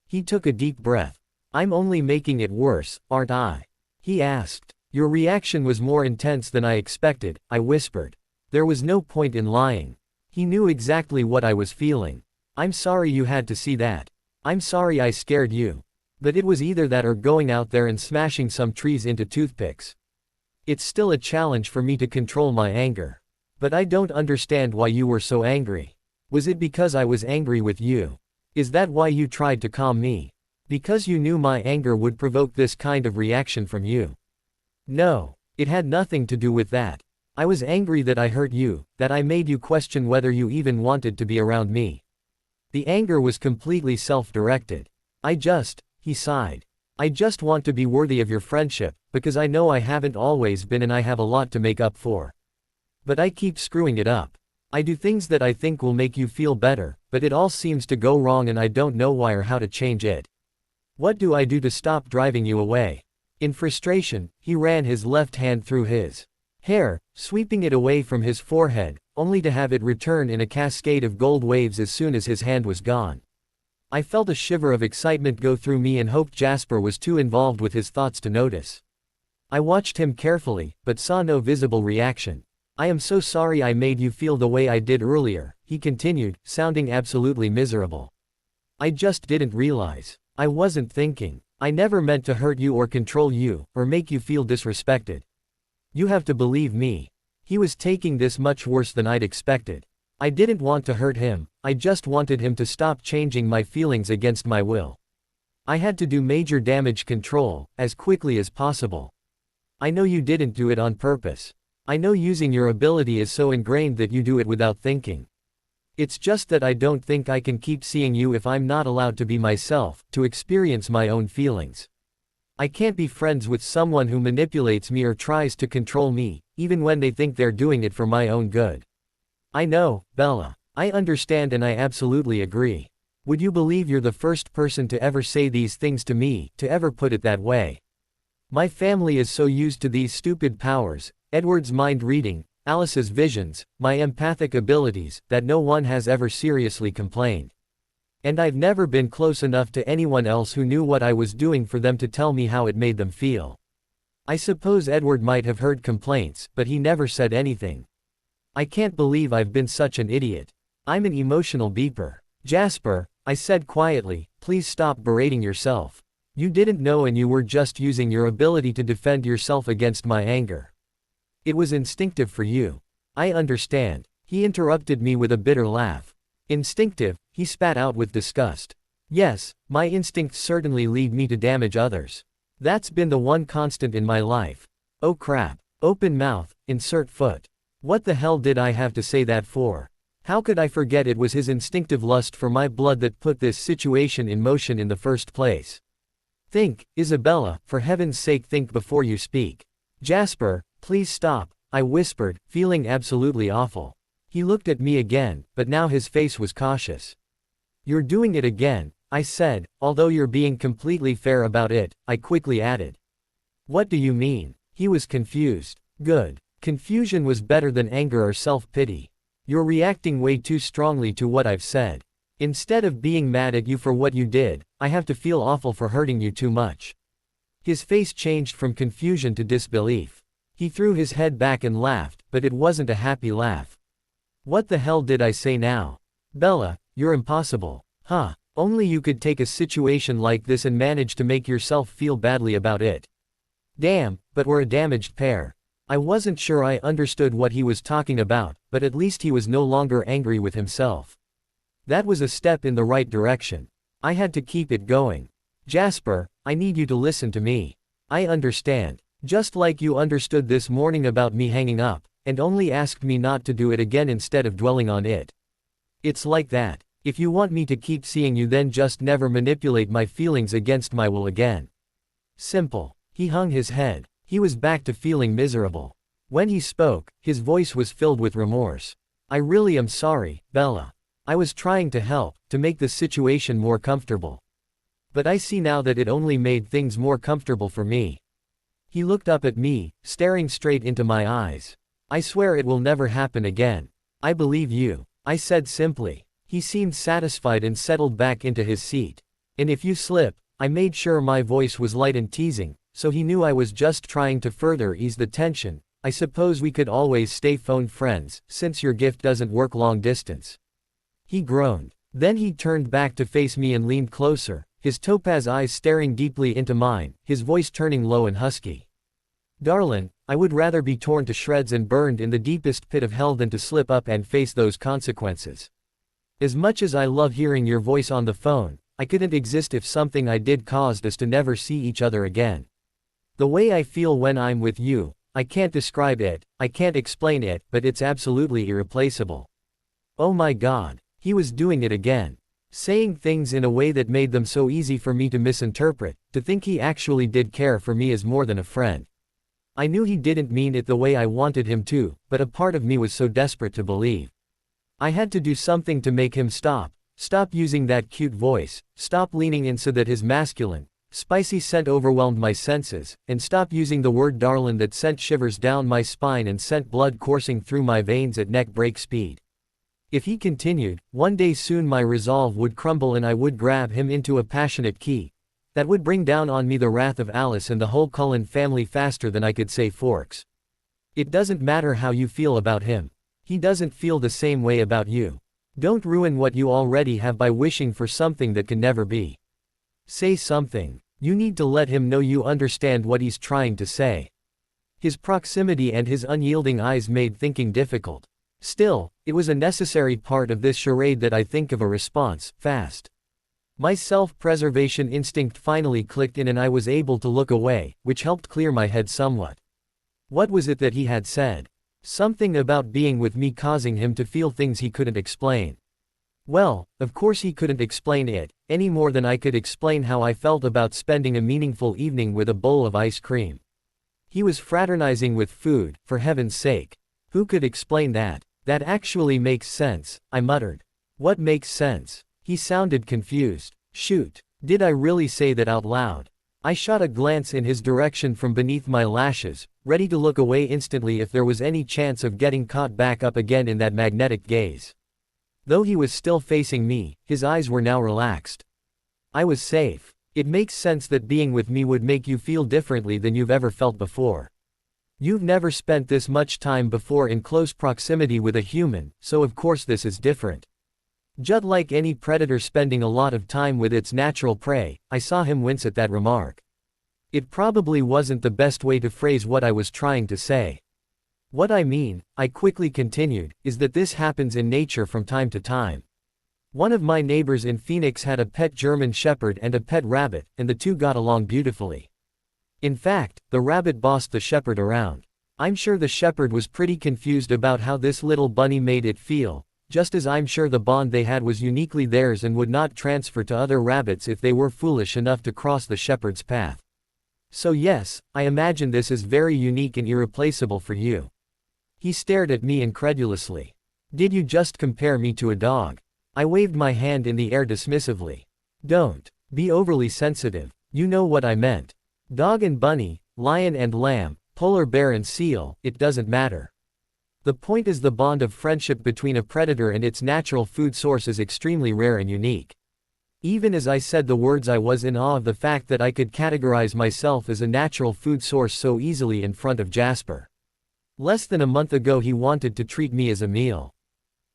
He took a deep breath. I'm only making it worse, aren't I? He asked. Your reaction was more intense than I expected, I whispered. There was no point in lying. He knew exactly what I was feeling. I'm sorry you had to see that. I'm sorry I scared you. But it was either that or going out there and smashing some trees into toothpicks. It's still a challenge for me to control my anger. But I don't understand why you were so angry. Was it because I was angry with you? Is that why you tried to calm me? Because you knew my anger would provoke this kind of reaction from you? No, it had nothing to do with that. I was angry that I hurt you, that I made you question whether you even wanted to be around me. The anger was completely self-directed. He sighed. I just want to be worthy of your friendship, because I know I haven't always been and I have a lot to make up for. But I keep screwing it up. I do things that I think will make you feel better, but it all seems to go wrong and I don't know why or how to change it. What do I do to stop driving you away? In frustration, he ran his left hand through his hair, sweeping it away from his forehead, only to have it return in a cascade of gold waves as soon as his hand was gone. I felt a shiver of excitement go through me and hoped Jasper was too involved with his thoughts to notice. I watched him carefully, but saw no visible reaction. I am so sorry I made you feel the way I did earlier, he continued, sounding absolutely miserable. I just didn't realize. I wasn't thinking. I never meant to hurt you or control you, or make you feel disrespected. You have to believe me. He was taking this much worse than I'd expected. I didn't want to hurt him, I just wanted him to stop changing my feelings against my will. I had to do major damage control, as quickly as possible. I know you didn't do it on purpose. I know using your ability is so ingrained that you do it without thinking. It's just that I don't think I can keep seeing you if I'm not allowed to be myself, to experience my own feelings. I can't be friends with someone who manipulates me or tries to control me, even when they think they're doing it for my own good. I know, Bella. I understand and I absolutely agree. Would you believe you're the first person to ever say these things to me, to ever put it that way? My family is so used to these stupid powers, Edward's mind reading, Alice's visions, my empathic abilities, that no one has ever seriously complained. And I've never been close enough to anyone else who knew what I was doing for them to tell me how it made them feel. I suppose Edward might have heard complaints, but he never said anything. I can't believe I've been such an idiot. I'm an emotional beeper. Jasper, I said quietly, please stop berating yourself. You didn't know and you were just using your ability to defend yourself against my anger. It was instinctive for you. I understand. He interrupted me with a bitter laugh. Instinctive, he spat out with disgust. Yes, my instincts certainly lead me to damage others. That's been the one constant in my life. Oh crap. Open mouth, insert foot. What the hell did I have to say that for? How could I forget it was his instinctive lust for my blood that put this situation in motion in the first place? Think, Isabella, for heaven's sake think before you speak. Jasper, please stop, I whispered, feeling absolutely awful. He looked at me again, but now his face was cautious. You're doing it again, I said, although you're being completely fair about it, I quickly added. What do you mean? He was confused. Good. Confusion was better than anger or self-pity. You're reacting way too strongly to what I've said. Instead of being mad at you for what you did, I have to feel awful for hurting you too much. His face changed from confusion to disbelief. He threw his head back and laughed, but it wasn't a happy laugh. What the hell did I say now? Bella, you're impossible. Huh, only you could take a situation like this and manage to make yourself feel badly about it. Damn, but we're a damaged pair. I wasn't sure I understood what he was talking about, but at least he was no longer angry with himself. That was a step in the right direction. I had to keep it going. Jasper, I need you to listen to me. I understand. Just like you understood this morning about me hanging up, and only asked me not to do it again instead of dwelling on it. It's like that. If you want me to keep seeing you, then just never manipulate my feelings against my will again. Simple. He hung his head. He was back to feeling miserable. When he spoke, his voice was filled with remorse. I really am sorry, Bella. I was trying to help, to make the situation more comfortable. But I see now that it only made things more comfortable for me. He looked up at me, staring straight into my eyes. I swear it will never happen again. I believe you, I said simply. He seemed satisfied and settled back into his seat. And if you slip, I made sure my voice was light and teasing, so he knew I was just trying to further ease the tension. I suppose we could always stay phone friends, since your gift doesn't work long distance. He groaned. Then he turned back to face me and leaned closer, his topaz eyes staring deeply into mine, his voice turning low and husky. Darling, I would rather be torn to shreds and burned in the deepest pit of hell than to slip up and face those consequences. As much as I love hearing your voice on the phone, I couldn't exist if something I did caused us to never see each other again. The way I feel when I'm with you, I can't describe it, I can't explain it, but it's absolutely irreplaceable. Oh my God, he was doing it again. Saying things in a way that made them so easy for me to misinterpret. To think he actually did care for me as more than a friend. I knew he didn't mean it the way I wanted him to, but a part of me was so desperate to believe. I had to do something to make him stop using that cute voice, stop leaning in so that his masculine, spicy scent overwhelmed my senses, and stop using the word darling that sent shivers down my spine and sent blood coursing through my veins at neck break speed. If he continued, one day soon my resolve would crumble and I would grab him into a passionate key that would bring down on me the wrath of Alice and the whole Cullen family faster than I could say forks. It doesn't matter how you feel about him. He doesn't feel the same way about you. Don't ruin what you already have by wishing for something that can never be. Say something. You need to let him know you understand what he's trying to say. His proximity and his unyielding eyes made thinking difficult. Still, it was a necessary part of this charade that I think of a response, fast. My self-preservation instinct finally clicked in and I was able to look away, which helped clear my head somewhat. What was it that he had said? Something about being with me causing him to feel things he couldn't explain. Well, of course he couldn't explain it, any more than I could explain how I felt about spending a meaningful evening with a bowl of ice cream. He was fraternizing with food, for heaven's sake. Who could explain that? That actually makes sense, I muttered. What makes sense? He sounded confused. Shoot. Did I really say that out loud? I shot a glance in his direction from beneath my lashes, ready to look away instantly if there was any chance of getting caught back up again in that magnetic gaze. Though he was still facing me, his eyes were now relaxed. I was safe. It makes sense that being with me would make you feel differently than you've ever felt before. You've never spent this much time before in close proximity with a human, so of course this is different. Just like any predator spending a lot of time with its natural prey, I saw him wince at that remark. It probably wasn't the best way to phrase what I was trying to say. What I mean, I quickly continued, is that this happens in nature from time to time. One of my neighbors in Phoenix had a pet German Shepherd and a pet rabbit, and the two got along beautifully. In fact, the rabbit bossed the Shepherd around. I'm sure the Shepherd was pretty confused about how this little bunny made it feel, just as I'm sure the bond they had was uniquely theirs and would not transfer to other rabbits if they were foolish enough to cross the Shepherd's path. So yes, I imagine this is very unique and irreplaceable for you. He stared at me incredulously. Did you just compare me to a dog? I waved my hand in the air dismissively. Don't be overly sensitive, you know what I meant. Dog and bunny, lion and lamb, polar bear and seal, it doesn't matter. The point is the bond of friendship between a predator and its natural food source is extremely rare and unique. Even as I said the words, I was in awe of the fact that I could categorize myself as a natural food source so easily in front of Jasper. Less than a month ago he wanted to treat me as a meal.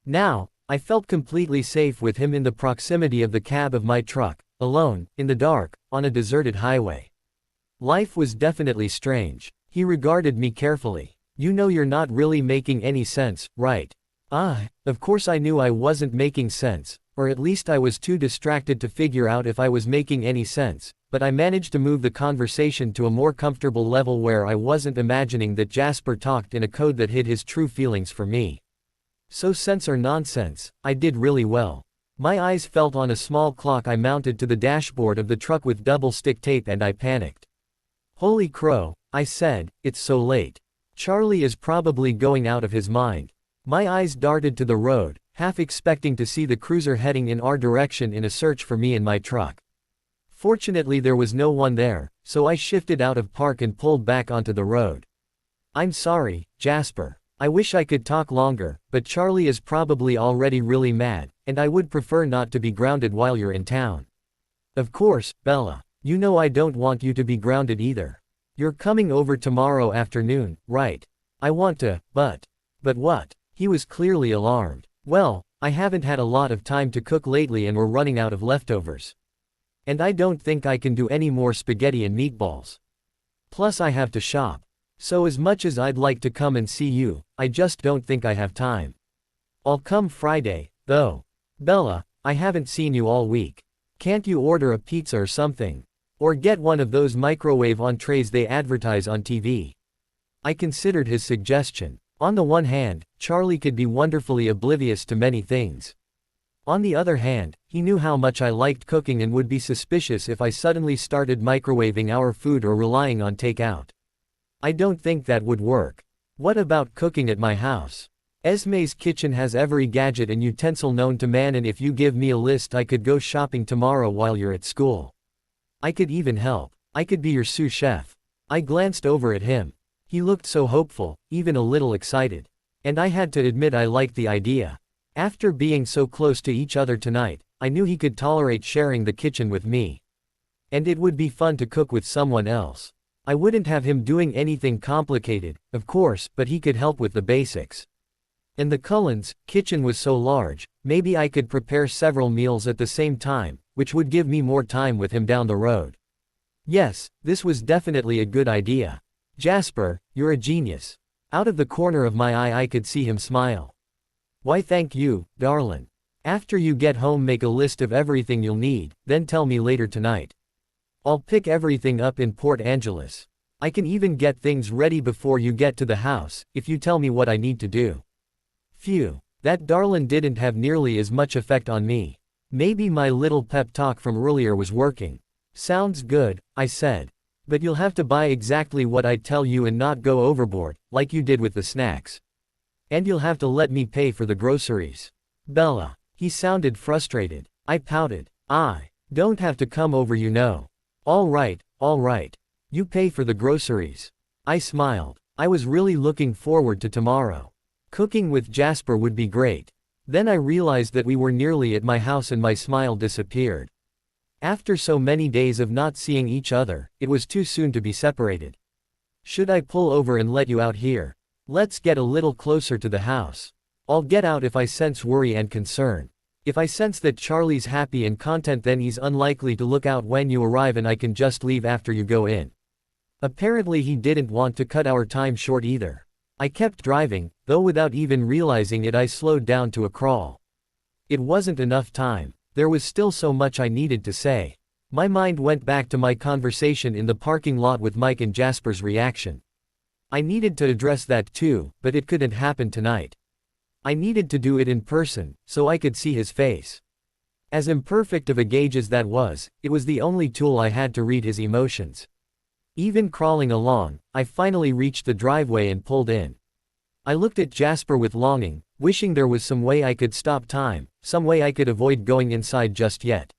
Now, I felt completely safe with him in the proximity of the cab of my truck, alone, in the dark, on a deserted highway. Life was definitely strange. He regarded me carefully. You know you're not really making any sense, right? Of course I knew I wasn't making sense, or at least I was too distracted to figure out if I was making any sense, but I managed to move the conversation to a more comfortable level where I wasn't imagining that Jasper talked in a code that hid his true feelings for me. So sense or nonsense, I did really well. My eyes felt on a small clock I mounted to the dashboard of the truck with double-stick tape and I panicked. Holy crow, I said, it's so late. Charlie is probably going out of his mind. My eyes darted to the road, half expecting to see the cruiser heading in our direction in a search for me and my truck. Fortunately there was no one there, so I shifted out of park and pulled back onto the road. I'm sorry, Jasper. I wish I could talk longer, but Charlie is probably already really mad, and I would prefer not to be grounded while you're in town. Of course, Bella. You know I don't want you to be grounded either. You're coming over tomorrow afternoon, right? I want to, but what? He was clearly alarmed. Well, I haven't had a lot of time to cook lately and we're running out of leftovers. And I don't think I can do any more spaghetti and meatballs. Plus I have to shop. So as much as I'd like to come and see you, I just don't think I have time. I'll come Friday, though. Bella, I haven't seen you all week. Can't you order a pizza or something? Or get one of those microwave entrees they advertise on TV. I considered his suggestion. On the one hand, Charlie could be wonderfully oblivious to many things. On the other hand, he knew how much I liked cooking and would be suspicious if I suddenly started microwaving our food or relying on takeout. I don't think that would work. What about cooking at my house? Esme's kitchen has every gadget and utensil known to man, and if you give me a list I could go shopping tomorrow while you're at school. I could even help. I could be your sous chef. I glanced over at him. He looked so hopeful, even a little excited. And I had to admit I liked the idea. After being so close to each other tonight, I knew he could tolerate sharing the kitchen with me. And it would be fun to cook with someone else. I wouldn't have him doing anything complicated, of course, but he could help with the basics. And the Cullens' kitchen was so large, maybe I could prepare several meals at the same time, which would give me more time with him down the road. Yes, this was definitely a good idea. Jasper, you're a genius. Out of the corner of my eye I could see him smile. Why thank you, darling. After you get home make a list of everything you'll need, then tell me later tonight. I'll pick everything up in Port Angeles. I can even get things ready before you get to the house, if you tell me what I need to do. Phew. That darlin' didn't have nearly as much effect on me. Maybe my little pep talk from earlier was working. Sounds good, I said. But you'll have to buy exactly what I tell you and not go overboard, like you did with the snacks. And you'll have to let me pay for the groceries. Bella. He sounded frustrated. I pouted. I don't have to come over, you know. All right. You pay for the groceries. I smiled. I was really looking forward to tomorrow. Cooking with Jasper would be great. Then I realized that we were nearly at my house and my smile disappeared. After so many days of not seeing each other, it was too soon to be separated. Should I pull over and let you out here? Let's get a little closer to the house. I'll get out if I sense worry and concern. If I sense that Charlie's happy and content, then he's unlikely to look out when you arrive and I can just leave after you go in. Apparently he didn't want to cut our time short either. I kept driving, though without even realizing it I slowed down to a crawl. It wasn't enough time. There was still so much I needed to say. My mind went back to my conversation in the parking lot with Mike and Jasper's reaction. I needed to address that too, but it couldn't happen tonight. I needed to do it in person, so I could see his face. As imperfect of a gauge as that was, it was the only tool I had to read his emotions. Even crawling along, I finally reached the driveway and pulled in. I looked at Jasper with longing, wishing there was some way I could stop time, some way I could avoid going inside just yet.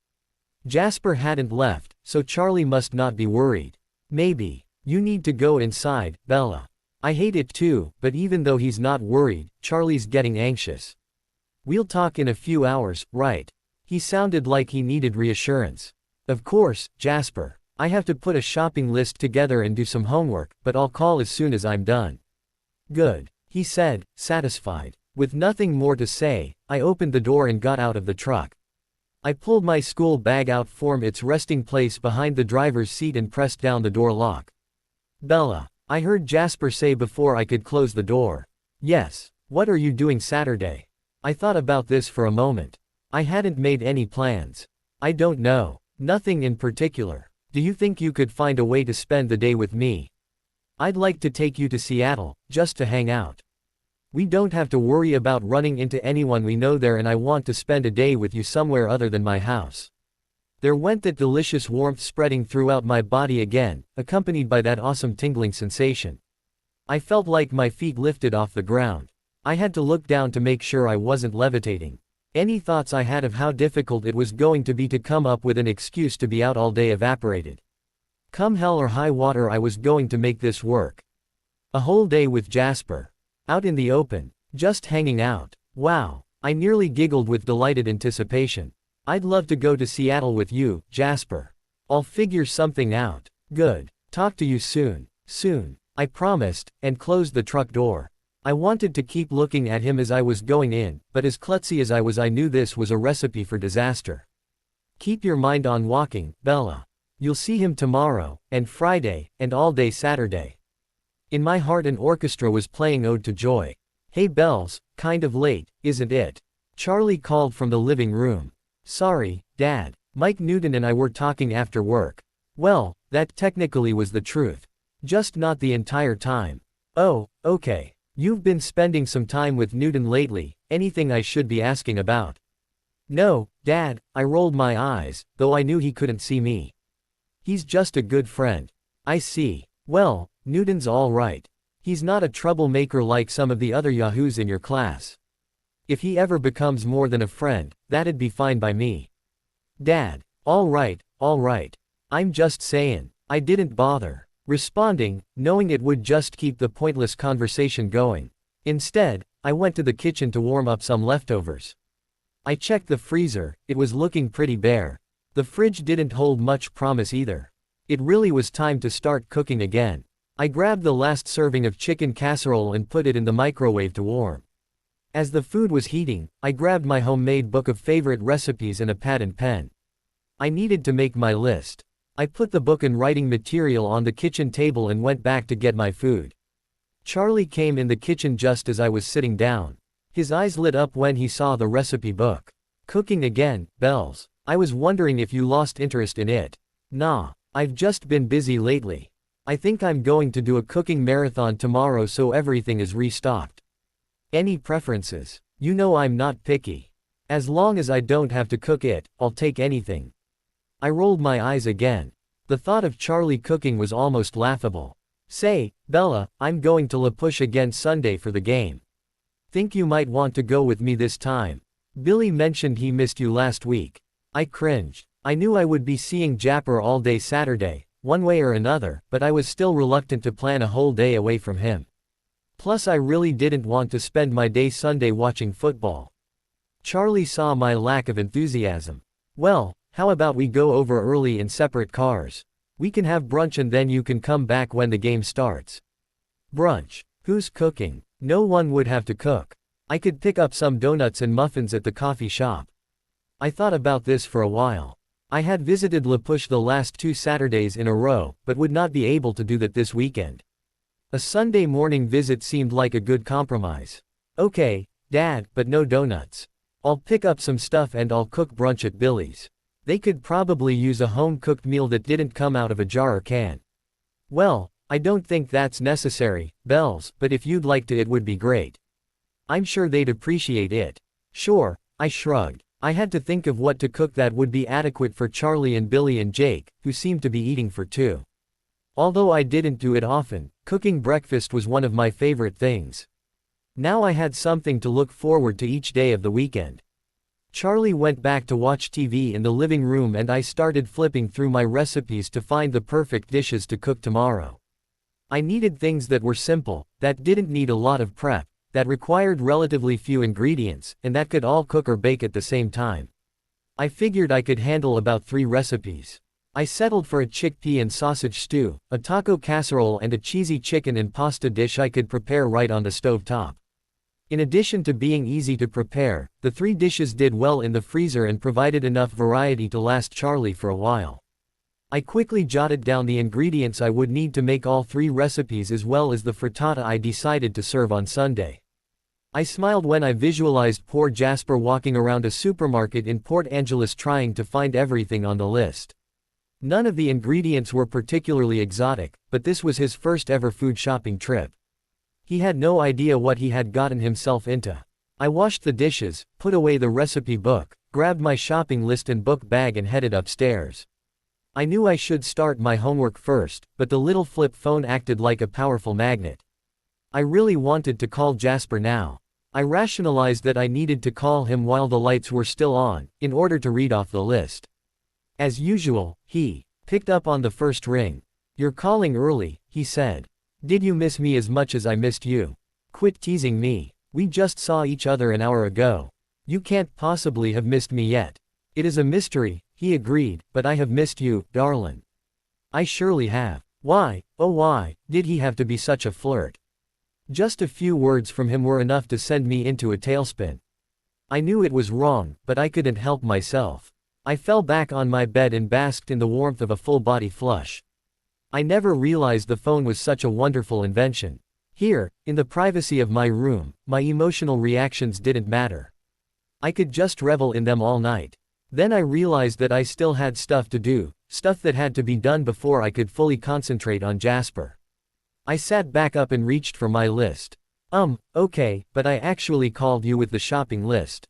Jasper hadn't left, so Charlie must not be worried. Maybe. You need to go inside, Bella. I hate it too, but even though he's not worried, Charlie's getting anxious. We'll talk in a few hours, right? He sounded like he needed reassurance. Of course, Jasper. I have to put a shopping list together and do some homework, but I'll call as soon as I'm done. Good, he said, satisfied. With nothing more to say, I opened the door and got out of the truck. I pulled my school bag out from its resting place behind the driver's seat and pressed down the door lock. Bella, I heard Jasper say before I could close the door. Yes. What are you doing Saturday? I thought about this for a moment. I hadn't made any plans. I don't know. Nothing in particular. Do you think you could find a way to spend the day with me? I'd like to take you to Seattle, just to hang out. We don't have to worry about running into anyone we know there, and I want to spend a day with you somewhere other than my house. There went that delicious warmth spreading throughout my body again, accompanied by that awesome tingling sensation. I felt like my feet lifted off the ground. I had to look down to make sure I wasn't levitating. Any thoughts I had of how difficult it was going to be to come up with an excuse to be out all day evaporated. Come hell or high water, I was going to make this work. A whole day with Jasper. Out in the open. Just hanging out. Wow. I nearly giggled with delighted anticipation. I'd love to go to Seattle with you, Jasper. I'll figure something out. Good. Talk to you soon. Soon. I promised, and closed the truck door. I wanted to keep looking at him as I was going in, but as klutzy as I was, I knew this was a recipe for disaster. Keep your mind on walking, Bella. You'll see him tomorrow, and Friday, and all day Saturday. In my heart an orchestra was playing Ode to Joy. Hey Bells, kind of late, isn't it? Charlie called from the living room. Sorry, Dad. Mike Newton and I were talking after work. Well, that technically was the truth. Just not the entire time. Oh, okay. You've been spending some time with Newton lately, anything I should be asking about? No, Dad, I rolled my eyes, though I knew he couldn't see me. He's just a good friend. I see. Well, Newton's all right. He's not a troublemaker like some of the other yahoos in your class. If he ever becomes more than a friend, that'd be fine by me. Dad, all right. I'm just saying. I didn't bother responding, knowing it would just keep the pointless conversation going. Instead, I went to the kitchen to warm up some leftovers. I checked the freezer, it was looking pretty bare. The fridge didn't hold much promise either. It really was time to start cooking again. I grabbed the last serving of chicken casserole and put it in the microwave to warm. As the food was heating, I grabbed my homemade book of favorite recipes and a pad and pen. I needed to make my list. I put the book and writing material on the kitchen table and went back to get my food. Charlie came in the kitchen just as I was sitting down. His eyes lit up when he saw the recipe book. Cooking again, Bells. I was wondering if you lost interest in it. Nah, I've just been busy lately. I think I'm going to do a cooking marathon tomorrow so everything is restocked. Any preferences? You know I'm not picky. As long as I don't have to cook it, I'll take anything. I rolled my eyes again. The thought of Charlie cooking was almost laughable. Say, Bella, I'm going to La Push again Sunday for the game. Think you might want to go with me this time? Billy mentioned he missed you last week. I cringed. I knew I would be seeing Jasper all day Saturday, one way or another, but I was still reluctant to plan a whole day away from him. Plus I really didn't want to spend my day Sunday watching football. Charlie saw my lack of enthusiasm. Well, how about we go over early in separate cars? We can have brunch and then you can come back when the game starts. Brunch. Who's cooking? No one would have to cook. I could pick up some donuts and muffins at the coffee shop. I thought about this for a while. I had visited La Push the last 2 Saturdays in a row, but would not be able to do that this weekend. A Sunday morning visit seemed like a good compromise. Okay, Dad, but no donuts. I'll pick up some stuff and I'll cook brunch at Billy's. They could probably use a home-cooked meal that didn't come out of a jar or can. Well, I don't think that's necessary, Bells, but if you'd like to it would be great. I'm sure they'd appreciate it. Sure, I shrugged. I had to think of what to cook that would be adequate for Charlie and Billy and Jake, who seemed to be eating for 2. Although I didn't do it often, cooking breakfast was one of my favorite things. Now I had something to look forward to each day of the weekend. Charlie went back to watch TV in the living room and I started flipping through my recipes to find the perfect dishes to cook tomorrow. I needed things that were simple, that didn't need a lot of prep, that required relatively few ingredients, and that could all cook or bake at the same time. I figured I could handle about 3 recipes. I settled for a chickpea and sausage stew, a taco casserole and a cheesy chicken and pasta dish I could prepare right on the stovetop. In addition to being easy to prepare, the 3 dishes did well in the freezer and provided enough variety to last Charlie for a while. I quickly jotted down the ingredients I would need to make all 3 recipes as well as the frittata I decided to serve on Sunday. I smiled when I visualized poor Jasper walking around a supermarket in Port Angeles trying to find everything on the list. None of the ingredients were particularly exotic, but this was his first ever food shopping trip. He had no idea what he had gotten himself into. I washed the dishes, put away the recipe book, grabbed my shopping list and book bag and headed upstairs. I knew I should start my homework first, but the little flip phone acted like a powerful magnet. I really wanted to call Jasper now. I rationalized that I needed to call him while the lights were still on, in order to read off the list. As usual, he picked up on the first ring. "You're calling early," he said. "Did you miss me as much as I missed you? Quit teasing me. We just saw each other an hour ago. You can't possibly have missed me yet." "It is a mystery," he agreed, "but I have missed you, darlin'." "I surely have." Why, oh why, did he have to be such a flirt? Just a few words from him were enough to send me into a tailspin. I knew it was wrong, but I couldn't help myself. I fell back on my bed and basked in the warmth of a full-body flush. I never realized the phone was such a wonderful invention. Here, in the privacy of my room, my emotional reactions didn't matter. I could just revel in them all night. Then I realized that I still had stuff to do, stuff that had to be done before I could fully concentrate on Jasper. I sat back up and reached for my list. Okay, but I actually called you with the shopping list.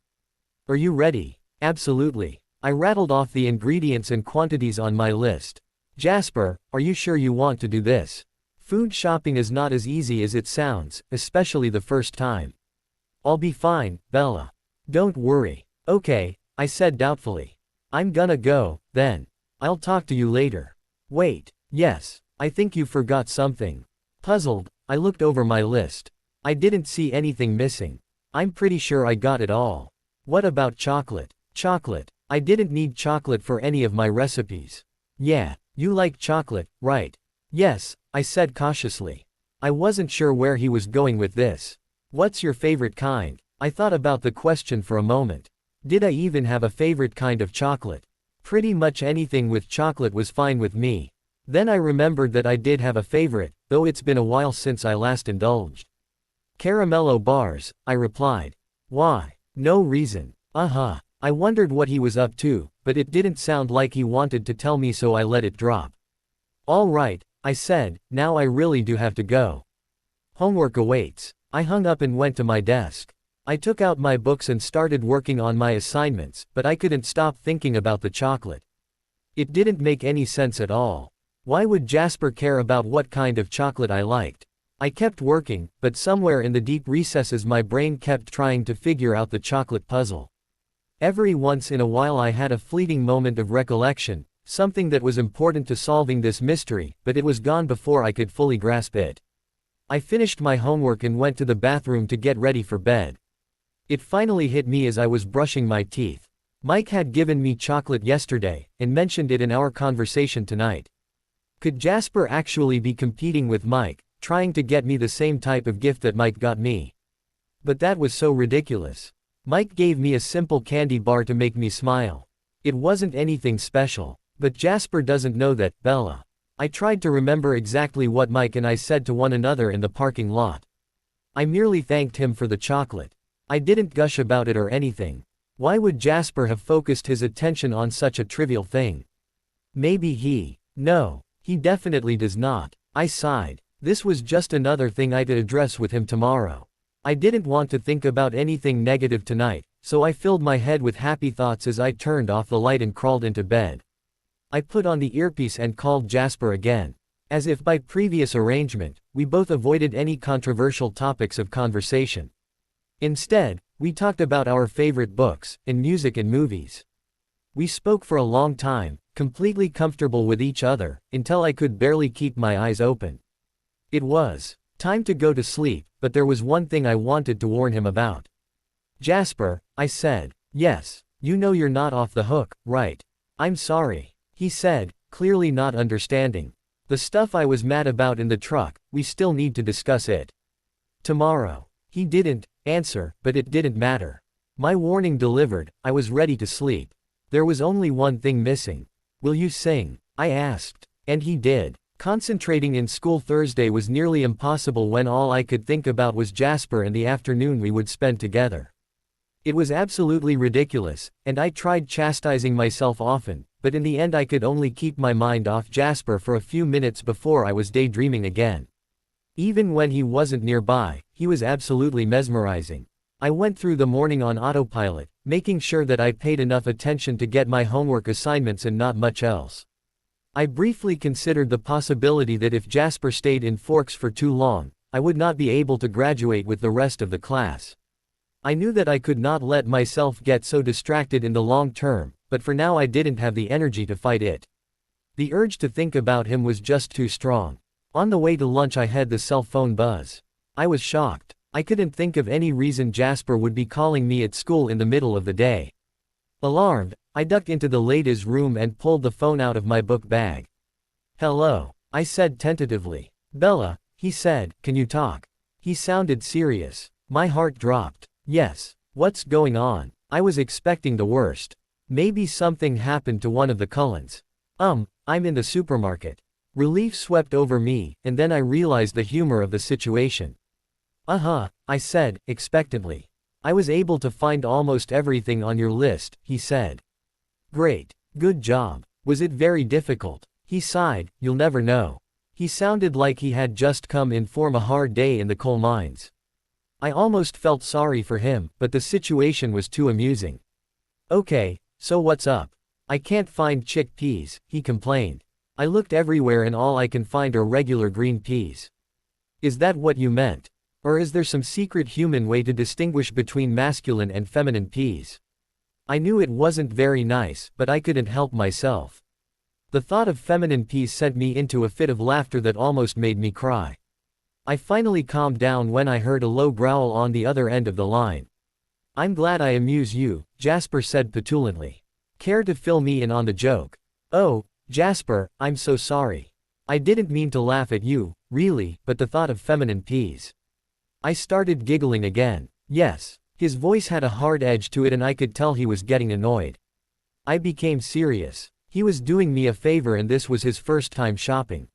Are you ready? Absolutely. I rattled off the ingredients and quantities on my list. Jasper, are you sure you want to do this? Food shopping is not as easy as it sounds, especially the first time. I'll be fine, Bella. Don't worry. Okay, I said doubtfully. I'm gonna go, then. I'll talk to you later. Wait, yes, I think you forgot something. Puzzled, I looked over my list. I didn't see anything missing. I'm pretty sure I got it all. What about chocolate? Chocolate. I didn't need chocolate for any of my recipes. Yeah, you like chocolate, right? Yes, I said cautiously. I wasn't sure where he was going with this. What's your favorite kind? I thought about the question for a moment. Did I even have a favorite kind of chocolate? Pretty much anything with chocolate was fine with me. Then I remembered that I did have a favorite, though it's been a while since I last indulged. Caramello bars, I replied. Why? No reason. I wondered what he was up to, but it didn't sound like he wanted to tell me, so I let it drop. All right, I said, now I really do have to go. Homework awaits. I hung up and went to my desk. I took out my books and started working on my assignments, but I couldn't stop thinking about the chocolate. It didn't make any sense at all. Why would Jasper care about what kind of chocolate I liked? I kept working, but somewhere in the deep recesses my brain kept trying to figure out the chocolate puzzle. Every once in a while I had a fleeting moment of recollection, something that was important to solving this mystery, but it was gone before I could fully grasp it. I finished my homework and went to the bathroom to get ready for bed. It finally hit me as I was brushing my teeth. Mike had given me chocolate yesterday, and mentioned it in our conversation tonight. Could Jasper actually be competing with Mike, trying to get me the same type of gift that Mike got me? But that was so ridiculous. Mike gave me a simple candy bar to make me smile. It wasn't anything special. But Jasper doesn't know that, Bella. I tried to remember exactly what Mike and I said to one another in the parking lot. I merely thanked him for the chocolate. I didn't gush about it or anything. Why would Jasper have focused his attention on such a trivial thing? Maybe No, he definitely does not. I sighed. This was just another thing I'd address with him tomorrow. I didn't want to think about anything negative tonight, so I filled my head with happy thoughts as I turned off the light and crawled into bed. I put on the earpiece and called Jasper again. As if by previous arrangement, we both avoided any controversial topics of conversation. Instead, we talked about our favorite books, and music and movies. We spoke for a long time, completely comfortable with each other, until I could barely keep my eyes open. It was time to go to sleep, but there was one thing I wanted to warn him about. Jasper, I said. Yes, you know you're not off the hook, right? I'm sorry, he said, clearly not understanding. The stuff I was mad about in the truck, we still need to discuss it tomorrow. He didn't answer, but it didn't matter. My warning delivered, I was ready to sleep. There was only one thing missing. Will you sing? I asked. And he did. Concentrating in school Thursday was nearly impossible when all I could think about was Jasper and the afternoon we would spend together. It was absolutely ridiculous, and I tried chastising myself often, but in the end I could only keep my mind off Jasper for a few minutes before I was daydreaming again. Even when he wasn't nearby, he was absolutely mesmerizing. I went through the morning on autopilot, making sure that I paid enough attention to get my homework assignments and not much else. I briefly considered the possibility that if Jasper stayed in Forks for too long, I would not be able to graduate with the rest of the class. I knew that I could not let myself get so distracted in the long term, but for now I didn't have the energy to fight it. The urge to think about him was just too strong. On the way to lunch I had the cell phone buzz. I was shocked. I couldn't think of any reason Jasper would be calling me at school in the middle of the day. Alarmed, I ducked into the ladies' room and pulled the phone out of my book bag. Hello, I said tentatively. Bella, he said, can you talk? He sounded serious. My heart dropped. Yes, what's going on? I was expecting the worst. Maybe something happened to one of the Cullens. I'm in the supermarket. Relief swept over me, and then I realized the humor of the situation. I said, expectantly. I was able to find almost everything on your list, he said. Great. Good job. Was it very difficult? He sighed, you'll never know. He sounded like he had just come in from a hard day in the coal mines. I almost felt sorry for him, but the situation was too amusing. Okay, so what's up? I can't find chickpeas, he complained. I looked everywhere and all I can find are regular green peas. Is that what you meant? Or is there some secret human way to distinguish between masculine and feminine peas? I knew it wasn't very nice, but I couldn't help myself. The thought of feminine peas sent me into a fit of laughter that almost made me cry. I finally calmed down when I heard a low growl on the other end of the line. I'm glad I amuse you, Jasper said petulantly. Care to fill me in on the joke? Oh, Jasper, I'm so sorry. I didn't mean to laugh at you, really, but the thought of feminine peas. I started giggling again. Yes. His voice had a hard edge to it and I could tell he was getting annoyed. I became serious. He was doing me a favor and this was his first time shopping.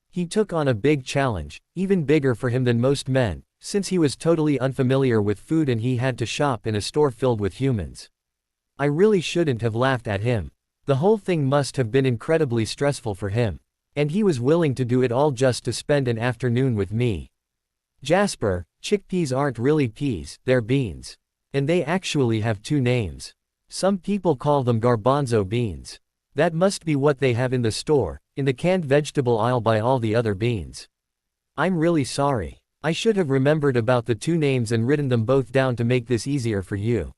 He took on a big challenge, even bigger for him than most men, since he was totally unfamiliar with food and he had to shop in a store filled with humans. I really shouldn't have laughed at him. The whole thing must have been incredibly stressful for him. And he was willing to do it all just to spend an afternoon with me. Jasper, Chickpeas aren't really peas, they're beans. And they actually have two names. Some people call them garbanzo beans. That must be what they have in the store, in the canned vegetable aisle by all the other beans. I'm really sorry. I should have remembered about the two names and written them both down to make this easier for you.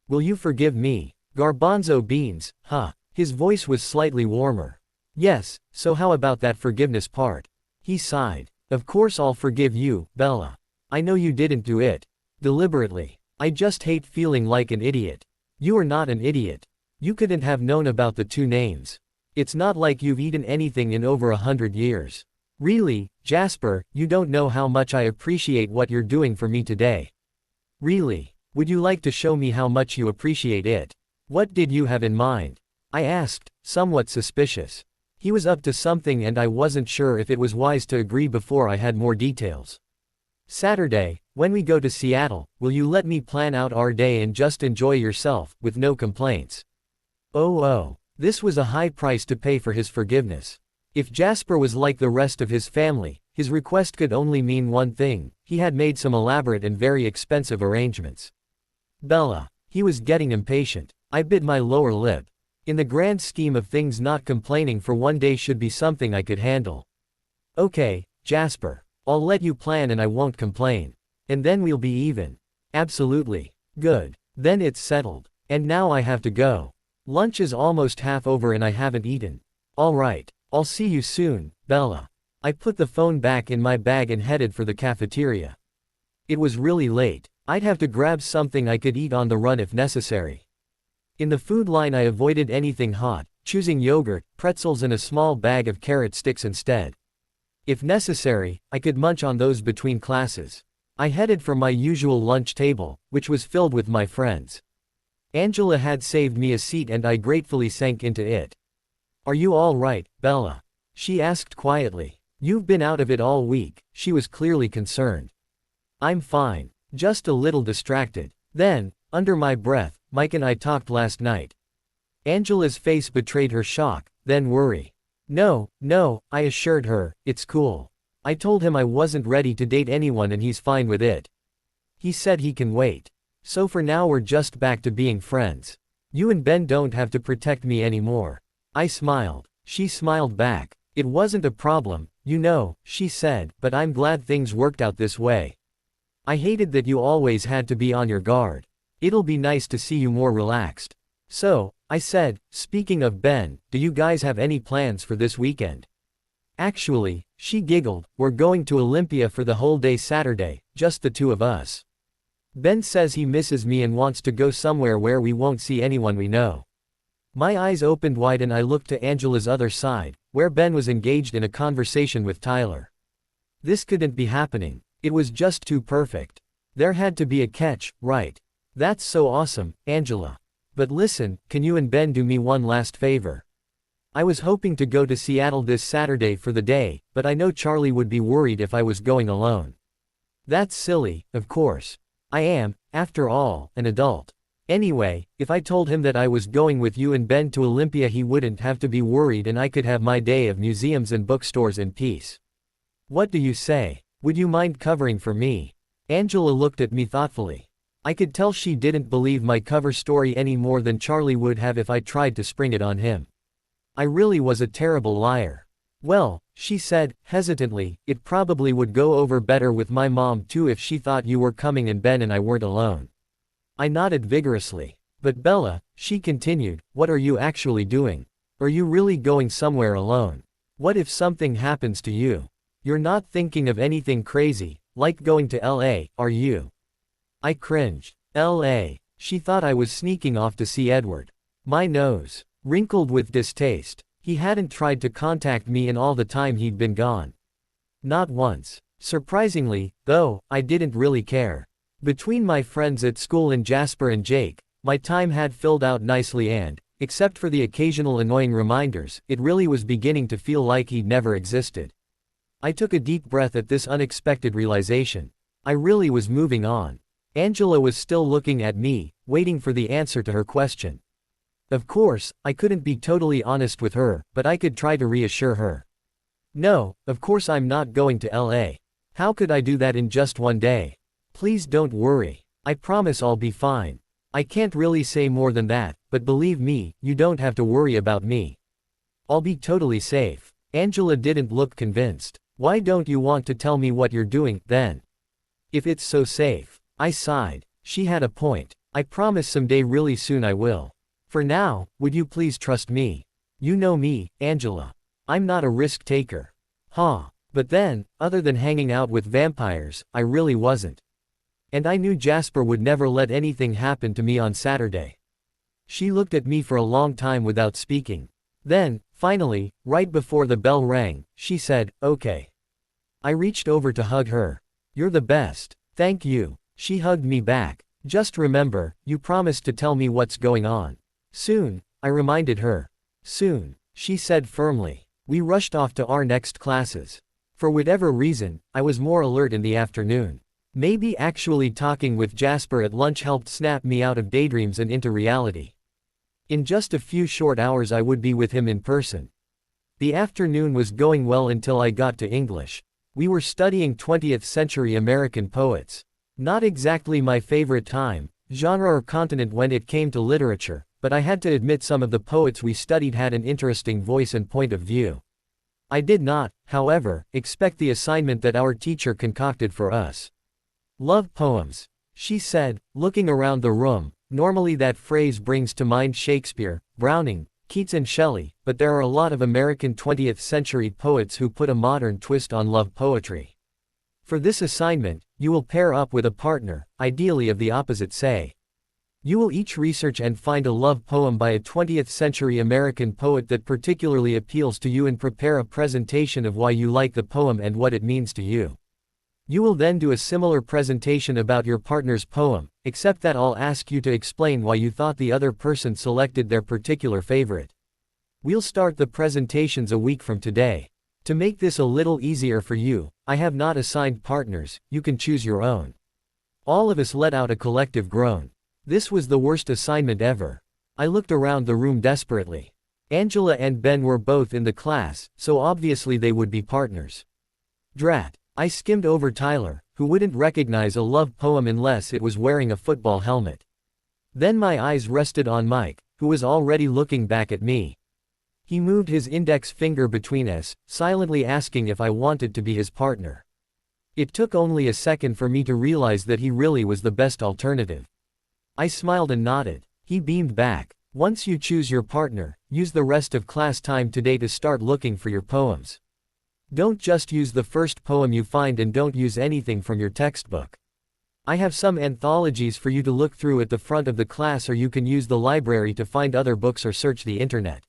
Will you forgive me? Garbanzo beans, huh? His voice was slightly warmer. Yes, so how about that forgiveness part? He sighed. Of course I'll forgive you, Bella. I know you didn't do it deliberately. I just hate feeling like an idiot. You are not an idiot. You couldn't have known about the two names. It's not like you've eaten anything in over 100 years. Really, Jasper, you don't know how much I appreciate what you're doing for me today. Really, would you like to show me how much you appreciate it? What did you have in mind? I asked, somewhat suspicious. He was up to something and I wasn't sure if it was wise to agree before I had more details. Saturday, when we go to Seattle, will you let me plan out our day and just enjoy yourself, with no complaints? Oh, this was a high price to pay for his forgiveness. If Jasper was like the rest of his family, his request could only mean one thing: he had made some elaborate and very expensive arrangements. Bella. He was getting impatient. I bit my lower lip. In the grand scheme of things, not complaining for one day should be something I could handle. Okay, Jasper. I'll let you plan and I won't complain. And then we'll be even. Absolutely. Good. Then it's settled. And now I have to go. Lunch is almost half over and I haven't eaten. Alright. I'll see you soon, Bella. I put the phone back in my bag and headed for the cafeteria. It was really late. I'd have to grab something I could eat on the run if necessary. In the food line I avoided anything hot, choosing yogurt, pretzels and a small bag of carrot sticks instead. If necessary, I could munch on those between classes. I headed for my usual lunch table, which was filled with my friends. Angela had saved me a seat and I gratefully sank into it. Are you all right, Bella? She asked quietly. You've been out of it all week. She was clearly concerned. I'm fine. Just a little distracted. Then, under my breath, Mike and I talked last night. Angela's face betrayed her shock, then worry. No, I assured her, it's cool. I told him I wasn't ready to date anyone and he's fine with it. He said he can wait. So for now we're just back to being friends. You and Ben don't have to protect me anymore. I smiled. She smiled back. It wasn't a problem, you know, she said, but I'm glad things worked out this way. I hated that you always had to be on your guard. It'll be nice to see you more relaxed. So, I said, speaking of Ben, do you guys have any plans for this weekend? Actually, she giggled, we're going to Olympia for the whole day Saturday, just the two of us. Ben says he misses me and wants to go somewhere where we won't see anyone we know. My eyes opened wide and I looked to Angela's other side, where Ben was engaged in a conversation with Tyler. This couldn't be happening. It was just too perfect. There had to be a catch, right? That's so awesome, Angela. But listen, can you and Ben do me one last favor? I was hoping to go to Seattle this Saturday for the day, but I know Charlie would be worried if I was going alone. That's silly, of course. I am, after all, an adult. Anyway, if I told him that I was going with you and Ben to Olympia, he wouldn't have to be worried and I could have my day of museums and bookstores in peace. What do you say? Would you mind covering for me? Angela looked at me thoughtfully. I could tell she didn't believe my cover story any more than Charlie would have if I tried to spring it on him. I really was a terrible liar. Well, she said, hesitantly, it probably would go over better with my mom too if she thought you were coming and Ben and I weren't alone. I nodded vigorously. But Bella, she continued, what are you actually doing? Are you really going somewhere alone? What if something happens to you? You're not thinking of anything crazy, like going to LA, are you? I cringed. LA. She thought I was sneaking off to see Edward. My nose wrinkled with distaste. He hadn't tried to contact me in all the time he'd been gone. Not once. Surprisingly, though, I didn't really care. Between my friends at school and Jasper and Jake, my time had filled out nicely and, except for the occasional annoying reminders, it really was beginning to feel like he'd never existed. I took a deep breath at this unexpected realization. I really was moving on. Angela was still looking at me, waiting for the answer to her question. Of course, I couldn't be totally honest with her, but I could try to reassure her. No, of course I'm not going to LA. How could I do that in just one day? Please don't worry. I promise I'll be fine. I can't really say more than that, but believe me, you don't have to worry about me. I'll be totally safe. Angela didn't look convinced. Why don't you want to tell me what you're doing, then? If it's so safe. I sighed. She had a point. I promise someday really soon I will. For now, would you please trust me? You know me, Angela. I'm not a risk taker. Huh. But then, other than hanging out with vampires, I really wasn't. And I knew Jasper would never let anything happen to me on Saturday. She looked at me for a long time without speaking. Then, finally, right before the bell rang, she said, "Okay." I reached over to hug her. "You're the best. Thank you." She hugged me back. "Just remember, you promised to tell me what's going on. Soon," I reminded her. "Soon," she said firmly. We rushed off to our next classes. For whatever reason, I was more alert in the afternoon. Maybe actually talking with Jasper at lunch helped snap me out of daydreams and into reality. In just a few short hours I would be with him in person. The afternoon was going well until I got to English. We were studying 20th century American poets. Not exactly my favorite time, genre or continent when it came to literature, but I had to admit some of the poets we studied had an interesting voice and point of view. I did not, however, expect the assignment that our teacher concocted for us. "Love poems," she said, looking around the room. Normally that phrase brings to mind Shakespeare, Browning, Keats and Shelley, but there are a lot of American 20th century poets who put a modern twist on love poetry. For this assignment, you will pair up with a partner, ideally of the opposite sex. You will each research and find a love poem by a 20th century American poet that particularly appeals to you and prepare a presentation of why you like the poem and what it means to you. You will then do a similar presentation about your partner's poem, except that I'll ask you to explain why you thought the other person selected their particular favorite. We'll start the presentations a week from today. To make this a little easier for you, I have not assigned partners, you can choose your own. All of us let out a collective groan. This was the worst assignment ever. I looked around the room desperately. Angela and Ben were both in the class, so obviously they would be partners. Drat. I skimmed over Tyler, who wouldn't recognize a love poem unless it was wearing a football helmet. Then my eyes rested on Mike, who was already looking back at me. He moved his index finger between us, silently asking if I wanted to be his partner. It took only a second for me to realize that he really was the best alternative. I smiled and nodded. He beamed back. "Once you choose your partner, use the rest of class time today to start looking for your poems. Don't just use the first poem you find and don't use anything from your textbook. I have some anthologies for you to look through at the front of the class, or you can use the library to find other books or search the internet."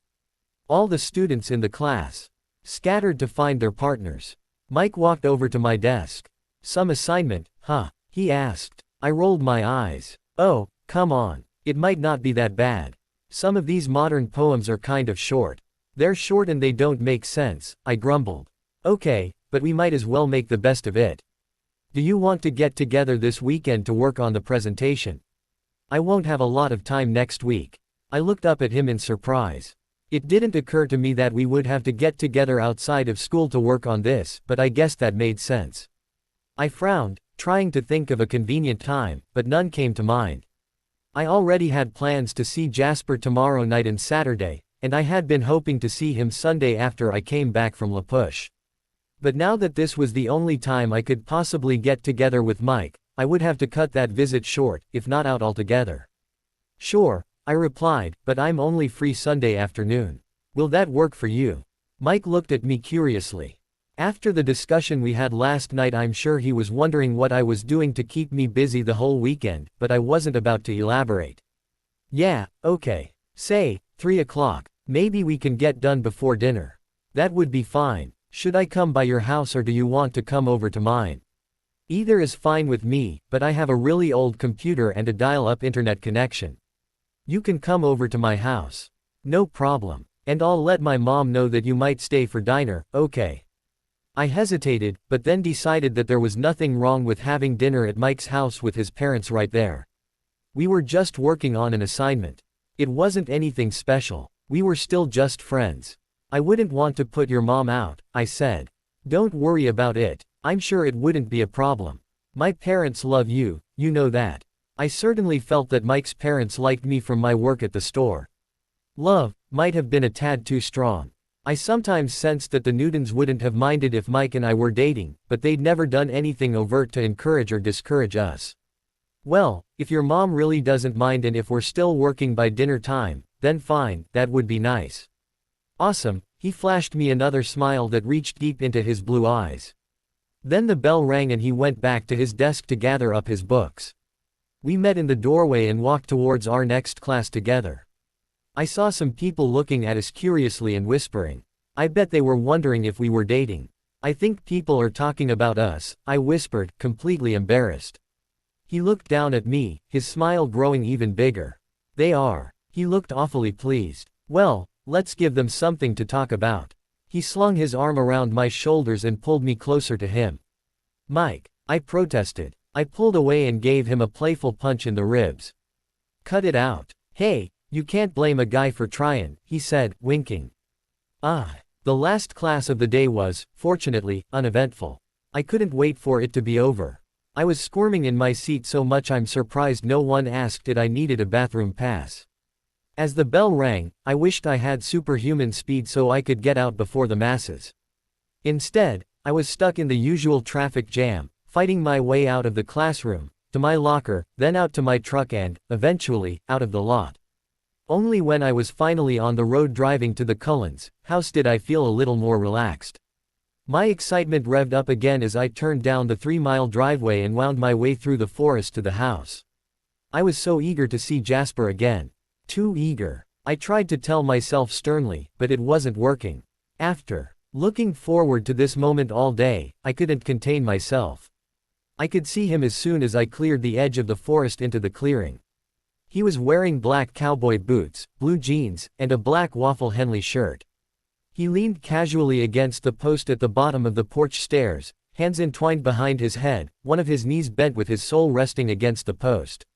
All the students in the class scattered to find their partners. Mike walked over to my desk. "Some assignment, huh?" he asked. I rolled my eyes. "Oh, come on. It might not be that bad. Some of these modern poems are kind of short." "They're short and they don't make sense," I grumbled. "Okay, but we might as well make the best of it. Do you want to get together this weekend to work on the presentation?" "I won't have a lot of time next week." I looked up at him in surprise. It didn't occur to me that we would have to get together outside of school to work on this, but I guess that made sense. I frowned, trying to think of a convenient time, but none came to mind. I already had plans to see Jasper tomorrow night and Saturday, and I had been hoping to see him Sunday after I came back from La Push. But now that this was the only time I could possibly get together with Mike, I would have to cut that visit short, if not out altogether. "Sure," I replied, "but I'm only free Sunday afternoon. Will that work for you?" Mike looked at me curiously. After the discussion we had last night, I'm sure he was wondering what I was doing to keep me busy the whole weekend, but I wasn't about to elaborate. "Yeah, okay. Say, 3 o'clock. Maybe we can get done before dinner." "That would be fine. Should I come by your house or do you want to come over to mine?" "Either is fine with me, but I have a really old computer and a dial-up internet connection." "You can come over to my house." "No problem. And I'll let my mom know that you might stay for dinner, okay?" I hesitated, but then decided that there was nothing wrong with having dinner at Mike's house with his parents right there. We were just working on an assignment. It wasn't anything special. We were still just friends. "I wouldn't want to put your mom out," I said. "Don't worry about it. I'm sure it wouldn't be a problem. My parents love you, you know that. I certainly felt that Mike's parents liked me from my work at the store. Love might have been a tad too strong. I sometimes sensed that the Newtons wouldn't have minded if Mike and I were dating, but they'd never done anything overt to encourage or discourage us. Well, if your mom really doesn't mind and if we're still working by dinner time, then fine, that would be nice. Awesome, he flashed me another smile that reached deep into his blue eyes. Then the bell rang and he went back to his desk to gather up his books. We met in the doorway and walked towards our next class together. I saw some people looking at us curiously and whispering. I bet they were wondering if we were dating. I think people are talking about us, I whispered, completely embarrassed. He looked down at me, his smile growing even bigger. They are. He looked awfully pleased. Well, let's give them something to talk about. He slung his arm around my shoulders and pulled me closer to him. Mike, I protested. I pulled away and gave him a playful punch in the ribs. Cut it out. Hey, you can't blame a guy for trying, he said, winking. The last class of the day was, fortunately, uneventful. I couldn't wait for it to be over. I was squirming in my seat so much I'm surprised no one asked if I needed a bathroom pass. As the bell rang, I wished I had superhuman speed so I could get out before the masses. Instead, I was stuck in the usual traffic jam, fighting my way out of the classroom, to my locker, then out to my truck and, eventually, out of the lot. Only when I was finally on the road driving to the Cullens' house did I feel a little more relaxed. My excitement revved up again as I turned down the 3-mile driveway and wound my way through the forest to the house. I was so eager to see Jasper again. Too eager. I tried to tell myself sternly, but it wasn't working. After looking forward to this moment all day, I couldn't contain myself. I could see him as soon as I cleared the edge of the forest into the clearing. He was wearing black cowboy boots, blue jeans, and a black waffle Henley shirt. He leaned casually against the post at the bottom of the porch stairs, hands entwined behind his head, one of his knees bent with his sole resting against the post.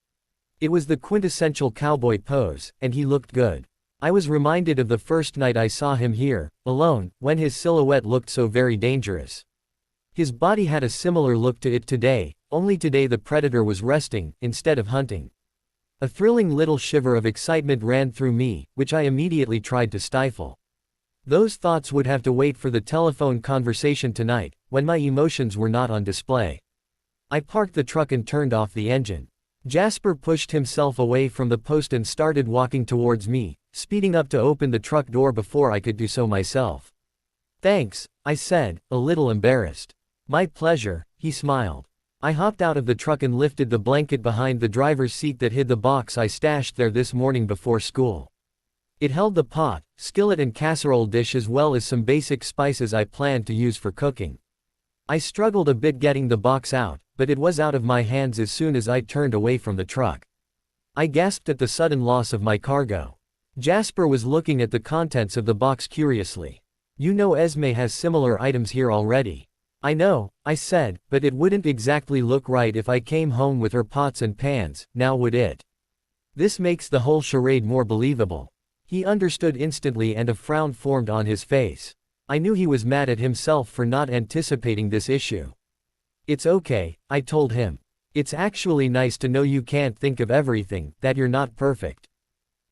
It was the quintessential cowboy pose, and he looked good. I was reminded of the first night I saw him here, alone, when his silhouette looked so very dangerous. His body had a similar look to it today, only today the predator was resting, instead of hunting. A thrilling little shiver of excitement ran through me, which I immediately tried to stifle. Those thoughts would have to wait for the telephone conversation tonight, when my emotions were not on display. I parked the truck and turned off the engine. Jasper pushed himself away from the post and started walking towards me, speeding up to open the truck door before I could do so myself. Thanks, I said, a little embarrassed. My pleasure, he smiled. I hopped out of the truck and lifted the blanket behind the driver's seat that hid the box I stashed there this morning before school. It held the pot, skillet and casserole dish as well as some basic spices I planned to use for cooking. I struggled a bit getting the box out, but it was out of my hands as soon as I turned away from the truck. I gasped at the sudden loss of my cargo. Jasper was looking at the contents of the box curiously. You know Esme has similar items here already. I know, I said, but it wouldn't exactly look right if I came home with her pots and pans, now would it? This makes the whole charade more believable. He understood instantly and a frown formed on his face. I knew he was mad at himself for not anticipating this issue. It's okay, I told him. It's actually nice to know you can't think of everything, that you're not perfect.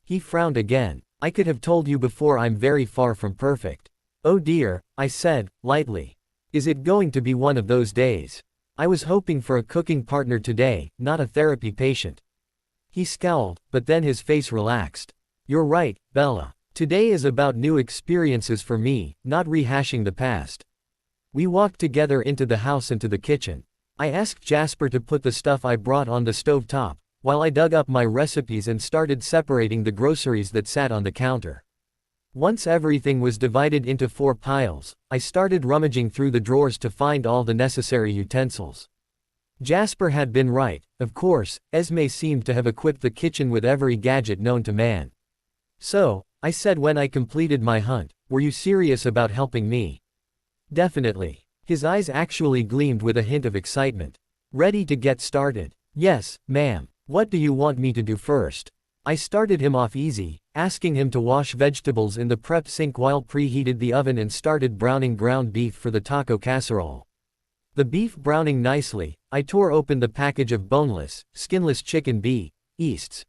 He frowned again. I could have told you before I'm very far from perfect. Oh dear, I said, lightly. Is it going to be one of those days? I was hoping for a cooking partner today, not a therapy patient. He scowled, but then his face relaxed. You're right, Bella. Today is about new experiences for me, not rehashing the past. We walked together into the house and to the kitchen. I asked Jasper to put the stuff I brought on the stovetop, while I dug up my recipes and started separating the groceries that sat on the counter. Once everything was divided into 4 piles, I started rummaging through the drawers to find all the necessary utensils. Jasper had been right, of course, Esme seemed to have equipped the kitchen with every gadget known to man. So, I said when I completed my hunt, were you serious about helping me? Definitely. His eyes actually gleamed with a hint of excitement. Ready to get started? Yes, ma'am. What do you want me to do first? I started him off easy, asking him to wash vegetables in the prep sink while preheated the oven and started browning ground beef for the taco casserole. The beef browning nicely, I tore open the package of boneless, skinless chicken breasts.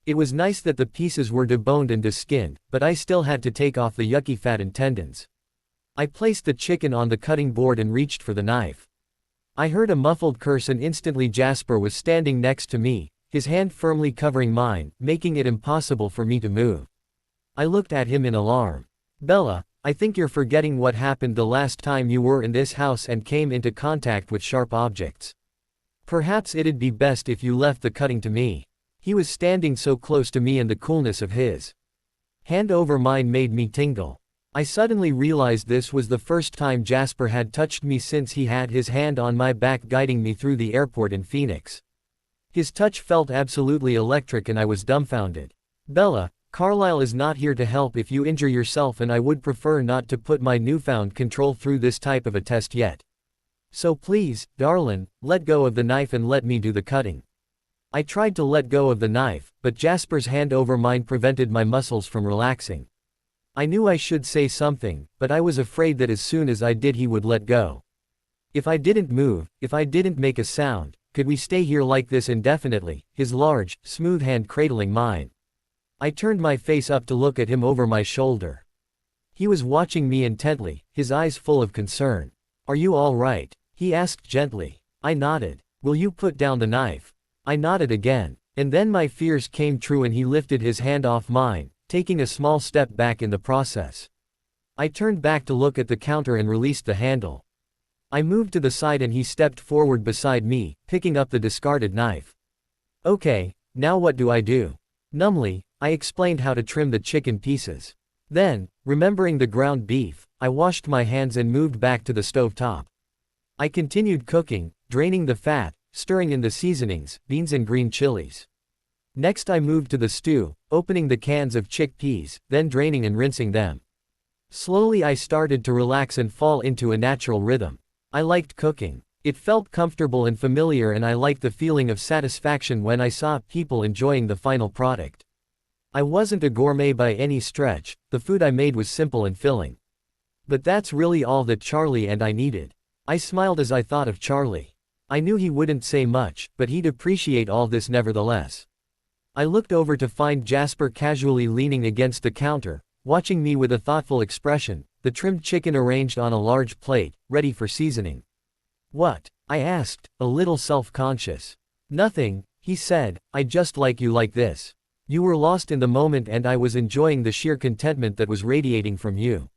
It was nice that the pieces were deboned and deskinned, but I still had to take off the yucky fat and tendons. I placed the chicken on the cutting board and reached for the knife. I heard a muffled curse and instantly Jasper was standing next to me, his hand firmly covering mine, making it impossible for me to move. I looked at him in alarm. Bella, I think you're forgetting what happened the last time you were in this house and came into contact with sharp objects. Perhaps it'd be best if you left the cutting to me. He was standing so close to me and the coolness of his hand over mine made me tingle. I suddenly realized this was the first time Jasper had touched me since he had his hand on my back guiding me through the airport in Phoenix. His touch felt absolutely electric and I was dumbfounded. Bella, Carlisle is not here to help if you injure yourself and I would prefer not to put my newfound control through this type of a test yet. So please, darlin', let go of the knife and let me do the cutting. I tried to let go of the knife, but Jasper's hand over mine prevented my muscles from relaxing. I knew I should say something, but I was afraid that as soon as I did he would let go. If I didn't move, if I didn't make a sound, could we stay here like this indefinitely, his large, smooth hand cradling mine? I turned my face up to look at him over my shoulder. He was watching me intently, his eyes full of concern. Are you all right? He asked gently. I nodded. Will you put down the knife? I nodded again. And then my fears came true and he lifted his hand off mine, taking a small step back in the process. I turned back to look at the counter and released the handle. I moved to the side and he stepped forward beside me, picking up the discarded knife. Okay, now what do I do? Numbly, I explained how to trim the chicken pieces. Then, remembering the ground beef, I washed my hands and moved back to the stove top. I continued cooking, draining the fat, stirring in the seasonings, beans and green chilies. Next I moved to the stew, opening the cans of chickpeas, then draining and rinsing them. Slowly I started to relax and fall into a natural rhythm. I liked cooking. It felt comfortable and familiar and I liked the feeling of satisfaction when I saw people enjoying the final product. I wasn't a gourmet by any stretch, the food I made was simple and filling. But that's really all that Charlie and I needed. I smiled as I thought of Charlie. I knew he wouldn't say much, but he'd appreciate all this nevertheless. I looked over to find Jasper casually leaning against the counter, watching me with a thoughtful expression, the trimmed chicken arranged on a large plate, ready for seasoning. What? I asked, a little self-conscious. Nothing, he said, I just like you like this. You were lost in the moment and I was enjoying the sheer contentment that was radiating from you.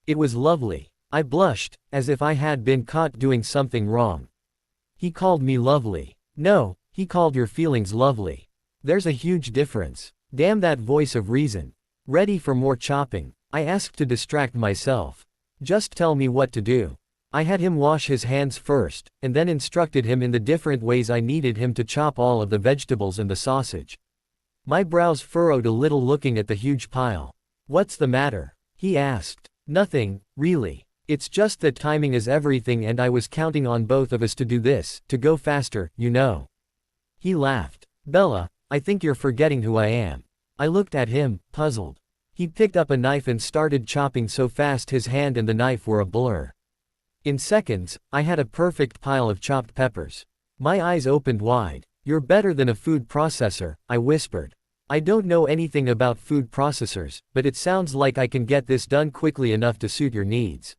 It was lovely. I blushed, as if I had been caught doing something wrong. He called me lovely. No, he called your feelings lovely. There's a huge difference. Damn that voice of reason. Ready for more chopping? I asked to distract myself. Just tell me what to do. I had him wash his hands first, and then instructed him in the different ways I needed him to chop all of the vegetables and the sausage. My brows furrowed a little looking at the huge pile. What's the matter? He asked. Nothing, really. It's just that timing is everything and I was counting on both of us to do this, to go faster, you know. He laughed. Bella, I think you're forgetting who I am. I looked at him, puzzled. He picked up a knife and started chopping so fast his hand and the knife were a blur. In seconds, I had a perfect pile of chopped peppers. My eyes opened wide. You're better than a food processor, I whispered. I don't know anything about food processors, but it sounds like I can get this done quickly enough to suit your needs.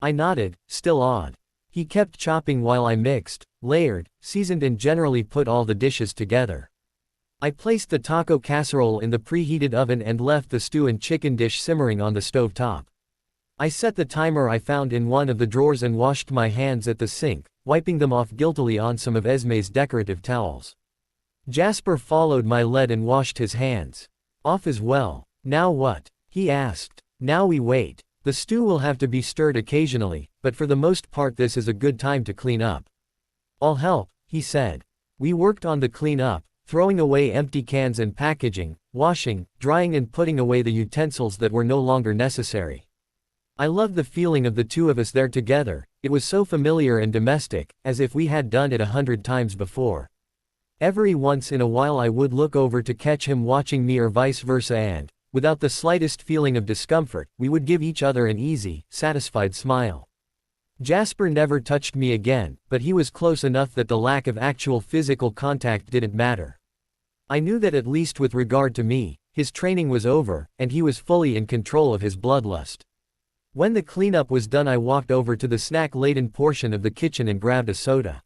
I nodded, still awed. He kept chopping while I mixed, layered, seasoned and generally put all the dishes together. I placed the taco casserole in the preheated oven and left the stew and chicken dish simmering on the stove top. I set the timer I found in one of the drawers and washed my hands at the sink, wiping them off guiltily on some of Esme's decorative towels. Jasper followed my lead and washed his hands. Off as well. Now what? He asked. Now we wait. The stew will have to be stirred occasionally, but for the most part this is a good time to clean up. I'll help, he said. We worked on the cleanup, throwing away empty cans and packaging, washing, drying and putting away the utensils that were no longer necessary. I loved the feeling of the two of us there together. It was so familiar and domestic, as if we had done it 100 times before. Every once in a while I would look over to catch him watching me or vice versa and, without the slightest feeling of discomfort, we would give each other an easy, satisfied smile. Jasper never touched me again, but he was close enough that the lack of actual physical contact didn't matter. I knew that at least with regard to me, his training was over, and he was fully in control of his bloodlust. When the cleanup was done, I walked over to the snack-laden portion of the kitchen and grabbed a soda.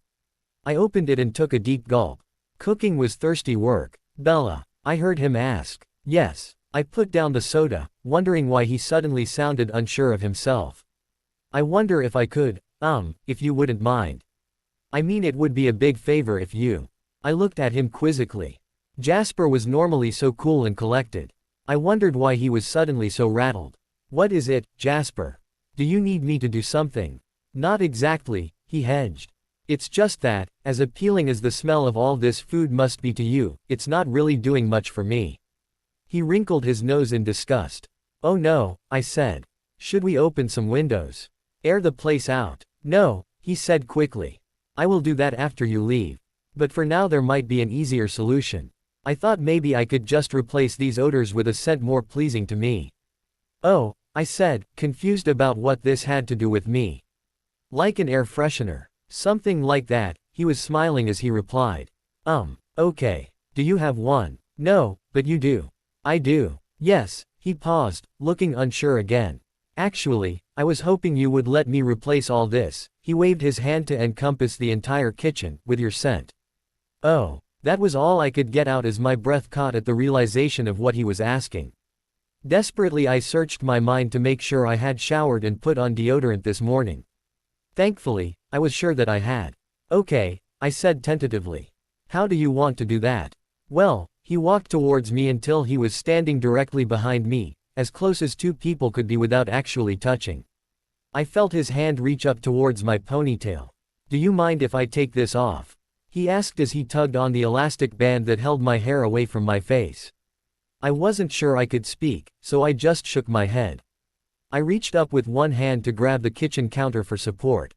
I opened it and took a deep gulp. Cooking was thirsty work. Bella, I heard him ask. Yes. I put down the soda, wondering why he suddenly sounded unsure of himself. I wonder if I could, if you wouldn't mind. I mean, it would be a big favor if you. I looked at him quizzically. Jasper was normally so cool and collected. I wondered why he was suddenly so rattled. What is it, Jasper? Do you need me to do something? Not exactly, he hedged. It's just that, as appealing as the smell of all this food must be to you, it's not really doing much for me. He wrinkled his nose in disgust. Oh no, I said. Should we open some windows? Air the place out. No, he said quickly. I will do that after you leave. But for now there might be an easier solution. I thought maybe I could just replace these odors with a scent more pleasing to me. Oh, I said, confused about what this had to do with me. Like an air freshener. Something like that, he was smiling as he replied. Okay. Do you have one? No, but you do. I do. Yes, he paused, looking unsure again. Actually, I was hoping you would let me replace all this. He waved his hand to encompass the entire kitchen, with your scent. Oh, that was all I could get out as my breath caught at the realization of what he was asking. Desperately I searched my mind to make sure I had showered and put on deodorant this morning. Thankfully, I was sure that I had. Okay, I said tentatively. How do you want to do that? Well, he walked towards me until he was standing directly behind me, as close as two people could be without actually touching. I felt his hand reach up towards my ponytail. Do you mind if I take this off? He asked as he tugged on the elastic band that held my hair away from my face. I wasn't sure I could speak, so I just shook my head. I reached up with one hand to grab the kitchen counter for support.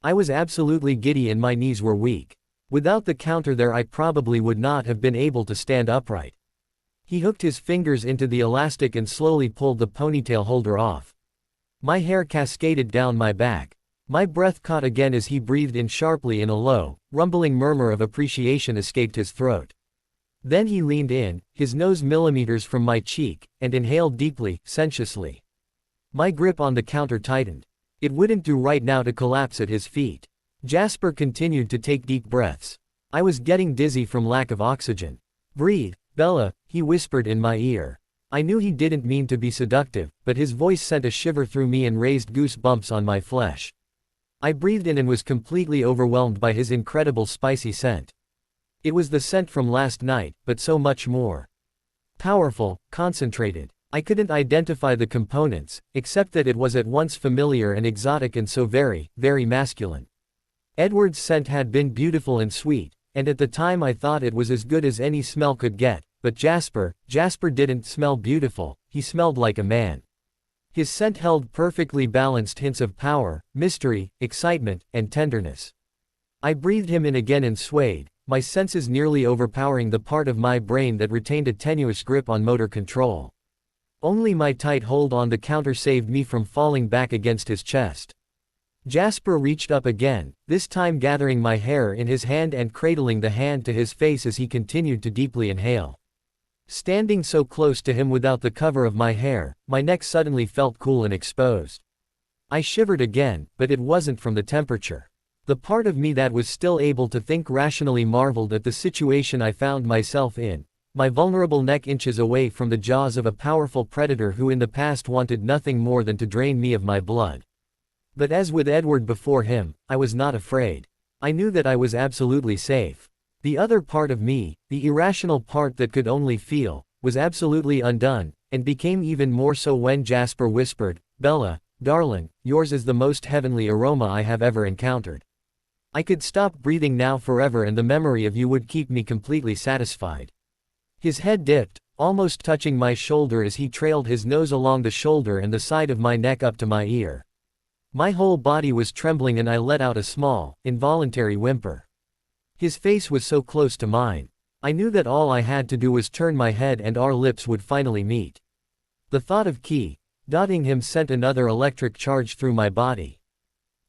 I was absolutely giddy and my knees were weak. Without the counter there, I probably would not have been able to stand upright. He hooked his fingers into the elastic and slowly pulled the ponytail holder off. My hair cascaded down my back. My breath caught again as he breathed in sharply and a low, rumbling murmur of appreciation escaped his throat. Then he leaned in, his nose millimeters from my cheek, and inhaled deeply, sensuously. My grip on the counter tightened. It wouldn't do right now to collapse at his feet. Jasper continued to take deep breaths. I was getting dizzy from lack of oxygen. Breathe, Bella, he whispered in my ear. I knew he didn't mean to be seductive, but his voice sent a shiver through me and raised goosebumps on my flesh. I breathed in and was completely overwhelmed by his incredible spicy scent. It was the scent from last night, but so much more. Powerful, concentrated. I couldn't identify the components, except that it was at once familiar and exotic and so very, very masculine. Edward's scent had been beautiful and sweet, and at the time I thought it was as good as any smell could get, but Jasper didn't smell beautiful, he smelled like a man. His scent held perfectly balanced hints of power, mystery, excitement, and tenderness. I breathed him in again and swayed, my senses nearly overpowering the part of my brain that retained a tenuous grip on motor control. Only my tight hold on the counter saved me from falling back against his chest. Jasper reached up again, this time gathering my hair in his hand and cradling the hand to his face as he continued to deeply inhale. Standing so close to him without the cover of my hair, my neck suddenly felt cool and exposed. I shivered again, but it wasn't from the temperature. The part of me that was still able to think rationally marveled at the situation I found myself in, my vulnerable neck inches away from the jaws of a powerful predator who in the past wanted nothing more than to drain me of my blood. But as with Edward before him, I was not afraid. I knew that I was absolutely safe. The other part of me, the irrational part that could only feel, was absolutely undone, and became even more so when Jasper whispered, "Bella, darling, yours is the most heavenly aroma I have ever encountered. I could stop breathing now forever and the memory of you would keep me completely satisfied." His head dipped, almost touching my shoulder as he trailed his nose along the shoulder and the side of my neck up to my ear. My whole body was trembling and I let out a small, involuntary whimper. His face was so close to mine. I knew that all I had to do was turn my head and our lips would finally meet. The thought of dotting him sent another electric charge through my body.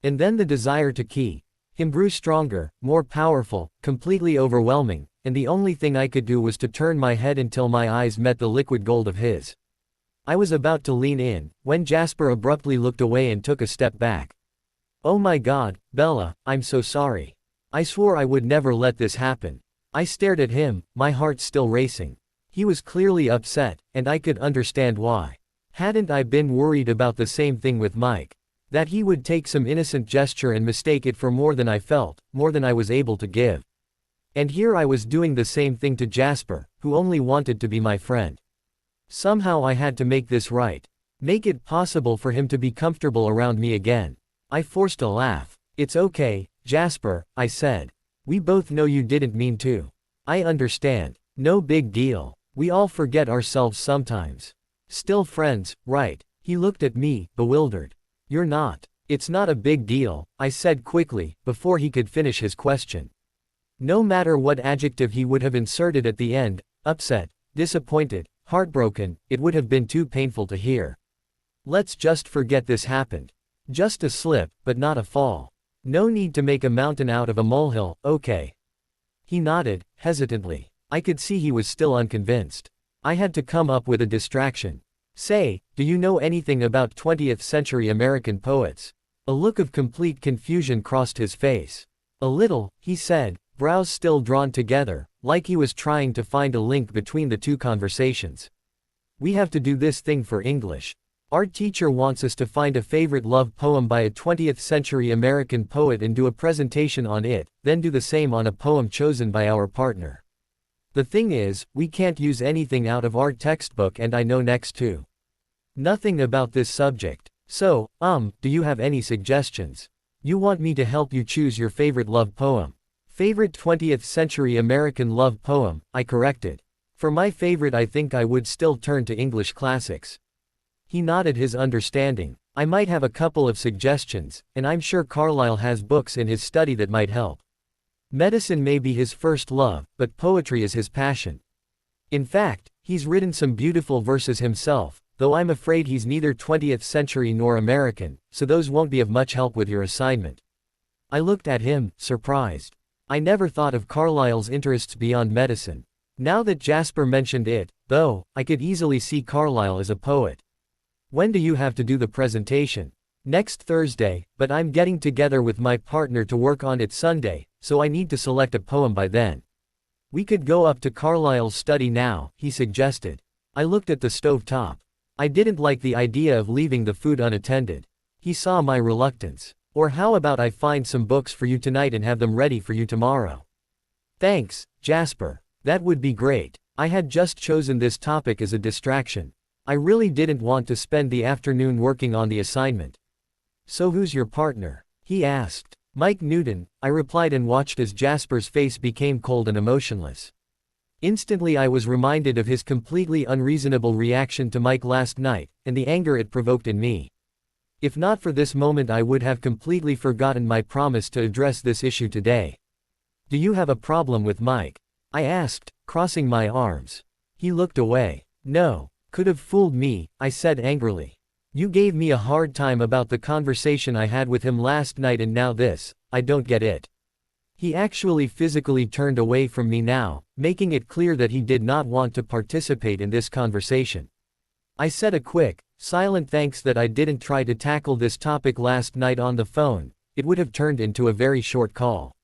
And then the desire to him grew stronger, more powerful, completely overwhelming, and the only thing I could do was to turn my head until my eyes met the liquid gold of his. I was about to lean in, when Jasper abruptly looked away and took a step back. "Oh my God, Bella, I'm so sorry. I swore I would never let this happen." I stared at him, my heart still racing. He was clearly upset, and I could understand why. Hadn't I been worried about the same thing with Mike? That he would take some innocent gesture and mistake it for more than I felt, more than I was able to give. And here I was doing the same thing to Jasper, who only wanted to be my friend. Somehow I had to make this right. Make it possible for him to be comfortable around me again. I forced a laugh. "It's okay, Jasper," I said. "We both know you didn't mean to. I understand. No big deal. We all forget ourselves sometimes. Still friends, right?" He looked at me, bewildered. "You're not." "It's not a big deal," I said quickly, before he could finish his question. No matter what adjective he would have inserted at the end, upset, disappointed, heartbroken, it would have been too painful to hear. "Let's just forget this happened. Just a slip, but not a fall. No need to make a mountain out of a molehill, okay?" He nodded, hesitantly. I could see he was still unconvinced. I had to come up with a distraction. "Say, do you know anything about 20th century American poets?" A look of complete confusion crossed his face. "A little," he said, brows still drawn together, like he was trying to find a link between the two conversations. "We have to do this thing for English. Our teacher wants us to find a favorite love poem by a 20th century American poet and do a presentation on it, then do the same on a poem chosen by our partner. The thing is, we can't use anything out of our textbook and I know next to nothing about this subject. So, do you have any suggestions? You want me to help you choose your favorite love poem?" "Favorite 20th century American love poem," I corrected. "For my favorite I think I would still turn to English classics." He nodded his understanding. "I might have a couple of suggestions, and I'm sure Carlyle has books in his study that might help. Medicine may be his first love, but poetry is his passion. In fact, he's written some beautiful verses himself, though I'm afraid he's neither 20th century nor American, so those won't be of much help with your assignment." I looked at him, surprised. I never thought of Carlyle's interests beyond medicine. Now that Jasper mentioned it, though, I could easily see Carlyle as a poet. "When do you have to do the presentation?" "Next Thursday, but I'm getting together with my partner to work on it Sunday, so I need to select a poem by then." "We could go up to Carlyle's study now," he suggested. I looked at the stove top. I didn't like the idea of leaving the food unattended. He saw my reluctance. "Or how about I find some books for you tonight and have them ready for you tomorrow?" "Thanks, Jasper. That would be great." I had just chosen this topic as a distraction. I really didn't want to spend the afternoon working on the assignment. "So who's your partner?" he asked. "Mike Newton," I replied and watched as Jasper's face became cold and emotionless. Instantly I was reminded of his completely unreasonable reaction to Mike last night, and the anger it provoked in me. If not for this moment I would have completely forgotten my promise to address this issue today. "Do you have a problem with Mike?" I asked, crossing my arms. He looked away. "No. Could have fooled me," I said angrily. "You gave me a hard time about the conversation I had with him last night and now this, I don't get it." He actually physically turned away from me now, making it clear that he did not want to participate in this conversation. I said a quick, silent thanks that I didn't try to tackle this topic last night on the phone, it would have turned into a very short call.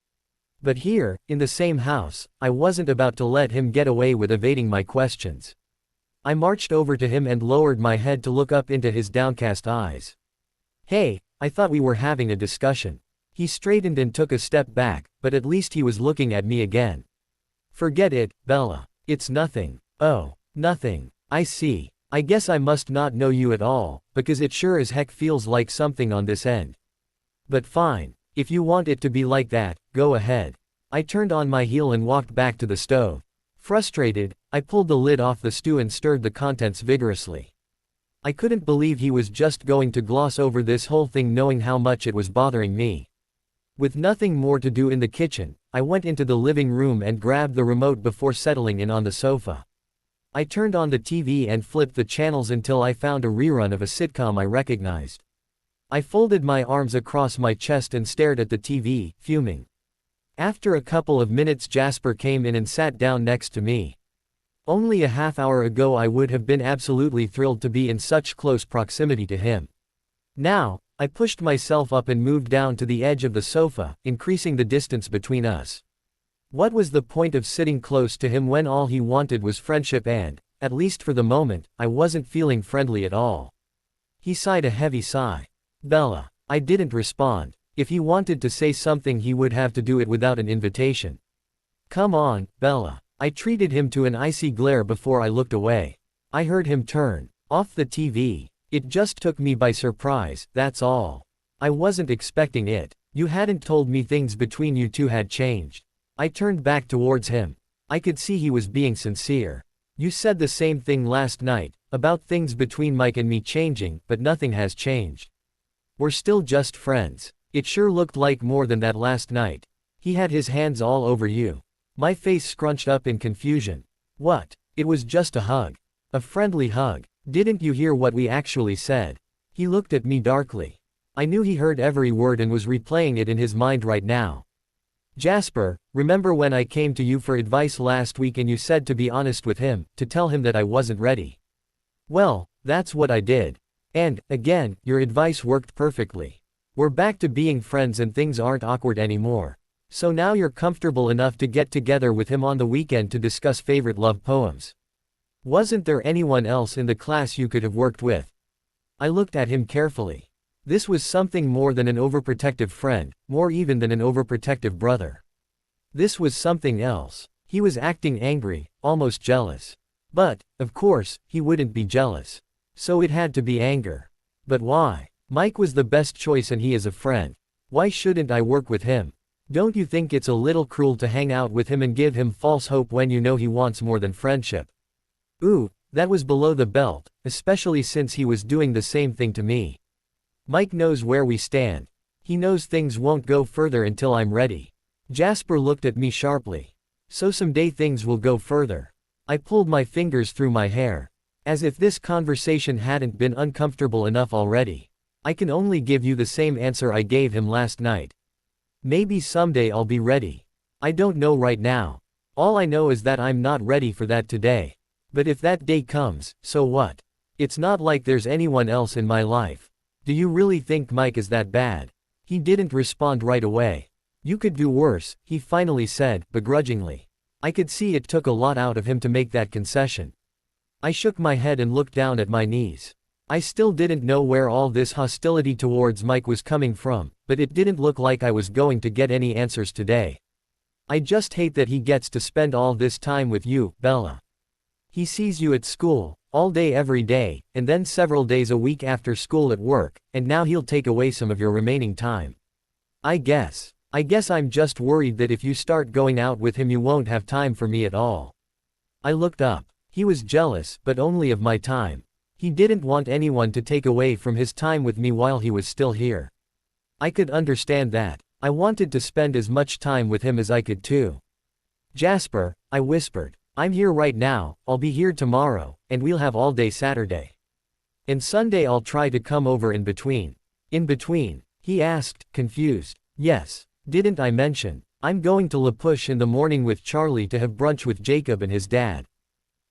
But here, in the same house, I wasn't about to let him get away with evading my questions. I marched over to him and lowered my head to look up into his downcast eyes. "Hey, I thought we were having a discussion." He straightened and took a step back, but at least he was looking at me again. "Forget it, Bella. It's nothing." "Oh, nothing. I see. I guess I must not know you at all, because it sure as heck feels like something on this end. But fine. If you want it to be like that, go ahead." I turned on my heel and walked back to the stove. Frustrated, I pulled the lid off the stew and stirred the contents vigorously. I couldn't believe he was just going to gloss over this whole thing knowing how much it was bothering me. With nothing more to do in the kitchen, I went into the living room and grabbed the remote before settling in on the sofa. I turned on the TV and flipped the channels until I found a rerun of a sitcom I recognized. I folded my arms across my chest and stared at the TV, fuming. After a couple of minutes Jasper came in and sat down next to me. Only a half hour ago I would have been absolutely thrilled to be in such close proximity to him. Now, I pushed myself up and moved down to the edge of the sofa, increasing the distance between us. What was the point of sitting close to him when all he wanted was friendship and, at least for the moment, I wasn't feeling friendly at all. He sighed a heavy sigh. Bella. I didn't respond. If he wanted to say something he would have to do it without an invitation. Come on, Bella. I treated him to an icy glare before I looked away. I heard him turn off the TV. It just took me by surprise, that's all. I wasn't expecting it. You hadn't told me things between you two had changed. I turned back towards him. I could see he was being sincere. You said the same thing last night, about things between Mike and me changing, but nothing has changed. We're still just friends. It sure looked like more than that last night. He had his hands all over you. My face scrunched up in confusion. What? It was just a hug. A friendly hug. Didn't you hear what we actually said? He looked at me darkly. I knew he heard every word and was replaying it in his mind right now. Jasper, remember when I came to you for advice last week and you said to be honest with him, to tell him that I wasn't ready? Well, that's what I did. And, again, your advice worked perfectly. We're back to being friends and things aren't awkward anymore. So now you're comfortable enough to get together with him on the weekend to discuss favorite love poems. Wasn't there anyone else in the class you could have worked with? I looked at him carefully. This was something more than an overprotective friend, more even than an overprotective brother. This was something else. He was acting angry, almost jealous. But, of course, he wouldn't be jealous. So it had to be anger. But why? Mike was the best choice and he is a friend. Why shouldn't I work with him? Don't you think it's a little cruel to hang out with him and give him false hope when you know he wants more than friendship? Ooh, that was below the belt, especially since he was doing the same thing to me. Mike knows where we stand. He knows things won't go further until I'm ready. Jasper looked at me sharply. So someday things will go further. I pulled my fingers through my hair. As if this conversation hadn't been uncomfortable enough already. I can only give you the same answer I gave him last night. Maybe someday I'll be ready. I don't know right now. All I know is that I'm not ready for that today. But if that day comes, so what? It's not like there's anyone else in my life. Do you really think Mike is that bad? He didn't respond right away. You could do worse, he finally said, begrudgingly. I could see it took a lot out of him to make that concession. I shook my head and looked down at my knees. I still didn't know where all this hostility towards Mike was coming from, but it didn't look like I was going to get any answers today. I just hate that he gets to spend all this time with you, Bella. He sees you at school, all day every day, and then several days a week after school at work, and now he'll take away some of your remaining time. I guess I'm just worried that if you start going out with him you won't have time for me at all. I looked up. He was jealous, but only of my time. He didn't want anyone to take away from his time with me while he was still here. I could understand that. I wanted to spend as much time with him as I could too. Jasper, I whispered. I'm here right now, I'll be here tomorrow, and we'll have all day Saturday. And Sunday I'll try to come over in between. In between? He asked, confused. Yes. Didn't I mention? I'm going to La Push in the morning with Charlie to have brunch with Jacob and his dad.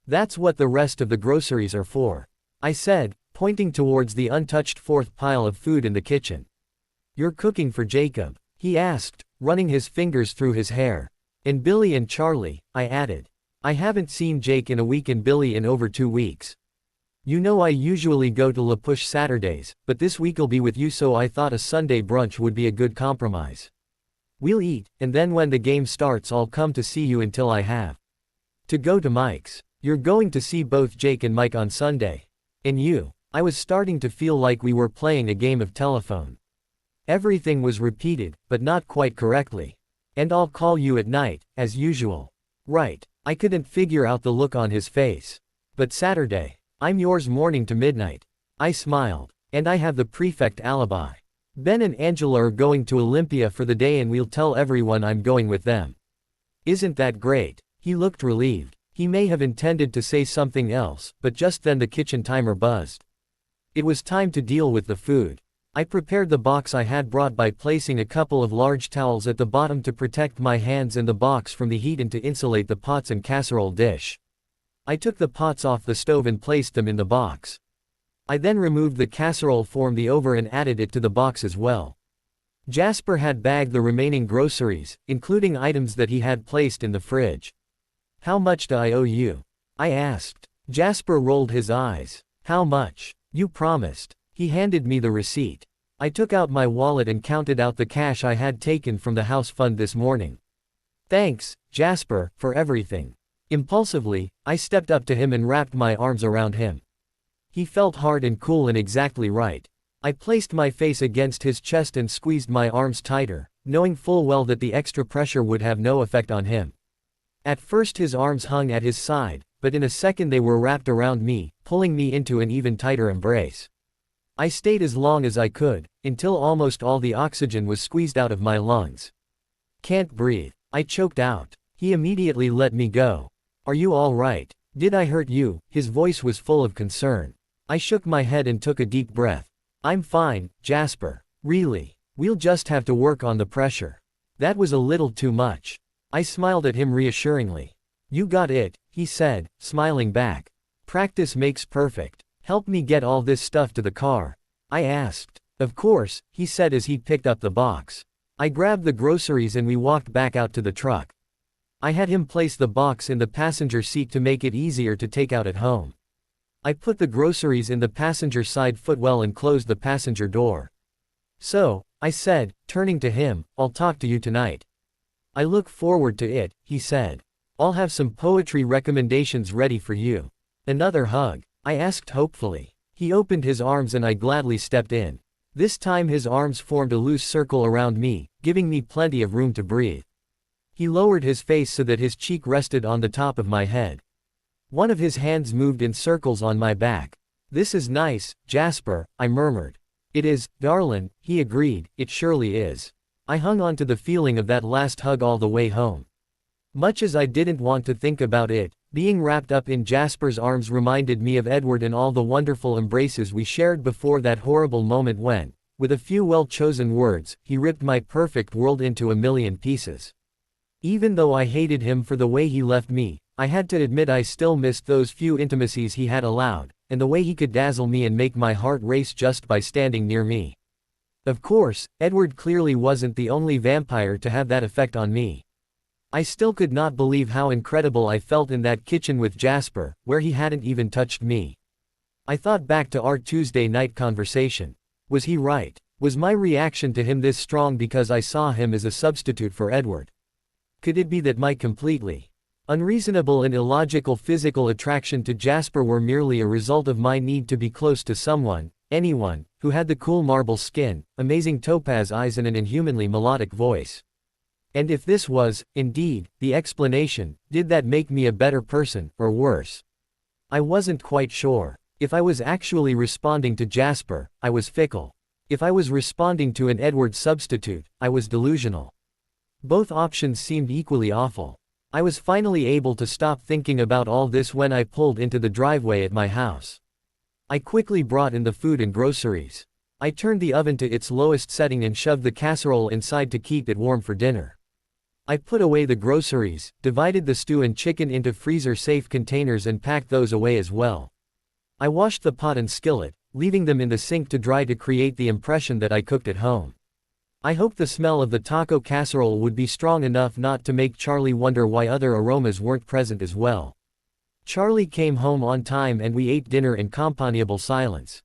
That's what the rest of the groceries are for. I said, pointing towards the untouched fourth pile of food in the kitchen. You're cooking for Jacob? He asked, running his fingers through his hair. And Billy and Charlie, I added. I haven't seen Jake in a week and Billy in over 2 weeks. You know I usually go to La Push Saturdays, but this week'll be with you so I thought a Sunday brunch would be a good compromise. We'll eat, and then when the game starts I'll come to see you until I have to go to Mike's. You're going to see both Jake and Mike on Sunday. And you. I was starting to feel like we were playing a game of telephone. Everything was repeated, but not quite correctly. And I'll call you at night, as usual. Right. I couldn't figure out the look on his face. But Saturday. I'm yours morning to midnight. I smiled. And I have the prefect alibi. Ben and Angela are going to Olympia for the day and we'll tell everyone I'm going with them. Isn't that great? He looked relieved. He may have intended to say something else, but just then the kitchen timer buzzed. It was time to deal with the food. I prepared the box I had brought by placing a couple of large towels at the bottom to protect my hands and the box from the heat and to insulate the pots and casserole dish. I took the pots off the stove and placed them in the box. I then removed the casserole from the over and added it to the box as well. Jasper had bagged the remaining groceries, including items that he had placed in the fridge. "How much do I owe you?" I asked. Jasper rolled his eyes. "How much? You promised." He handed me the receipt. I took out my wallet and counted out the cash I had taken from the house fund this morning. "Thanks, Jasper, for everything." Impulsively, I stepped up to him and wrapped my arms around him. He felt hard and cool and exactly right. I placed my face against his chest and squeezed my arms tighter, knowing full well that the extra pressure would have no effect on him. At first his arms hung at his side, but in a second they were wrapped around me, pulling me into an even tighter embrace. I stayed as long as I could, until almost all the oxygen was squeezed out of my lungs. "Can't breathe," I choked out. He immediately let me go. "Are you all right? Did I hurt you?" His voice was full of concern. I shook my head and took a deep breath. "I'm fine, Jasper. Really. We'll just have to work on the pressure." That was a little too much. I smiled at him reassuringly. "You got it," he said, smiling back. "Practice makes perfect. Help me get all this stuff to the car," I asked. "Of course," he said as he picked up the box. I grabbed the groceries and we walked back out to the truck. I had him place the box in the passenger seat to make it easier to take out at home. I put the groceries in the passenger side footwell and closed the passenger door. "So," I said, turning to him, "I'll talk to you tonight." "I look forward to it," he said. "I'll have some poetry recommendations ready for you." "Another hug?" I asked hopefully. He opened his arms and I gladly stepped in. This time his arms formed a loose circle around me, giving me plenty of room to breathe. He lowered his face so that his cheek rested on the top of my head. One of his hands moved in circles on my back. "This is nice, Jasper," I murmured. "It is, darlin'," he agreed, "it surely is." I hung on to the feeling of that last hug all the way home. Much as I didn't want to think about it, being wrapped up in Jasper's arms reminded me of Edward and all the wonderful embraces we shared before that horrible moment when, with a few well-chosen words, he ripped my perfect world into a million pieces. Even though I hated him for the way he left me, I had to admit I still missed those few intimacies he had allowed, and the way he could dazzle me and make my heart race just by standing near me. Of course, Edward clearly wasn't the only vampire to have that effect on me. I still could not believe how incredible I felt in that kitchen with Jasper, where he hadn't even touched me. I thought back to our Tuesday night conversation. Was he right? Was my reaction to him this strong because I saw him as a substitute for Edward? Could it be that my completely unreasonable and illogical physical attraction to Jasper were merely a result of my need to be close to someone, anyone, who had the cool marble skin, amazing topaz eyes and an inhumanly melodic voice? And if this was, indeed, the explanation, did that make me a better person, or worse? I wasn't quite sure. If I was actually responding to Jasper, I was fickle. If I was responding to an Edward substitute, I was delusional. Both options seemed equally awful. I was finally able to stop thinking about all this when I pulled into the driveway at my house. I quickly brought in the food and groceries. I turned the oven to its lowest setting and shoved the casserole inside to keep it warm for dinner. I put away the groceries, divided the stew and chicken into freezer-safe containers and packed those away as well. I washed the pot and skillet, leaving them in the sink to dry to create the impression that I cooked at home. I hoped the smell of the taco casserole would be strong enough not to make Charlie wonder why other aromas weren't present as well. Charlie came home on time and we ate dinner in companionable silence.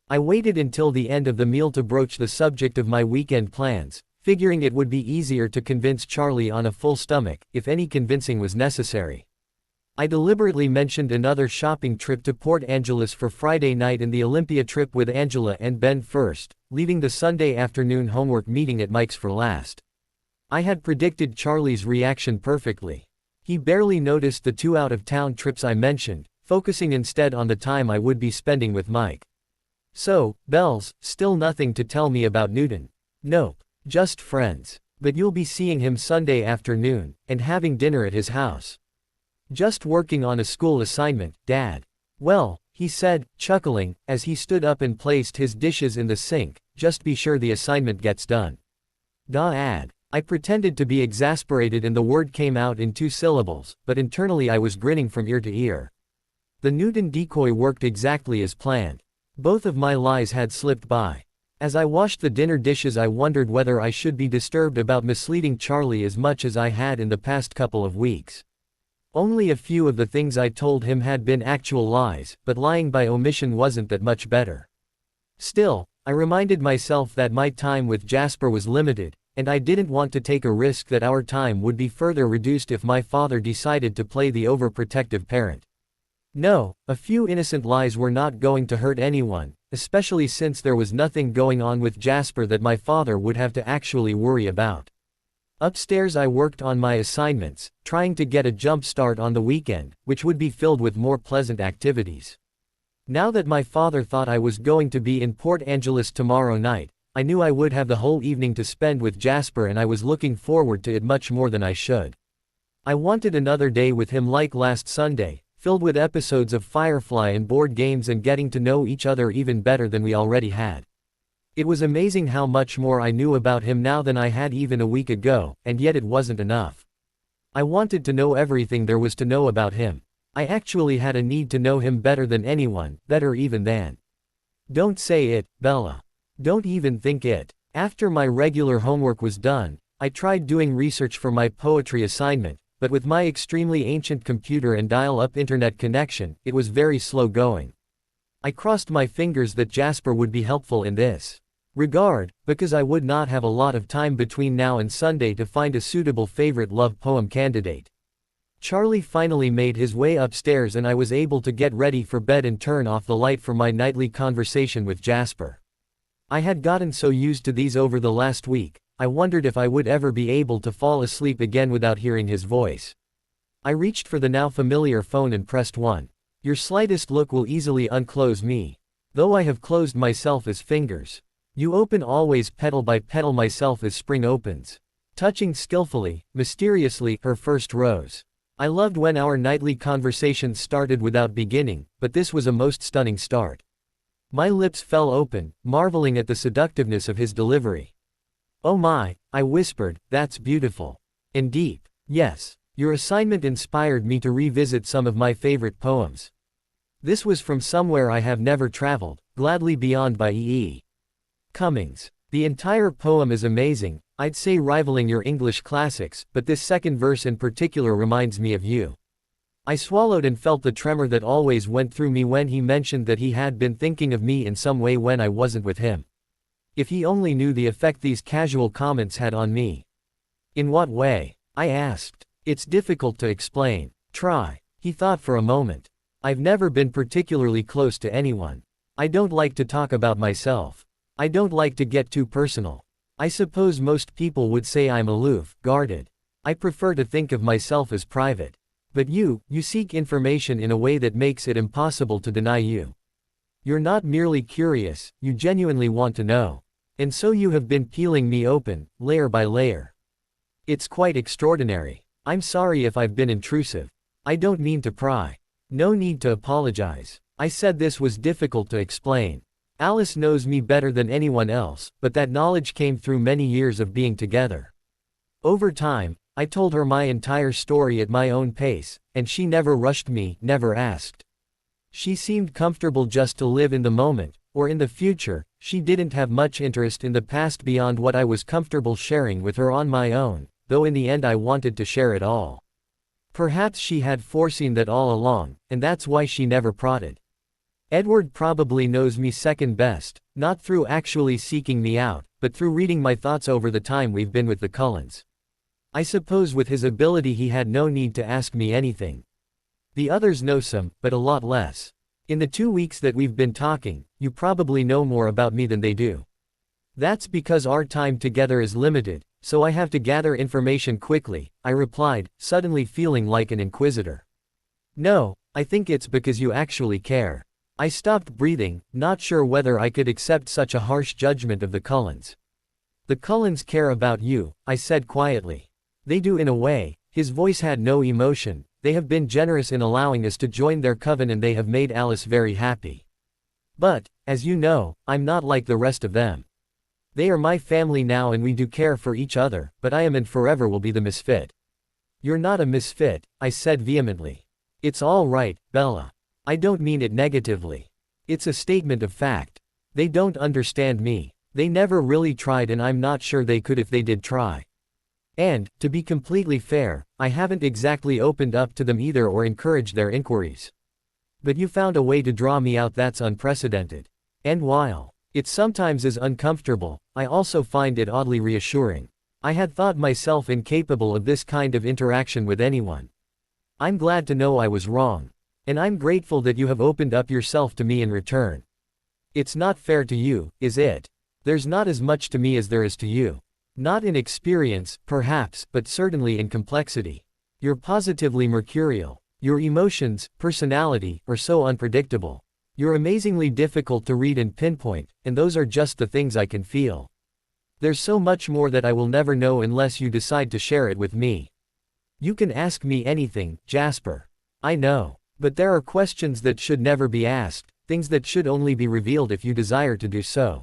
I waited until the end of the meal to broach the subject of my weekend plans, figuring it would be easier to convince Charlie on a full stomach, if any convincing was necessary. I deliberately mentioned another shopping trip to Port Angeles for Friday night and the Olympia trip with Angela and Ben first, leaving the Sunday afternoon homework meeting at Mike's for last. I had predicted Charlie's reaction perfectly. He barely noticed the 2 out-of-town trips I mentioned, focusing instead on the time I would be spending with Mike. "So, Bells, still nothing to tell me about Newton?" "Nope. Just friends. But you'll be seeing him Sunday afternoon, and having dinner at his house." "Just working on a school assignment, Dad." "Well," he said, chuckling, as he stood up and placed his dishes in the sink, just be sure the assignment gets done. Add. I pretended to be exasperated and the word came out in 2 syllables, but internally I was grinning from ear to ear. The Newton decoy worked exactly as planned. Both of my lies had slipped by. As I washed the dinner dishes I wondered whether I should be disturbed about misleading Charlie as much as I had in the past couple of weeks. Only a few of the things I told him had been actual lies, but lying by omission wasn't that much better. Still, I reminded myself that my time with Jasper was limited, and I didn't want to take a risk that our time would be further reduced if my father decided to play the overprotective parent. No, a few innocent lies were not going to hurt anyone, especially since there was nothing going on with Jasper that my father would have to actually worry about. Upstairs I worked on my assignments, trying to get a jump start on the weekend, which would be filled with more pleasant activities. Now that my father thought I was going to be in Port Angeles tomorrow night, I knew I would have the whole evening to spend with Jasper and I was looking forward to it much more than I should. I wanted another day with him like last Sunday, filled with episodes of Firefly and board games and getting to know each other even better than we already had. It was amazing how much more I knew about him now than I had even a week ago, and yet it wasn't enough. I wanted to know everything there was to know about him. I actually had a need to know him better than anyone, better even than. Don't say it, Bella. Don't even think it. After my regular homework was done, I tried doing research for my poetry assignment, but with my extremely ancient computer and dial-up internet connection, it was very slow going. I crossed my fingers that Jasper would be helpful in this regard, because I would not have a lot of time between now and Sunday to find a suitable favorite love poem candidate. Charlie finally made his way upstairs and I was able to get ready for bed and turn off the light for my nightly conversation with Jasper. I had gotten so used to these over the last week, I wondered if I would ever be able to fall asleep again without hearing his voice. I reached for the now familiar phone and pressed 1. Your slightest look will easily unclose me. Though I have closed myself as fingers. You open always petal by petal myself as spring opens. Touching skillfully, mysteriously, her first rose. I loved when our nightly conversations started without beginning, but this was a most stunning start. My lips fell open, marveling at the seductiveness of his delivery. Oh my, I whispered, that's beautiful. And deep. Yes. Your assignment inspired me to revisit some of my favorite poems. This was from Somewhere I Have Never Traveled, Gladly Beyond by E. Cummings. The entire poem is amazing, I'd say rivaling your English classics, but this second verse in particular reminds me of you. I swallowed and felt the tremor that always went through me when he mentioned that he had been thinking of me in some way when I wasn't with him. If he only knew the effect these casual comments had on me. In what way? I asked. It's difficult to explain. Try. He thought for a moment. I've never been particularly close to anyone. I don't like to talk about myself. I don't like to get too personal. I suppose most people would say I'm aloof, guarded. I prefer to think of myself as private. But you seek information in a way that makes it impossible to deny you. You're not merely curious, you genuinely want to know. And so you have been peeling me open, layer by layer. It's quite extraordinary. I'm sorry if I've been intrusive. I don't mean to pry. No need to apologize. I said this was difficult to explain. Alice knows me better than anyone else, but that knowledge came through many years of being together. Over time, I told her my entire story at my own pace, and she never rushed me, never asked. She seemed comfortable just to live in the moment, or in the future. She didn't have much interest in the past beyond what I was comfortable sharing with her on my own, though in the end I wanted to share it all. Perhaps she had foreseen that all along, and that's why she never prodded. Edward probably knows me second best, not through actually seeking me out, but through reading my thoughts over the time we've been with the Cullens. I suppose with his ability he had no need to ask me anything. The others know some, but a lot less. In the 2 weeks that we've been talking, you probably know more about me than they do. That's because our time together is limited, so I have to gather information quickly, I replied, suddenly feeling like an inquisitor. No, I think it's because you actually care. I stopped breathing, not sure whether I could accept such a harsh judgment of the Cullens. The Cullens care about you, I said quietly. They do in a way. His voice had no emotion. They have been generous in allowing us to join their coven and they have made Alice very happy. But, as you know, I'm not like the rest of them. They are my family now and we do care for each other, but I am and forever will be the misfit. You're not a misfit, I said vehemently. It's all right, Bella. I don't mean it negatively. It's a statement of fact. They don't understand me. They never really tried and I'm not sure they could if they did try. And, to be completely fair, I haven't exactly opened up to them either or encouraged their inquiries. But you found a way to draw me out that's unprecedented. And while it sometimes is uncomfortable, I also find it oddly reassuring. I had thought myself incapable of this kind of interaction with anyone. I'm glad to know I was wrong. And I'm grateful that you have opened up yourself to me in return. It's not fair to you, is it? There's not as much to me as there is to you. Not in experience, perhaps, but certainly in complexity. You're positively mercurial. Your emotions, personality, are so unpredictable. You're amazingly difficult to read and pinpoint, and those are just the things I can feel. There's so much more that I will never know unless you decide to share it with me. You can ask me anything, Jasper. I know. But there are questions that should never be asked, things that should only be revealed if you desire to do so.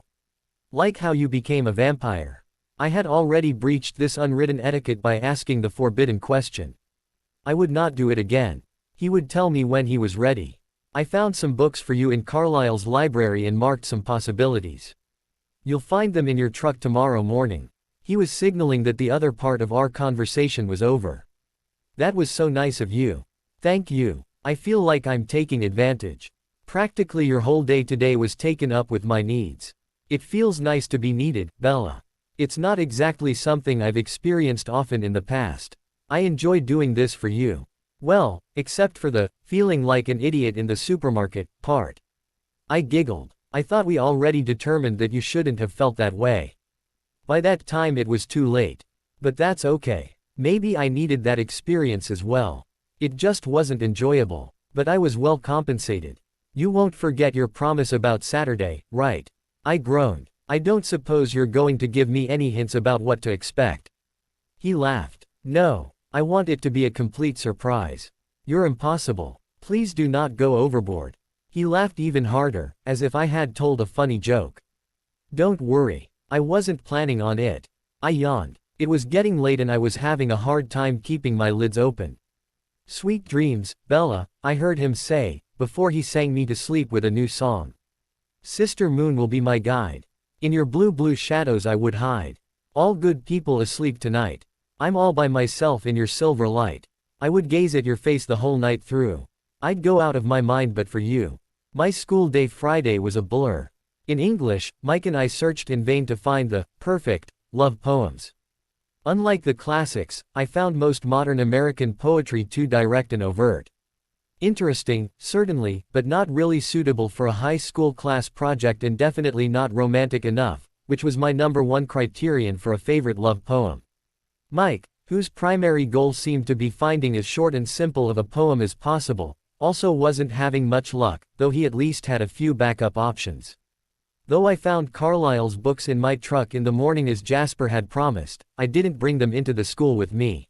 Like how you became a vampire. I had already breached this unwritten etiquette by asking the forbidden question. I would not do it again. He would tell me when he was ready. I found some books for you in Carlisle's library and marked some possibilities. You'll find them in your truck tomorrow morning. He was signaling that the other part of our conversation was over. That was so nice of you. Thank you. I feel like I'm taking advantage. Practically your whole day today was taken up with my needs. It feels nice to be needed, Bella. It's not exactly something I've experienced often in the past. I enjoy doing this for you. Well, except for the feeling like an idiot in the supermarket part. I giggled. I thought we already determined that you shouldn't have felt that way. By that time it was too late. But that's okay. Maybe I needed that experience as well. It just wasn't enjoyable. But I was well compensated. You won't forget your promise about Saturday, right? I groaned. I don't suppose you're going to give me any hints about what to expect. He laughed. No, I want it to be a complete surprise. You're impossible. Please do not go overboard. He laughed even harder, as if I had told a funny joke. Don't worry. I wasn't planning on it. I yawned. It was getting late and I was having a hard time keeping my lids open. Sweet dreams, Bella, I heard him say, before he sang me to sleep with a new song. Sister Moon will be my guide. In your blue shadows I would hide. All good people asleep tonight. I'm all by myself in your silver light. I would gaze at your face the whole night through. I'd go out of my mind but for you. My school day Friday was a blur. In English, Mike and I searched in vain to find the perfect love poems. Unlike the classics, I found most modern American poetry too direct and overt. Interesting, certainly, but not really suitable for a high school class project and definitely not romantic enough, which was my #1 criterion for a favorite love poem. Mike, whose primary goal seemed to be finding as short and simple of a poem as possible, also wasn't having much luck, though he at least had a few backup options. Though I found Carlisle's books in my truck in the morning as Jasper had promised, I didn't bring them into the school with me.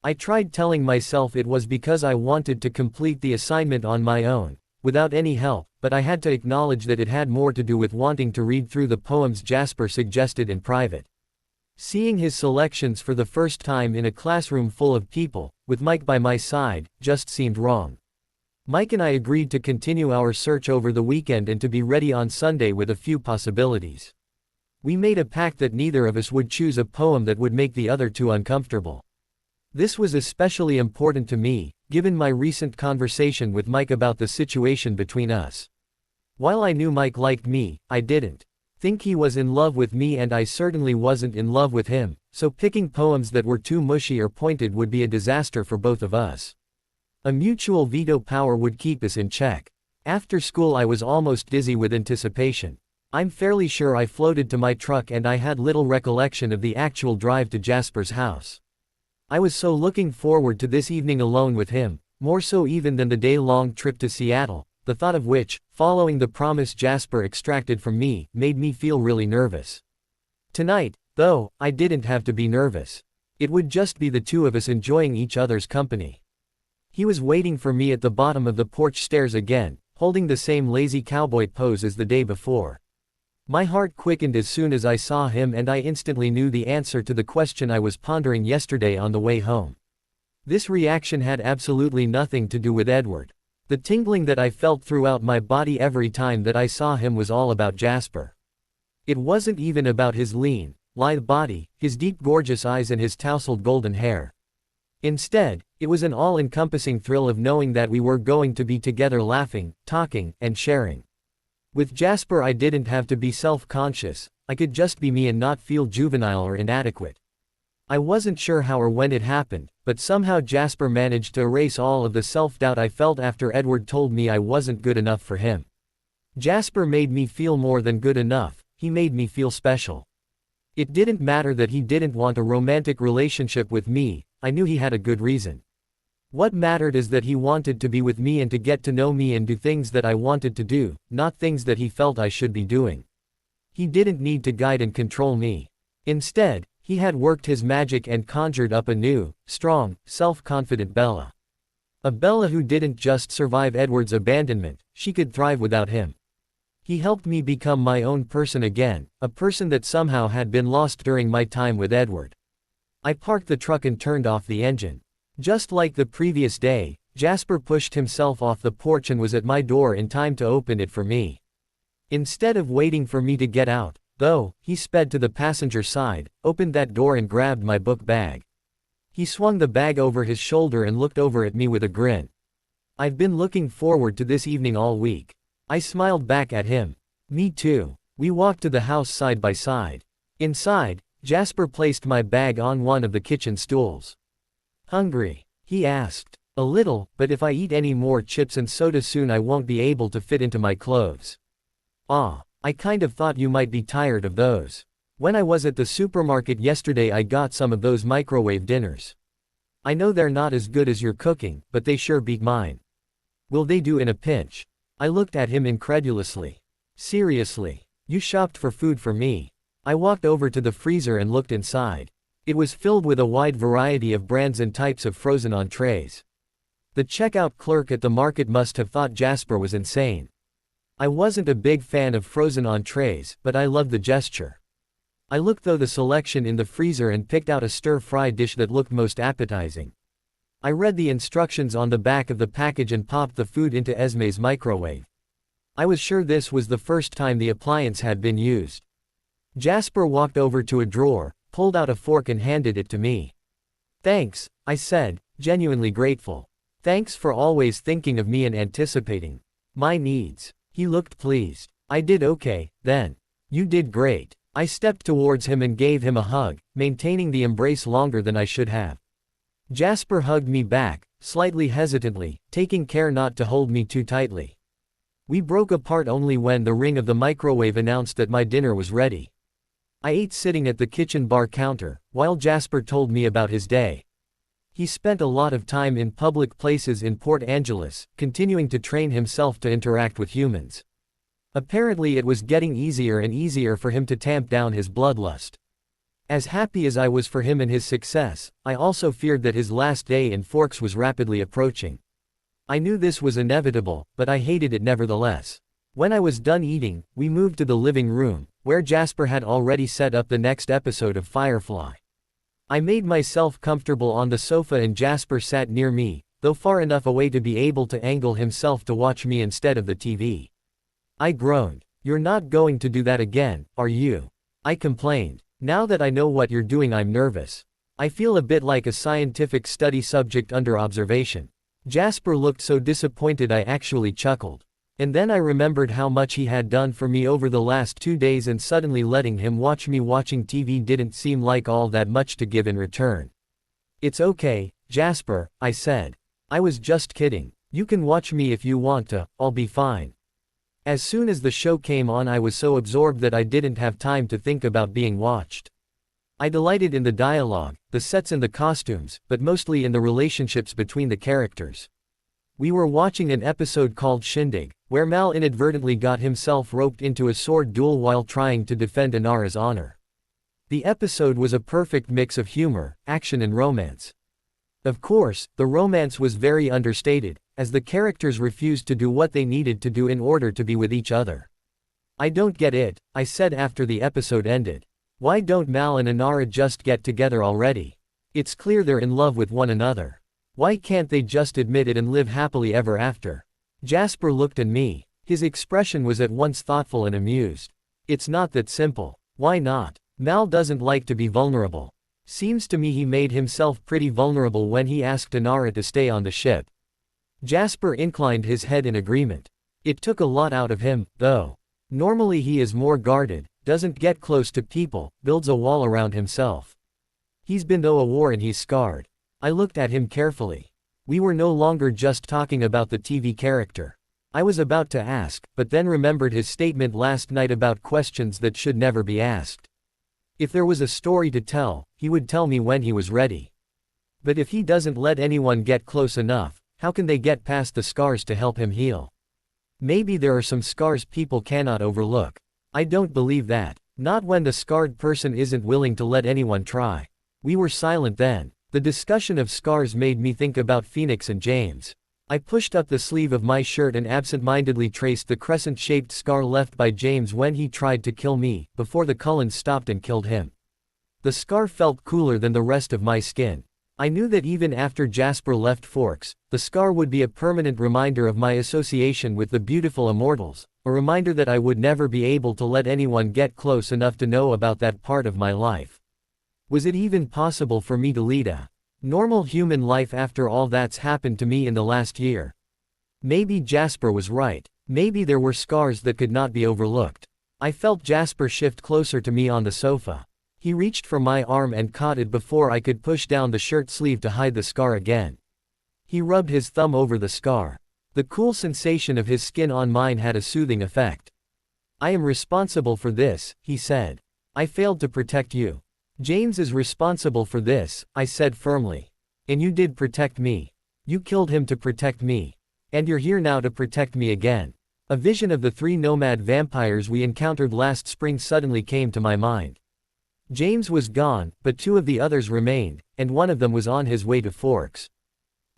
I tried telling myself it was because I wanted to complete the assignment on my own, without any help, but I had to acknowledge that it had more to do with wanting to read through the poems Jasper suggested in private. Seeing his selections for the first time in a classroom full of people, with Mike by my side, just seemed wrong. Mike and I agreed to continue our search over the weekend and to be ready on Sunday with a few possibilities. We made a pact that neither of us would choose a poem that would make the other too uncomfortable. This was especially important to me, given my recent conversation with Mike about the situation between us. While I knew Mike liked me, I didn't think he was in love with me and I certainly wasn't in love with him, so picking poems that were too mushy or pointed would be a disaster for both of us. A mutual veto power would keep us in check. After school I was almost dizzy with anticipation. I'm fairly sure I floated to my truck and I had little recollection of the actual drive to Jasper's house. I was so looking forward to this evening alone with him, more so even than the day-long trip to Seattle, the thought of which, following the promise Jasper extracted from me, made me feel really nervous. Tonight, though, I didn't have to be nervous. It would just be the two of us enjoying each other's company. He was waiting for me at the bottom of the porch stairs again, holding the same lazy cowboy pose as the day before. My heart quickened as soon as I saw him, and I instantly knew the answer to the question I was pondering yesterday on the way home. This reaction had absolutely nothing to do with Edward. The tingling that I felt throughout my body every time that I saw him was all about Jasper. It wasn't even about his lean, lithe body, his deep gorgeous eyes and his tousled golden hair. Instead, it was an all-encompassing thrill of knowing that we were going to be together, laughing, talking, and sharing. With Jasper I didn't have to be self-conscious, I could just be me and not feel juvenile or inadequate. I wasn't sure how or when it happened, but somehow Jasper managed to erase all of the self-doubt I felt after Edward told me I wasn't good enough for him. Jasper made me feel more than good enough, he made me feel special. It didn't matter that he didn't want a romantic relationship with me, I knew he had a good reason. What mattered is that he wanted to be with me and to get to know me and do things that I wanted to do, not things that he felt I should be doing. He didn't need to guide and control me. Instead, he had worked his magic and conjured up a new, strong, self-confident Bella. A Bella who didn't just survive Edward's abandonment, she could thrive without him. He helped me become my own person again, a person that somehow had been lost during my time with Edward. I parked the truck and turned off the engine. Just like the previous day, Jasper pushed himself off the porch and was at my door in time to open it for me. Instead of waiting for me to get out, though, he sped to the passenger side, opened that door and grabbed my book bag. He swung the bag over his shoulder and looked over at me with a grin. "I've been looking forward to this evening all week." I smiled back at him. "Me too." We walked to the house side by side. Inside, Jasper placed my bag on one of the kitchen stools. "Hungry?" he asked. "A little, but if I eat any more chips and soda soon I won't be able to fit into my clothes." "Ah, I kind of thought you might be tired of those. When I was at the supermarket yesterday I got some of those microwave dinners. I know they're not as good as your cooking, but they sure beat mine. Will they do in a pinch?" I looked at him incredulously. "Seriously? You shopped for food for me?" I walked over to the freezer and looked inside. It was filled with a wide variety of brands and types of frozen entrees. The checkout clerk at the market must have thought Jasper was insane. I wasn't a big fan of frozen entrees, but I loved the gesture. I looked through the selection in the freezer and picked out a stir-fry dish that looked most appetizing. I read the instructions on the back of the package and popped the food into Esme's microwave. I was sure this was the first time the appliance had been used. Jasper walked over to a drawer, pulled out a fork and handed it to me. "Thanks," I said, genuinely grateful. "Thanks for always thinking of me and anticipating my needs." He looked pleased. "I did okay, then." "You did great." I stepped towards him and gave him a hug, maintaining the embrace longer than I should have. Jasper hugged me back, slightly hesitantly, taking care not to hold me too tightly. We broke apart only when the ring of the microwave announced that my dinner was ready. I ate sitting at the kitchen bar counter, while Jasper told me about his day. He spent a lot of time in public places in Port Angeles, continuing to train himself to interact with humans. Apparently it was getting easier and easier for him to tamp down his bloodlust. As happy as I was for him and his success, I also feared that his last day in Forks was rapidly approaching. I knew this was inevitable, but I hated it nevertheless. When I was done eating, we moved to the living room, where Jasper had already set up the next episode of Firefly. I made myself comfortable on the sofa and Jasper sat near me, though far enough away to be able to angle himself to watch me instead of the TV. I groaned. "You're not going to do that again, are you?" I complained. "Now that I know what you're doing I'm nervous. I feel a bit like a scientific study subject under observation." Jasper looked so disappointed I actually chuckled. And then I remembered how much he had done for me over the last 2 days and suddenly letting him watch me watching TV didn't seem like all that much to give in return. "It's okay, Jasper," I said. "I was just kidding. You can watch me if you want to, I'll be fine." As soon as the show came on I was so absorbed that I didn't have time to think about being watched. I delighted in the dialogue, the sets and the costumes, but mostly in the relationships between the characters. We were watching an episode called Shindig, where Mal inadvertently got himself roped into a sword duel while trying to defend Inara's honor. The episode was a perfect mix of humor, action and romance. Of course, the romance was very understated, as the characters refused to do what they needed to do in order to be with each other. I don't get it, I said after the episode ended. Why don't Mal and Inara just get together already? It's clear they're in love with one another. Why can't they just admit it and live happily ever after? Jasper looked at me. His expression was at once thoughtful and amused. It's not that simple. Why not? Mal doesn't like to be vulnerable. Seems to me he made himself pretty vulnerable when he asked Inara to stay on the ship. Jasper inclined his head in agreement. It took a lot out of him, though. Normally he is more guarded, doesn't get close to people, builds a wall around himself. He's been through a war and he's scarred. I looked at him carefully. We were no longer just talking about the TV character. I was about to ask, but then remembered his statement last night about questions that should never be asked. If there was a story to tell, he would tell me when he was ready. But if he doesn't let anyone get close enough, how can they get past the scars to help him heal? Maybe there are some scars people cannot overlook. I don't believe that. Not when the scarred person isn't willing to let anyone try. We were silent then. The discussion of scars made me think about Phoenix and James. I pushed up the sleeve of my shirt and absent-mindedly traced the crescent-shaped scar left by James when he tried to kill me, before the Cullens stopped and killed him. The scar felt cooler than the rest of my skin. I knew that even after Jasper left Forks, the scar would be a permanent reminder of my association with the beautiful immortals, a reminder that I would never be able to let anyone get close enough to know about that part of my life. Was it even possible for me to lead a normal human life after all that's happened to me in the last year? Maybe Jasper was right. Maybe there were scars that could not be overlooked. I felt Jasper shift closer to me on the sofa. He reached for my arm and caught it before I could push down the shirt sleeve to hide the scar again. He rubbed his thumb over the scar. The cool sensation of his skin on mine had a soothing effect. I am responsible for this, he said. I failed to protect you. James is responsible for this, I said firmly. And you did protect me. You killed him to protect me. And you're here now to protect me again. A vision of the 3 nomad vampires we encountered last spring suddenly came to my mind. James was gone, but 2 of the others remained, and one of them was on his way to Forks.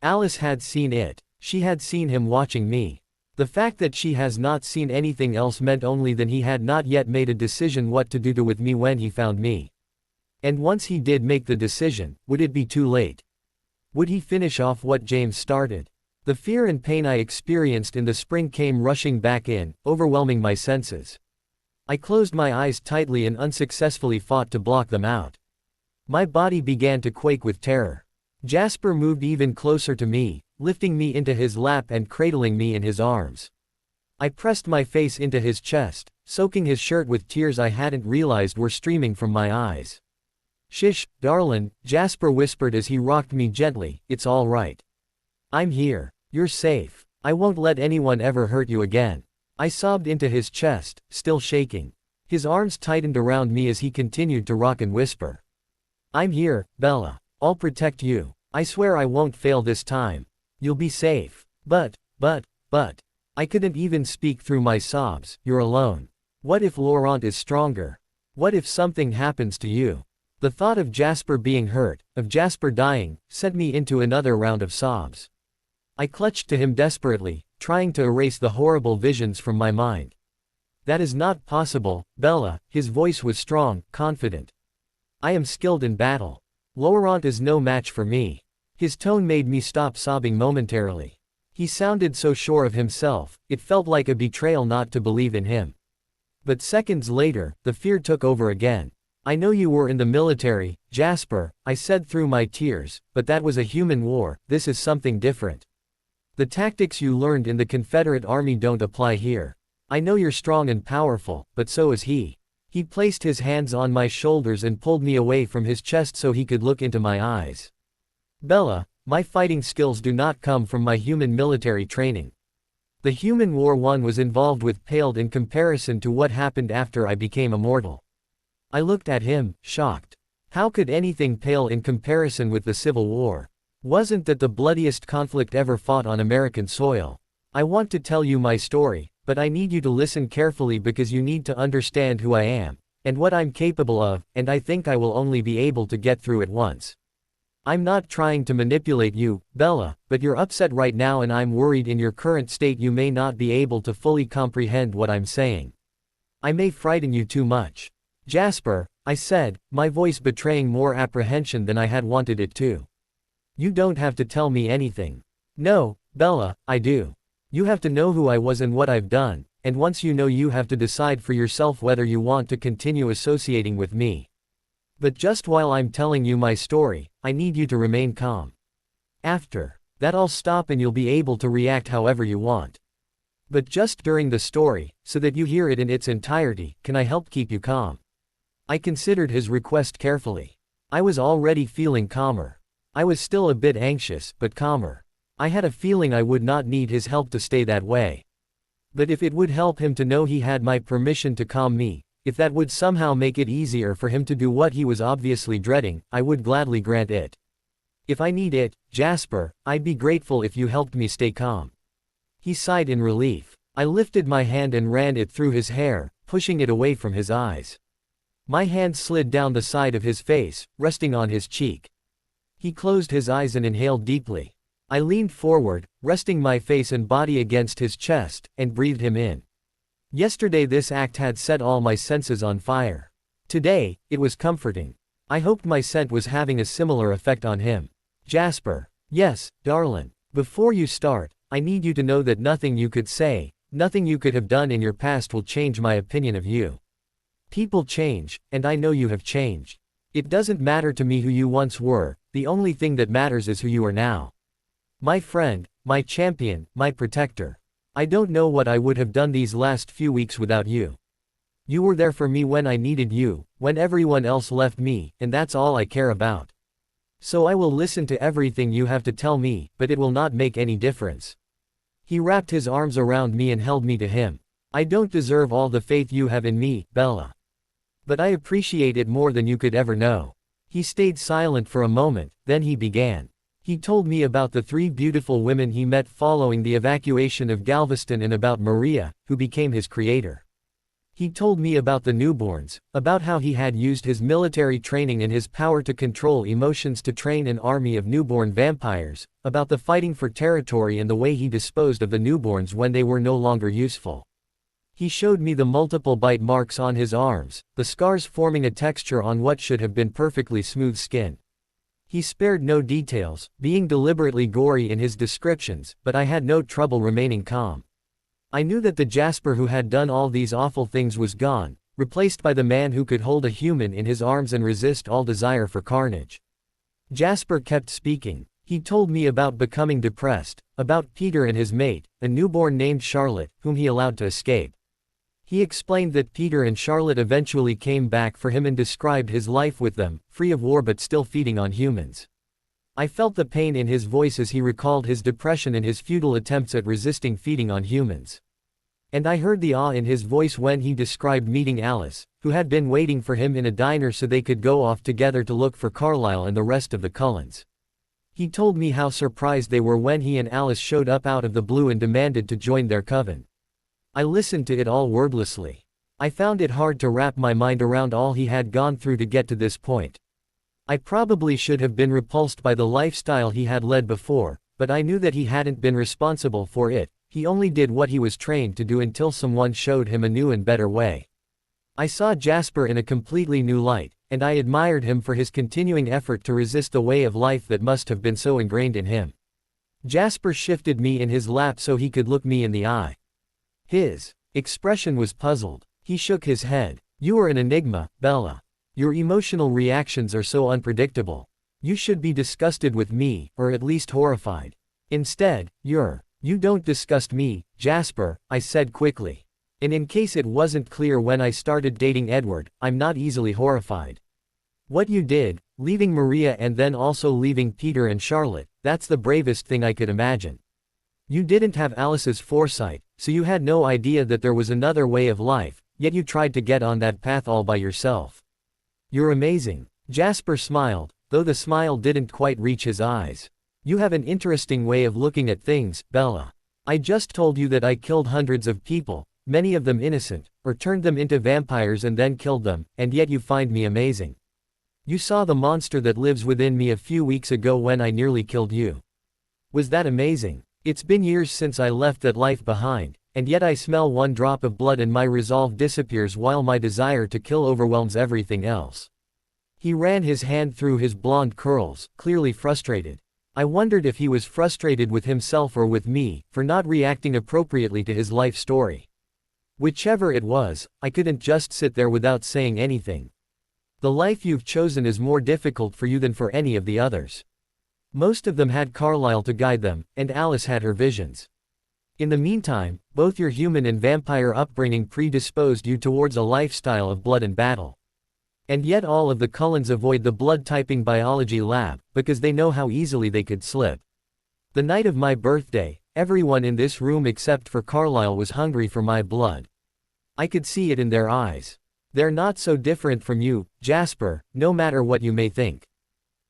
Alice had seen it. She had seen him watching me. The fact that she has not seen anything else meant only that he had not yet made a decision what to do with me when he found me. And once he did make the decision, would it be too late? Would he finish off what James started? The fear and pain I experienced in the spring came rushing back in, overwhelming my senses. I closed my eyes tightly and unsuccessfully fought to block them out. My body began to quake with terror. Jasper moved even closer to me, lifting me into his lap and cradling me in his arms. I pressed my face into his chest, soaking his shirt with tears I hadn't realized were streaming from my eyes. "Shish, darlin'," Jasper whispered as he rocked me gently, "it's all right. I'm here. You're safe. I won't let anyone ever hurt you again." I sobbed into his chest, still shaking. His arms tightened around me as he continued to rock and whisper. "I'm here, Bella. I'll protect you. I swear I won't fail this time. You'll be safe. But. I couldn't even speak through my sobs. You're alone. What if Laurent is stronger? What if something happens to you?" The thought of Jasper being hurt, of Jasper dying, sent me into another round of sobs. I clutched to him desperately, trying to erase the horrible visions from my mind. "That is not possible, Bella," his voice was strong, confident. "I am skilled in battle. Laurent is no match for me." His tone made me stop sobbing momentarily. He sounded so sure of himself, it felt like a betrayal not to believe in him. But seconds later, the fear took over again. "I know you were in the military, Jasper," I said through my tears, "but that was a human war. This is something different. The tactics you learned in the Confederate Army don't apply here. I know you're strong and powerful, but so is he." He placed his hands on my shoulders and pulled me away from his chest so he could look into my eyes. "Bella, my fighting skills do not come from my human military training. The human war one was involved with paled in comparison to what happened after I became immortal." I looked at him, shocked. How could anything pale in comparison with the Civil War? Wasn't that the bloodiest conflict ever fought on American soil? I want to tell you my story, but I need you to listen carefully because you need to understand who I am, and what I'm capable of, and I think I will only be able to get through it once. I'm not trying to manipulate you, Bella, but you're upset right now and I'm worried in your current state you may not be able to fully comprehend what I'm saying. I may frighten you too much. Jasper, I said, my voice betraying more apprehension than I had wanted it to. You don't have to tell me anything. No, Bella, I do. You have to know who I was and what I've done, and once you know you have to decide for yourself whether you want to continue associating with me. But just while I'm telling you my story, I need you to remain calm. After that I'll stop and you'll be able to react however you want. But just during the story, so that you hear it in its entirety, can I help keep you calm? I considered his request carefully. I was already feeling calmer. I was still a bit anxious, but calmer. I had a feeling I would not need his help to stay that way. But if it would help him to know he had my permission to calm me, if that would somehow make it easier for him to do what he was obviously dreading, I would gladly grant it. If I need it, Jasper, I'd be grateful if you helped me stay calm. He sighed in relief. I lifted my hand and ran it through his hair, pushing it away from his eyes. My hand slid down the side of his face, resting on his cheek. He closed his eyes and inhaled deeply. I leaned forward, resting my face and body against his chest, and breathed him in. Yesterday this act had set all my senses on fire. Today, it was comforting. I hoped my scent was having a similar effect on him. Jasper. Yes, darling. Before you start, I need you to know that nothing you could say, nothing you could have done in your past will change my opinion of you. People change, and I know you have changed. It doesn't matter to me who you once were, the only thing that matters is who you are now. My friend, my champion, my protector. I don't know what I would have done these last few weeks without you. You were there for me when I needed you, when everyone else left me, and that's all I care about. So I will listen to everything you have to tell me, but it will not make any difference. He wrapped his arms around me and held me to him. I don't deserve all the faith you have in me, Bella. But I appreciate it more than you could ever know. He stayed silent for a moment, then he began. He told me about the 3 beautiful women he met following the evacuation of Galveston and about Maria, who became his creator. He told me about the newborns, about how he had used his military training and his power to control emotions to train an army of newborn vampires, about the fighting for territory and the way he disposed of the newborns when they were no longer useful. He showed me the multiple bite marks on his arms, the scars forming a texture on what should have been perfectly smooth skin. He spared no details, being deliberately gory in his descriptions, but I had no trouble remaining calm. I knew that the Jasper who had done all these awful things was gone, replaced by the man who could hold a human in his arms and resist all desire for carnage. Jasper kept speaking. He told me about becoming depressed, about Peter and his mate, a newborn named Charlotte, whom he allowed to escape. He explained that Peter and Charlotte eventually came back for him and described his life with them, free of war but still feeding on humans. I felt the pain in his voice as he recalled his depression and his futile attempts at resisting feeding on humans. And I heard the awe in his voice when he described meeting Alice, who had been waiting for him in a diner so they could go off together to look for Carlisle and the rest of the Cullens. He told me how surprised they were when he and Alice showed up out of the blue and demanded to join their coven. I listened to it all wordlessly. I found it hard to wrap my mind around all he had gone through to get to this point. I probably should have been repulsed by the lifestyle he had led before, but I knew that he hadn't been responsible for it. He only did what he was trained to do until someone showed him a new and better way. I saw Jasper in a completely new light, and I admired him for his continuing effort to resist the way of life that must have been so ingrained in him. Jasper shifted me in his lap so he could look me in the eye. His expression was puzzled. He shook his head. You are an enigma, Bella. Your emotional reactions are so unpredictable. You should be disgusted with me, or at least horrified. Instead, You don't disgust me, Jasper, I said quickly. And in case it wasn't clear when I started dating Edward, I'm not easily horrified. What you did, leaving Maria and then also leaving Peter and Charlotte, that's the bravest thing I could imagine. You didn't have Alice's foresight, so you had no idea that there was another way of life, yet you tried to get on that path all by yourself. You're amazing. Jasper smiled, though the smile didn't quite reach his eyes. You have an interesting way of looking at things, Bella. I just told you that I killed hundreds of people, many of them innocent, or turned them into vampires and then killed them, and yet you find me amazing. You saw the monster that lives within me a few weeks ago when I nearly killed you. Was that amazing? It's been years since I left that life behind, and yet I smell one drop of blood and my resolve disappears while my desire to kill overwhelms everything else. He ran his hand through his blonde curls, clearly frustrated. I wondered if he was frustrated with himself or with me, for not reacting appropriately to his life story. Whichever it was, I couldn't just sit there without saying anything. The life you've chosen is more difficult for you than for any of the others. Most of them had Carlisle to guide them, and Alice had her visions. In the meantime, both your human and vampire upbringing predisposed you towards a lifestyle of blood and battle. And yet all of the Cullens avoid the blood-typing biology lab, because they know how easily they could slip. The night of my birthday, everyone in this room except for Carlisle was hungry for my blood. I could see it in their eyes. They're not so different from you, Jasper, no matter what you may think.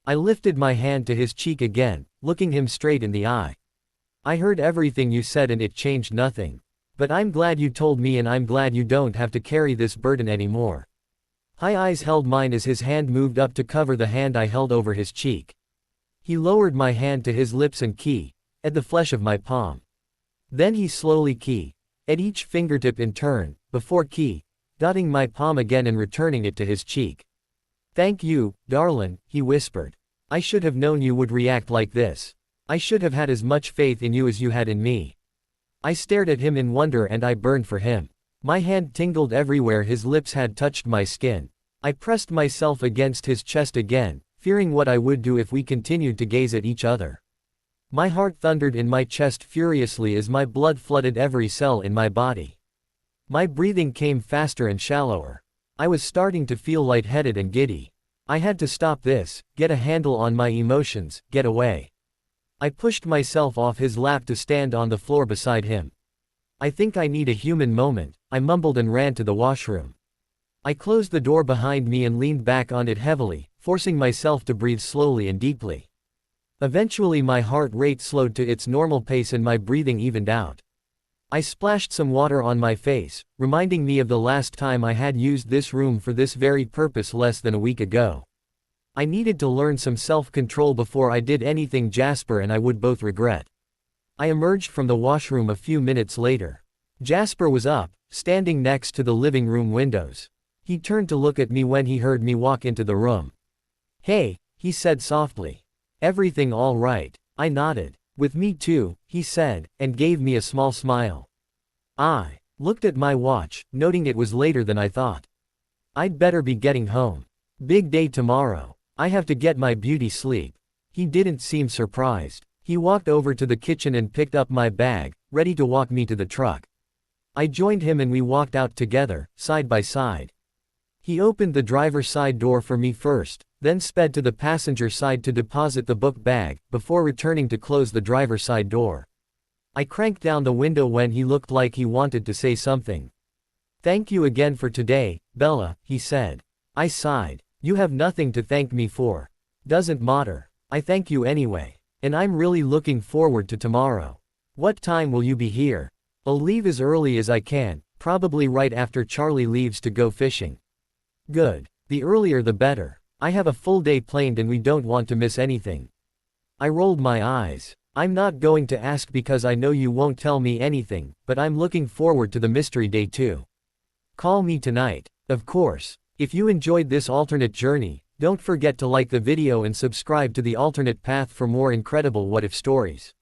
I lifted my hand to his cheek again, looking him straight in the eye. I heard everything you said and it changed nothing. But I'm glad you told me and I'm glad you don't have to carry this burden anymore. High eyes held mine as his hand moved up to cover the hand I held over his cheek. He lowered my hand to his lips and at the flesh of my palm. Then he slowly at each fingertip in turn, before dotting my palm again and returning it to his cheek. Thank you, darling, he whispered. I should have known you would react like this. I should have had as much faith in you as you had in me. I stared at him in wonder and I burned for him. My hand tingled everywhere his lips had touched my skin. I pressed myself against his chest again, fearing what I would do if we continued to gaze at each other. My heart thundered in my chest furiously as my blood flooded every cell in my body. My breathing came faster and shallower. I was starting to feel lightheaded and giddy. I had to stop this, get a handle on my emotions, get away. I pushed myself off his lap to stand on the floor beside him. I think I need a human moment, I mumbled and ran to the washroom. I closed the door behind me and leaned back on it heavily, forcing myself to breathe slowly and deeply. Eventually my heart rate slowed to its normal pace and my breathing evened out. I splashed some water on my face, reminding me of the last time I had used this room for this very purpose less than a week ago. I needed to learn some self-control before I did anything Jasper and I would both regret. I emerged from the washroom a few minutes later. Jasper was up, standing next to the living room windows. He turned to look at me when he heard me walk into the room. Hey, he said softly. Everything all right? I nodded. With me too, he said, and gave me a small smile. I looked at my watch, noting it was later than I thought. I'd better be getting home. Big day tomorrow. I have to get my beauty sleep. He didn't seem surprised. He walked over to the kitchen and picked up my bag, ready to walk me to the truck. I joined him and we walked out together, side by side. He opened the driver's side door for me first, then sped to the passenger side to deposit the book bag, before returning to close the driver's side door. I cranked down the window when he looked like he wanted to say something. Thank you again for today, Bella, he said. I sighed. You have nothing to thank me for. Doesn't matter. I thank you anyway. And I'm really looking forward to tomorrow. What time will you be here? I'll leave as early as I can, probably right after Charlie leaves to go fishing. Good. The earlier the better. I have a full day planned and we don't want to miss anything. I rolled my eyes. I'm not going to ask because I know you won't tell me anything, but I'm looking forward to the mystery day too. Call me tonight. Of course. If you enjoyed this alternate journey, don't forget to like the video and subscribe to the alternate path for more incredible what if stories.